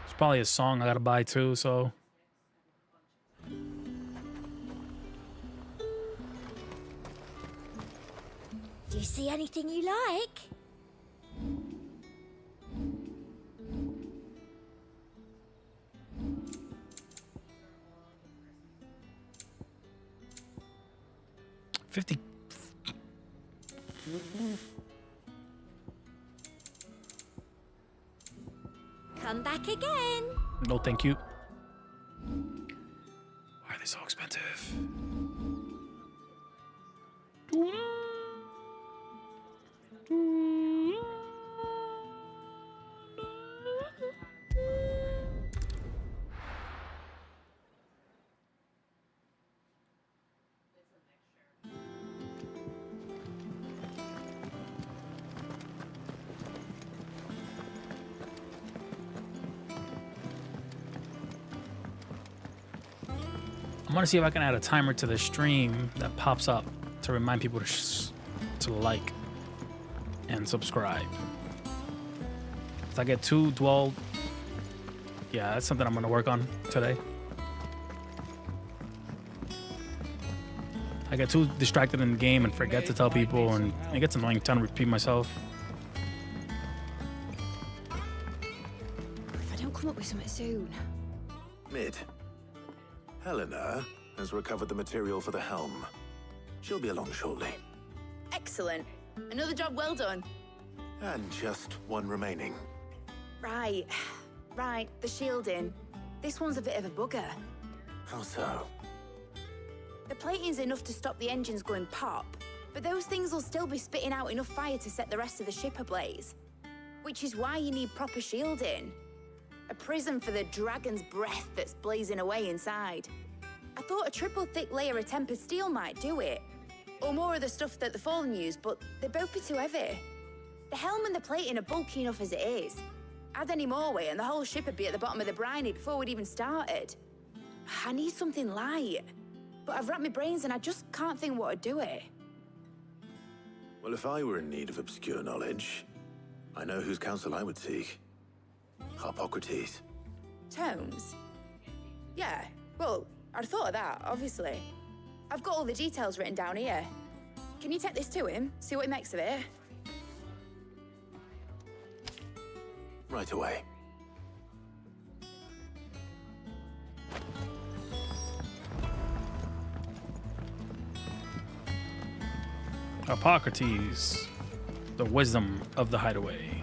It's probably a song I gotta buy too, so. Do you see anything you like? $50. Come back again. No, thank you. Why are they so expensive? I want to see if I can add a timer to the stream that pops up to remind people to like and subscribe. If I get too DviL, yeah, that's something I'm going to work on today. I get too distracted in the game and forget to tell people, and it gets annoying trying to repeat myself. If I don't come up with something soon. Mid. Helena has recovered the material for the helm. She'll be along shortly. Excellent. Another job well done. And just one remaining. Right. Right, the shielding. This one's a bit of a bugger. How so? The plating's enough to stop the engines going pop, but those things will still be spitting out enough fire to set the rest of the ship ablaze. Which is why you need proper shielding. A prism for the dragon's breath that's blazing away inside. I thought a triple thick layer of tempered steel might do it. Or more of the stuff that the Fallen use, but they'd both be too heavy. The helm and the plating are bulky enough as it is. Add any more weight and the whole ship would be at the bottom of the briny before we'd even started. I need something light. But I've racked my brains and I just can't think what to do it. Well, if I were in need of obscure knowledge, I know whose counsel I would seek. Harpocrates. Tomes? Yeah, well, I'd thought of that, obviously. I've got all the details written down here. Can you take this to him, see what he makes of it? Right away. Harpocrates, the wisdom of the hideaway.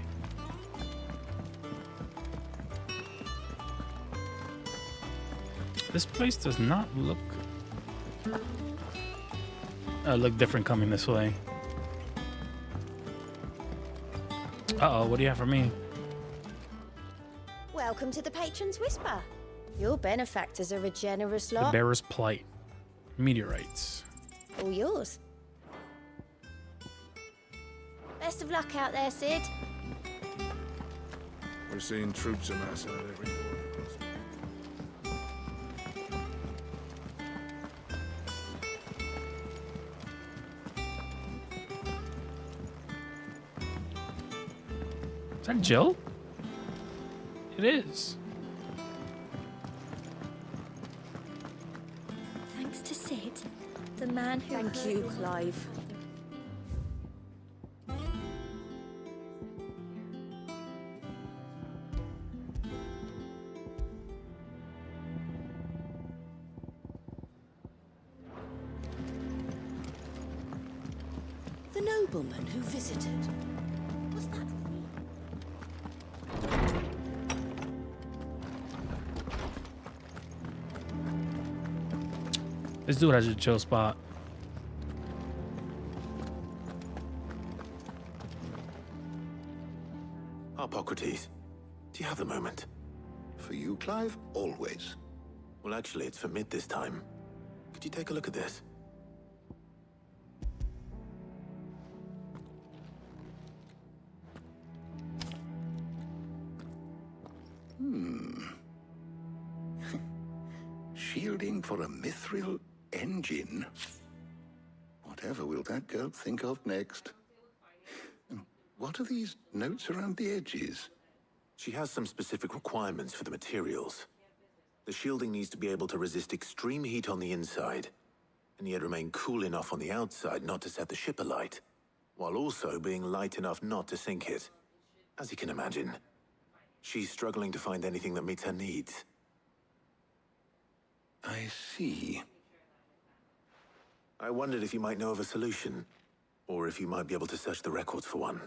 This place does not look different coming this way. Uh-oh, what do you have for me? Welcome to the Patron's Whisper. Your benefactors are a generous The lot. Bearer's Plight. Meteorites. All yours. Best of luck out there, Sid. We're seeing troops amassing at every border. Is that Jill? It is. Thanks to Sid, the man who. Thank you, Clive. The nobleman who visited. Was that This dude has a chill spot. Harpocrates, do you have a moment? For you, Clive, always. Well, actually, it's for mid this time. Could you take a look at this? Shielding for a mithril engine. Whatever will that girl think of next? And what are these notes around the edges? She has some specific requirements for the materials. The shielding needs to be able to resist extreme heat on the inside, and yet remain cool enough on the outside not to set the ship alight, while also being light enough not to sink it. As you can imagine, she's struggling to find anything that meets her needs. I see. I wondered if you might know of a solution, or if you might be able to search the records for one.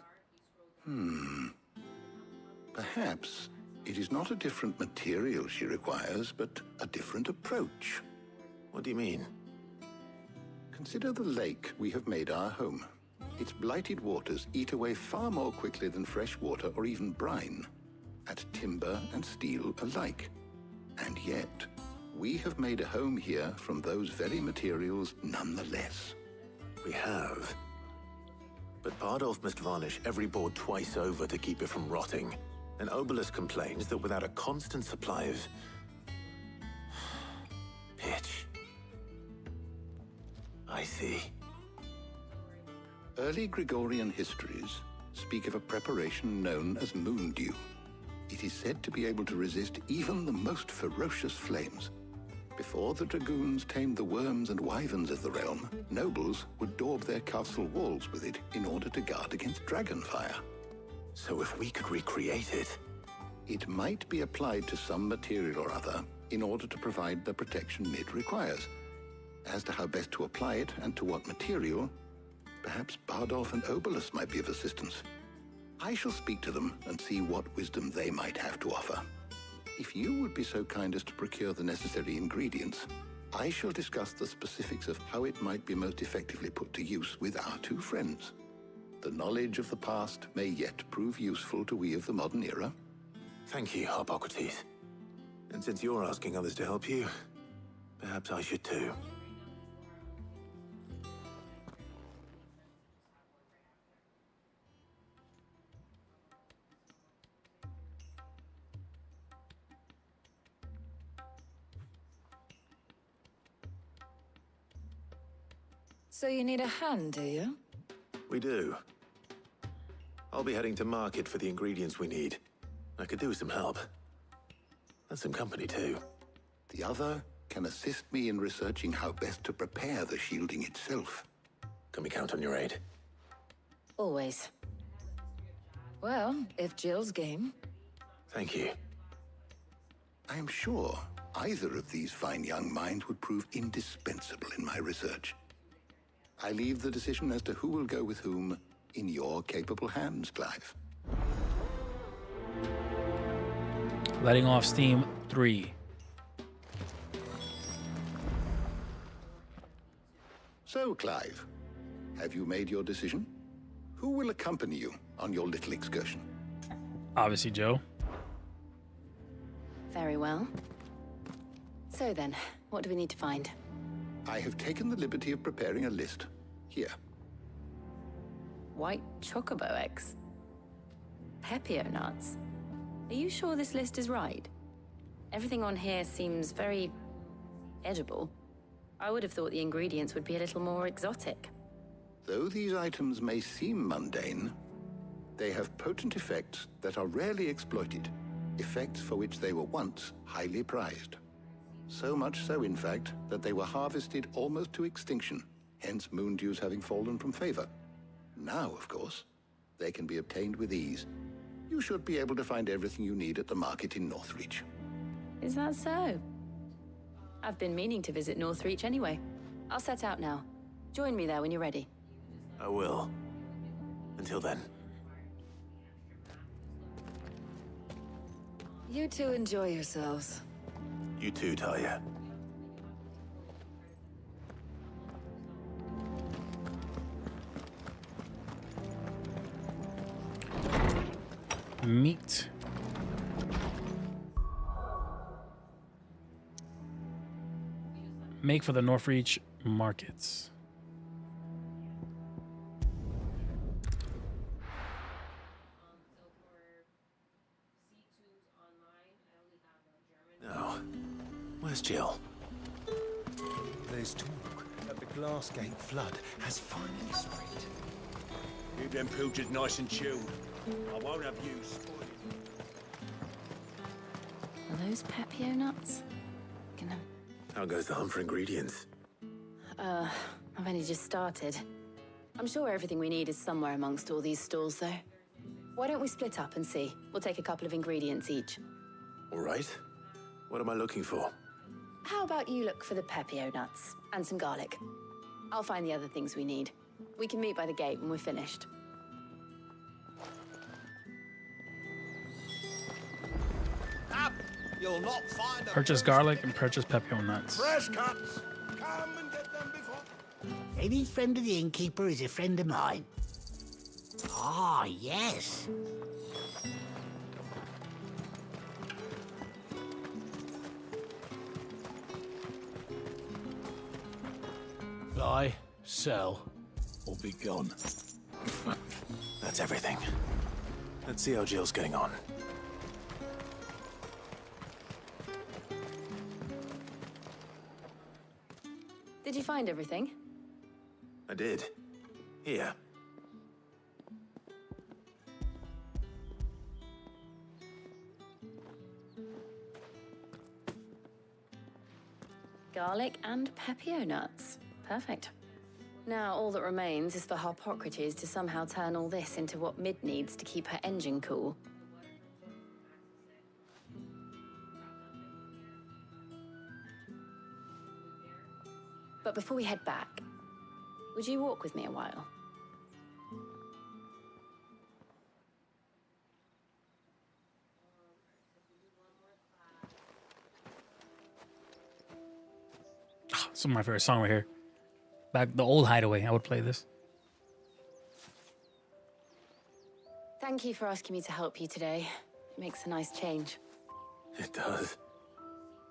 Perhaps it is not a different material she requires, but a different approach. What do you mean? Consider the lake we have made our home. Its blighted waters eat away far more quickly than fresh water or even brine, at timber and steel alike. And yet, we have made a home here from those very materials nonetheless. We have. But Bardolph must varnish every board twice over to keep it from rotting. And Obelus complains that without a constant supply of pitch. I see. Early Gregorian histories speak of a preparation known as moon dew. It is said to be able to resist even the most ferocious flames. Before the dragoons tamed the worms and wyverns of the realm, nobles would daub their castle walls with it in order to guard against dragonfire. So if we could recreate it... It might be applied to some material or other in order to provide the protection Mid requires. As to how best to apply it and to what material, perhaps Bardolph and Obelus might be of assistance. I shall speak to them and see what wisdom they might have to offer. If you would be so kind as to procure the necessary ingredients, I shall discuss the specifics of how it might be most effectively put to use with our two friends. The knowledge of the past may yet prove useful to we of the modern era. Thank you, Harpocrates. And since you're asking others to help you, perhaps I should too. So you need a hand, do you? We do. I'll be heading to market for the ingredients we need. I could do with some help. And some company, too. The other can assist me in researching how best to prepare the shielding itself. Can we count on your aid? Always. Well, if Jill's game. Thank you. I am sure either of these fine young minds would prove indispensable in my research. I leave the decision as to who will go with whom in your capable hands, Clive. Letting off steam 3. So, Clive, have you made your decision? Who will accompany you on your little excursion? Obviously, Joe. Very well. So then, what do we need to find? I have taken the liberty of preparing a list. Here. White chocobo eggs. Pepio nuts. Are you sure this list is right? Everything on here seems very edible. I would have thought the ingredients would be a little more exotic. Though these items may seem mundane, they have potent effects that are rarely exploited, effects for which they were once highly prized. So much so, in fact, that they were harvested almost to extinction, hence moon dews having fallen from favor. Now, of course, they can be obtained with ease. You should be able to find everything you need at the market in Northreach. Is that so? I've been meaning to visit Northreach anyway. I'll set out now. Join me there when you're ready. I will. Until then. You two enjoy yourselves. You too, Talia. Meat. Make for the Northreach markets. No. Where's Jill? There's talk that the Glassgate flood has finally spread. Keep them pilchards nice and chilled. I won't have you spoiled. Are those Pepio nuts? How goes the hunt for ingredients? I've only just started. I'm sure everything we need is somewhere amongst all these stalls, though. Why don't we split up and see? We'll take a couple of ingredients each. All right. What am I looking for? How about you look for the Pepio nuts and some garlic? I'll find the other things we need. We can meet by the gate when we're finished. Up! You'll not find a Purchase garlic and purchase Pepio nuts. fresh cuts. Come and get them before. Any friend of the innkeeper is a friend of mine. Ah, yes. Buy, sell, or be gone. That's everything. Let's see how Jill's getting on. Did you find everything? I did. Here. Garlic and Pepio nuts. Perfect. Now all that remains is for Harpocrates to somehow turn all this into what Mid needs to keep her engine cool. But before we head back, would you walk with me a while? Some of my favorite song right here. Back the old Hideaway, I would play this. Thank you for asking me to help you today. It makes a nice change. It does.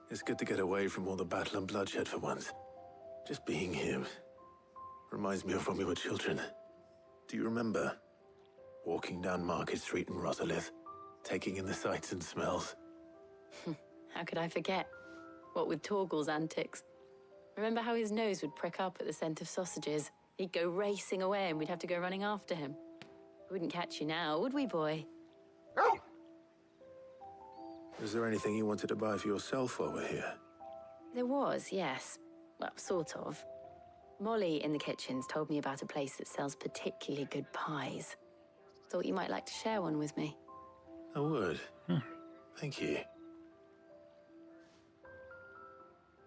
It's good to get away from all the battle and bloodshed for once. Just being here reminds me of when we were children. Do you remember walking down Market Street in Rosalith, taking in the sights and smells? How could I forget? What with Torgal's antics. Remember how his nose would prick up at the scent of sausages? He'd go racing away and we'd have to go running after him. We wouldn't catch you now, would we, boy? Is there anything you wanted to buy for yourself while we're here? There was, yes. Well, sort of. Molly in the kitchens told me about a place that sells particularly good pies. Thought you might like to share one with me. I would. Thank you.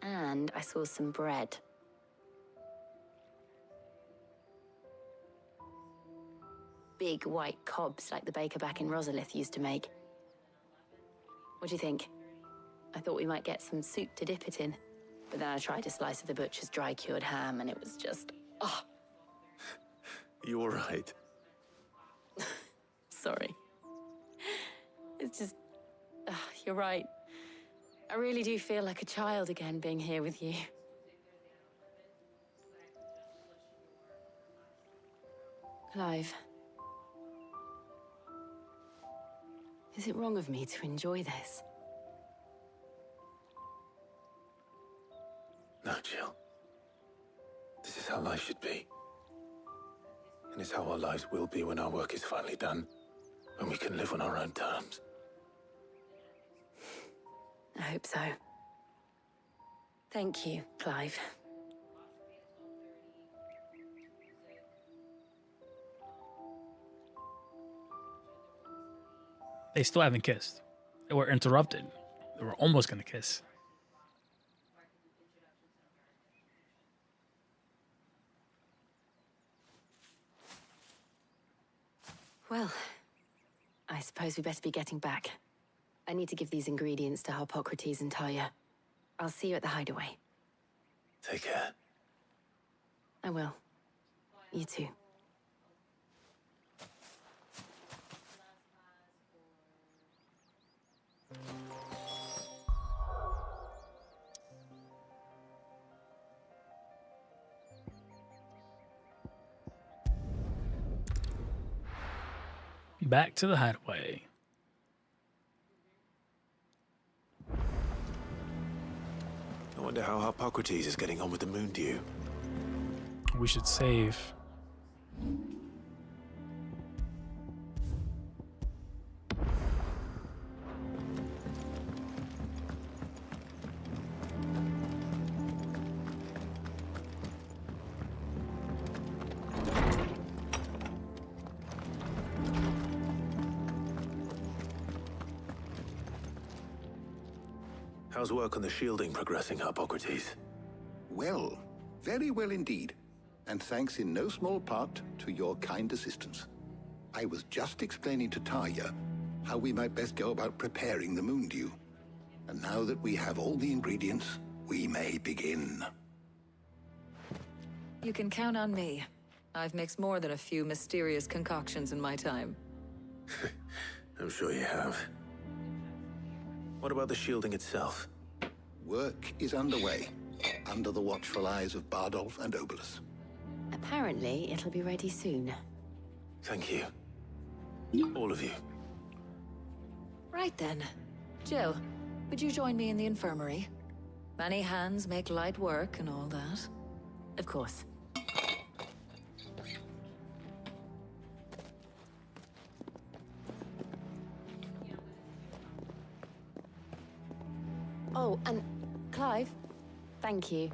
And I saw some bread. Big white cobs like the baker back in Rosalith used to make. What do you think? I thought we might get some soup to dip it in. But then I tried a slice of the butcher's dry-cured ham and it was just... oh. You all right? Sorry. It's just... you're right. I really do feel like a child again being here with you. Clive. Is it wrong of me to enjoy this? No, Jill. This is how life should be. And it's how our lives will be when our work is finally done. When we can live on our own terms. I hope so. Thank you, Clive. They still haven't kissed. They were interrupted. They were almost going to kiss. Well, I suppose we better be getting back. I need to give these ingredients to Harpocrates and Talia. I'll see you at the hideaway. Take care. I will. You too. Back to the hideaway. I wonder how Harpocrates is getting on with the moon dew. We should save. How's work on the shielding progressing, Harpocrates? Well, very well indeed. And thanks in no small part to your kind assistance. I was just explaining to Talia how we might best go about preparing the moon dew. And now that we have all the ingredients, we may begin. You can count on me. I've mixed more than a few mysterious concoctions in my time. I'm sure you have. What about the shielding itself? Work is underway, under the watchful eyes of Bardolph and Obolus. Apparently, it'll be ready soon. Thank you. All of you. Right then. Jill, would you join me in the infirmary? Many hands make light work and all that. Of course. Oh, and Clive, thank you.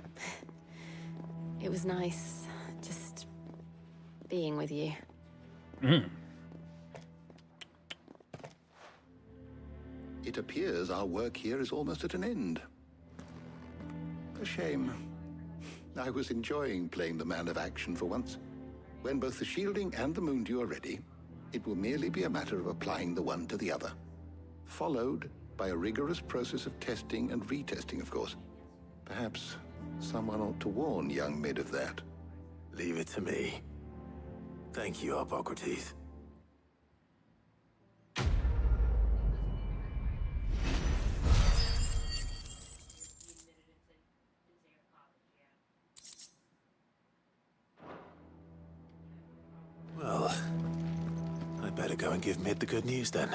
It was nice just being with you. It appears our work here is almost at an end. A shame. I was enjoying playing the man of action for once. When both the shielding and the moon dew are ready, it will merely be a matter of applying the one to the other. Followed by a rigorous process of testing and retesting, of course. Perhaps someone ought to warn young Mid of that. Leave it to me. Thank you, Harpocrates. Well, I better go and give Mid the good news then.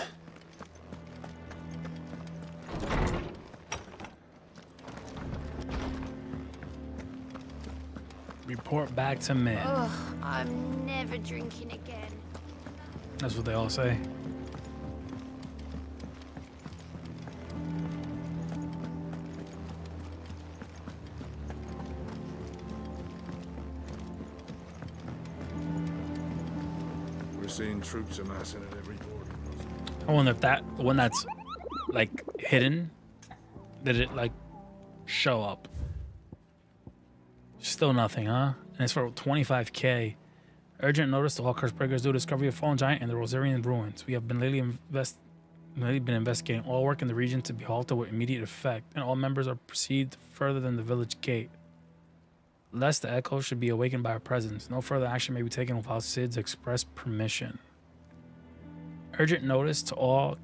Report back to men. Ugh, I'm never drinking again. That's what they all say. We're seeing troops amassing at every border. I wonder if the one that's like hidden, did it like show up? Still nothing, huh? And it's for 25k. Urgent notice to all curse breakers due to discovery of fallen giant in the Rosarian ruins. We have been lately been investigating all work in the region to be halted with immediate effect, and all members are proceed further than the village gate. Lest the echo should be awakened by our presence. No further action may be taken without Sid's express permission. Urgent notice to all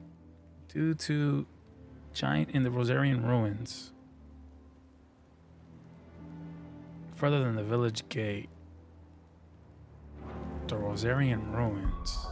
due to giant in the Rosarian ruins. Further than the village gate. The Rosarian ruins.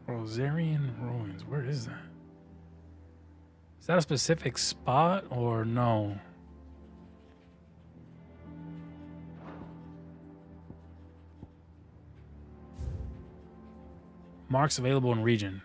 Rosarian ruins. Where is that? Is that a specific spot or no? Marks available in region.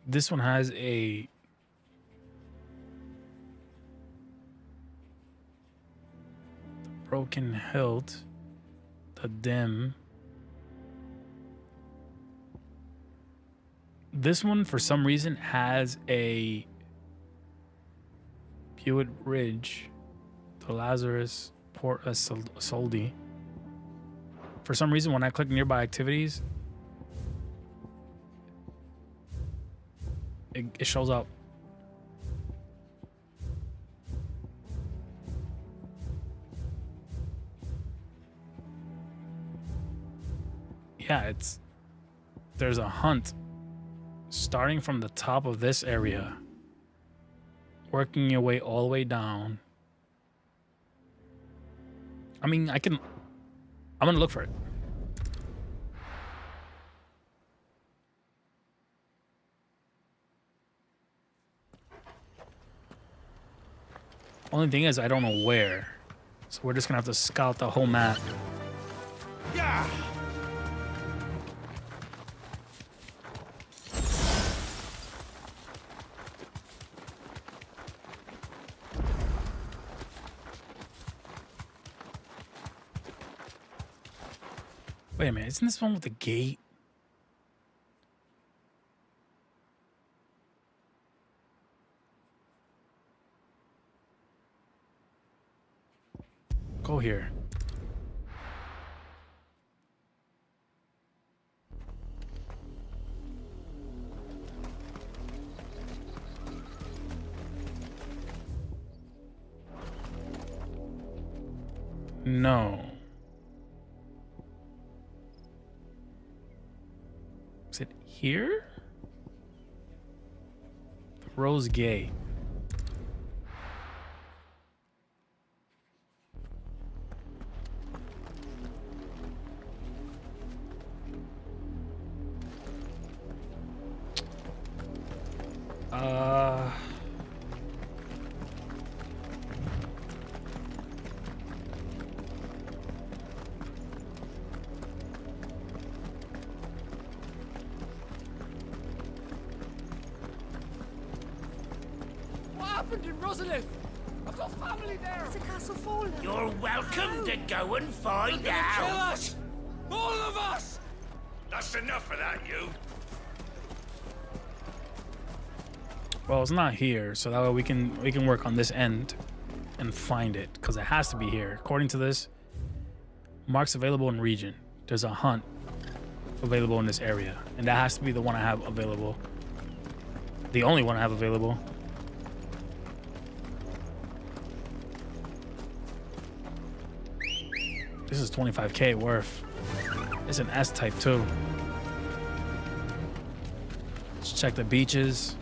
This one has a broken hilt, the dim. This one, for some reason, has a Hewitt Ridge, the Lazarus Port Soldi. For some reason, when I click nearby activities, it shows up. Yeah, there's a hunt starting from the top of this area, working your way all the way down. I mean, I'm gonna look for it. Only thing is, I don't know where. So we're just gonna have to scout the whole map. Yeah. Wait a minute, isn't this one with the gate? Go here. No. Is it here? The Rose Gate. I've got family there. Is the castle fallen? You're welcome to go and find Kill out. us! All of us! That's enough of that, you. Well, it's not here, so that way we can work on this end and find it, because it has to be here. According to this, marks available in region. There's a hunt available in this area, and that has to be the one I have available. The only one I have available. This is 25k worth. It's an S type too. Let's check the beaches.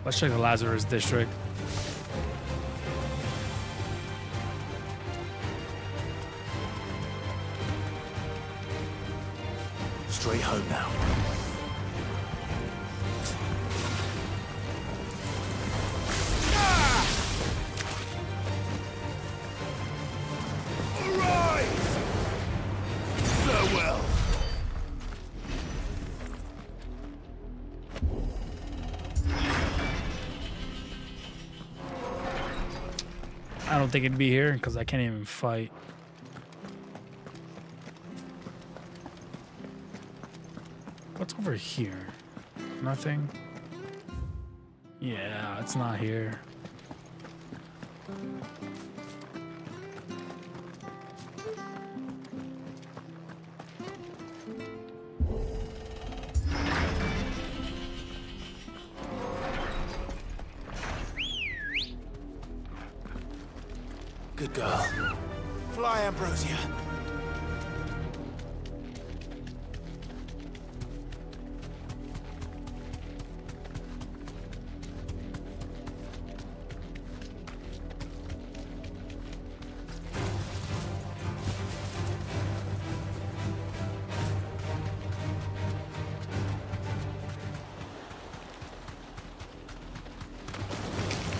Let's check the Lazarus district. Straight home now. Arise! Farewell. I don't think it'd be here because I can't even fight. What's over here? Nothing? Yeah, it's not here. Good girl. Fly, Ambrosia.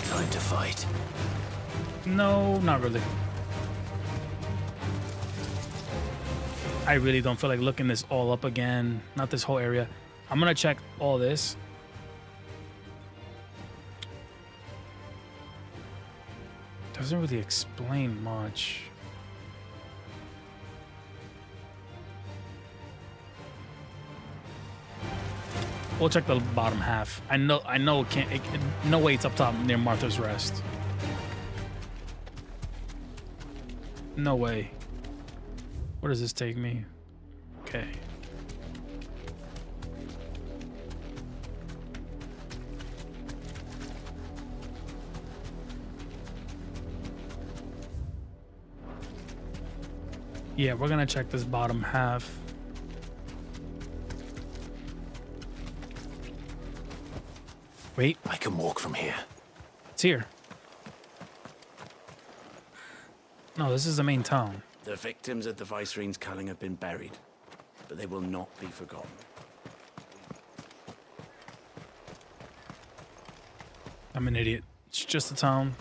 Time to fight. No, not really. I really don't feel like looking this all up again. Not this whole area. I'm gonna check all this. Doesn't really explain much. We'll check the bottom half. I know it can't. No way it's up top near Martha's Rest. No way. Where does this take me? Okay. Yeah, we're gonna check this bottom half. Wait. I can walk from here. It's here. No, this is the main town. The victims of the Viceroy's culling have been buried, but they will not be forgotten. I'm an idiot. It's just a town.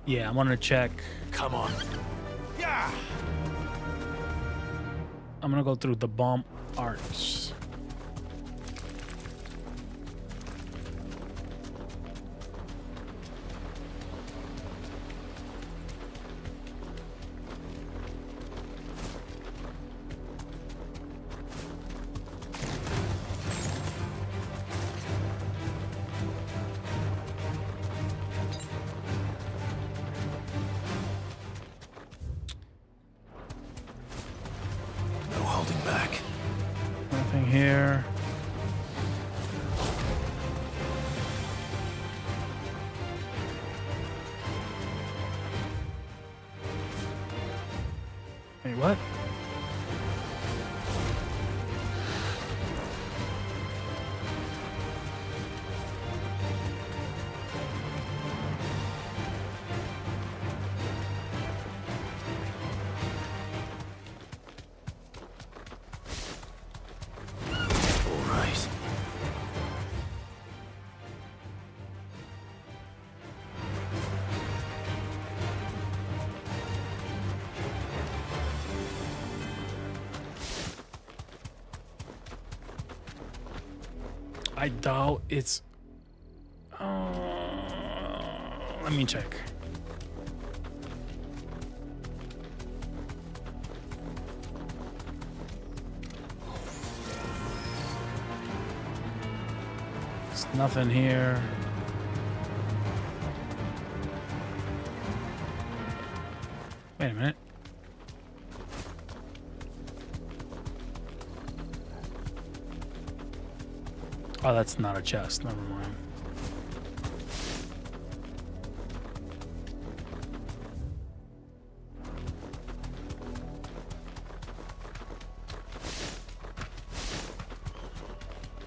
Yeah, I'm gonna check. Come on. Yeah. I'm gonna go through the bomb arch. Wait, what? I doubt it's. Let me check. There's nothing here. Wait a minute. Oh, that's not a chest. Never mind.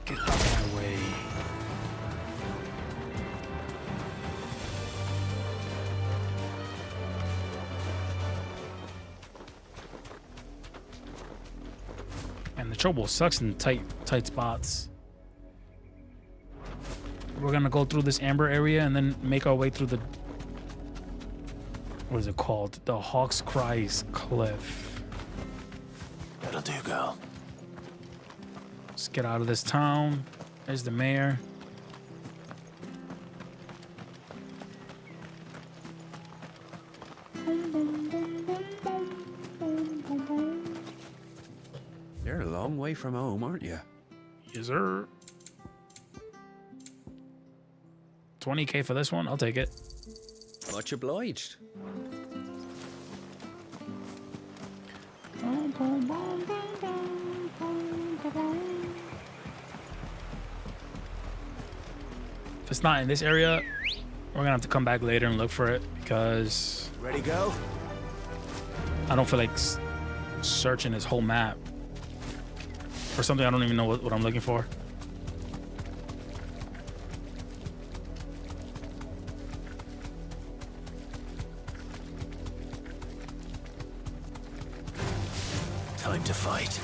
Get out of my way. And the trouble sucks in tight spots. We're gonna go through this amber area and then make our way through the, what is it called? The Hawk's Cries Cliff. That'll do, girl. Let's get out of this town. There's the mayor. You're a long way from home, aren't you? Yes, sir. 20K for this one, I'll take it. Much obliged. If it's not in this area, we're gonna have to come back later and look for it because Ready, go? I don't feel like searching this whole map for something I don't even know what I'm looking for. Time to fight.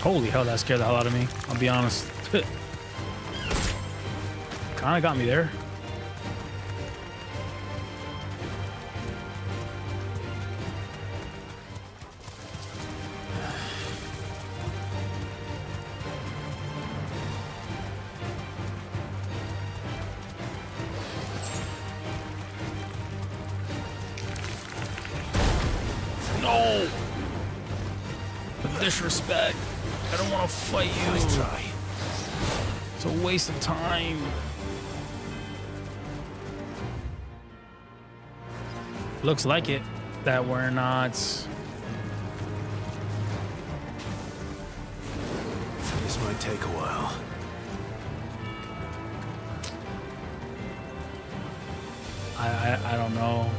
Holy hell, that scared the hell out of me. I'll be honest. Kinda got me there. No! The disrespect. I don't want to fight you. Nice try. It's a waste of time. Looks like it that we're not. This might take a while. I don't know.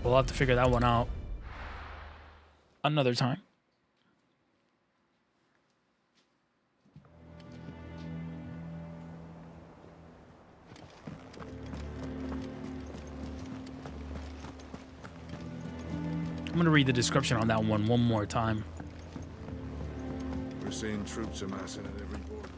We'll have to figure that one out another time. I'm gonna read the description on that one more time. We're seeing troops amassing at every border.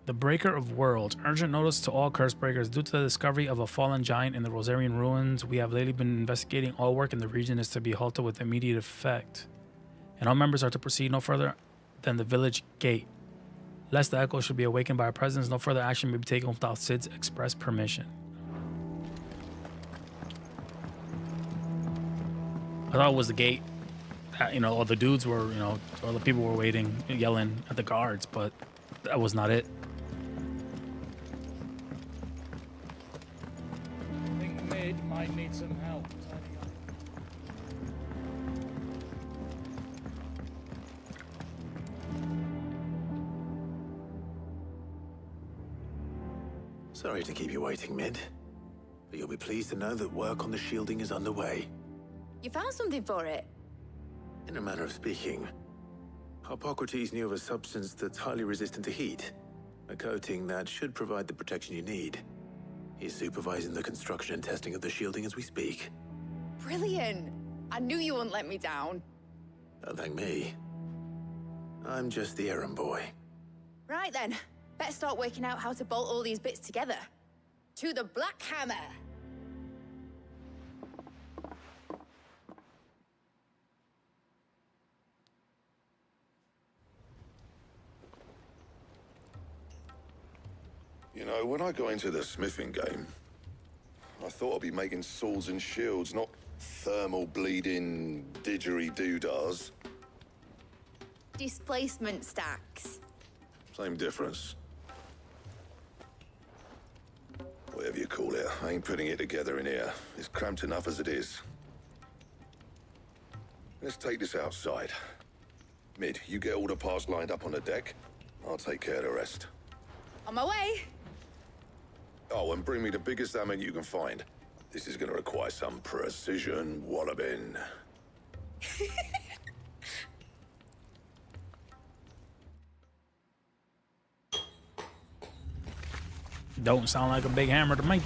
The Breaker of Worlds. Urgent notice to all curse breakers. Due to the discovery of a fallen giant in the Rosarian ruins, we have lately been investigating. All work in the region is to be halted with immediate effect. And all members are to proceed no further than the village gate. Lest the echo should be awakened by our presence, no further action may be taken without Sid's express permission. I thought it was the gate. You know, all the dudes were, you know, all the people were waiting, yelling at the guards, but that was not it. I think Mid might need some help. Sorry to keep you waiting, Mid. But you'll be pleased to know that work on the shielding is underway. You found something for it? In a manner of speaking, Hippocrates knew of a substance that's highly resistant to heat. A coating that should provide the protection you need. He's supervising the construction and testing of the shielding as we speak. Brilliant! I knew you wouldn't let me down. Don't thank me. I'm just the errand boy. Right then, better start working out how to bolt all these bits together. To the Black Hammer! You know, when I got into the smithing game, I thought I'd be making swords and shields, not thermal bleeding didgeridoo-dahs. Displacement stacks. Same difference. Whatever you call it, I ain't putting it together in here. It's cramped enough as it is. Let's take this outside. Mid, you get all the parts lined up on the deck. I'll take care of the rest. On my way! Oh, and bring me the biggest hammer you can find. This is gonna require some precision walloping. Don't sound like a big hammer to me.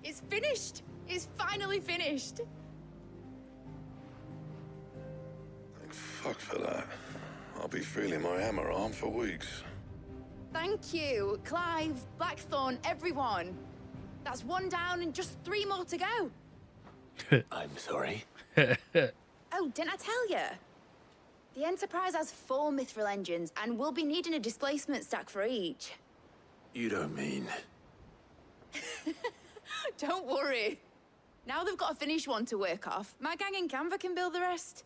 It's finished! It's finally finished! Thank fuck for that. I'll be feeling my hammer arm for weeks. Thank you, Clive, Blackthorn, everyone. That's one down and just 3 more to go. I'm sorry. Oh, didn't I tell you? The Enterprise has 4 mithril engines, and we'll be needing a displacement stack for each. You don't mean... Don't worry. Now they've got a finished one to work off. My gang in Canva can build the rest.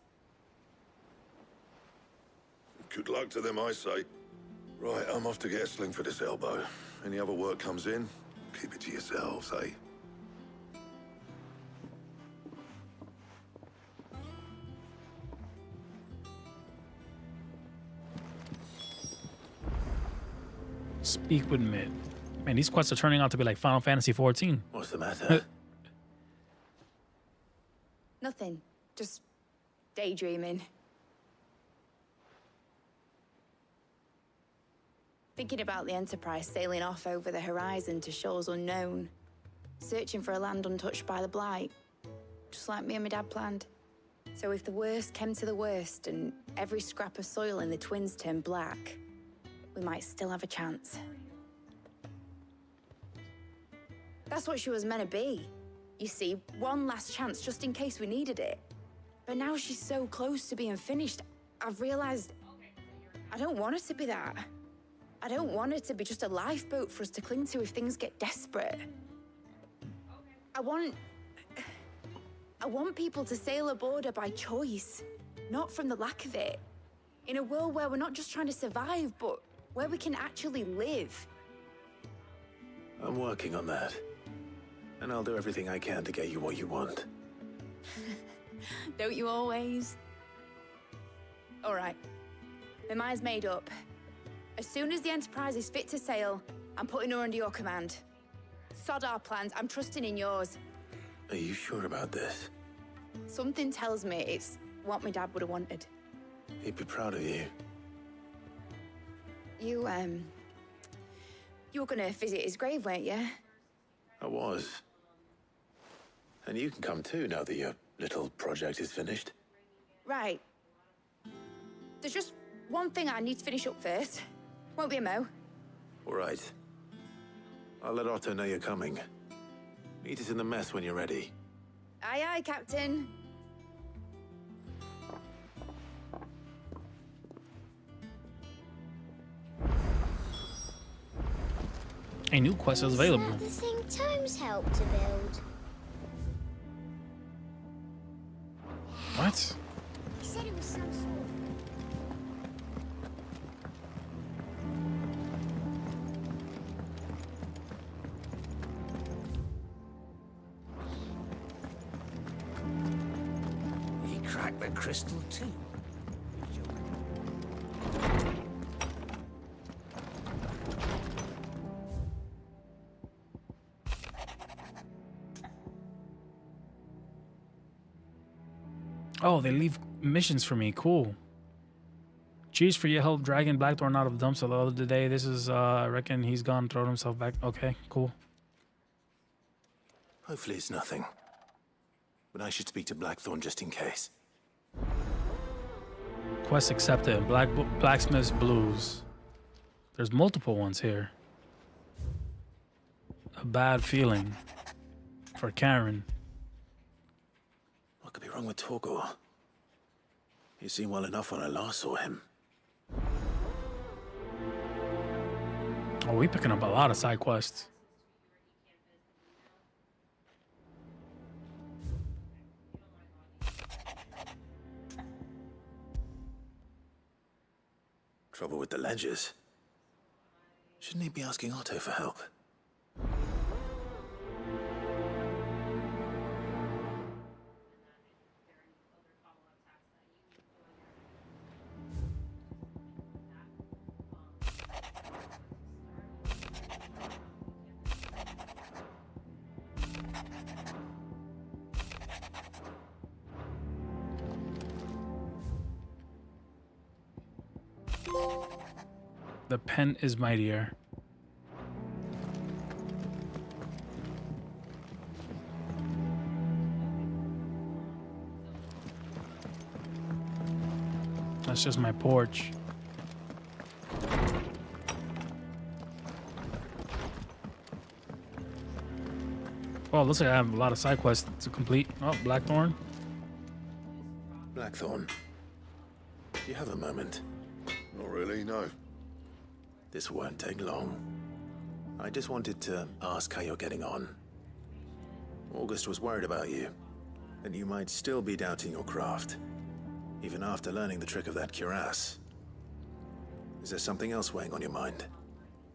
Good luck to them, I say. Right, I'm off to get a sling for this elbow. Any other work comes in, keep it to yourselves, eh? Speak with Mid. Man, these quests are turning out to be like Final Fantasy 14. What's the matter? Nothing. Just daydreaming. Thinking about the Enterprise sailing off over the horizon to shores unknown. Searching for a land untouched by the Blight. Just like me and my dad planned. So if the worst came to the worst and every scrap of soil in the Twins turned black, we might still have a chance. That's what she was meant to be. You see, one last chance just in case we needed it. But now she's so close to being finished, I've realized I don't want her to be that. I don't want her to be just a lifeboat for us to cling to if things get desperate. I want people to sail aboard her by choice, not from the lack of it. In a world where we're not just trying to survive, but where we can actually live. I'm working on that. And I'll do everything I can to get you what you want. Don't you always? All right. My mind's made up. As soon as the Enterprise is fit to sail, I'm putting her under your command. Sod our plans, I'm trusting in yours. Are you sure about this? Something tells me it's what my dad would have wanted. He'd be proud of you. You, You were gonna visit his grave, weren't you? I was. And you can come too now that your little project is finished. Right. There's just one thing I need to finish up first. Won't be a mo. All right. I'll let Otto know you're coming. Meet us in the mess when you're ready. Aye, aye, Captain. A new quest is available. The thing Tomes helped to build. What? He said it was some sort of... He cracked the crystal too. Oh, they leave missions for me. Cool. Cheers for your help dragging Blackthorn out of the dumpster the other day. This is, I reckon he's gone, thrown himself back. Okay, cool. Hopefully it's nothing. But I should speak to Blackthorn just in case. Quest accepted. Blacksmith's Blues. There's multiple ones here. A bad feeling for Karen. What could be wrong with Torgor? He seemed well enough when I last saw him. Oh, we picking up a lot of side quests. Trouble with the ledgers. Shouldn't he be asking Otto for help? The pen is mightier. That's just my porch. Oh, looks like I have a lot of side quests to complete. Oh, Blackthorn. Blackthorn. Do you have a moment? Not really, no. This won't take long. I just wanted to ask how you're getting on. August was worried about you, and you might still be doubting your craft, even after learning the trick of that cuirass. Is there something else weighing on your mind?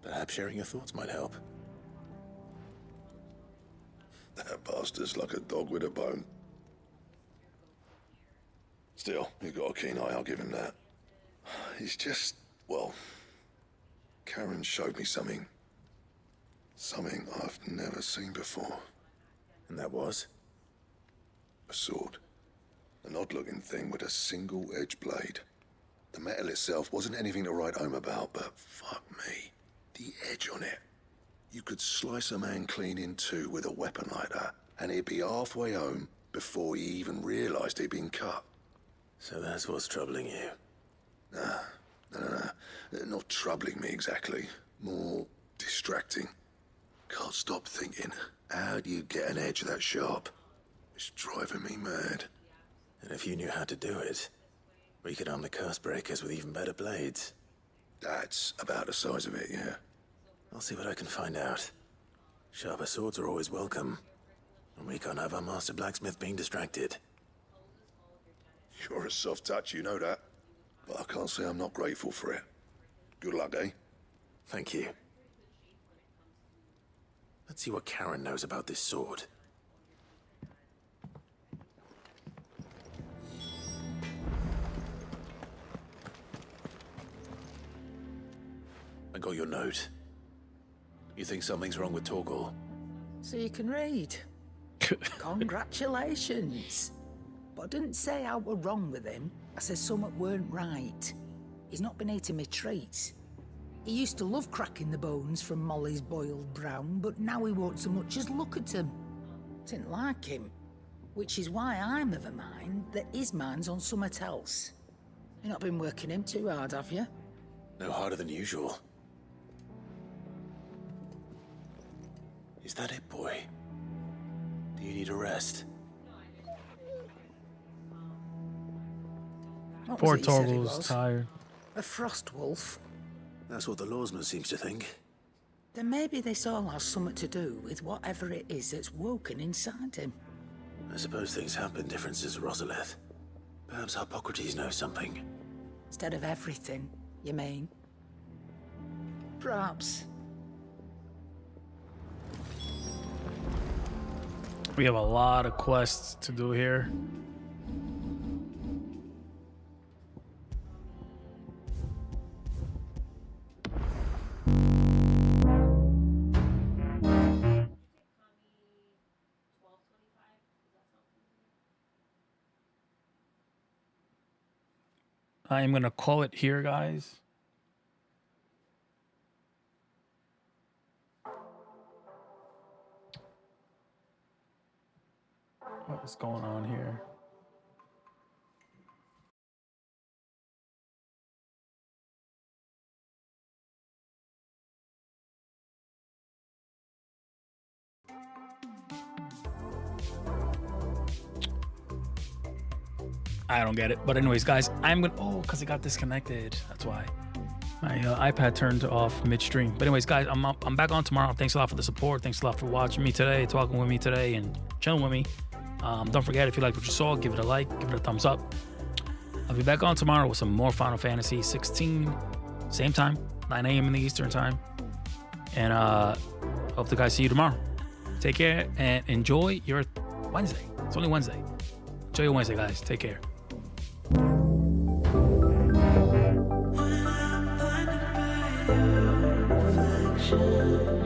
Perhaps sharing your thoughts might help. That bastard's like a dog with a bone. Still, he's got a keen eye, I'll give him that. He's just, well, Karen showed me something. Something I've never seen before. And that was? A sword. An odd-looking thing with a single-edged blade. The metal itself wasn't anything to write home about, but fuck me. The edge on it. You could slice a man clean in two with a weapon like that, and he'd be halfway home before he even realized he'd been cut. So that's what's troubling you? Nah. Not troubling me exactly. More distracting. Can't stop thinking, how do you get an edge that sharp? It's driving me mad. And if you knew how to do it, we could arm the curse breakers with even better blades. That's about the size of it, yeah. I'll see what I can find out. Sharper swords are always welcome. And we can't have our master blacksmith being distracted. You're a soft touch, you know that. But I can't say I'm not grateful for it. Good luck, eh? Thank you. Let's see what Karen knows about this sword. I got your note. You think something's wrong with Torgor? So you can read. Congratulations. But I didn't say I were wrong with him. I said something weren't right. He's not been eating me treats. He used to love cracking the bones from Molly's boiled brown, but now he won't so much as look at them. Didn't like him. Which is why I'm of a mind that his mind's on something else. You've not been working him too hard, have you? No harder than usual. Is that it, boy? Do you need a rest? Poor Torgal's tired. A frost wolf? That's what the lawsman seems to think. Then maybe this all has something to do with whatever it is that's woken inside him. I suppose things have been different since Rosalith. Perhaps Hippocrates knows something. Instead of everything, you mean? Perhaps. We have a lot of quests to do here. I am going to call it here, guys. What is going on here? I don't get it. But anyways, guys, I'm going to... Oh, because it got disconnected. That's why. My iPad turned off midstream. But anyways, guys, I'm back on tomorrow. Thanks a lot for the support. Thanks a lot for watching me today, talking with me today, and chilling with me. Don't forget, if you liked what you saw, give it a like, give it a thumbs up. I'll be back on tomorrow with some more Final Fantasy 16. Same time, 9 a.m. in the Eastern time. And hope the guys see you tomorrow. Take care and enjoy your Wednesday. It's only Wednesday. Enjoy your Wednesday, guys. Take care. Reflection.